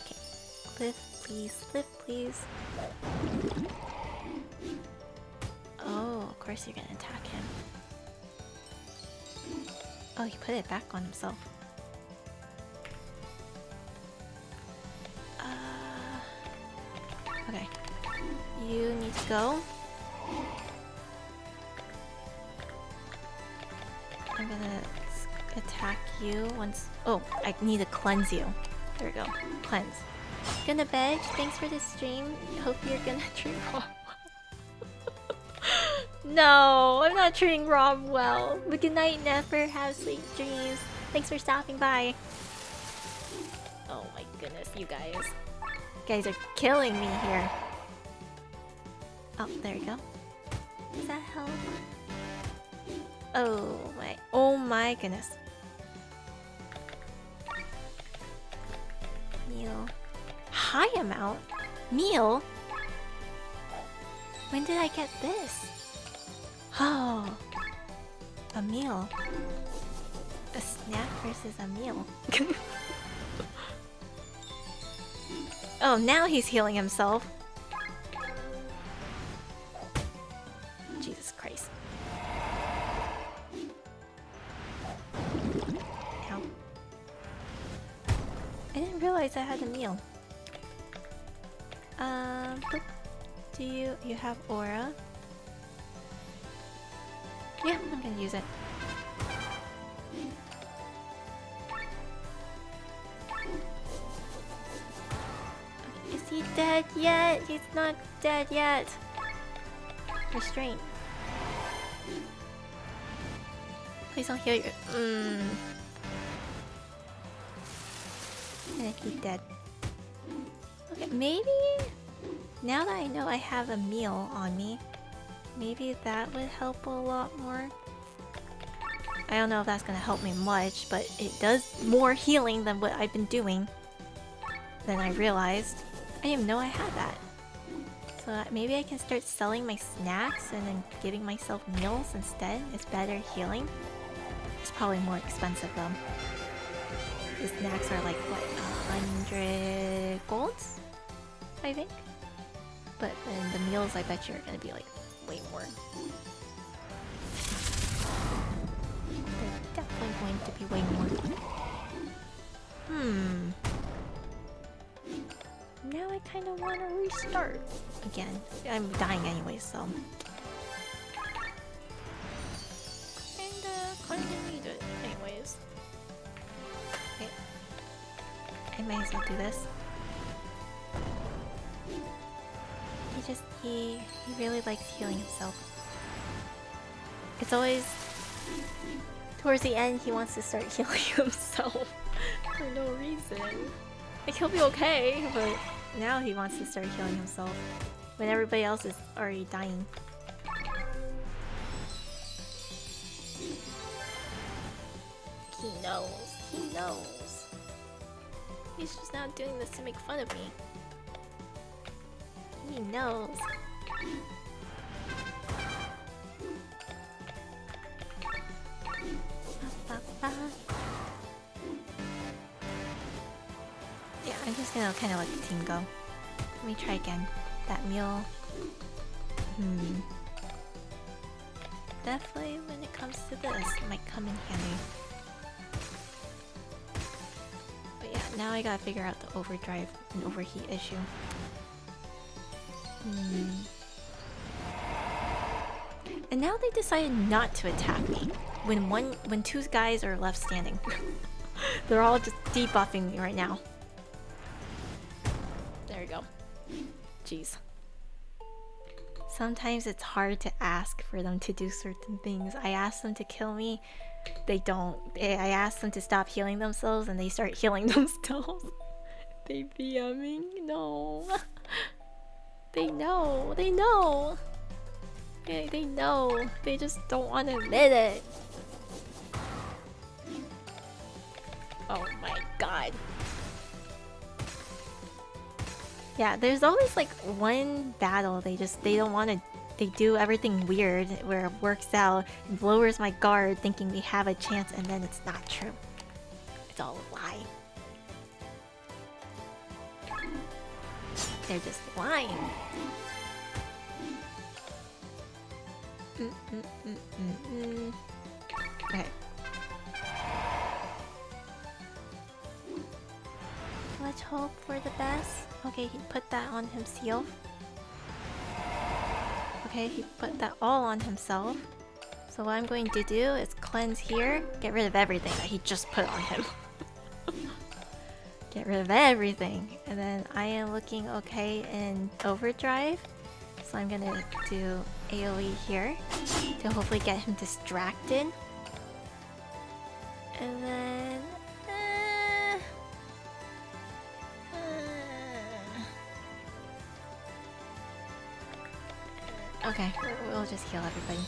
Okay. Live, please. Live, please. Oh, of course you're gonna attack him. Oh, he put it back on himself. Okay. You need to go. I'm gonna attack you once. Oh, I need to cleanse you. There we go. Cleanse. Gonna beg. Thanks for the stream. Hope you're gonna treat Rob well. No, I'm not treating Rob well. But good night, never have sweet dreams. Thanks for stopping by. Oh my goodness, you guys. You guys are killing me here. Oh, there we go. Does that help? Oh my goodness. Meal. High amount? Meal? When did I get this? Oh. A meal. A snack versus a meal. Oh, now he's healing himself. Jesus Christ. Ow. I didn't realize I had a meal. Do you have aura? Yeah, I'm gonna use it. Okay, is he dead yet? He's not dead yet. Restraint. Please don't heal your. I think he's dead. Okay, maybe now that I know I have a meal on me, maybe that would help a lot more. I don't know if that's gonna help me much, but it does more healing than what I've been doing. Then I realized I didn't even know I had that. So maybe I can start selling my snacks and then giving myself meals instead. It's better healing. It's probably more expensive though. The snacks are like what, 100 golds? I think. But then the meals I bet you are gonna be like way more. They're definitely going to be way more. Now I kind of want to restart again. I'm dying anyway, so. Kind of need it anyways. Okay. I might as well do this. He really likes healing himself. It's always towards the end he wants to start healing himself for no reason. Like he'll be okay, but now he wants to start healing himself when everybody else is already dying. He knows. He knows. He's just not doing this to make fun of me. He knows. Yeah, I'm just gonna kind of let the team go. Let me try again. That meal. Definitely when it comes to this, it might come in handy. But yeah, now I gotta figure out the overdrive and overheat issue. And now they decided not to attack me when two guys are left standing. They're all just debuffing me right now. There we go. Jeez. Sometimes it's hard to ask for them to do certain things. I ask them to kill me, they don't. I ask them to stop healing themselves and they start healing themselves. They BMing? No. They know. They know. They know. They just don't want to admit it. Oh my god. Yeah, there's always like one battle they don't want to. They do everything weird where it works out and lowers my guard thinking we have a chance, and then it's not true. It's all a lie. They're just lying. Okay. Let's hope for the best. Okay, he put that on himself. Okay, he put that all on himself. So what I'm going to do is cleanse here, get rid of everything that he just put on him. Get rid of everything. And then I am looking okay in overdrive. So I'm gonna do AoE here to hopefully get him distracted. And then... okay, we'll just heal everybody.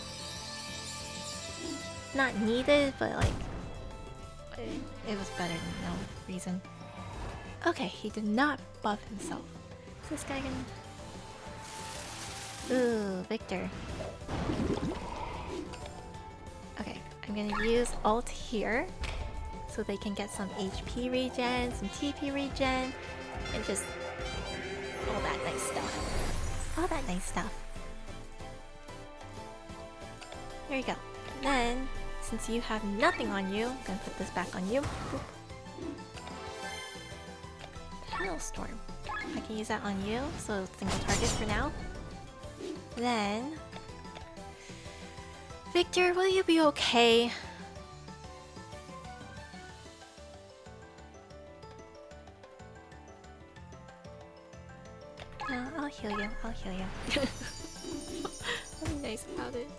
Not needed, but like... it was better than no reason. Okay, he did not buff himself. Is this guy gonna... ooh, Victor. Okay, I'm gonna use ult here so they can get some HP regen, some TP regen, and just all that nice stuff. All that nice stuff. There you go. And then, since you have nothing on you, I'm gonna put this back on you. Boop. Hailstorm. I can use that on you, so single target for now. Then... Victor, will you be okay? No, I'll heal you. I'll heal you. I'll be nice about it.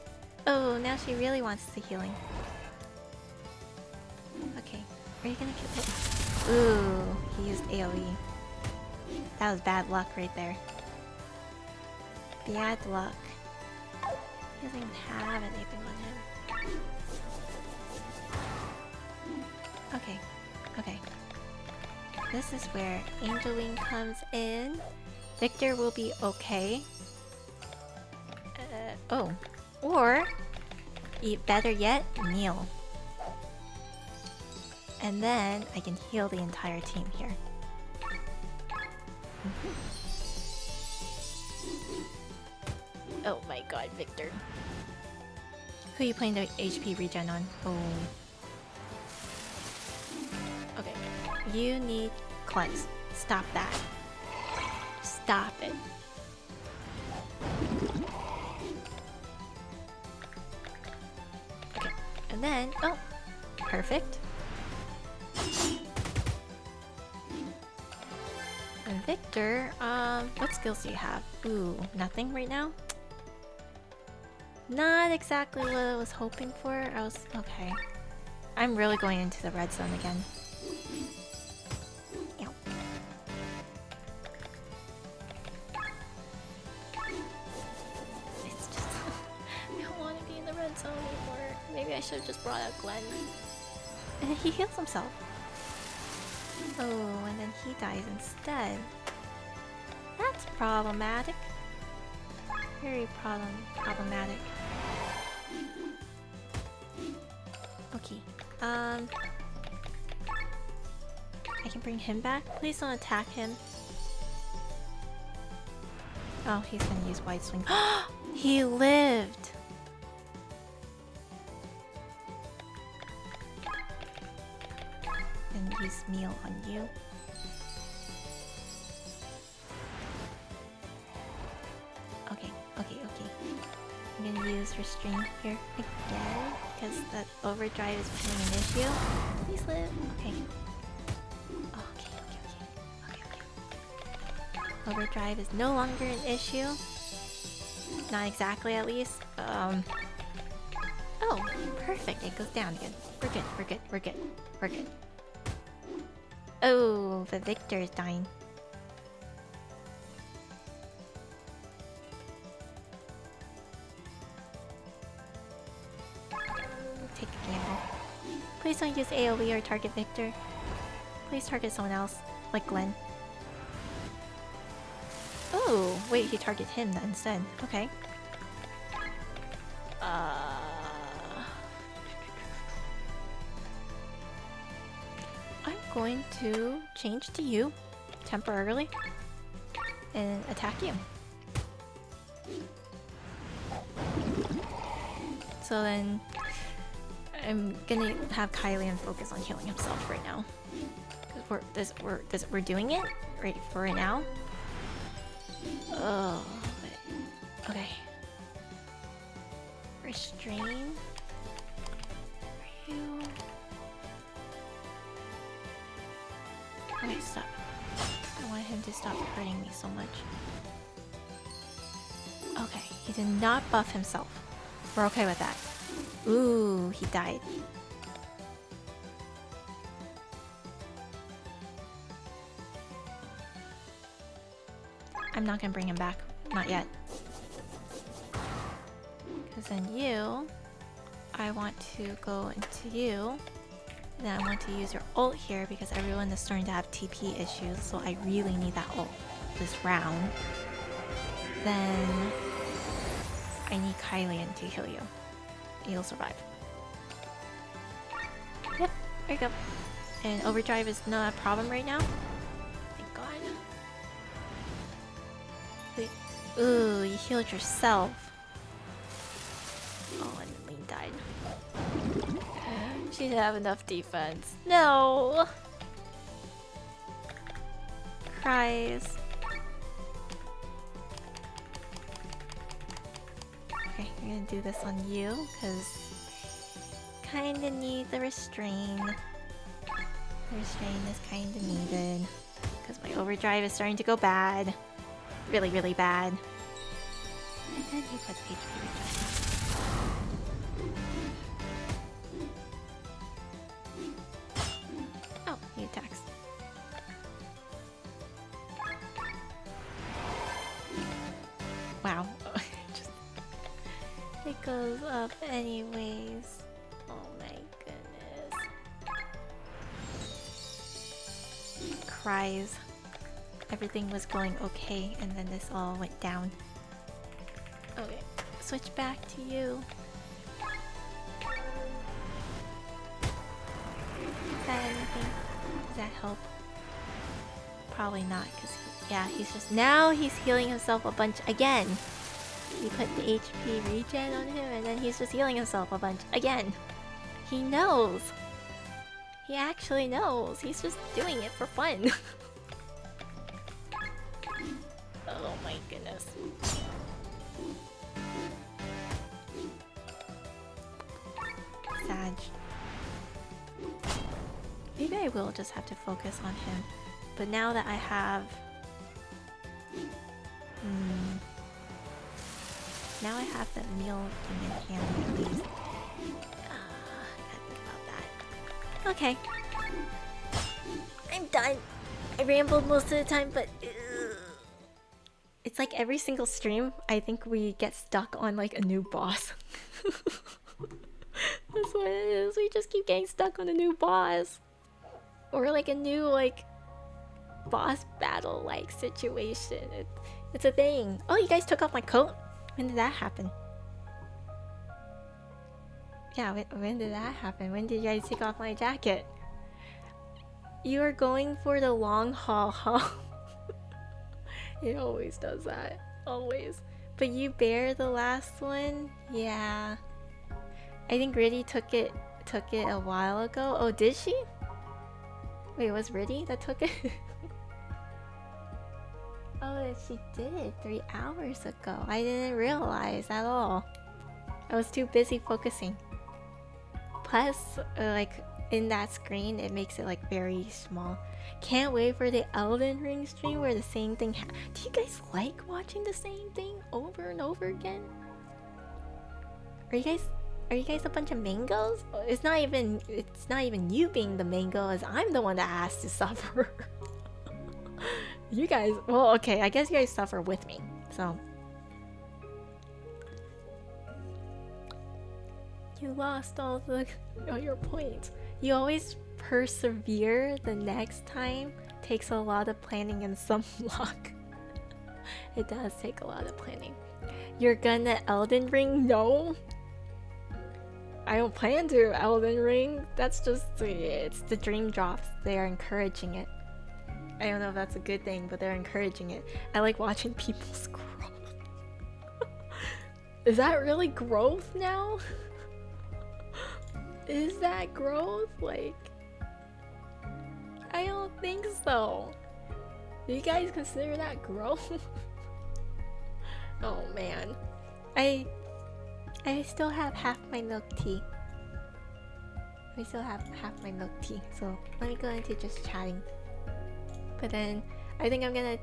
Oh, now she really wants the healing. Okay, are you gonna kill it? Ooh, he used AoE. That was bad luck right there. Bad luck. He doesn't even have anything on him. Okay, okay. This is where Angel Wing comes in. Victor will be okay. Oh. Or, better yet, kneel. And then I can heal the entire team here. Oh my god, Victor. Who are you playing the HP regen on? Oh. Okay. You need cleanse. Stop that. Stop it. Okay. And then, oh, perfect. And Victor, what skills do you have? Ooh, nothing right now? Not exactly what I was hoping for. Okay. I'm really going into the red zone again. Ow. It's just... I don't want to be in the red zone anymore. Maybe I should have just brought out Glenn. And he heals himself. Oh, and then he dies instead. That's problematic. Very problematic. Okay. I can bring him back. Please don't attack him. Oh, he's gonna use wide swing. He lived! And use meal on you. use restraint here again because that overdrive is becoming an issue. Please live. Okay. Okay. Overdrive is no longer an issue. Not exactly, at least. Oh, perfect. It goes down again. We're good. We're good. We're good. We're good. Oh, the Victor is dying. Take a gamble. Please don't use AoE or target Victor. Please target someone else, like Glenn. Oh, wait, he targeted him then instead. Okay. I'm going to change to you temporarily and attack you. So then I'm gonna have Kylian focus on healing himself right now. Because we're doing it right for right now. Oh, okay. Restrain. You. Okay, stop. I want him to stop hurting me so much. Okay, he did not buff himself. We're okay with that. Ooh, he died. I'm not gonna bring him back. Not yet. Because then you... I want to go into you. Then I want to use your ult here because everyone is starting to have TP issues. So I really need that ult this round. Then... I need Kylian to heal you. You'll survive. Yep, there you go. And overdrive is not a problem right now. Thank God. Wait. Ooh, you healed yourself. Oh, and Lane died. She didn't have enough defense. No! Cries. Okay, I'm gonna do this on you, because kinda need the restrain. The restrain is kinda needed. Because my overdrive is starting to go bad. Really, really bad. And then he puts HP reduction. Oh, he attacks. Wow. It goes up anyways. Oh my goodness. Cries. Everything was going okay and then this all went down. Okay, switch back to you. Is that anything? Does that help? Probably not, because yeah, he's just now he's healing himself a bunch again. You put the HP regen on him and then he's just healing himself a bunch again. He knows. He actually knows. He's just doing it for fun. Oh my goodness. Sag. Maybe I will just have to focus on him. But now that I have... Now I have that meal thing in handy at least. I gotta think about that. Okay. I'm done. I rambled most of the time, but... It's like every single stream, I think we get stuck on like a new boss. That's what it is. We just keep getting stuck on a new boss. Or like a new like boss battle like situation. It's a thing. Oh, you guys took off my coat? When did that happen? Yeah, when did that happen? When did you guys take off my jacket? You are going for the long haul, huh? It always does that. Always. But you bear the last one? Yeah. I think Riddy took it a while ago. Oh, did she? Wait, it was Riddy that took it? Oh, she did it 3 hours ago. I didn't realize at all. I was too busy focusing. Plus, like in that screen, it makes it like very small. Can't wait for the Elden Ring stream where the same thing. Do you guys like watching the same thing over and over again? Are you guys a bunch of mangoes? It's not even you being the mango, as I'm the one that has to suffer. You guys, well, okay, I guess you guys suffer with me. So you lost all your points. You always persevere the next time. Takes a lot of planning and some luck. It does take a lot of planning. You're gonna Elden Ring? No. I don't plan to Elden Ring. That's just, it's the dream drops. They are encouraging it. I don't know if that's a good thing, but they're encouraging it. I like watching people scroll. Is that really growth now? Is that growth? Like, I don't think so. Do you guys consider that growth? Oh man. I still have half my milk tea. So let me go into just chatting. But then I think I'm gonna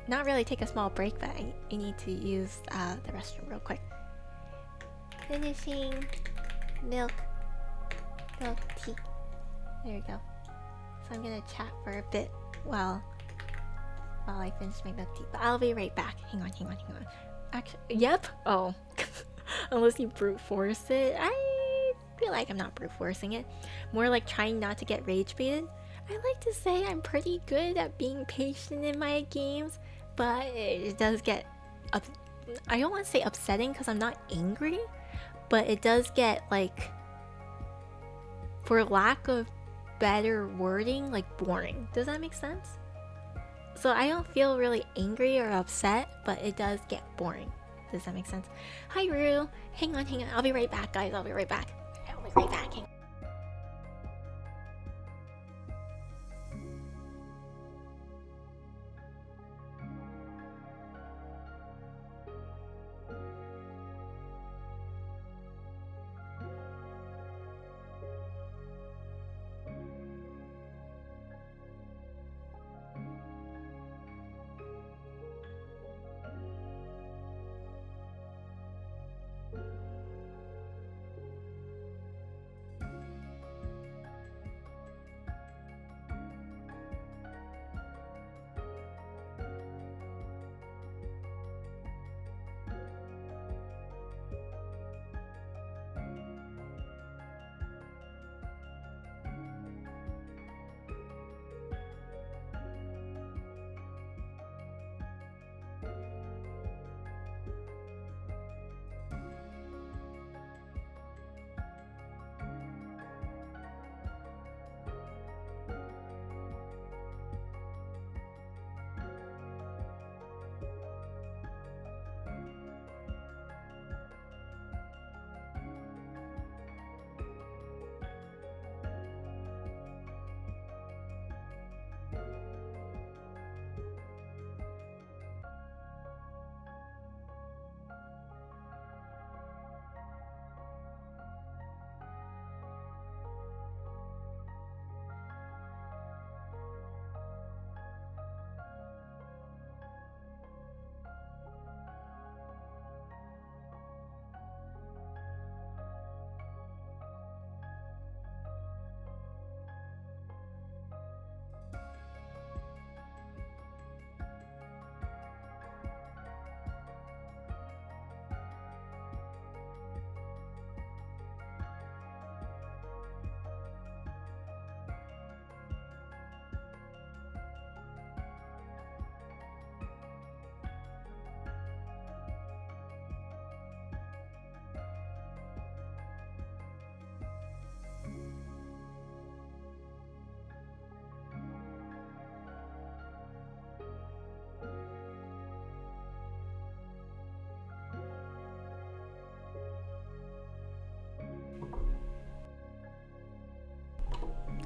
not really take a small break, but I need to use the restroom real quick. Finishing milk tea. There you go. So I'm gonna chat for a bit while I finish my milk tea. But I'll be right back. Hang on. Actually, yep. Oh. Unless you brute force it. I feel like I'm not brute forcing it. More like trying not to get rage baited. I like to say I'm pretty good at being patient in my games, but it does get I don't want to say upsetting because I'm not angry, but it does get, like, for lack of better wording, like boring. Does that make sense? So I don't feel really angry or upset, but it does get boring. Does that make sense? Hi, Rue. Hang on. I'll be right back, guys. I'll be right back. Hang on.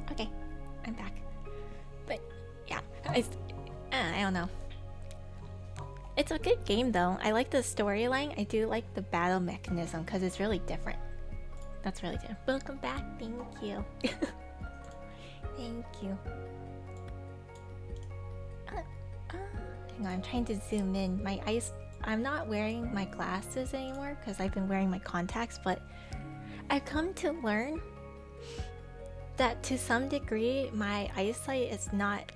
Okay, I'm back. But yeah, I don't know. It's a good game though. I like the storyline. I do like the battle mechanism because it's really different. That's really different. Welcome back. Thank you. Thank you. Hang on, I'm trying to zoom in. My eyes. I'm not wearing my glasses anymore because I've been wearing my contacts, but I've come to learn that to some degree my eyesight is not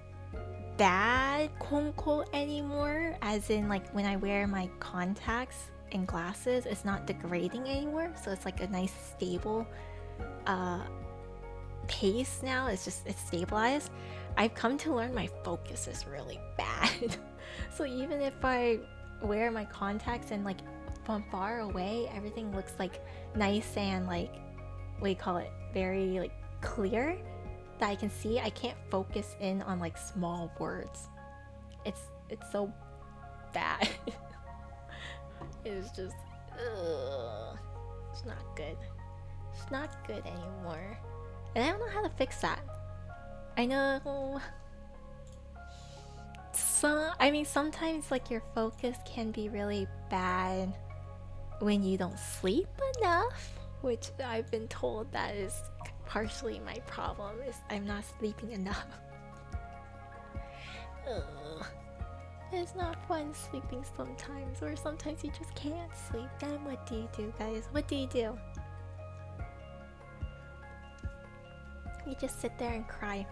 bad, quote unquote, anymore. As in, like, when I wear my contacts and glasses, it's not degrading anymore. So it's like a nice stable pace now. It's stabilized. I've come to learn my focus is really bad. So even if I wear my contacts and like from far away, everything looks like nice and like, what do you call it, very like clear that I can see. I can't focus in on like small words. It's so bad. It's just it's not good. It's not good anymore. And I don't know how to fix that. I know sometimes like your focus can be really bad when you don't sleep enough, which I've been told that is partially my problem, is I'm not sleeping enough. Ugh. It's not fun sleeping sometimes, or sometimes you just can't sleep. Then what do you do, guys? What do? You just sit there and cry.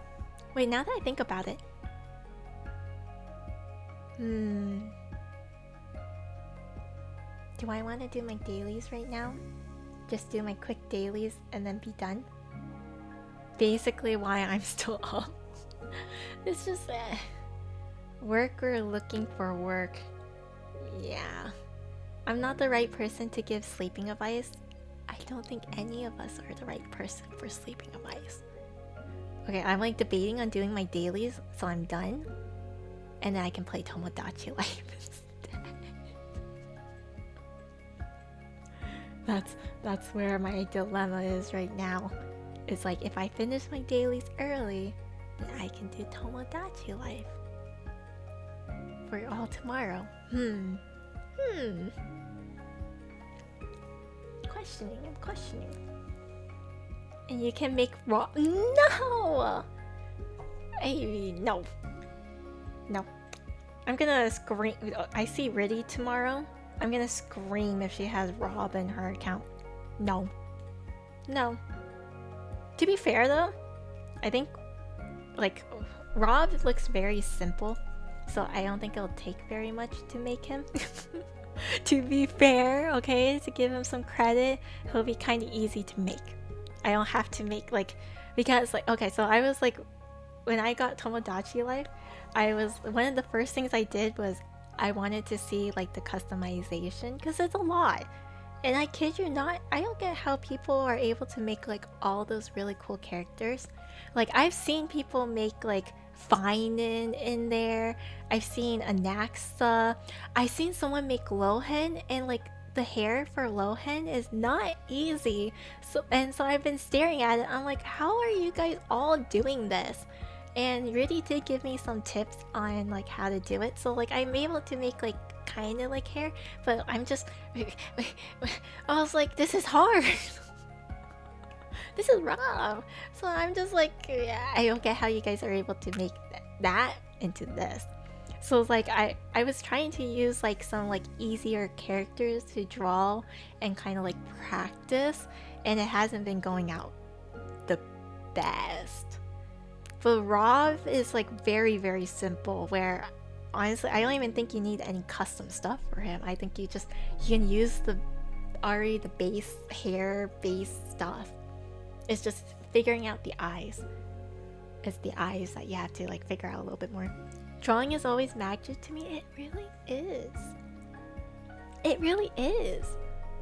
Wait, now that I think about it. Do I want to do my dailies right now? Just do my quick dailies and then be done? Basically why I'm still up. It's just work or looking for work. Yeah. I'm not the right person to give sleeping advice. I don't think any of us are the right person for sleeping advice. Okay, I'm like debating on doing my dailies so I'm done. And then I can play Tomodachi Life instead. That's where my dilemma is right now. It's like if I finish my dailies early, then I can do Tomodachi Life for all tomorrow. I'm questioning. And you can make raw. No! No. I'm gonna scream. I see Riddy tomorrow. I'm gonna scream if she has Rob in her account. No. To be fair though, I think like Rob looks very simple, so I don't think it'll take very much to make him. To be fair, okay, to give him some credit, he'll be kind of easy to make. I don't have to make like, because like, okay, so I was like, when I got Tomodachi Life, one of the first things I did was I wanted to see like the customization, because it's a lot. And I kid you not, I don't get how people are able to make like all those really cool characters. Like I've seen people make like Finan in there. I've seen Anaxa. I've seen someone make Lohen, and like the hair for Lohen is not easy. So I've been staring at it. I'm like, how are you guys all doing this? And Rudy did give me some tips on like how to do it. So like I'm able to make like kind of like hair, but I'm just I was like, this is hard. This is rough. So I'm just like, yeah, I don't get how you guys are able to make that into this. So like I was trying to use like some like easier characters to draw and kind of like practice, and it hasn't been going out the best. But Rob is like very, very simple, where honestly I don't even think you need any custom stuff for him. I think you can use the base hair base stuff. It's just figuring out the eyes. It's the eyes that you have to like figure out a little bit more. Drawing is always magic to me. It really is. It really is.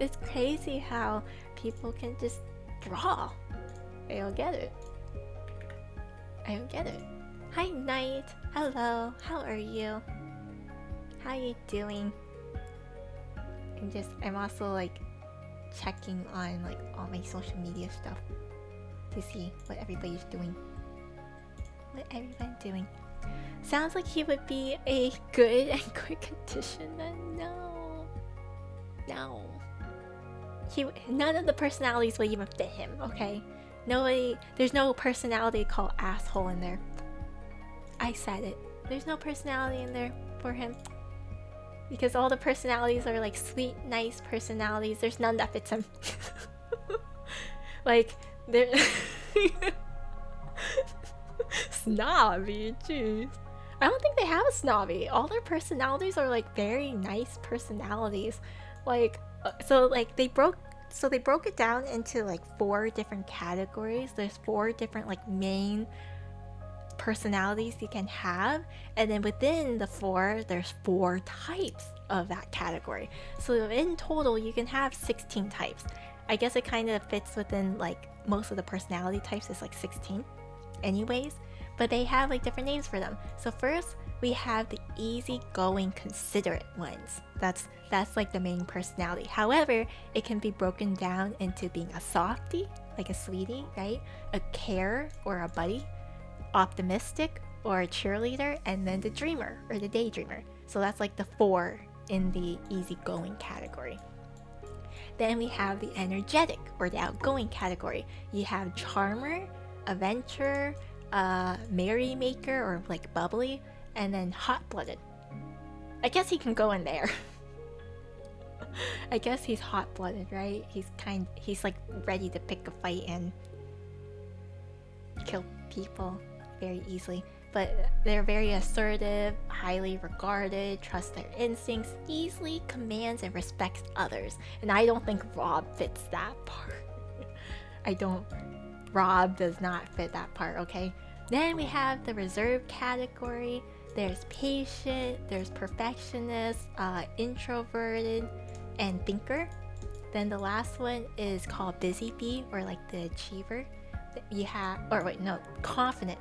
It's crazy how people can just draw. I don't get it. Hi Knight. Hello. How are you? How are you doing? I'm also like checking on like all my social media stuff to see what everybody's doing. Sounds like he would be a good and quick addition. Then no. None of the personalities would even fit him. Okay, there's no personality called asshole in there. I said it. There's no personality in there for him. Because all the personalities are like sweet, nice personalities. There's none that fits him. Like, they're... Snobby, jeez. I don't think they have a snobby. All their personalities are like very nice personalities. Like, they broke it down into like 4 different categories. There's 4 different like main personalities you can have, and then within the 4 there's 4 types of that category. So in total you can have 16 types. I guess it kind of fits within like most of the personality types is like 16 anyways, but they have like different names for them. So first we have the easygoing considerate ones. That's like the main personality. However, it can be broken down into being a softie, like a sweetie, right? A care or a buddy, optimistic or a cheerleader, and then the dreamer or the daydreamer. So that's like the 4 in the easygoing category. Then we have the energetic or the outgoing category. You have charmer, adventurer, merrymaker or like bubbly, and then hot-blooded. I guess he can go in there. I guess he's hot-blooded, right? He's like ready to pick a fight and kill people very easily. But they're very assertive, highly regarded, trust their instincts, easily commands and respects others. And I don't think Rob fits that part. Rob does not fit that part, okay? Then we have the reserved category. There's patient, there's perfectionist, introverted, and thinker. Then the last one is called busy bee, or like the achiever. You have, confident,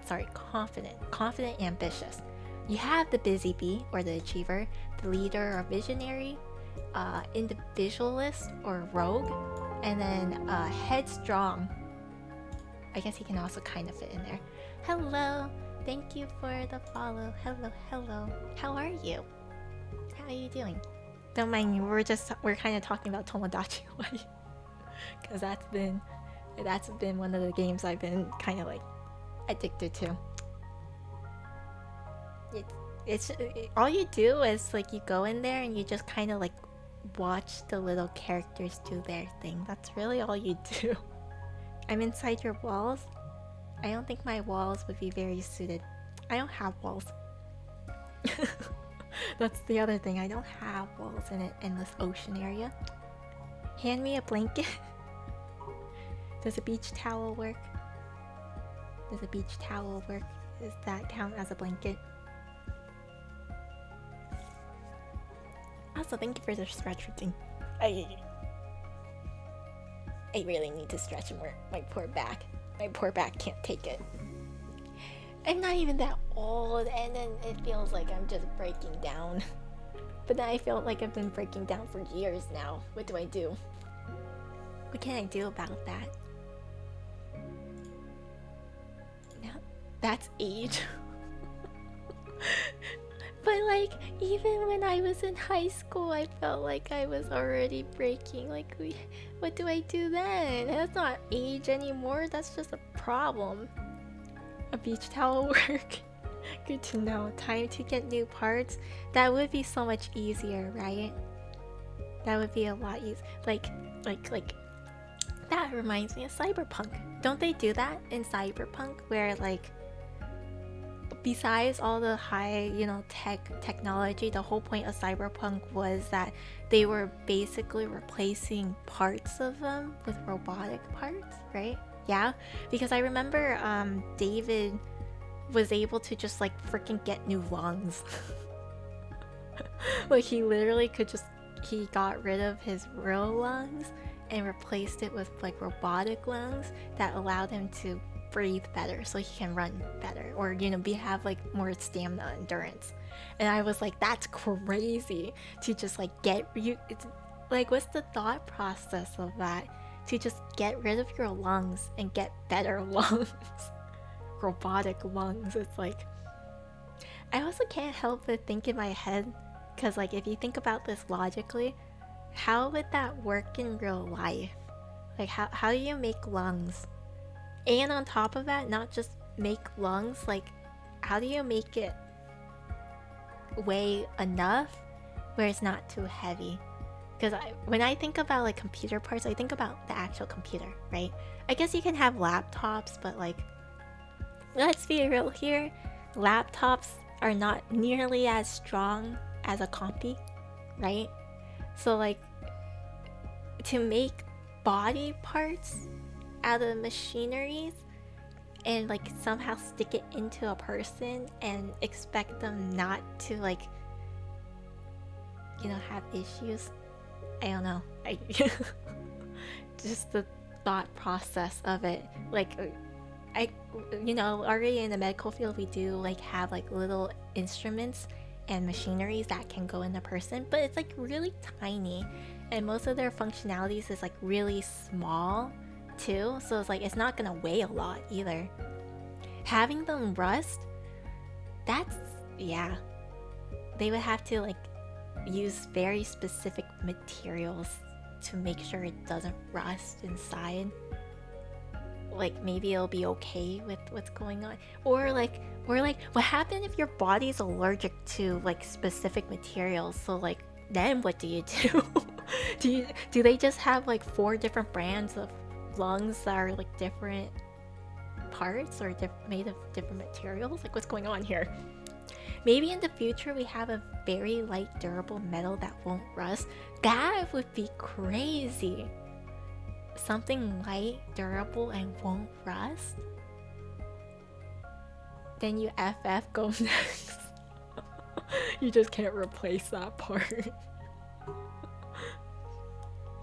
ambitious. You have the busy bee or the achiever, the leader or visionary, individualist or rogue, and then headstrong. I guess he can also kind of fit in there. Hello, thank you for the follow. Hello. How are you? How are you doing? Don't mind me. We're kind of talking about Tomodachi Life, because that's been one of the games I've been kind of like addicted to. It's all you do is like you go in there and you just kind of like watch the little characters do their thing. That's really all you do. I'm inside your walls. I don't think my walls would be very suited. I don't have walls. That's the other thing. I don't have walls in this ocean area. Hand me a blanket. Does a beach towel work? Does that count as a blanket? Also, thank you for the stretch routine. I really need to stretch more. My poor back can't take it. I'm not even that old, and then it feels like I'm just breaking down. But then I feel like I've been breaking down for years now. What do I do? What can I do about that? That's age. But like, even when I was in high school, I felt like I was already breaking. Like, what do I do then? That's not age anymore. That's just a problem. A beach towel work. Good to know. Time to get new parts. That would be so much easier, right? That would be a lot easier. Like that reminds me of Cyberpunk. Don't they do that in Cyberpunk, where like, besides all the high, technology, the whole point of Cyberpunk was that they were basically replacing parts of them with robotic parts, right? Yeah, because I remember David was able to just like freaking get new lungs. Like he literally he got rid of his real lungs and replaced it with like robotic lungs that allowed him to breathe better, so he can run better, or have like more stamina, endurance. And I was like, that's crazy to just like it's like, what's the thought process of that, to just get rid of your lungs and get better lungs? Robotic lungs. It's like, I also can't help but think in my head, because like if you think about this logically, how would that work in real life? Like how do you make lungs? And on top of that, not just make lungs, like how do you make it weigh enough where it's not too heavy? Because when I think about like computer parts, I think about the actual computer, right? I guess you can have laptops, but like, let's be real here, laptops are not nearly as strong as a compy, right? So like, to make body parts out of machineries and like somehow stick it into a person and expect them not to like, you know, have issues. I don't know. I just the thought process of it. Like I you know, already in the medical field we do like have like little instruments and machineries that can go in a person, but it's like really tiny and most of their functionalities is like really small too. So it's like it's not gonna weigh a lot either. Having them rust, that's yeah. They would have to like use very specific materials to make sure it doesn't rust inside. Like maybe it'll be okay with what's going on. Or like what happens if your body's allergic to like specific materials? So like then what do you do? Do they just have like 4 different brands of lungs that are like different parts or made of different materials? Like what's going on here? Maybe in the future we have a very light durable metal that won't rust. That would be crazy. Something light, durable, and won't rust? Then you FF go next. You just can't replace that part.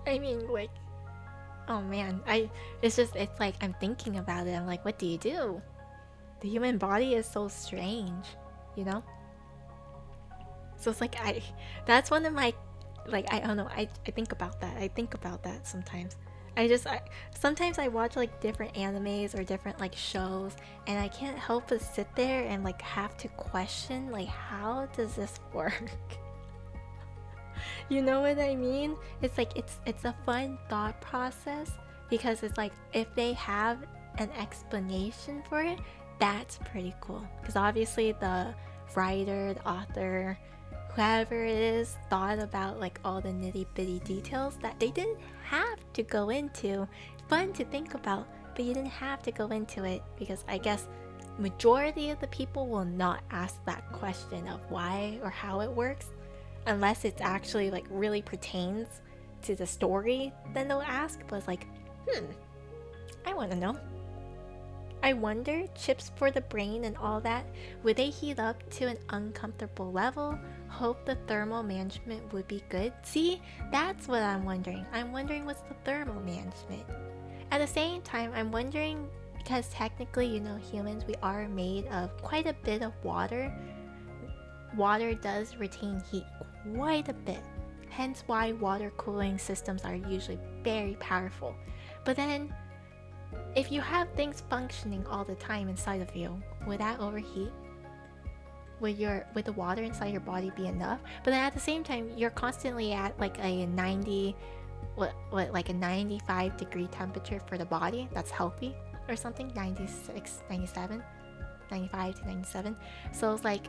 I mean, like, oh man, it's like I'm thinking about it. I'm like, what do you do? The human body is so strange, you know? So it's like that's one of my, like, I don't know, I think about that. I think about that sometimes. Sometimes I watch like different animes or different like shows and I can't help but sit there and like have to question like how does this work? You know what I mean? It's like it's a fun thought process because it's like if they have an explanation for it, that's pretty cool. Because obviously the writer, the author, whoever it is thought about like all the nitty bitty details that they didn't have to go into. Fun to think about, but you didn't have to go into it because I guess majority of the people will not ask that question of why or how it works unless it's actually like really pertains to the story. Then they'll ask, but it's like, I want to know. I wonder, chips for the brain and all that, would they heat up to an uncomfortable level? Hope the thermal management would be good. See, that's what I'm wondering. I'm wondering what's the thermal management. At the same time, I'm wondering, because technically, you know, humans, we are made of quite a bit of water. Water does retain heat quite a bit. Hence why water cooling systems are usually very powerful. But then, if you have things functioning all the time inside of you, would that overheat? Would the water inside your body be enough? But then at the same time, you're constantly at like a 95 degree temperature for the body. That's healthy or something. 96, 97, 95 to 97. So it's like,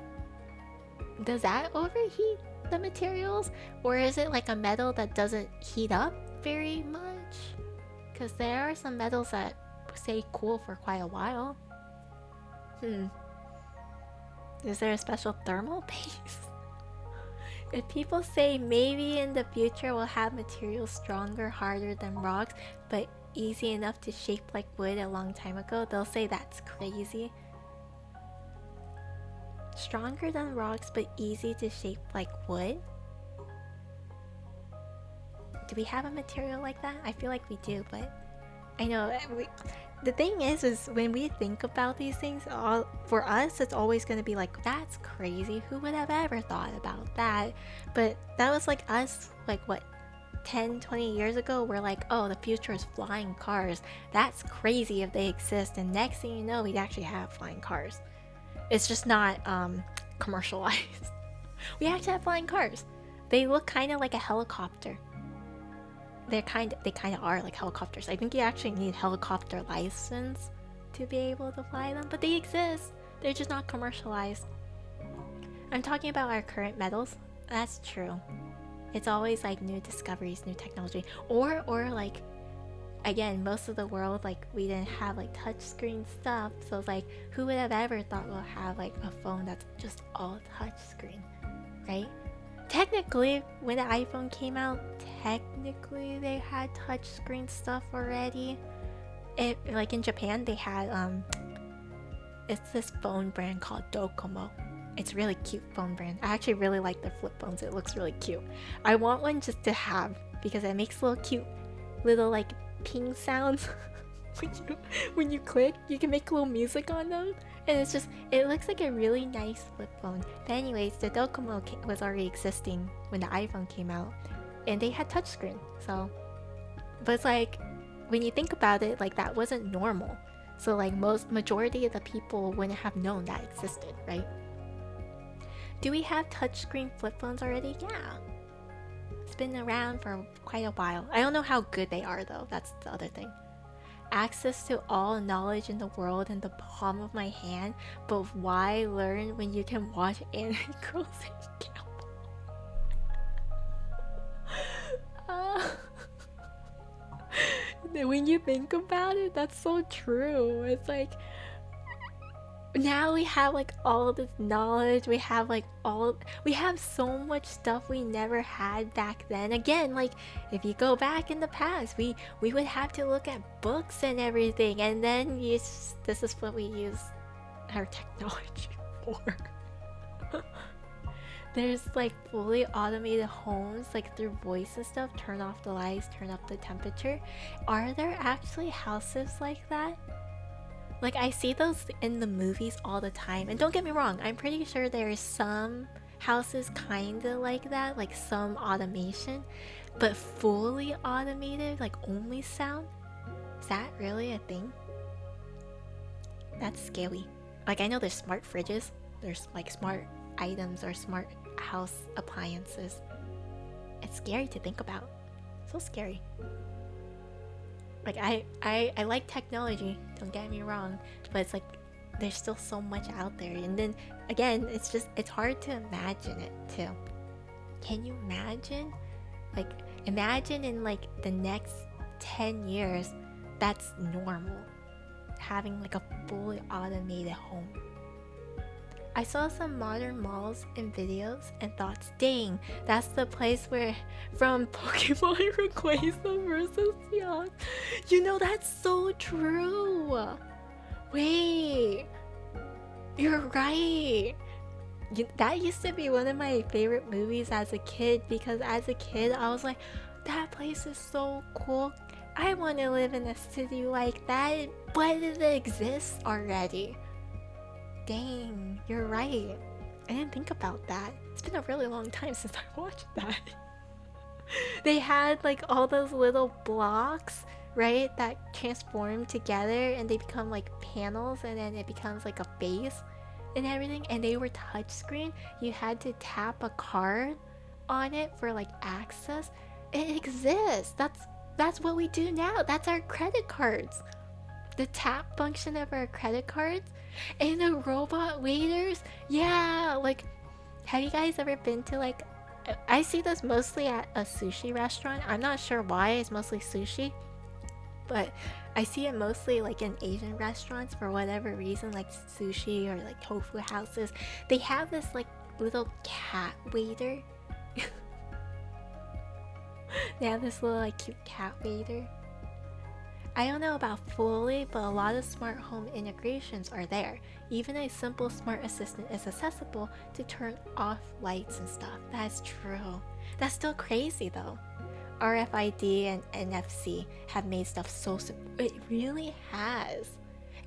does that overheat the materials? Or is it like a metal that doesn't heat up very much? Because there are some metals that stay cool for quite a while. Is there a special thermal base? If people say maybe in the future we'll have materials stronger, harder than rocks, but easy enough to shape like wood a long time ago, they'll say that's crazy. Stronger than rocks, but easy to shape like wood? Do we have a material like that? I feel like we do, but I know the thing is when we think about these things, for us, it's always going to be like, that's crazy. Who would have ever thought about that? But that was like us, like what, 10, 20 years ago? We're like, oh, the future is flying cars. That's crazy if they exist. And next thing you know, we'd actually have flying cars. It's just not commercialized. We actually have flying cars. They look kind of like a helicopter. They kind of are like helicopters. I think you actually need helicopter license to be able to fly them, but they exist. They're just not commercialized. I'm talking about our current metals. That's true. It's always like new discoveries, new technology, or like, again, most of the world, like, we didn't have like touchscreen stuff, so it's like, who would have ever thought we'll have like a phone that's just all touchscreen, right? Technically, when the iPhone came out, technically they had touchscreen stuff already. Like in Japan, they had it's this phone brand called Docomo. It's really cute phone brand. I actually really like their flip phones. It looks really cute. I want one just to have because it makes little cute little like ping sounds. when you click, you can make little music on them, and it looks like a really nice flip phone. But anyways, the Docomo was already existing when the iPhone came out, and they had touchscreen. So, but it's like, when you think about it, like, that wasn't normal. So like majority of the people wouldn't have known that existed, right? Do we have touchscreen flip phones already? Yeah. It's been around for quite a while. I don't know how good they are though, that's the other thing. Access to all knowledge in the world in the palm of my hand, but why learn when you can watch anime girls and count? When you think about it, that's so true. It's like, now we have like all this knowledge, we have so much stuff we never had back then. Again, like, if you go back in the past, we would have to look at books and everything, and then this is what we use our technology for. There's like fully automated homes, like through voice and stuff. Turn off the lights, turn up the temperature. Are there actually houses like that? Like, I see those in the movies all the time, and don't get me wrong, I'm pretty sure there is some houses kinda like that, like some automation, but fully automated, like only sound? Is that really a thing? That's scary. Like, I know there's smart fridges, there's like smart items or smart house appliances. It's scary to think about. So scary. Like, I like technology, don't get me wrong, but it's like, there's still so much out there. And then again, it's hard to imagine it too. Can you imagine? Like, imagine in like the next 10 years, that's normal. Having like a fully automated home. I saw some modern malls in videos and thought, dang, that's the place where from Pokemon Rayquaza versus Young. You know, that's so true. Wait, you're right. That used to be one of my favorite movies as a kid, because as a kid I was like, that place is so cool. I want to live in a city like that, but it exists already. Dang, you're right. I didn't think about that. It's been a really long time since I watched that. They had like all those little blocks, right, that transform together and they become like panels, and then it becomes like a base and everything, and they were touchscreen. You had to tap a card on it for like access. It exists. That's what we do now. That's our credit cards. The tap function of our credit cards. And the robot waiters. Yeah, like, have you guys ever been to like, I see this mostly at a sushi restaurant. I'm not sure why it's mostly sushi, but I see it mostly like in Asian restaurants for whatever reason, like sushi or like tofu houses. They have this like little cat waiter. They have this little like cute cat waiter. I don't know about fully, but a lot of smart home integrations are there. Even a simple smart assistant is accessible to turn off lights and stuff. That's true. That's still crazy though. RFID and NFC have made stuff so simple. It really has.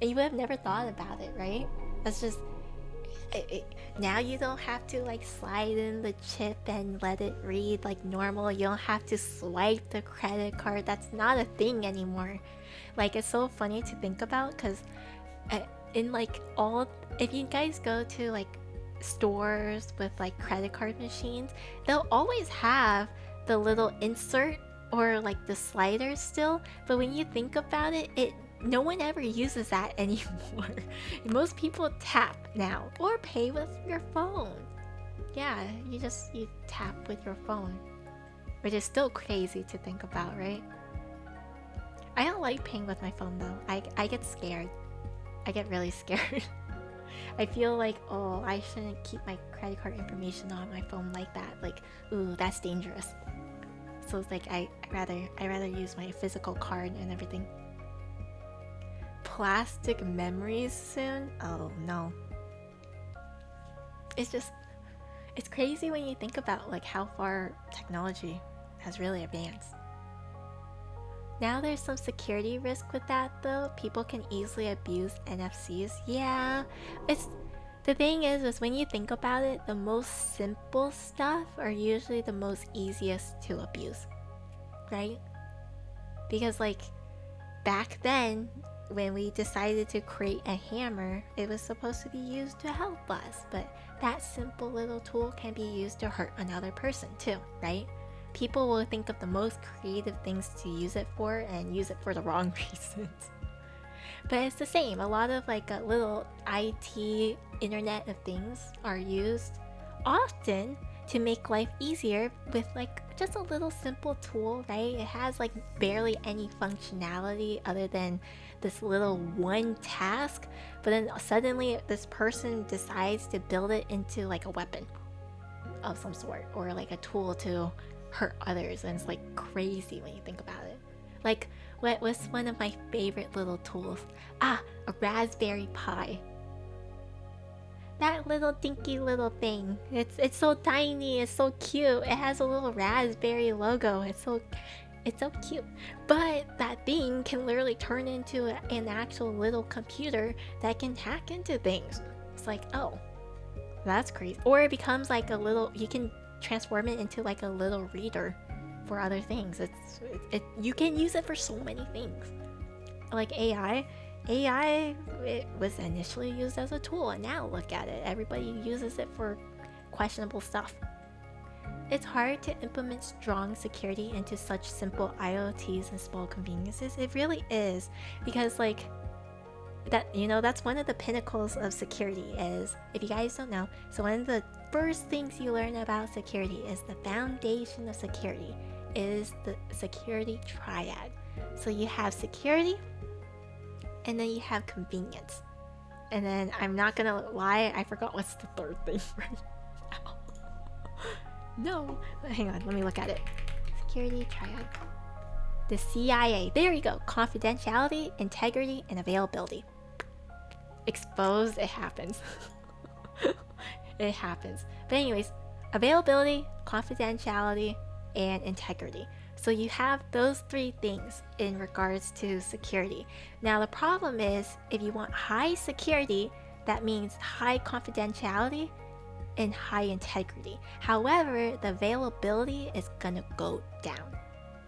And you would have never thought about it, right? That's just... now you don't have to like slide in the chip and let it read like normal. You don't have to swipe the credit card. That's not a thing anymore. Like, it's so funny to think about, because in like all, if you guys go to like stores with like credit card machines, they'll always have the little insert or like the slider still, but when you think about it, no one ever uses that anymore. Most people tap now or pay with your phone. Yeah, you tap with your phone, which is still crazy to think about, right? I don't like paying with my phone though. I get scared. I get really scared. I feel like, oh, I shouldn't keep my credit card information on my phone like that. Like, ooh, that's dangerous. So it's like I rather use my physical card and everything. Plastic memories soon? Oh no. It's crazy when you think about like how far technology has really advanced. Now there's some security risk with that though. People can easily abuse NFCs. Yeah, the thing is when you think about it, the most simple stuff are usually the most easiest to abuse, right? Because like back then, when we decided to create a hammer, it was supposed to be used to help us, but that simple little tool can be used to hurt another person too, right? People will think of the most creative things to use it for and use it for the wrong reasons. But it's the same. A lot of like a little IT internet of things are used often to make life easier with like just a little simple tool, right? It has like barely any functionality other than this little one task, but then suddenly this person decides to build it into like a weapon of some sort or like a tool to hurt others, and it's like crazy when you think about it. Like, what was one of my favorite little tools? A Raspberry Pi. That little dinky little thing. It's so tiny, it's so cute. It has a little raspberry logo. It's so cute. But that thing can literally turn into an actual little computer that can hack into things. It's like, oh, that's crazy. Or it becomes like a little, you can transform it into like a little reader for other things. You can use it for so many things. Like AI, it was initially used as a tool, and now look at it. Everybody uses it for questionable stuff. It's hard to implement strong security into such simple IoTs and small conveniences. It really is, because like that, that's one of the pinnacles of security is, if you guys don't know, so one of the first things you learn about security is the foundation of security is the security triad. So you have security, and then you have convenience, and then I'm not gonna lie, I forgot what's the third thing right now. No, hang on, let me look at it. Security triad. The CIA. There you go. Confidentiality, integrity, and availability. Exposed. It happens. It happens. But anyways, availability, confidentiality, and integrity. So you have those three things in regards to security. Now the problem is, if you want high security, that means high confidentiality and high integrity. However, the availability is gonna go down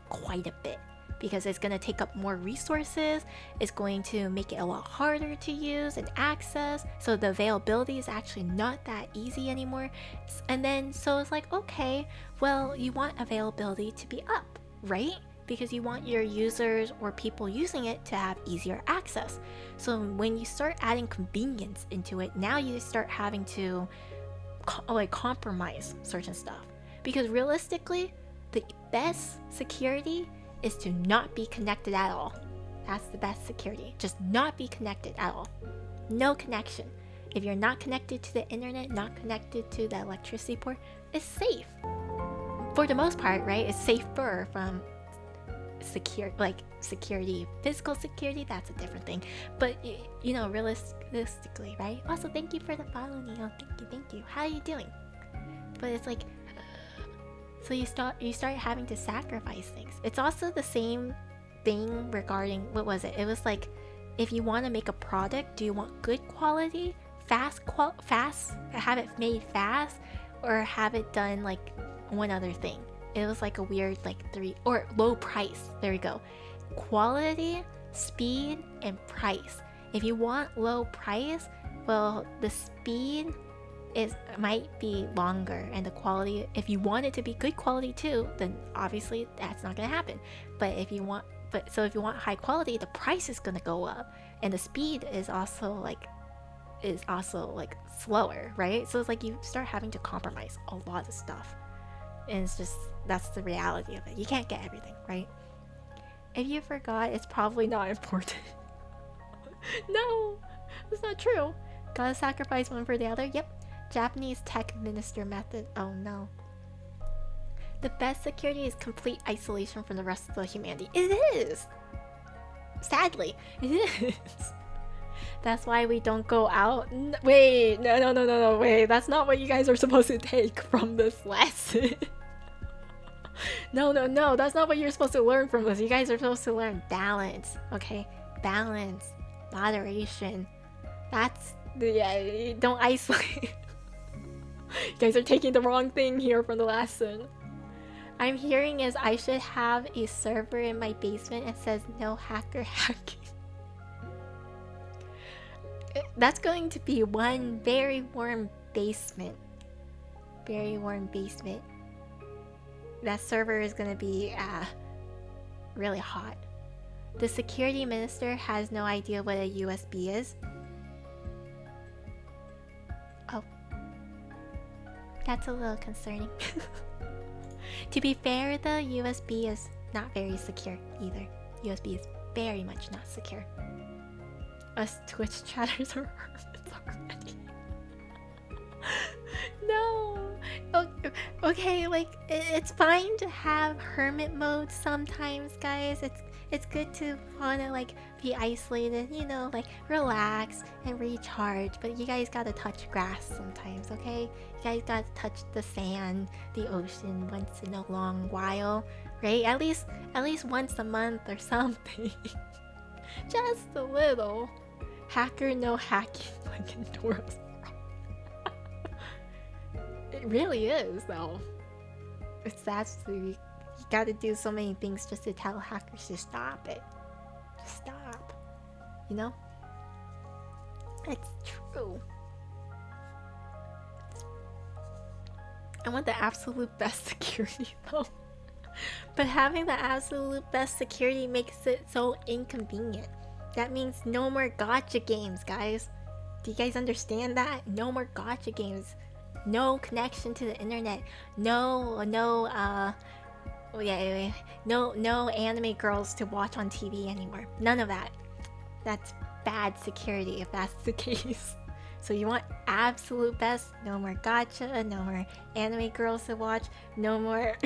quite a bit because it's gonna take up more resources. It's going to make it a lot harder to use and access. So the availability is actually not that easy anymore. And then, so it's like, okay, well, you want availability to be up, right? Because you want your users or people using it to have easier access. So when you start adding convenience into it, now you start having to compromise certain stuff. Because realistically, the best security is to not be connected at all. That's the best security. Just not be connected at all. No connection. If you're not connected to the internet, not connected to the electricity port, it's safe. For the most part, right? It's safer from security, physical security, that's a different thing. But realistically, right? Also, thank you for the follow, Neil. Thank you. How are you doing? But it's like, so you start having to sacrifice things. It's also the same thing regarding, what was it? It was like, if you want to make a product, do you want good quality, fast, have it made fast, or have it done like one other thing? It was like a weird or low price. There we go. Quality, speed, and price. If you want low price, well, the speed is might be longer, and the quality, if you want it to be good quality too, then obviously that's not gonna happen. But if you want high quality, the price is gonna go up, and the speed is also like slower, right? So it's like you start having to compromise a lot of stuff, and it's just, that's the reality of it. You can't get everything, right? If you forgot, it's probably not important. No, that's not true. Gotta sacrifice one for the other. Yep. Japanese tech minister method. Oh no. The best security is complete isolation from the rest of the humanity. It is! Sadly, it is. That's why we don't go out. Wait, no, wait. That's not what you guys are supposed to take from this lesson. No, that's not what you're supposed to learn from this. You guys are supposed to learn balance, okay? Balance, moderation. That's, yeah, don't isolate. You guys are taking the wrong thing here from the lesson. I'm hearing is I should have a server in my basement that says no hacker hacking. That's going to be one very warm basement. Very warm basement. That server is going to be really hot. The security minister has no idea what a USB is. Oh. That's a little concerning. To be fair, the USB is not very secure either. USB is very much not secure. Us Twitch chatters are hermits already. No. Okay, like it's fine to have hermit mode sometimes, guys. It's good to wanna like be isolated, you know, like relax and recharge. But you guys gotta touch grass sometimes, okay? You guys gotta touch the sand, the ocean once in a long while, right? At least once a month or something. Just a little. Hacker no hacking like Endora's. It really is though. You gotta do so many things just to tell hackers to stop it. Just stop. You know? It's true. I want the absolute best security though. But having the absolute best security makes it so inconvenient. That means no more gacha games, guys. Do you guys understand that? No more gacha games. No connection to the internet. No anime girls to watch on TV anymore. None of that. That's bad security if that's the case. So you want absolute best, no more gacha, no more anime girls to watch, no more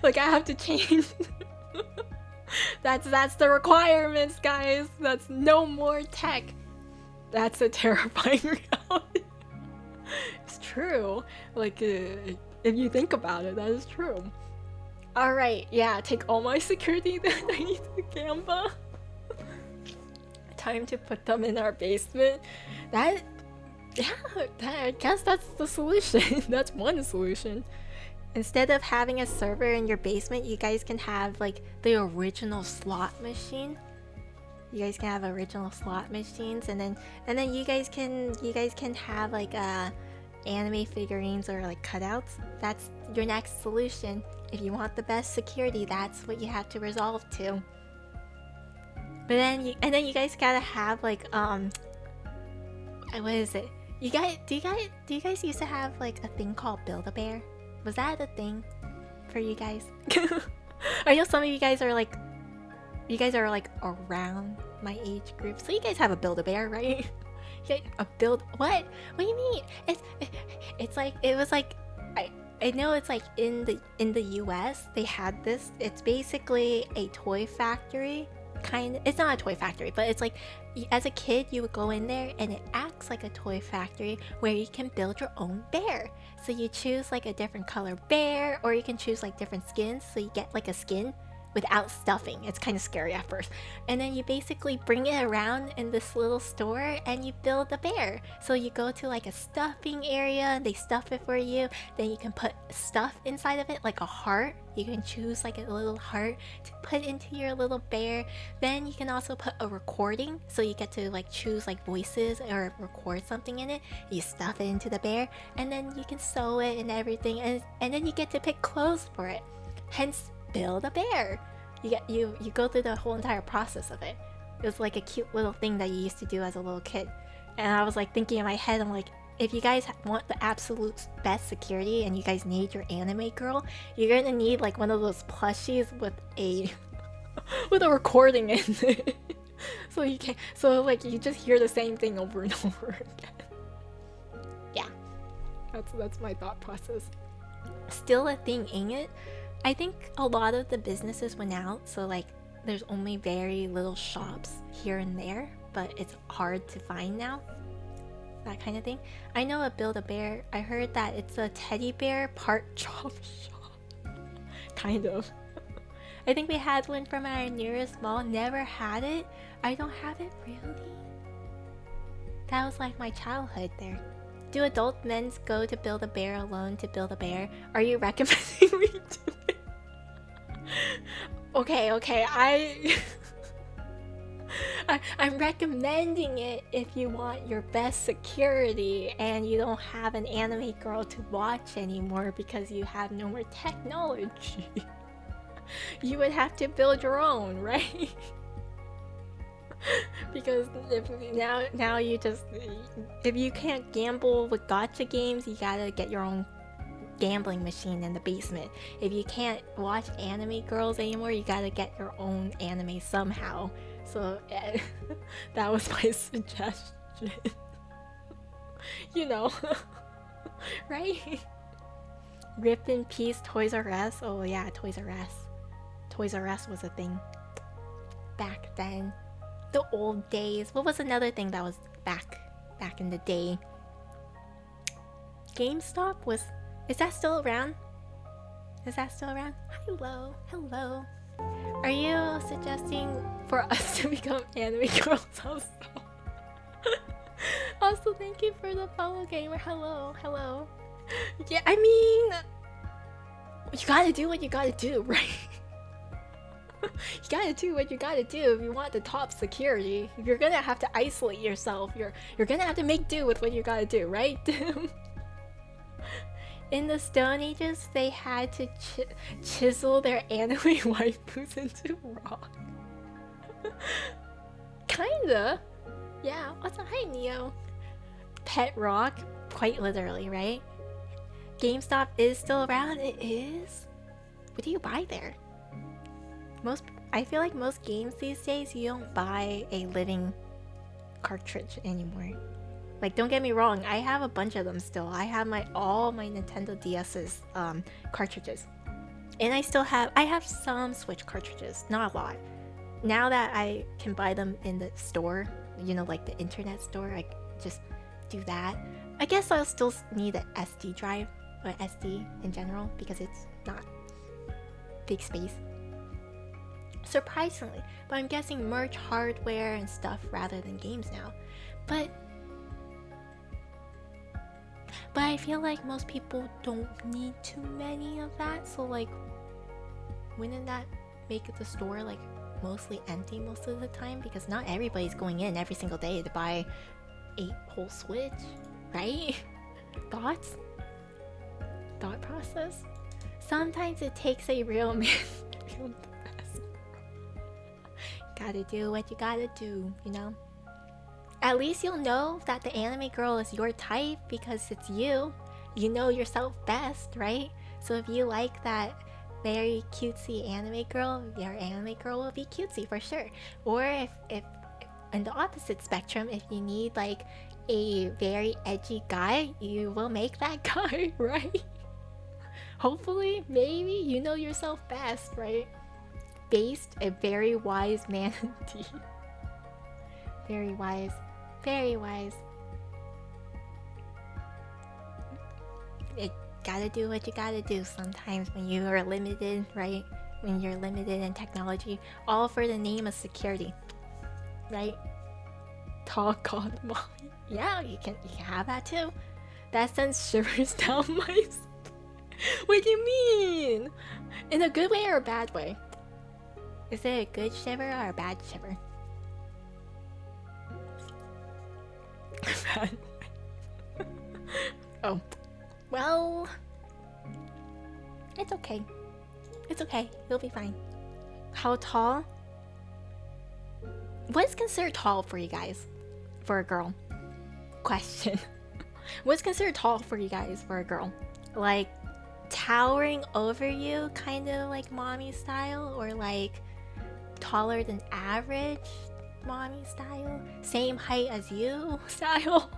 like I have to change. That's the requirements, guys. That's no more tech. That's a terrifying reality. It's true. Like if you think about it, that is true. Alright, yeah, take all my security that I need to Gamba. Time to put them in our basement. I guess that's the solution. That's one solution. Instead of having a server in your basement, you guys can have like the original slot machine. You guys can have original slot machines, and then you guys can have like anime figurines or like cutouts. That's your next solution. If you want the best security, that's what you have to resolve to. But then you guys gotta have like what is it? Do you guys used to have like a thing called Build-A-Bear? Was that a thing for you guys? I know some of you guys are like around my age group, so you guys have a Build-A-Bear, right? What do you mean? It's like it was like I know it's like in the US they had this. It's basically a toy factory. It's not a toy factory, but it's like as a kid you would go in there and it acts like a toy factory where you can build your own bear. So you choose like a different color bear, or you can choose like different skins, so you get like a skin without stuffing. It's kind of scary at first. And then you basically bring it around in this little store and you build a bear. So you go to like a stuffing area and they stuff it for you. Then you can put stuff inside of it, like a heart. You can choose like a little heart to put into your little bear. Then you can also put a recording, so you get to like choose like voices or record something in it. You stuff it into the bear, and then you can sew it and everything, and then you get to pick clothes for it. Hence, build a bear. You go through the whole entire process of it. It was like a cute little thing that you used to do as a little kid. And I was like thinking in my head, I'm like, if you guys want the absolute best security and you guys need your anime girl, you're gonna need like one of those plushies with a with a recording in it. So you can, so like you just hear the same thing over and over again. Yeah. That's my thought process. Still a thing, ain't it? I think a lot of the businesses went out, so like there's only very little shops here and there, but it's hard to find now. That kind of thing. I know a Build-A-Bear. I heard that it's a teddy bear part chop shop. Kind of. I think we had one from our nearest mall. Never had it. I don't have it, really. That was like my childhood there. Do adult men go to Build-A-Bear alone to build a bear? Are you recommending me do it? Okay, I'm recommending it if you want your best security and you don't have an anime girl to watch anymore because you have no more technology. You would have to build your own, right? Because now you just, if you can't gamble with gacha games, you gotta get your own gambling machine in the basement. If you can't watch anime girls anymore, you gotta get your own anime somehow. So yeah, that was my suggestion. You know, right? Rip in peace, Toys R Us. Oh yeah, Toys R Us. Toys R Us was a thing back then. The old days. What was another thing that was back in the day? GameStop was. Is that still around? Is that still around? Hello. Are you suggesting for us to become anime girls also? Also, thank you for the follow, gamer. Hello. Yeah, I mean, you gotta do what you gotta do, right? You gotta do what you gotta do if you want the top security. You're gonna have to isolate yourself. You're gonna have to make do with what you gotta do, right? In the Stone Ages, they had to chisel their anime waifus into rock. Kinda. Yeah, what's a hi, Neo? Pet rock, quite literally, right? GameStop is still around. It is? What do you buy there? I feel like most games these days, you don't buy a living cartridge anymore. Like, don't get me wrong, I have a bunch of them still. I have all my Nintendo DS's cartridges. And I have some Switch cartridges, not a lot. Now that I can buy them in the store, you know, like the internet store, I just do that. I guess I'll still need an SD drive, or SD in general, because it's not big space. Surprisingly, but I'm guessing merch hardware and stuff rather than games now. But I feel like most people don't need too many of that, so like, wouldn't that make the store like mostly empty most of the time? Because not everybody's going in every single day to buy a whole Switch, right? Thoughts? Thought process? Sometimes it takes a real man to feel the best. Gotta do what you gotta do, you know? At least you'll know that the anime girl is your type because it's you. You know yourself best, right? So if you like that very cutesy anime girl, your anime girl will be cutesy for sure. Or if in the opposite spectrum, if you need like a very edgy guy, you will make that guy, right? Hopefully, maybe, you know yourself best, right? Based, a very wise man indeed. Very wise. Very wise. You gotta do what you gotta do sometimes when you are limited, right? when you're limited in technology, all for the name of security, right? Tall god mommy. Yeah, you can have that too. That sends shivers down my What do you mean? In a good way or a bad way? Is it a good shiver or a bad shiver? Bad. Oh. Well, it's okay. It's okay. You'll be fine. How tall? What is considered tall for you guys? For a girl? Question. What's considered tall for you guys for a girl? Like towering over you, kind of like mommy style, or like taller than average mommy style? Same height as you style?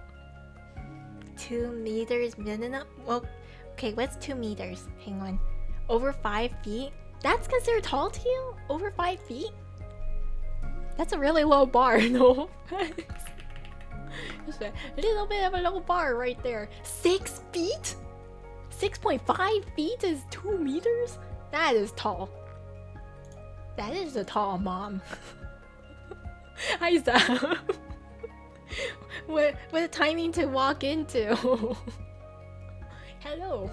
2 meters minimum? Well, okay, what's 2 meters? Hang on. Over 5 feet? That's considered tall to you? Over 5 feet? That's a really low bar, no offense. Just a little bit of a low bar right there. 6 feet? 6.5 feet is 2 meters? That is tall. That is a tall mom. Hi, Sam. What a timing to walk into. Hello.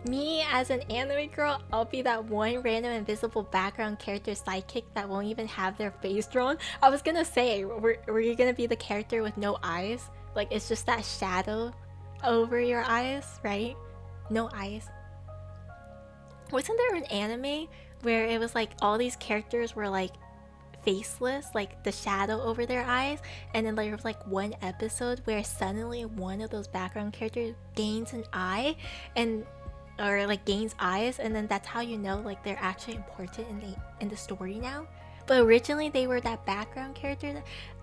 Me as an anime girl, I'll be that one random invisible background character sidekick that won't even have their face drawn. I was gonna say, were you gonna be the character with no eyes? Like it's just that shadow over your eyes, right? No eyes. Wasn't there an anime where it was like all these characters were like faceless, like the shadow over their eyes, and then there was like one episode where suddenly one of those background characters gains an eye or like gains eyes, and then that's how you know like they're actually important in the story now. But originally they were that background character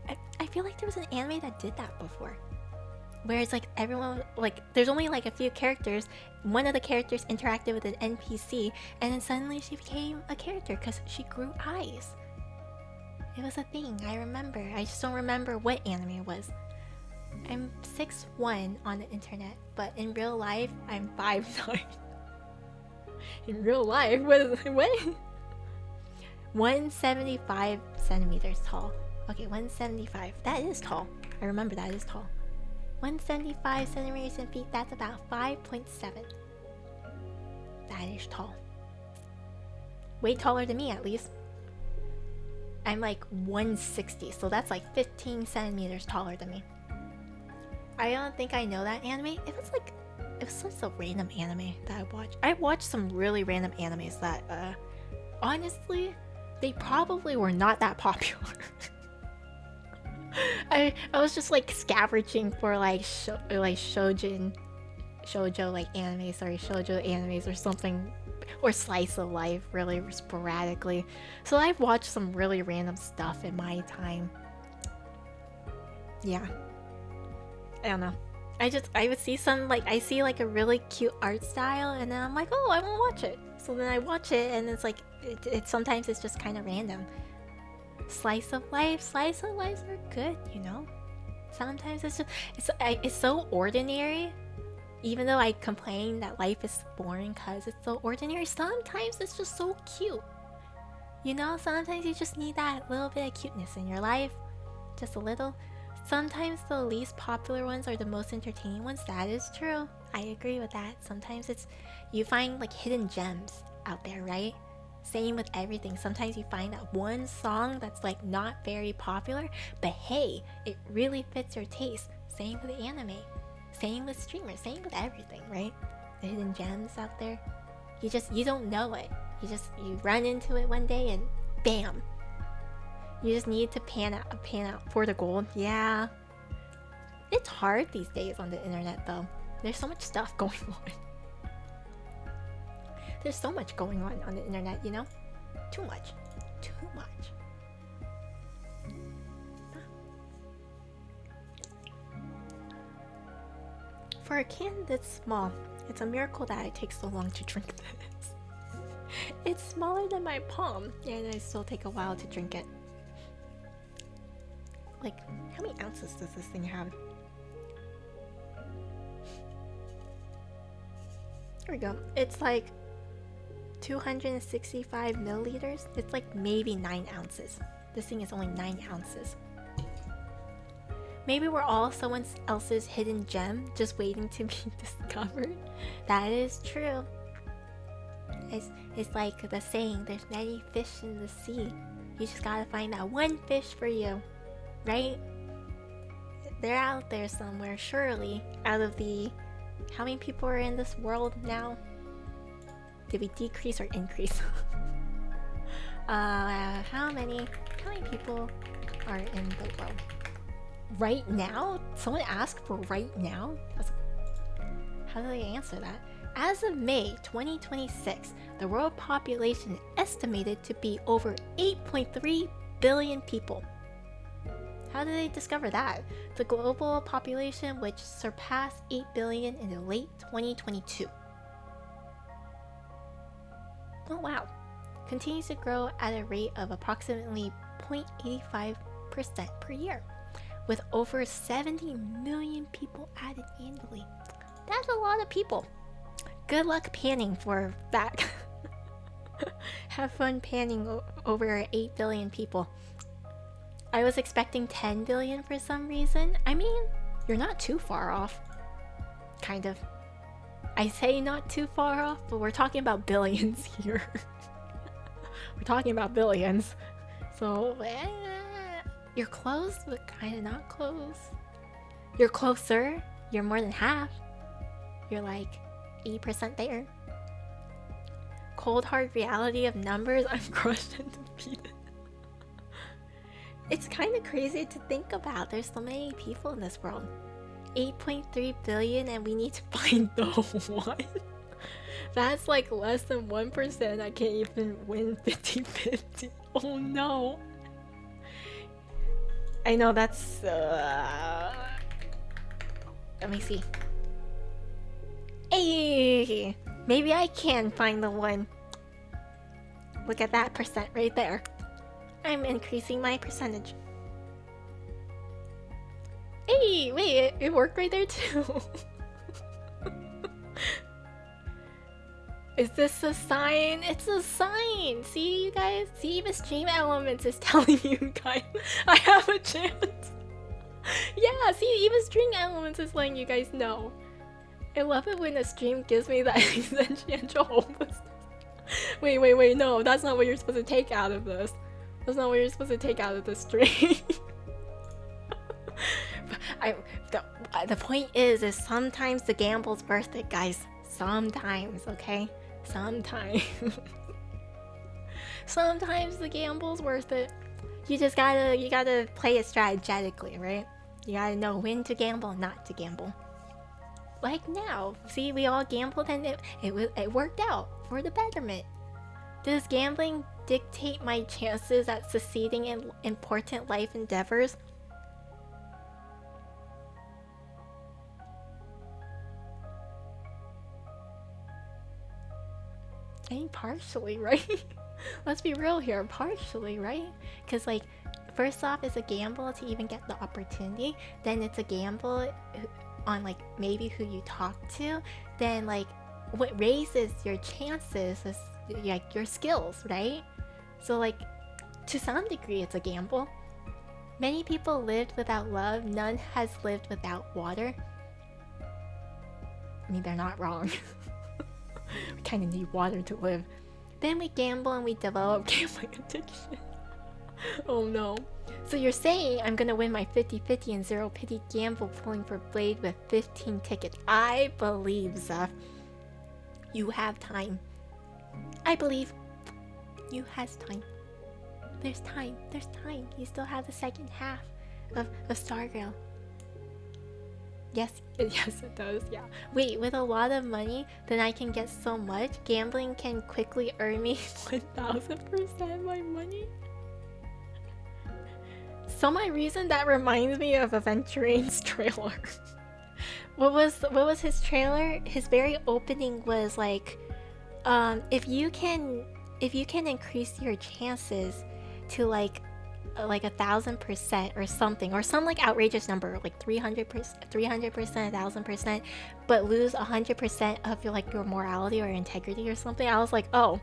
that I feel like there was an anime that did that before. Where it's like everyone, like there's only like a few characters, one of the characters interacted with an NPC, and then suddenly she became a character because she grew eyes. It was a thing, I remember. I just don't remember what anime it was. I'm 6'1" on the internet, but in real life, I'm 5'9". In real life? What? 175 centimeters tall. Okay, 175. That is tall. I remember that is tall. 175 centimeters in feet, that's about 5.7. That is tall. Way taller than me, at least. I'm like 160, so that's like 15 centimeters taller than me. I don't think I know that anime. It was such a random anime that I watched. I watched some really random animes that, honestly, they probably were not that popular. I was just like scavenging for like shoujo like shoujo animes or something, or slice of life really sporadically. So I've watched some really random stuff in my time. Yeah. I don't know. I would see some like I see like a really cute art style, and then I'm like, oh, I want to watch it. So then I watch it, and it's like it sometimes it's just kind of random. Slice of lives are good, you know. Sometimes it's so ordinary. Even though I complain that life is boring because it's so ordinary, sometimes it's just so cute. You know, sometimes you just need that little bit of cuteness in your life, just a little. Sometimes the least popular ones are the most entertaining ones. That is true. I agree with that. Sometimes you find like hidden gems out there, right? Same with everything. Sometimes you find that one song that's like not very popular, but hey, it really fits your taste. Same with anime. Same with streamers. Same with everything, right? The hidden gems out there. You don't know it. You run into it one day and bam. You just need to pan out for the gold. Yeah. It's hard these days on the internet though. There's so much stuff going on. There's so much going on the internet, you know? Too much. For a can that's small, it's a miracle that it takes so long to drink this. It's smaller than my palm, and I still take a while to drink it. Like, how many ounces does this thing have? There we go. It's like 265 milliliters. It's like maybe 9 ounces. This thing is only 9 ounces. Maybe we're all someone else's hidden gem just waiting to be discovered. That is true. It's like the saying, there's many fish in the sea. You just gotta find that one fish for you, right? They're out there somewhere, surely. Out of the... How many people are in this world now? Did we decrease or increase? How many people are in the world? Right now? Someone asked for right now? How do they answer that? As of May 2026, the world population is estimated to be over 8.3 billion people. How did they discover that? The global population, which surpassed 8 billion in the late 2022. Oh wow. Continues to grow at a rate of approximately 0.85% per year, with over 70 million people added annually. That's a lot of people. Good luck panning for that. Have fun panning over 8 billion people. I was expecting 10 billion for some reason. I mean, you're not too far off. Kind of. I say not too far off, but we're talking about billions here. We're talking about billions. So, you're close, but kind of not close. You're closer. You're more than half. You're like 80% there. Cold hard reality of numbers, I'm crushed and defeated. It's kind of crazy to think about. There's so many people in this world. 8.3 billion and we need to find the one. That's like less than 1%. I can't even win 50-50. Oh no. I know that's... Let me see. Hey! Maybe I can find the one. Look at that percent right there. I'm increasing my percentage. Hey, wait, it worked right there too. Is this a sign? It's a sign! See, you guys? See, even Stream Elements is telling you guys I have a chance. Yeah, see, even Stream Elements is letting you guys know. I love it when a stream gives me that existential hopelessness. Wait, no, that's not what you're supposed to take out of this. That's not what you're supposed to take out of this stream. The point is sometimes the gamble's worth it, guys. Sometimes, okay? Sometimes. Sometimes the gamble's worth it. You gotta play it strategically, right? You gotta know when to gamble and not to gamble. Like now, see, we all gambled and it worked out for the betterment. Does gambling dictate my chances at succeeding in important life endeavors? I mean, partially, right? Let's be real here, partially, right? Because, like, first off, it's a gamble to even get the opportunity. Then it's a gamble on, like, maybe who you talk to. Then, like, what raises your chances is, like, your skills, right? So, like, to some degree, it's a gamble. Many people lived without love. None has lived without water. I mean, they're not wrong. We kind of need water to live. Then we gamble and we develop gambling addiction. Oh no. So you're saying I'm gonna win my 50-50 and zero pity gamble pulling for Blade with 15 tickets. I believe, Zeph. You have time. I believe you has time. There's time. There's time. You still have the second half of Stargirl. Yes, it does, yeah. Wait, with a lot of money, then I can get so much? Gambling can quickly earn me 1000% my money? So my reason, that reminds me of Aventurine's trailer. What was his trailer? His very opening was like, if you can increase your chances to like like 1,000% or something, or some like outrageous number, like 300%, 1,000%, but lose 100% of your morality or integrity or something. I was like, oh,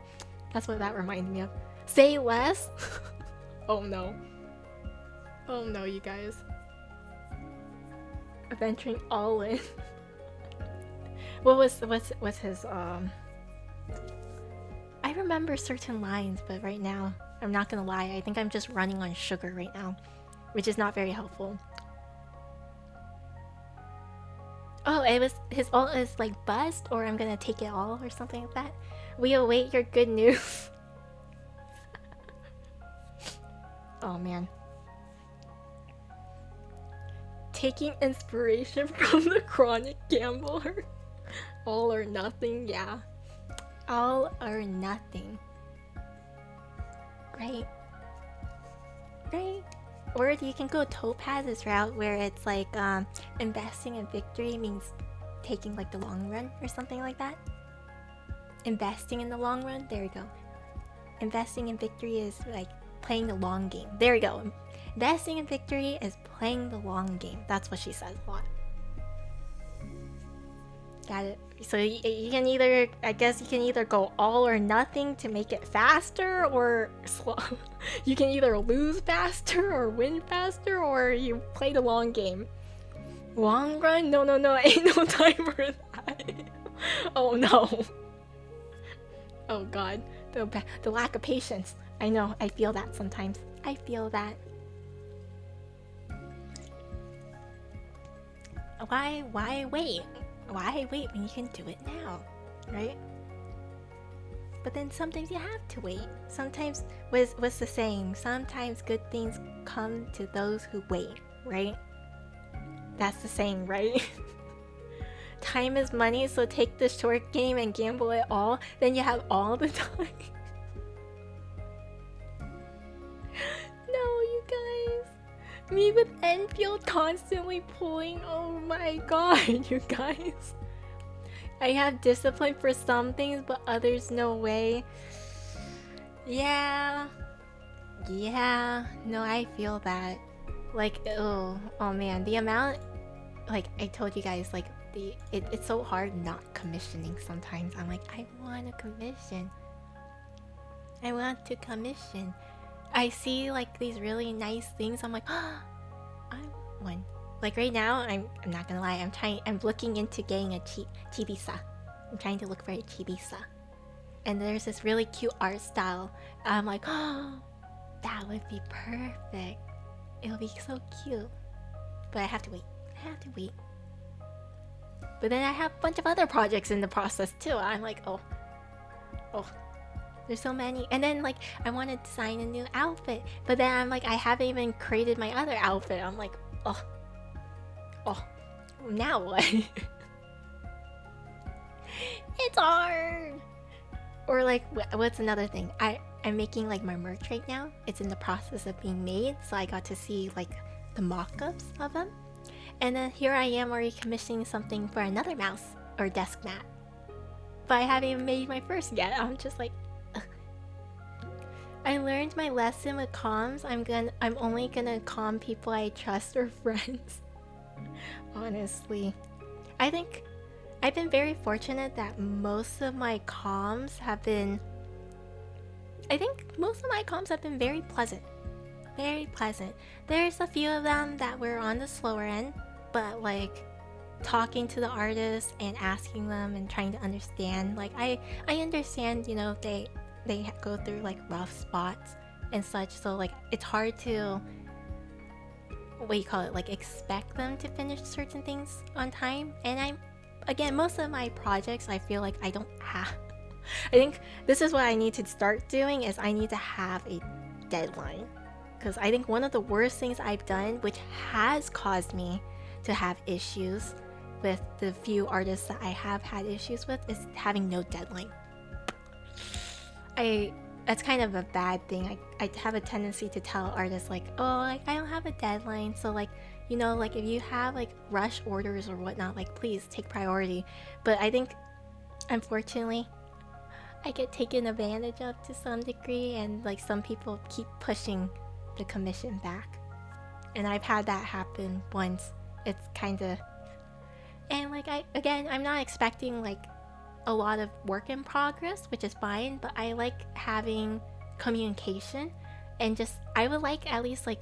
that's what that reminded me of. Say less. Oh no. Oh no, you guys. Venturing all in. What's his I remember certain lines, but right now, I'm not gonna lie, I think I'm just running on sugar right now, which is not very helpful. Oh, it was his ult is like bust, or I'm gonna take it all, or something like that. We await your good news. Oh man. Taking inspiration from the chronic gambler. All or nothing, yeah. All or nothing. Right. Right. Or you can go Topaz's route, where it's like investing in victory means taking like the long run or something like that. Investing in the long run, there we go. Investing in victory is like playing the long game. There we go. Investing in victory is playing the long game. That's what she says a lot. Got it. So you can either, I guess you can either go all or nothing to make it faster, or slow. You can either lose faster or win faster, or you play the long game. Long run? No, ain't no time for that. Oh no. Oh god. The lack of patience. I know, I feel that sometimes. I feel that. Why wait? Why wait when you can do it now, right? But then sometimes you have to wait. Sometimes, what's the saying? Sometimes good things come to those who wait, right? That's the saying, right? Time is money, so take the short game and gamble it all. Then you have all the time. No, you guys. Me with Enfield constantly pulling. Oh my god, you guys. I have discipline for some things, but others no way. Yeah. No, I feel that. Like, oh man, the amount, like I told you guys, like it's so hard not commissioning sometimes. I'm like, I want to commission. I want to commission. I see like these really nice things. I'm like, oh, I want one. Like right now, I'm not gonna lie. I'm looking into getting a chibisa. I'm trying to look for a chibisa, and there's this really cute art style. I'm like, oh, that would be perfect. It'll be so cute. But I have to wait. But then I have a bunch of other projects in the process too. I'm like, oh. There's so many. And then like I want to design a new outfit, but then I'm like, I haven't even created my other outfit. I'm like, oh, now what? It's hard. Or like, what's another thing? I'm making like my merch right now. It's in the process of being made, so I got to see like the mock-ups of them. And then here I am already commissioning something for another mouse or desk mat, but I haven't even made my first yet. I'm just like, ugh. I learned my lesson with comms. I'm only gonna comm people I trust or friends. Honestly, I think I've been very fortunate that most of my comms have been. I think most of my comms have been very pleasant. Very pleasant. There's a few of them that were on the slower end, but like talking to the artists and asking them and trying to understand, like I understand, you know, they go through like rough spots and such, so like it's hard to, what do you call it, like expect them to finish certain things on time. And again, most of my projects I feel like I don't have. I think this is what I need to start doing, is I need to have a deadline. Because I think one of the worst things I've done, which has caused me to have issues with the few artists that I have had issues with, is having no deadline. That's kind of a bad thing. I have a tendency to tell artists like, oh, like I don't have a deadline, so like, you know, like if you have like rush orders or whatnot, like please take priority. But I think, unfortunately, I get taken advantage of to some degree, and like some people keep pushing the commission back. And I've had that happen once. It's kind of, and like I'm not expecting like a lot of work in progress, which is fine, but I like having communication, and just I would like at least like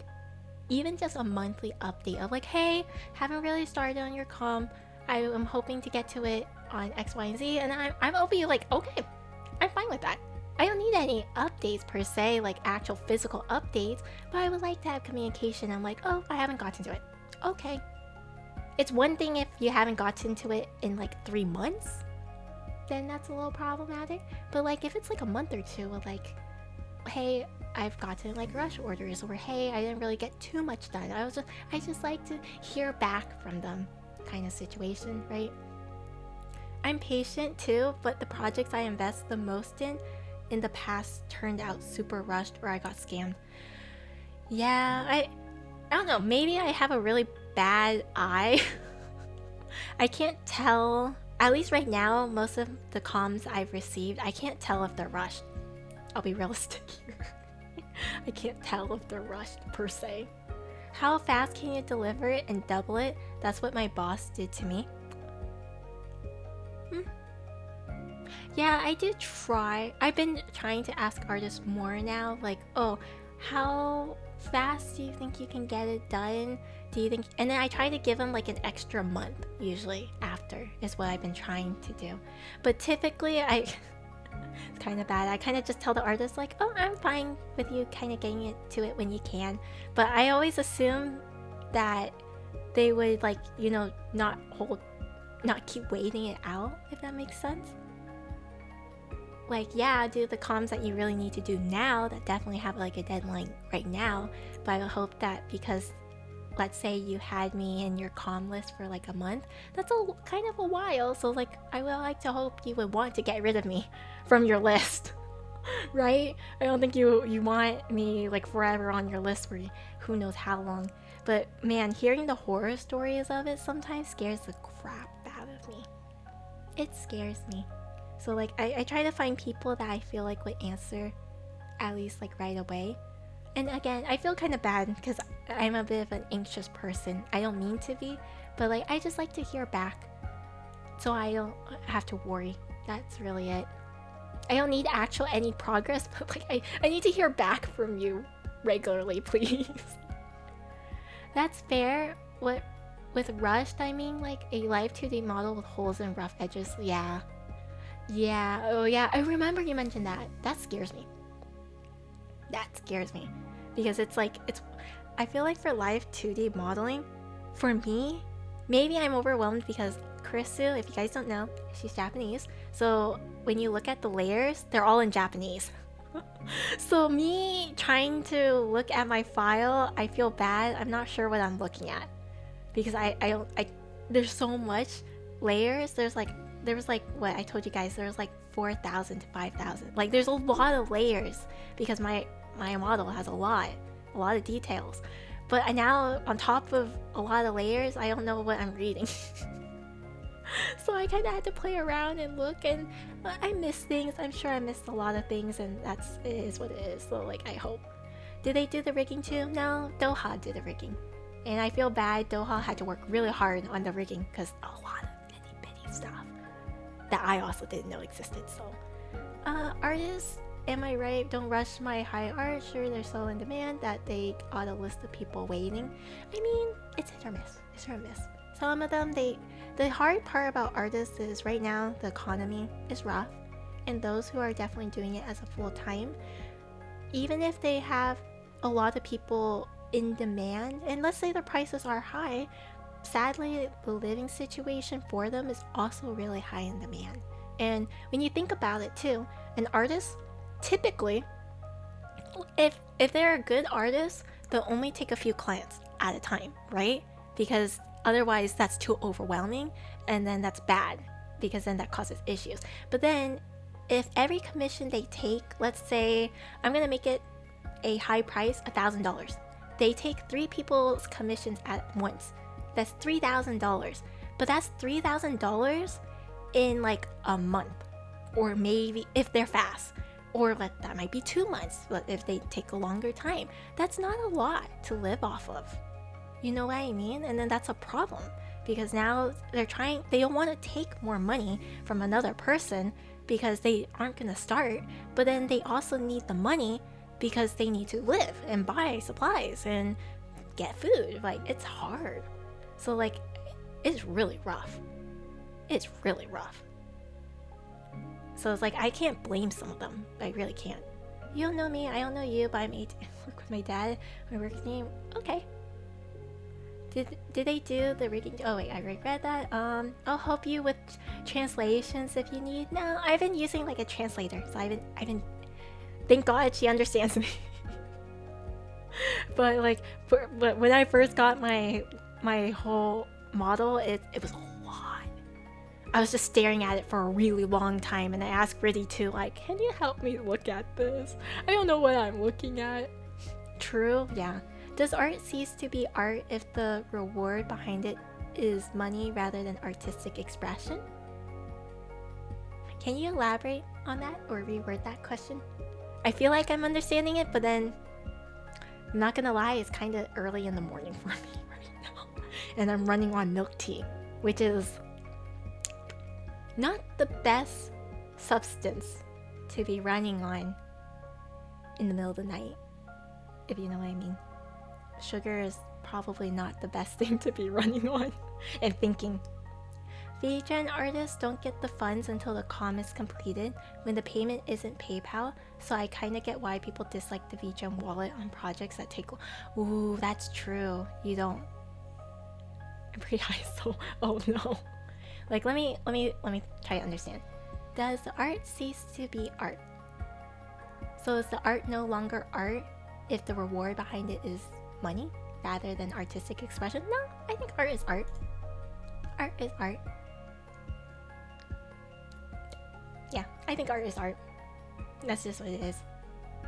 even just a monthly update of like, hey, haven't really started on your comm. I am hoping to get to it on X, Y, and Z, and I'll be like, okay, I'm fine with that. I don't need any updates per se, like actual physical updates, but I would like to have communication. I'm like, oh, I haven't gotten to it. Okay. It's one thing if you haven't gotten to it in like 3 months, then that's a little problematic. But like if it's like a month or two of like, hey, I've gotten like rush orders, or hey, I didn't really get too much done. I just like to hear back from them kind of situation, right? I'm patient too, but the projects I invest the most in the past turned out super rushed, or I got scammed. Yeah, I don't know, maybe I have a really bad eye. I can't tell, at least right now, most of the comms I've received, I can't tell if they're rushed. I'll be realistic here. I can't tell if they're rushed per se. How fast can you deliver it and double it? That's what my boss did to me. Yeah, I do try. I've been trying to ask artists more now, like, oh, how fast do you think you can get it done? Do you think? And then I try to give them like an extra month, usually after, is what I've been trying to do. But typically, it's kind of bad. I kind of just tell the artist like, oh, I'm fine with you kind of getting it to it when you can. But I always assume that they would like, not keep waiting it out, if that makes sense. Like, yeah, do the comms that you really need to do now that definitely have like a deadline right now. But I would hope that because, let's say you had me in your comm list for like a month, that's a kind of a while. So like, I would like to hope you would want to get rid of me from your list, right? I don't think you want me like forever on your list for who knows how long. But man, hearing the horror stories of it sometimes scares the crap out of me. It scares me. So like I try to find people that I feel like would answer at least like right away. And again, I feel kind of bad because I'm a bit of an anxious person. I don't mean to be, but like I just like to hear back so I don't have to worry. That's really it. I don't need actual any progress, but like I need to hear back from you regularly, please. That's fair. What with rushed, I mean like a live 2D model with holes and rough edges. Yeah. Oh yeah, I remember you mentioned that. That scares me. Because it's I feel like for live 2D modeling, for me, maybe I'm overwhelmed because Kurisu, if you guys don't know, she's Japanese. So when you look at the layers, they're all in Japanese. So me trying to look at my file, I feel bad. I'm not sure what I'm looking at. Because there's so much layers. There was like what I told you guys, there was like 4,000 to 5,000. Like there's a lot of layers because my model has a lot of details. But now on top of a lot of layers, I don't know what I'm reading. So I kind of had to play around and look, and I missed things. I'm sure I missed a lot of things, and it is what it is. So like I hope. Did they do the rigging too? No, Doha did the rigging. And I feel bad. Doha had to work really hard on the rigging because a lot of bitty stuff that I also didn't know existed. So artists, am I right? Don't rush my high art. Sure, they're so in demand that they auto list the people waiting. I mean, it's hit or miss. Some of them, the hard part about artists is right now the economy is rough, and those who are definitely doing it as a full time, even if they have a lot of people in demand, and let's say the prices are high, sadly the living situation for them is also really high in demand. And when you think about it too, an artist typically, if they're a good artist, they'll only take a few clients at a time, right? Because otherwise that's too overwhelming, and then that's bad because then that causes issues. But then if every commission they take, let's say I'm gonna make it a high price, $1,000, they take 3 people's commissions at once, that's $3,000. But that's $3,000 in like a month, or maybe if they're fast, Or that might be 2 months, but if they take a longer time, that's not a lot to live off of. You know what I mean? And then that's a problem because now they don't want to take more money from another person because they aren't going to start, but then they also need the money because they need to live and buy supplies and get food. Like, it's hard. So, like, it's really rough. It's really rough. So it's like, I can't blame some of them. I really can't. You don't know me, I don't know you, but I work with my dad, my work name. Okay. Did they do the rigging? Oh wait, I already read that. I'll help you with translations if you need. No, I've been using like a translator, so I've been. Thank God she understands me. But like, but when I first got my whole model, it was a lot. I was just staring at it for a really long time, and I asked Riddy to like, can you help me look at this? I don't know what I'm looking at. True, yeah. Does art cease to be art if the reward behind it is money rather than artistic expression? Can you elaborate on that or reword that question? I feel like I'm understanding it, but then I'm not gonna lie, it's kind of early in the morning for me right now. And I'm running on milk tea, which is not the best substance to be running on in the middle of the night, if you know what I mean. Sugar is probably not the best thing to be running on and thinking. VGen artists don't get the funds until the comm is completed when the payment isn't PayPal, so I kinda get why people dislike the VGen wallet on projects that take. Ooh, that's true. You don't. I'm pretty high, so oh no. Like, let me try to understand. Does the art cease to be art? So is the art no longer art if the reward behind it is money rather than artistic expression? No, I think art is art. Art is art. Yeah, I think art is art. That's just what it is,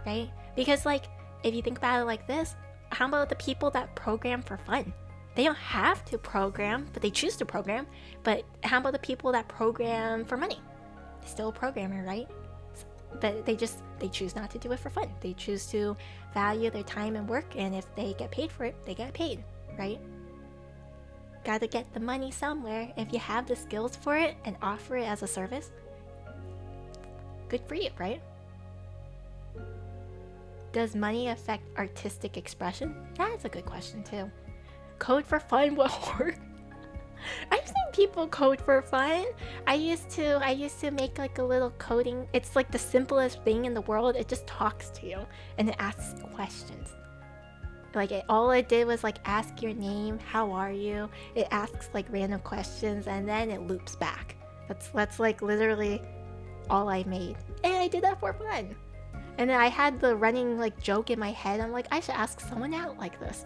right? Because like, if you think about it like this, how about the people that program for fun? They don't have to program, but they choose to program. But how about the people that program for money? They're still a programmer, right? But they choose not to do it for fun. They choose to value their time and work, and if they get paid for it, they get paid, right? Gotta get the money somewhere. If you have the skills for it and offer it as a service, good for you, right? Does money affect artistic expression? That's a good question too. Code for fun will work. I've seen people code for fun. I used to make like a little coding. It's like the simplest thing in the world. It just talks to you and it asks questions. Like all it did was like ask your name, how are you? It asks like random questions and then it loops back. That's like literally all I made. And I did that for fun. And then I had the running like joke in my head. I'm like, I should ask someone out like this.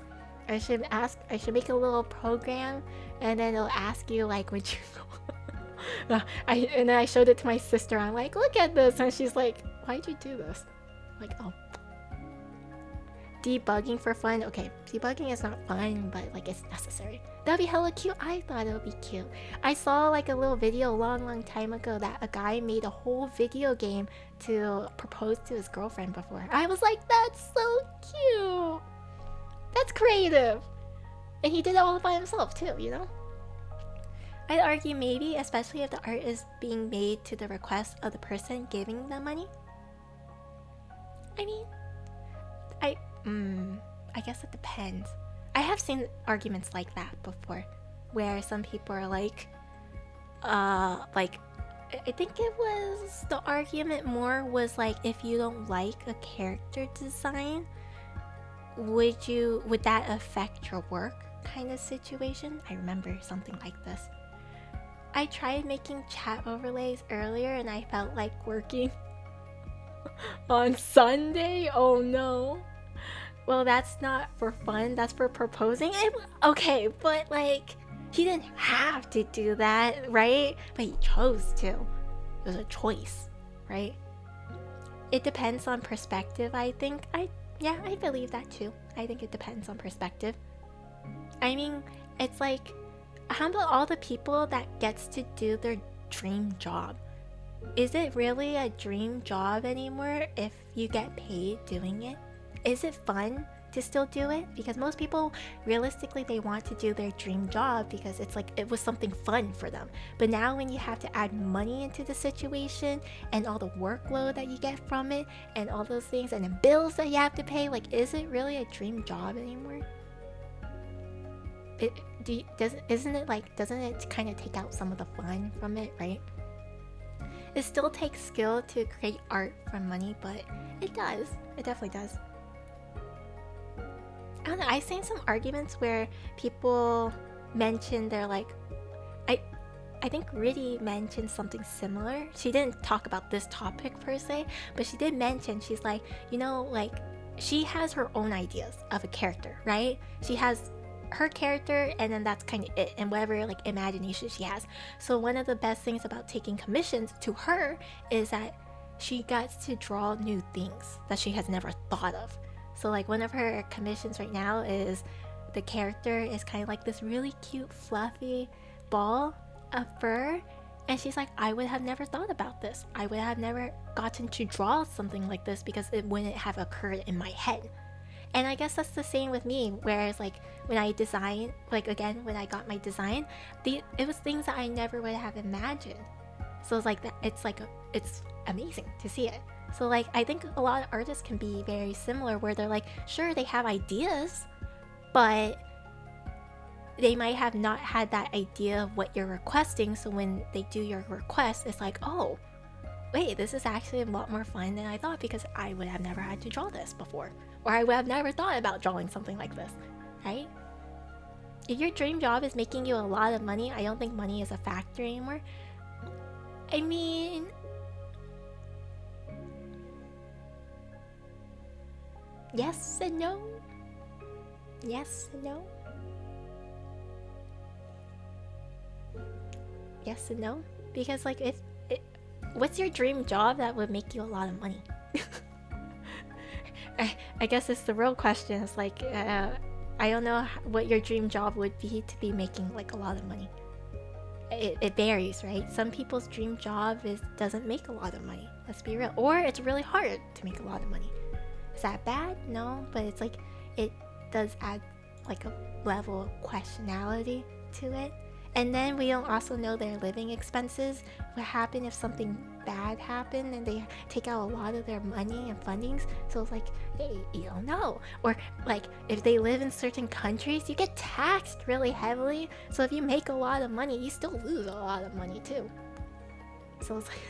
I should make a little program and then it'll ask you like, would you go? And then I showed it to my sister. I'm like, look at this. And she's like, why'd you do this? I'm like, oh. Debugging for fun. Okay, debugging is not fun, but like it's necessary. That'd be hella cute. I thought it would be cute. I saw like a little video a long time ago that a guy made a whole video game to propose to his girlfriend before. I was like, that's so cute. That's creative. And he did it all by himself too, you know? I'd argue maybe, especially if the art is being made to the request of the person giving the money. I mean, I guess it depends. I have seen arguments like that before, where some people are like, I think it was, the argument more was like, if you don't like a character design, would that affect your work kind of situation? I remember something like this. I tried making chat overlays earlier and I felt like working on Sunday. Oh no. Well, that's not for fun, that's for proposing. Okay, but like, he didn't have to do that, right? But he chose to. It was a choice, right? It depends on perspective, I think. Yeah, I believe that too. I think it depends on perspective. I mean, it's like, how about all the people that gets to do their dream job? is it really a dream job anymore if you get paid doing it? Is it fun to still do it? Because most people, realistically, they want to do their dream job because it's like it was something fun for them. But now when you have to add money into the situation and all the workload that you get from it and all those things and the bills that you have to pay, like, is it really a dream job anymore? Doesn't it kind of take out some of the fun from it, right? It still takes skill to create art from money, but it does. It definitely does. I don't know, I've seen some arguments where people mention they're like, I think Riddy mentioned something similar. She didn't talk about this topic per se, but she did mention, she's like, you know, like, she has her own ideas of a character, right? She has her character and then that's kind of it, and whatever like imagination she has. So one of the best things about taking commissions to her is that she gets to draw new things that she has never thought of. So like one of her commissions right now is the character is kind of like this really cute fluffy ball of fur, and she's like, I would have never thought about this. I would have never gotten to draw something like this because it wouldn't have occurred in my head. And I guess that's the same with me, whereas like when I design, like again when I got my design, it was things that I never would have imagined. So it's like that, it's amazing to see it. So like I think a lot of artists can be very similar, where they're like, sure, they have ideas, but they might have not had that idea of what you're requesting. So when they do your request, it's like, oh wait, this is actually a lot more fun than I thought, because I would have never had to draw this before, or I would have never thought about drawing something like this, right? If your dream job is making you a lot of money, I don't think money is a factor anymore. I mean, yes and no. Yes and no. Yes and no. Because like what's your dream job that would make you a lot of money? I guess it's the real question. It's like, I don't know what your dream job would be to be making like a lot of money. It varies, right? Some people's dream job doesn't make a lot of money. Let's be real. Or it's really hard to make a lot of money. Is that bad? No, but it's like, it does add like a level of questionality to it. And then we don't also know their living expenses. What happened if something bad happened and they take out a lot of their money and fundings? So it's like, hey, you don't know. Or like if they live in certain countries, you get taxed really heavily. So if you make a lot of money, you still lose a lot of money too. So it's like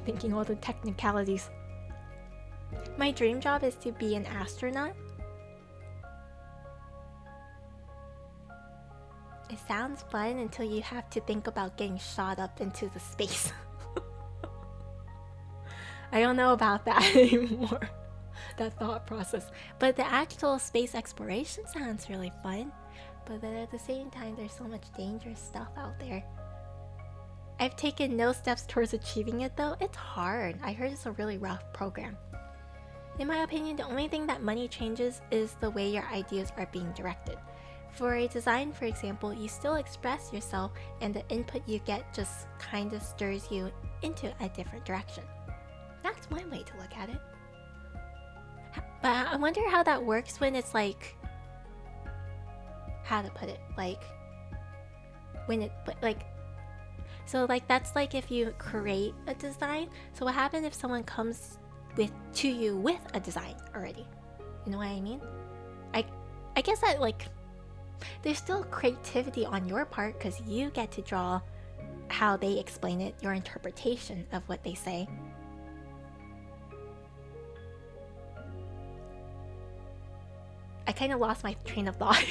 thinking all the technicalities. My dream job is to be an astronaut. It sounds fun until you have to think about getting shot up into the space. I don't know about that anymore, that thought process. But the actual space exploration sounds really fun. But then at the same time, there's so much dangerous stuff out there. I've taken no steps towards achieving it though. It's hard. I heard it's a really rough program. In my opinion, the only thing that money changes is the way your ideas are being directed. For a design, for example, you still express yourself and the input you get just kind of stirs you into a different direction. That's one way to look at it. But I wonder how that works when it's like, how to put it, like, when it, like, so like that's like if you create a design. So what happens if someone comes to you with a design already? You know what I mean? I guess that like, there's still creativity on your part because you get to draw how they explain it, your interpretation of what they say. I kind of lost my train of thought.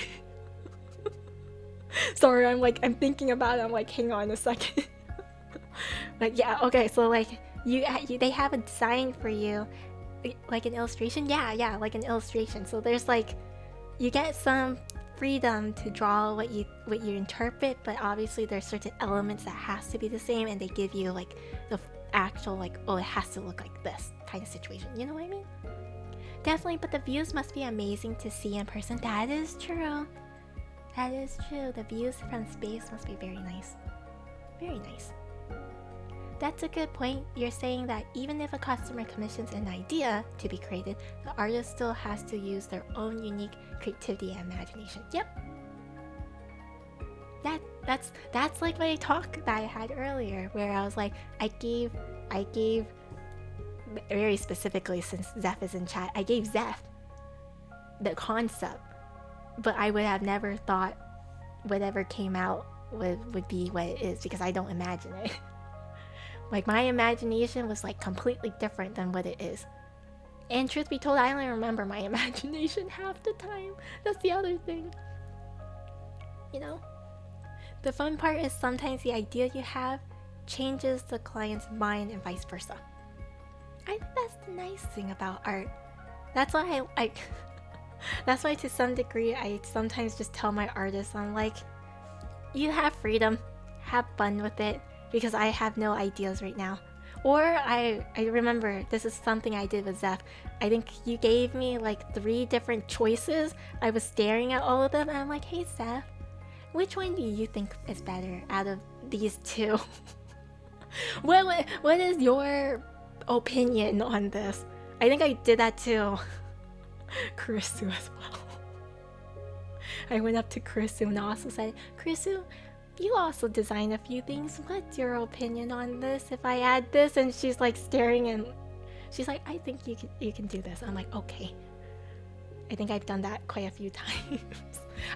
Sorry, I'm thinking about it. I'm like, hang on a second. Like, yeah, okay, so like they have a design for you, like an illustration. Yeah, like an illustration. So there's like, you get some freedom to draw what you interpret, but obviously there's certain elements that has to be the same, and they give you like the actual like, oh, it has to look like this kind of situation. You know what I mean? Definitely, but the views must be amazing to see in person. That is true. That is true. The views from space must be very nice. Very nice. That's a good point. You're saying that even if a customer commissions an idea to be created, the artist still has to use their own unique creativity and imagination. Yep. That's like my talk that I had earlier, where I was like, I gave very specifically, since Zeph is in chat, I gave Zeph the concept, but I would have never thought whatever came out would be what it is, because I don't imagine it. Like, my imagination was like completely different than what it is. And truth be told, I only remember my imagination half the time. That's the other thing. You know? The fun part is sometimes the idea you have changes the client's mind and vice versa. I think that's the nice thing about art. That's why I that's why to some degree I sometimes just tell my artists, I'm like, you have freedom, have fun with it, because I have no ideas right now. Or I remember, this is something I did with Zeph. I think you gave me like 3 different choices. I was staring at all of them and I'm like, hey Zeph, which one do you think is better out of these 2? What is your opinion on this? I think I did that to Kurisu as well. I went up to Kurisu and also said, Kurisu, you also design a few things. What's your opinion on this if I add this? And she's like staring and she's like, I think you can do this. I'm like, okay. I think I've done that quite a few times.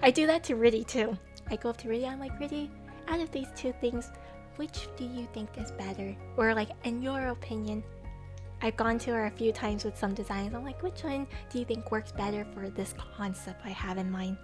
I do that to Riddy too. I go up to Riddy, I'm like, Riddy, out of these 2 things, which do you think is better? Or like, in your opinion. I've gone to her a few times with some designs. I'm like, which one do you think works better for this concept I have in mind?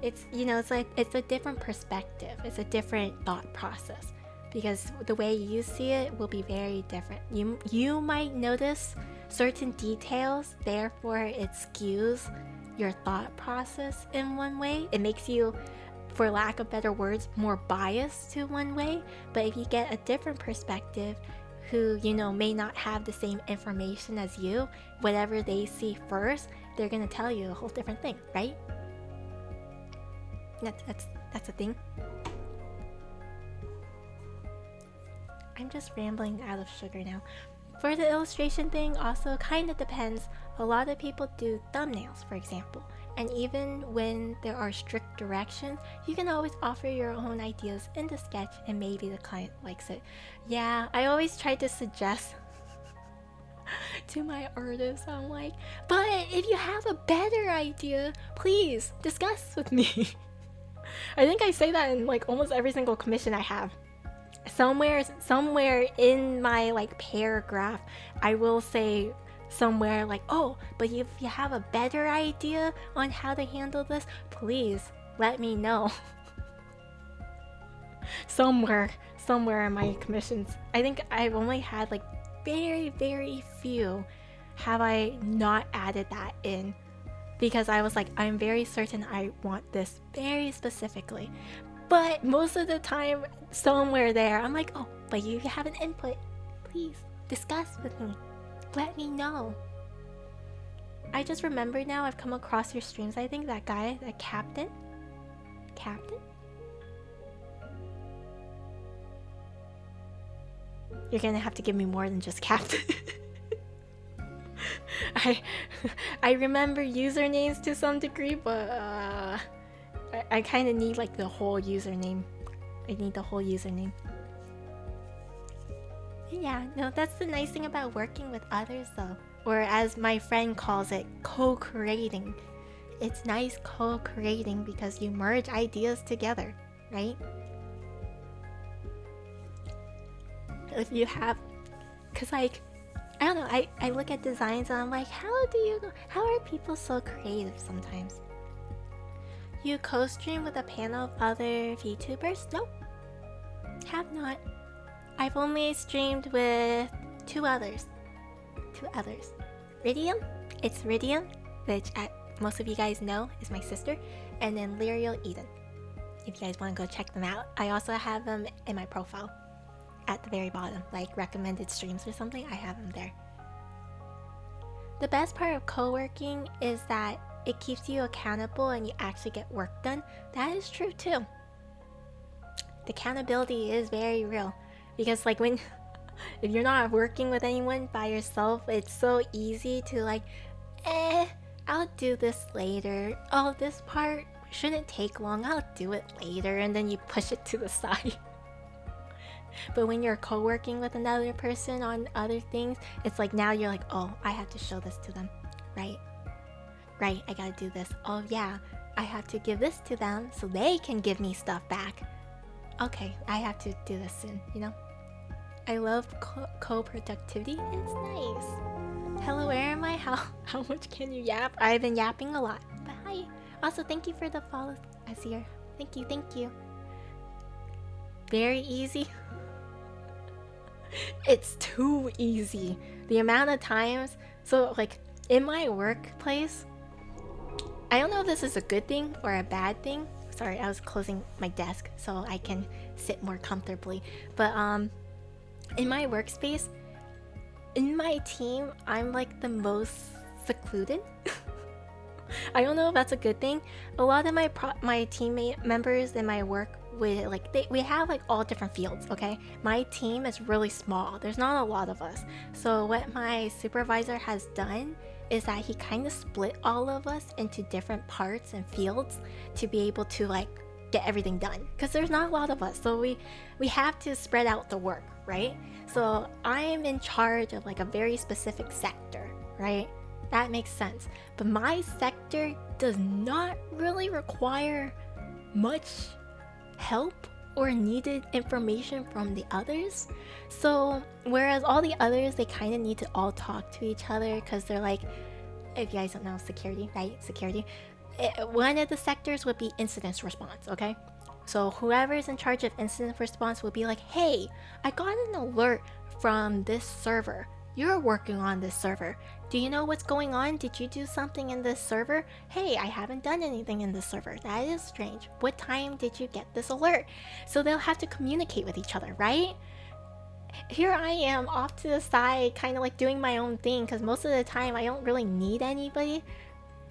It's, you know, it's like, it's a different perspective. It's a different thought process. Because the way you see it will be very different. You might notice certain details, therefore it skews your thought process in one way. It makes you, for lack of better words, more biased to one way. But if you get a different perspective, who, you know, may not have the same information as you, whatever they see first, they're gonna tell you a whole different thing, right? That's a thing. I'm just rambling out of sugar now. For the illustration thing, also kind of depends. A lot of people do thumbnails, for example, and even when there are strict directions, you can always offer your own ideas in the sketch and maybe the client likes it. Yeah, I always try to suggest to my artists, I'm like, but if you have a better idea, please discuss with me. I think I say that in like almost every single commission I have. Somewhere in my like paragraph, I will say somewhere like, oh, but if you have a better idea on how to handle this, please let me know. somewhere in my commissions. I think I've only had like very few have I not added that in, because I was like, I'm very certain I want this very specifically. But most of the time, somewhere there, I'm like, oh, but you have an input. Please discuss with me. Let me know. I just remember now, I've come across your streams. I think that guy, that Captain? You're gonna have to give me more than just Captain. I remember usernames to some degree, but I kind of need like the whole username. I need the whole username. Yeah, no, that's the nice thing about working with others though. Or as my friend calls it, co-creating. It's nice co-creating because you merge ideas together, right? If you have, cause like, I don't know, I look at designs and I'm like, how are people so creative sometimes? You co-stream with a panel of other VTubers? Nope. Have not. I've only streamed with 2 others. Ridium? It's Ridium, which most of you guys know is my sister, and then Lyriel Eden. If you guys want to go check them out. I also have them in my profile at the very bottom, like recommended streams or something, I have them there. The best part of co-working is that it keeps you accountable and you actually get work done. That is true too. The accountability is very real. Because like when if you're not working with anyone by yourself, it's so easy to like, I'll do this later. Oh, this part shouldn't take long. I'll do it later, and then you push it to the side. But when you're co-working with another person on other things, it's like now you're like, oh, I have to show this to them, right? Right, I gotta do this. Oh yeah, I have to give this to them so they can give me stuff back. Okay, I have to do this soon, you know? I love co-productivity. It's nice. Hello, where am I? How much can you yap? I've been yapping a lot. But hi. Also, thank you for the follow, Azir. Thank you, thank you. Very easy. It's too easy. The amount of times. So, like, in my workplace, I don't know if this is a good thing or a bad thing. Sorry, I was closing my desk so I can sit more comfortably. But, in my workspace, in my team, I'm like the most secluded. I don't know if that's a good thing. A lot of my teammate members in my work with like we have like all different fields, okay? My team is really small. There's not a lot of us. So what my supervisor has done is that he kind of split all of us into different parts and fields to be able to like get everything done, because there's not a lot of us, so we have to spread out the work, right? So I am in charge of like a very specific sector, right? That makes sense. But my sector does not really require much help or needed information from the others. So whereas all the others, they kind of need to all talk to each other because they're like, if you guys don't know, security, right? Security. One of the sectors would be incident response, okay? So whoever's in charge of incident response will be like, hey, I got an alert from this server. You're working on this server. Do you know what's going on? Did you do something in this server? Hey, I haven't done anything in this server. That is strange. What time did you get this alert? So they'll have to communicate with each other, right? Here I am off to the side, kind of like doing my own thing, because most of the time I don't really need anybody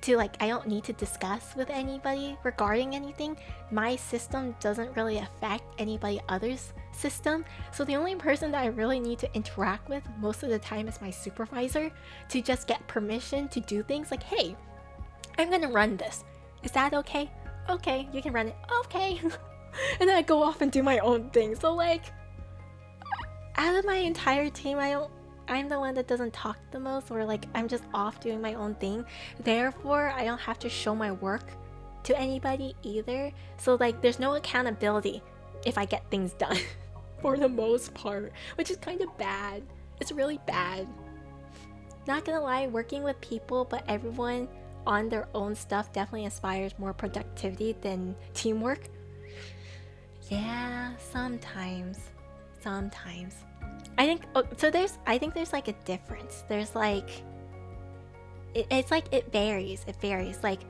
to like, I don't need to discuss with anybody regarding anything. My system doesn't really affect anybody else's system, so the only person that I really need to interact with most of the time is my supervisor to just get permission to do things like, hey, I'm gonna run this. Is that okay? Okay, you can run it. Okay. And then I go off and do my own thing. So like, out of my entire team, I'm the one that doesn't talk the most, or like I'm just off doing my own thing. Therefore, I don't have to show my work to anybody either. So like there's no accountability if I get things done for the most part, which is kind of bad. It's really bad. Not gonna lie, working with people but everyone on their own stuff definitely inspires more productivity than teamwork. Yeah, sometimes. I think there's like a difference. There's like it's like it varies. Like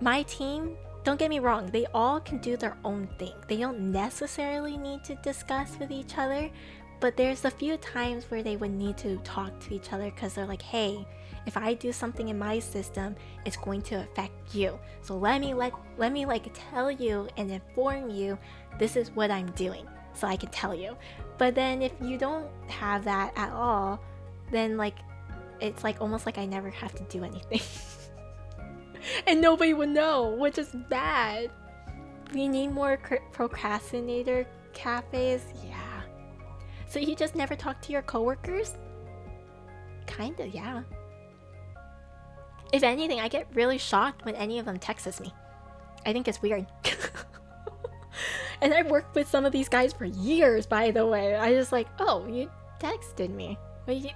my team, don't get me wrong, they all can do their own thing. They don't necessarily need to discuss with each other, but there's a few times where they would need to talk to each other because they're like, hey, if I do something in my system, it's going to affect you. So let me like tell you and inform you this is what I'm doing, so I can tell you. But then if you don't have that at all, then like it's like almost like I never have to do anything. And nobody would know, which is bad. We need more procrastinator cafes. Yeah. So you just never talk to your coworkers? Kinda, yeah. If anything, I get really shocked when any of them texts me. I think it's weird. And I've worked with some of these guys for years, by the way. I just like, oh, you texted me.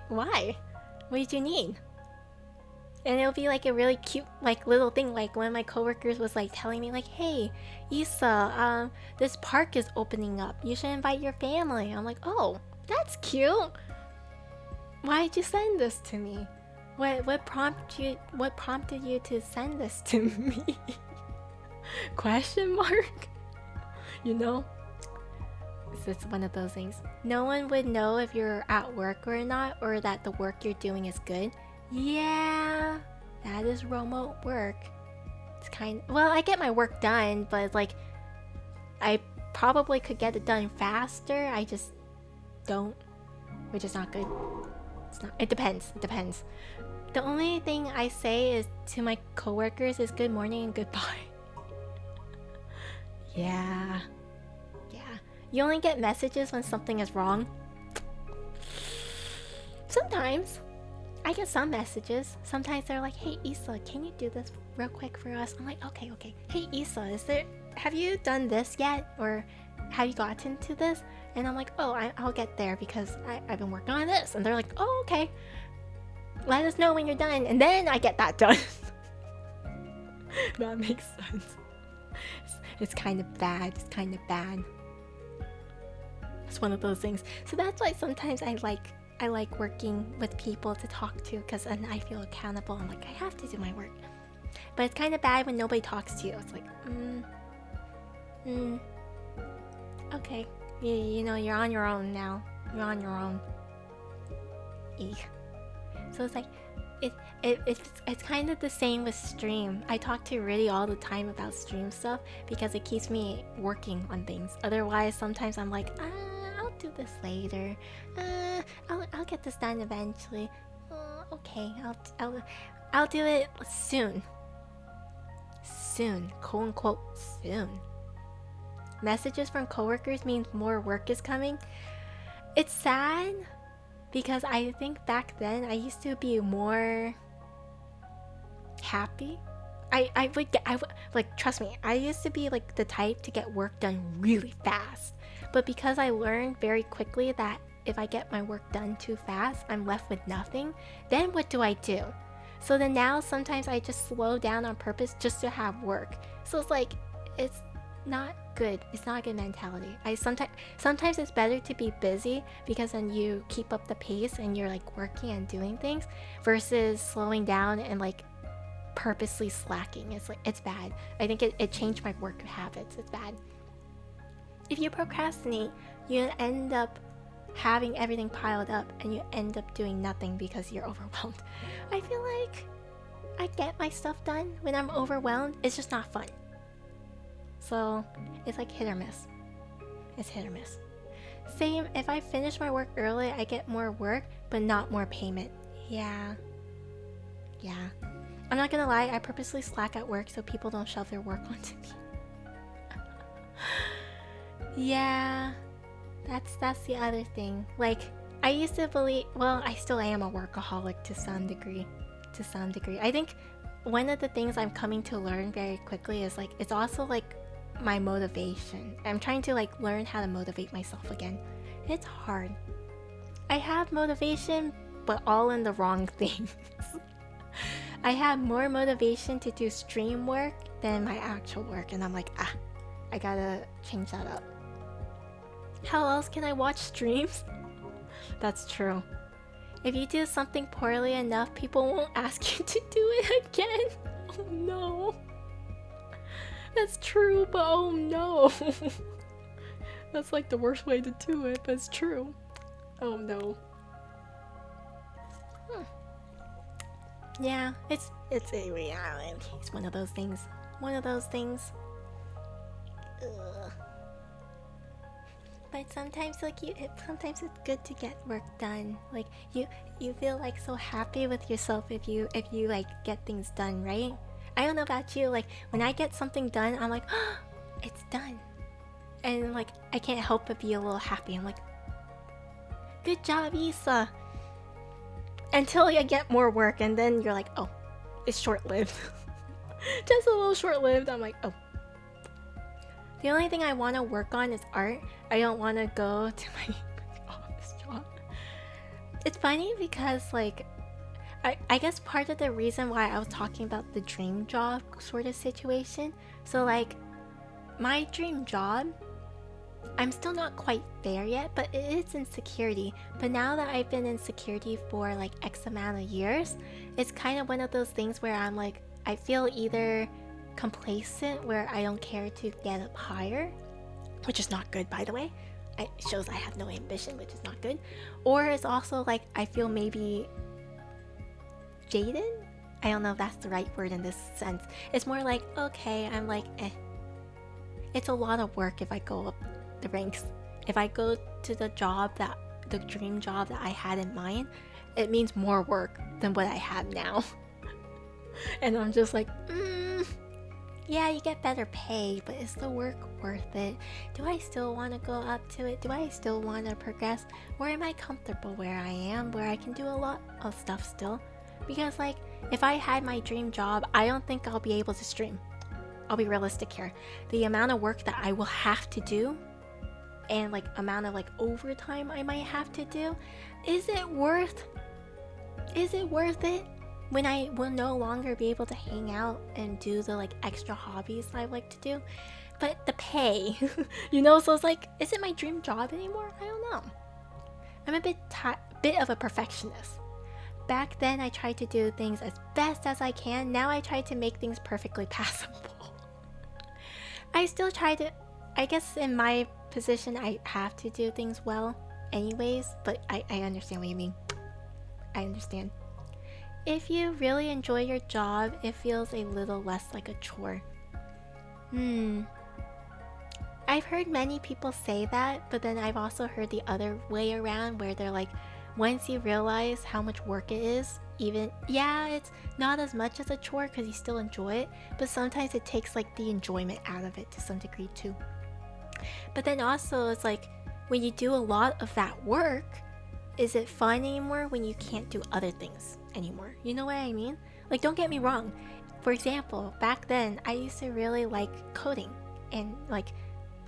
Why? What did you need? And it'll be like a really cute like little thing, like one of my coworkers was like telling me like, hey, Issa, this park is opening up. You should invite your family. I'm like, oh, that's cute. Why'd you send this to me? What prompted you to send this to me? Question mark? You know? It's one of those things. No one would know if you're at work or not, or that the work you're doing is good. Yeah, that is remote work. It's well, I get my work done, but like I probably could get it done faster. don't, which is not good. It's not. It depends. It depends. The only thing I say is to my coworkers is good morning and goodbye. Yeah. You only get messages when something is wrong. Sometimes I get some messages. Sometimes they're like, "Hey Issa, can you do this real quick for us?" I'm like, okay. Hey Issa, have you done this yet, or have you gotten to this? And I'm like, oh, I'll get there because I've been working on this. And they're like, oh, okay. Let us know when you're done, and then I get that done. That makes sense. It's kind of bad. It's one of those things. So that's why sometimes I like working with people to talk to, because then I feel accountable. I'm like, I have to do my work. But it's kind of bad when nobody talks to you. It's like, okay. You know, you're on your own now. You're on your own. Eek. So it's like, it's kind of the same with stream. I talk to Riddy all the time about stream stuff because it keeps me working on things. Otherwise, sometimes I'm like, I'll do this later. I'll get this done eventually. Okay, I'll do it soon. Soon, quote unquote, soon. Messages from coworkers means more work is coming. It's sad because I think back then I used to be more happy. I would like, trust me, I used to be like the type to get work done really fast. But because I learned very quickly that if I get my work done too fast, I'm left with nothing, then what do? So then now sometimes I just slow down on purpose just to have work. So it's like, it's not good. It's not a good mentality. Sometimes it's better to be busy because then you keep up the pace and you're like working and doing things versus slowing down and like purposely slacking. It's like, it's bad. I think it changed my work habits. It's bad. If you procrastinate, you end up having everything piled up and you end up doing nothing because you're overwhelmed. I feel like I get my stuff done when I'm overwhelmed. It's just not fun. So it's like hit or miss. It's hit or miss. Same, if I finish my work early, I get more work, but not more payment. Yeah. I'm not gonna lie, I purposely slack at work so people don't shove their work onto me. Yeah. That's the other thing. Like, I used to believe, well, I still am a workaholic to some degree. I think one of the things I'm coming to learn very quickly is like, it's also like my motivation. I'm trying to like learn how to motivate myself again. It's hard. I have motivation, but all in the wrong things. I have more motivation to do stream work than my actual work, and I'm like, I gotta change that up. How else can I watch streams? That's true. If you do something poorly enough, people won't ask you to do it again. Oh no. That's true, but oh no. That's like the worst way to do it, but it's true. Oh no. Yeah, it's a reality. It's one of those things. Ugh. But sometimes like sometimes it's good to get work done. Like you feel like so happy with yourself if you like get things done, right? I don't know about you, like when I get something done, I'm like, oh, it's done. And like I can't help but be a little happy. I'm like, good job, Issa. Until I get more work and then you're like, oh, it's short-lived. Just a little short-lived. I'm like, oh. The only thing I want to work on is art. I don't want to go to my office job. It's funny because like I guess part of the reason why I was talking about the dream job sort of situation. So like my dream job, I'm still not quite there yet, but it is in security. But now that I've been in security for like X amount of years, it's kind of one of those things where I'm like, I feel either complacent where I don't care to get up higher, which is not good by the way. It shows I have no ambition, which is not good. Or it's also like I feel maybe jaded. I don't know if that's the right word in this sense. It's more like, okay, I'm like, It's a lot of work if I go up the ranks. If I go to the job that the dream job that I had in mind, it means more work than what I have now. And I'm just like, yeah, you get better pay, but is the work worth it? Do I still want to go up to it? Do I still want to progress? Or am I comfortable where I am, where I can do a lot of stuff still? Because like, if I had my dream job, I don't think I'll be able to stream. I'll be realistic here. The amount of work that I will have to do and like amount of like overtime I might have to do, is it worth it when I will no longer be able to hang out and do the like extra hobbies I like to do? But the pay, you know, so it's like, is it my dream job anymore? I don't know. I'm a bit of a perfectionist. Back then I tried to do things as best as I can. Now I try to make things perfectly passable. I still try to, I guess in my position I have to do things well anyways, but I understand what you mean. I understand. If you really enjoy your job, it feels a little less like a chore. I've heard many people say that, but then I've also heard the other way around where they're like, once you realize how much work it is, even, yeah, it's not as much as a chore because you still enjoy it, but sometimes it takes like the enjoyment out of it to some degree too. But then also it's like, when you do a lot of that work, is it fun anymore when you can't do other things anymore? You know what I mean? Like, don't get me wrong. For example, back then I used to really like coding and like,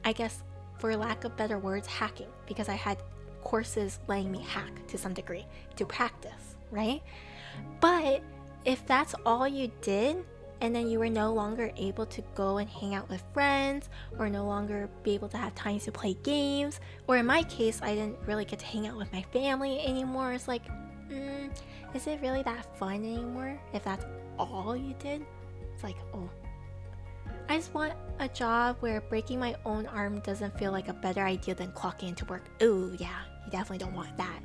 I guess for lack of better words, hacking, because I had courses letting me hack to some degree to practice, right? But if that's all you did, and then you were no longer able to go and hang out with friends, or no longer be able to have time to play games, or in my case, I didn't really get to hang out with my family anymore, it's like, is it really that fun anymore if that's all you did? It's like, oh. I just want a job where breaking my own arm doesn't feel like a better idea than clocking into work. Ooh, yeah, you definitely don't want that.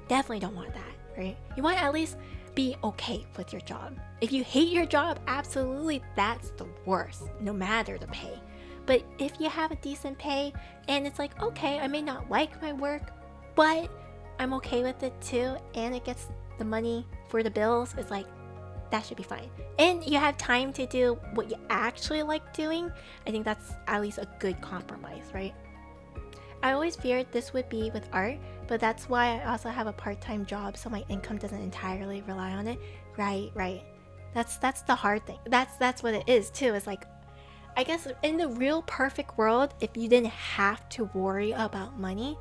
Definitely don't want that, right? You want to at least be okay with your job. If you hate your job, absolutely, that's the worst, no matter the pay. But if you have a decent pay and it's like, okay, I may not like my work, but I'm okay with it too, and it gets the money for the bills, it's like, that should be fine. And you have time to do what you actually like doing, I think that's at least a good compromise, right? I always feared this would be with art, but that's why I also have a part-time job so my income doesn't entirely rely on it. Right. That's the hard thing. That's what it is too. It's like, I guess in the real perfect world, if you didn't have to worry about money,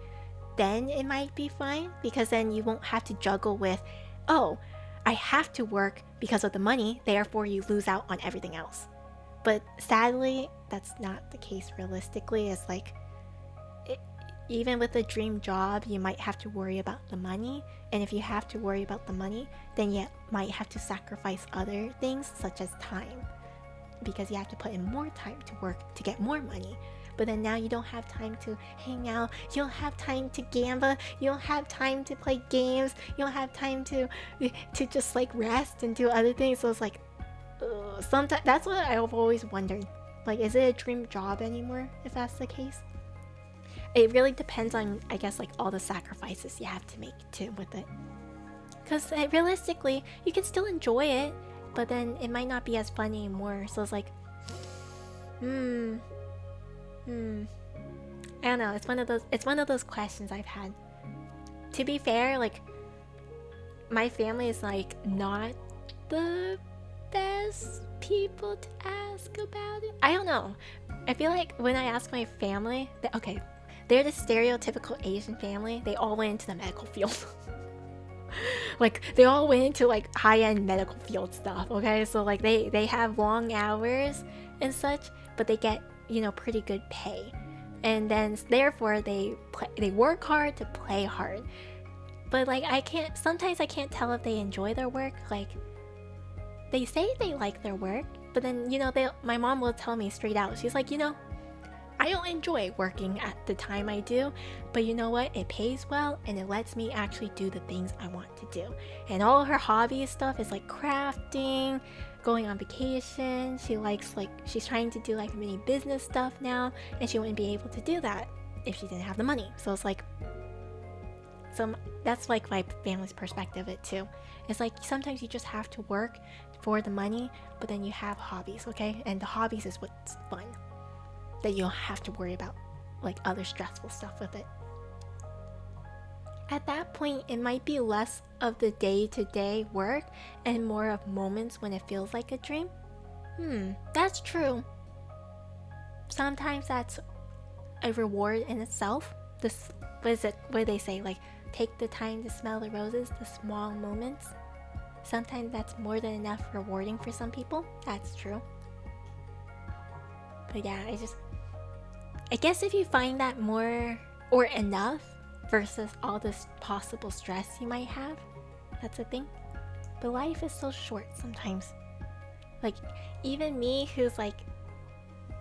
then it might be fine, because then you won't have to juggle with, oh, I have to work because of the money, therefore you lose out on everything else. But sadly, that's not the case realistically. It's like, even with a dream job, you might have to worry about the money. And if you have to worry about the money, then you might have to sacrifice other things such as time, because you have to put in more time to work to get more money. But then now you don't have time to hang out, you don't have time to gamble, you don't have time to play games, you don't have time to just like rest and do other things. So it's like, sometimes that's what I've always wondered. Like, is it a dream job anymore if that's the case? It really depends on, I guess, like all the sacrifices you have to make too with it. Because realistically, you can still enjoy it, but then it might not be as fun anymore. So it's like, I don't know. It's one of those questions I've had. To be fair, like, my family is like not the best people to ask about it. I don't know. I feel like when I ask my family, they're the stereotypical Asian family. They all went into the medical field. Like, they all went into like high-end medical field stuff, okay? So like they have long hours and such, but they get, you know, pretty good pay. And then therefore they work hard to play hard. But like, sometimes I can't tell if they enjoy their work. Like, they say they like their work, but then, you know, my mom will tell me straight out. She's like, you know, I don't enjoy working at the time I do, but you know what? It pays well and it lets me actually do the things I want to do. And all her hobby stuff is like crafting, going on vacation. She likes, like, she's trying to do like mini business stuff now, and she wouldn't be able to do that if she didn't have the money. So it's like, So that's like my family's perspective of it too. It's like sometimes you just have to work for the money, but then you have hobbies, okay? And the hobbies is what's fun. That you don't have to worry about like other stressful stuff with it. At that point, it might be less of the day-to-day work and more of moments when it feels like a dream. That's true. Sometimes that's a reward in itself. This, what is it? What do they say? Like, take the time to smell the roses, the small moments. Sometimes that's more than enough rewarding for some people. That's true. But yeah, I guess if you find that more or enough versus all this possible stress you might have, that's a thing. But life is so short sometimes. Like, even me who's like,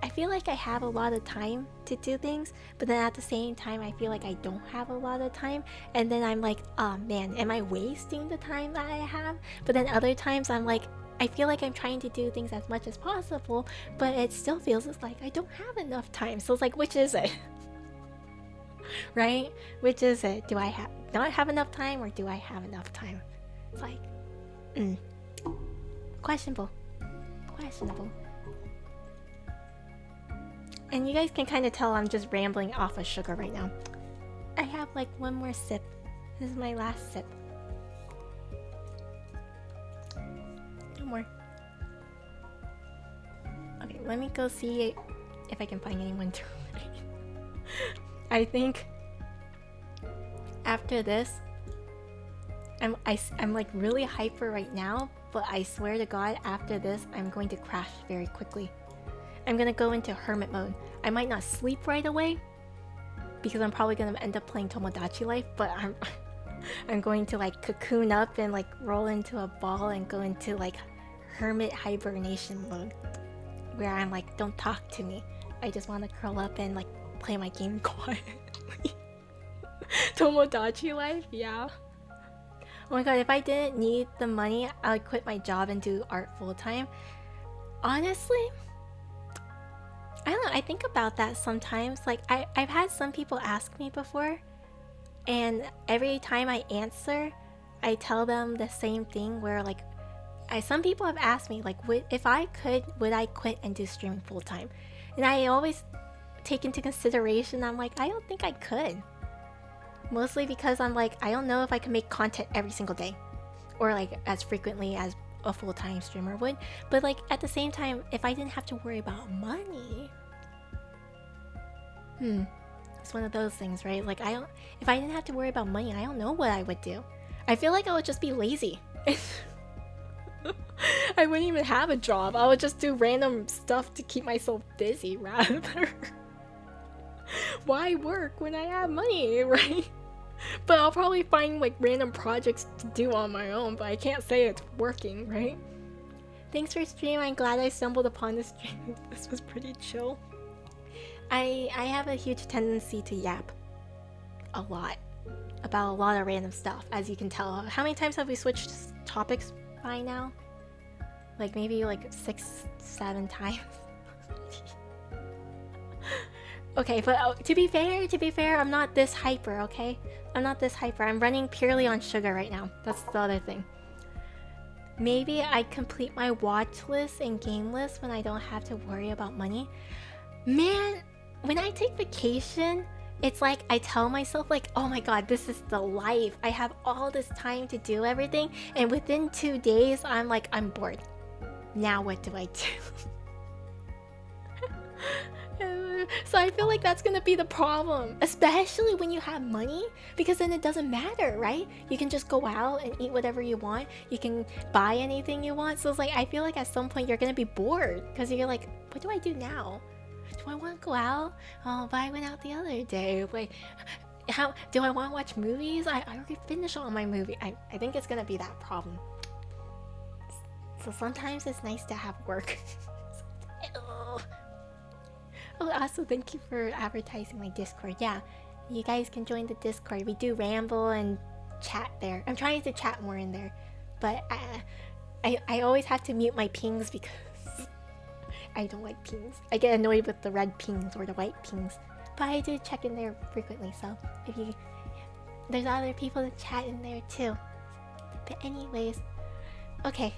I feel like I have a lot of time to do things, but then at the same time I feel like I don't have a lot of time, and then I'm like, oh man, am I wasting the time that I have? But then other times I'm like, I feel like I'm trying to do things as much as possible, but it still feels like I don't have enough time. So it's like, which is it? Right? Which is it? Do I not have enough time, or do I have enough time? It's like, questionable. And you guys can kind of tell I'm just rambling off of sugar right now. I have like one more sip. This is my last sip. No more. Okay, let me go see if I can find anyone to read. I think after this, I'm like really hyper right now, but I swear to God, after this, I'm going to crash very quickly. I'm gonna go into hermit mode. I might not sleep right away because I'm probably gonna end up playing Tomodachi Life, but I'm going to like cocoon up and like roll into a ball and go into like hermit hibernation mode, where I'm like, don't talk to me. I just want to curl up and like play my game quietly. Tomodachi Life, yeah. Oh my god, if I didn't need the money, I would quit my job and do art full time. Honestly, I don't know, I think about that sometimes. Like, I've had some people ask me before, and every time I answer, I tell them the same thing where like, some people have asked me like, if I could, would I quit and do streaming full time? And I always take into consideration, I'm like, I don't think I could. Mostly because I'm like, I don't know if I can make content every single day, or like as frequently as a full-time streamer would. But like at the same time, if I didn't have to worry about money, it's one of those things, right? Like if I didn't have to worry about money, I don't know what I would do. I feel like I would just be lazy. I wouldn't even have a job. I would just do random stuff to keep myself busy rather. Why work when I have money, right? But I'll probably find like random projects to do on my own, but I can't say it's working, right? Thanks for stream. I'm glad I stumbled upon this stream. This was pretty chill. I have a huge tendency to yap a lot about a lot of random stuff, as you can tell. How many times have we switched topics by now? Like maybe like 6-7 times. Okay, but to be fair, I'm not this hyper, okay? I'm not this hyper. I'm running purely on sugar right now. That's the other thing. Maybe I complete my watch list and game list when I don't have to worry about money. Man, when I take vacation, it's like I tell myself like, oh my god, this is the life. I have all this time to do everything, and within 2 days, I'm like, I'm bored. Now what do I do? So I feel like that's gonna be the problem, especially when you have money, because then it doesn't matter, right? You can just go out and eat whatever you want. You can buy anything you want. So it's like, I feel like at some point you're gonna be bored because you're like, what do I do now? Do I want to go out? Oh, but I went out the other day. Like, how do I want to watch movies? I already finished all my movie. I think it's gonna be that problem. So sometimes it's nice to have work. Oh, also thank you for advertising my Discord. Yeah, you guys can join the Discord. We do ramble and chat there. I'm trying to chat more in there, but I always have to mute my pings because I don't like pings. I get annoyed with the red pings or the white pings, but I do check in there frequently. So if you there's other people to chat in there too. But anyways, okay,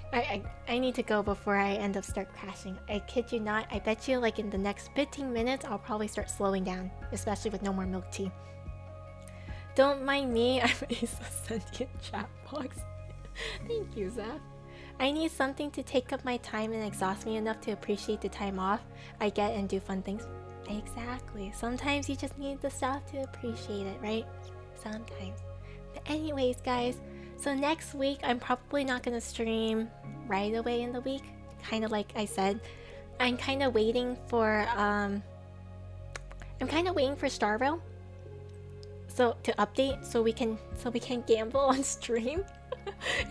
I need to go before I end up start crashing. I kid you not, I bet you like in the next 15 minutes I'll probably start slowing down, especially with no more milk tea. Don't mind me, I'm a sentient chat box. Thank you, Zeph. I need something to take up my time and exhaust me enough to appreciate the time off I get and do fun things. Exactly. Sometimes you just need the stuff to appreciate it, right? Sometimes. But anyways, guys, so next week I'm probably not gonna stream right away in the week. Kind of like I said, I'm kind of waiting for Starville so to update so we can gamble on stream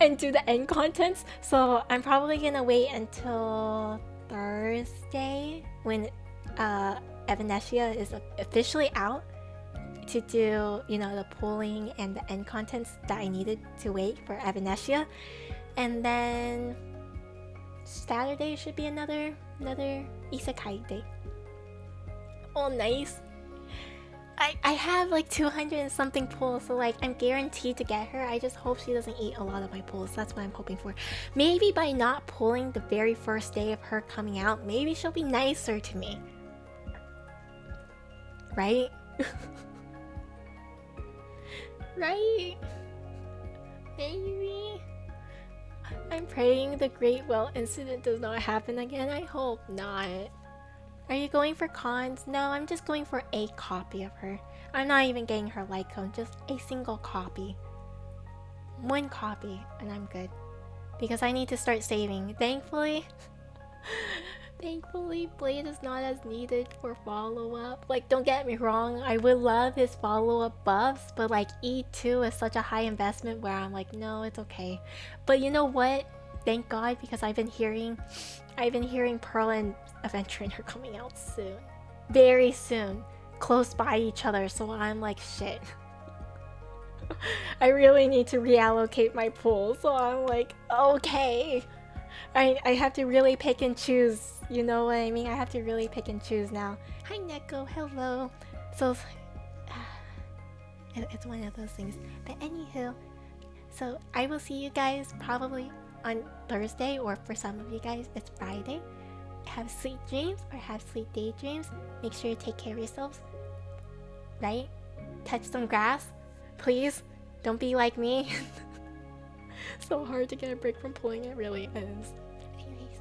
and do the end contents. So I'm probably gonna wait until Thursday when Evanescia is officially out to do, you know, the pooling and the end contents that I needed to wait for Evanescia. And then Saturday should be another isekai day. Oh, nice. I have like 200 and something pulls, so like I'm guaranteed to get her. I just hope she doesn't eat a lot of my pulls. That's what I'm hoping for. Maybe by not pulling the very first day of her coming out, maybe she'll be nicer to me. Right? Right? Maybe. I'm praying the Great Well incident does not happen again. I hope not. Are you going for cons? No, I'm just going for a copy of her. I'm not even getting her light cone, just a single copy. One copy, and I'm good. Because I need to start saving. Thankfully, Blade is not as needed for follow-up. Like, don't get me wrong, I would love his follow-up buffs, but like E2 is such a high investment where I'm like, no, it's okay. But you know what? Thank God, because I've been hearing Pearl and Adventurer are coming out soon. Very soon. Close by each other, so I'm like, shit. I really need to reallocate my pool, so I'm like, okay. I have to really pick and choose, you know what I mean? I have to really pick and choose now. Hi Neko, hello. So, it's one of those things. But anywho, so I will see you guys probably on Thursday, or for some of you guys, it's Friday. Have sweet dreams or have sweet daydreams. Make sure you take care of yourselves. Right? Touch some grass. Please. Don't be like me. So hard to get a break from pulling, it really is. Anyways.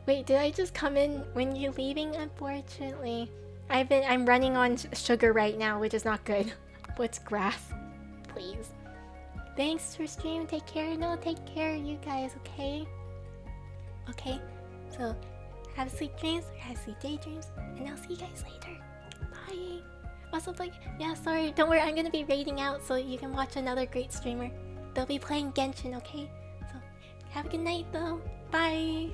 Wait, did I just come in when you're leaving? Unfortunately. I'm running on sugar right now, which is not good. What's grass? Please. Thanks for stream. Take care. No, take care, you guys, okay? Okay? So, have sweet dreams, or have sweet daydreams, and I'll see you guys later. Bye! Also, like, yeah, sorry, don't worry, I'm gonna be raiding out so you can watch another great streamer. They'll be playing Genshin, okay? So, have a good night though. Bye!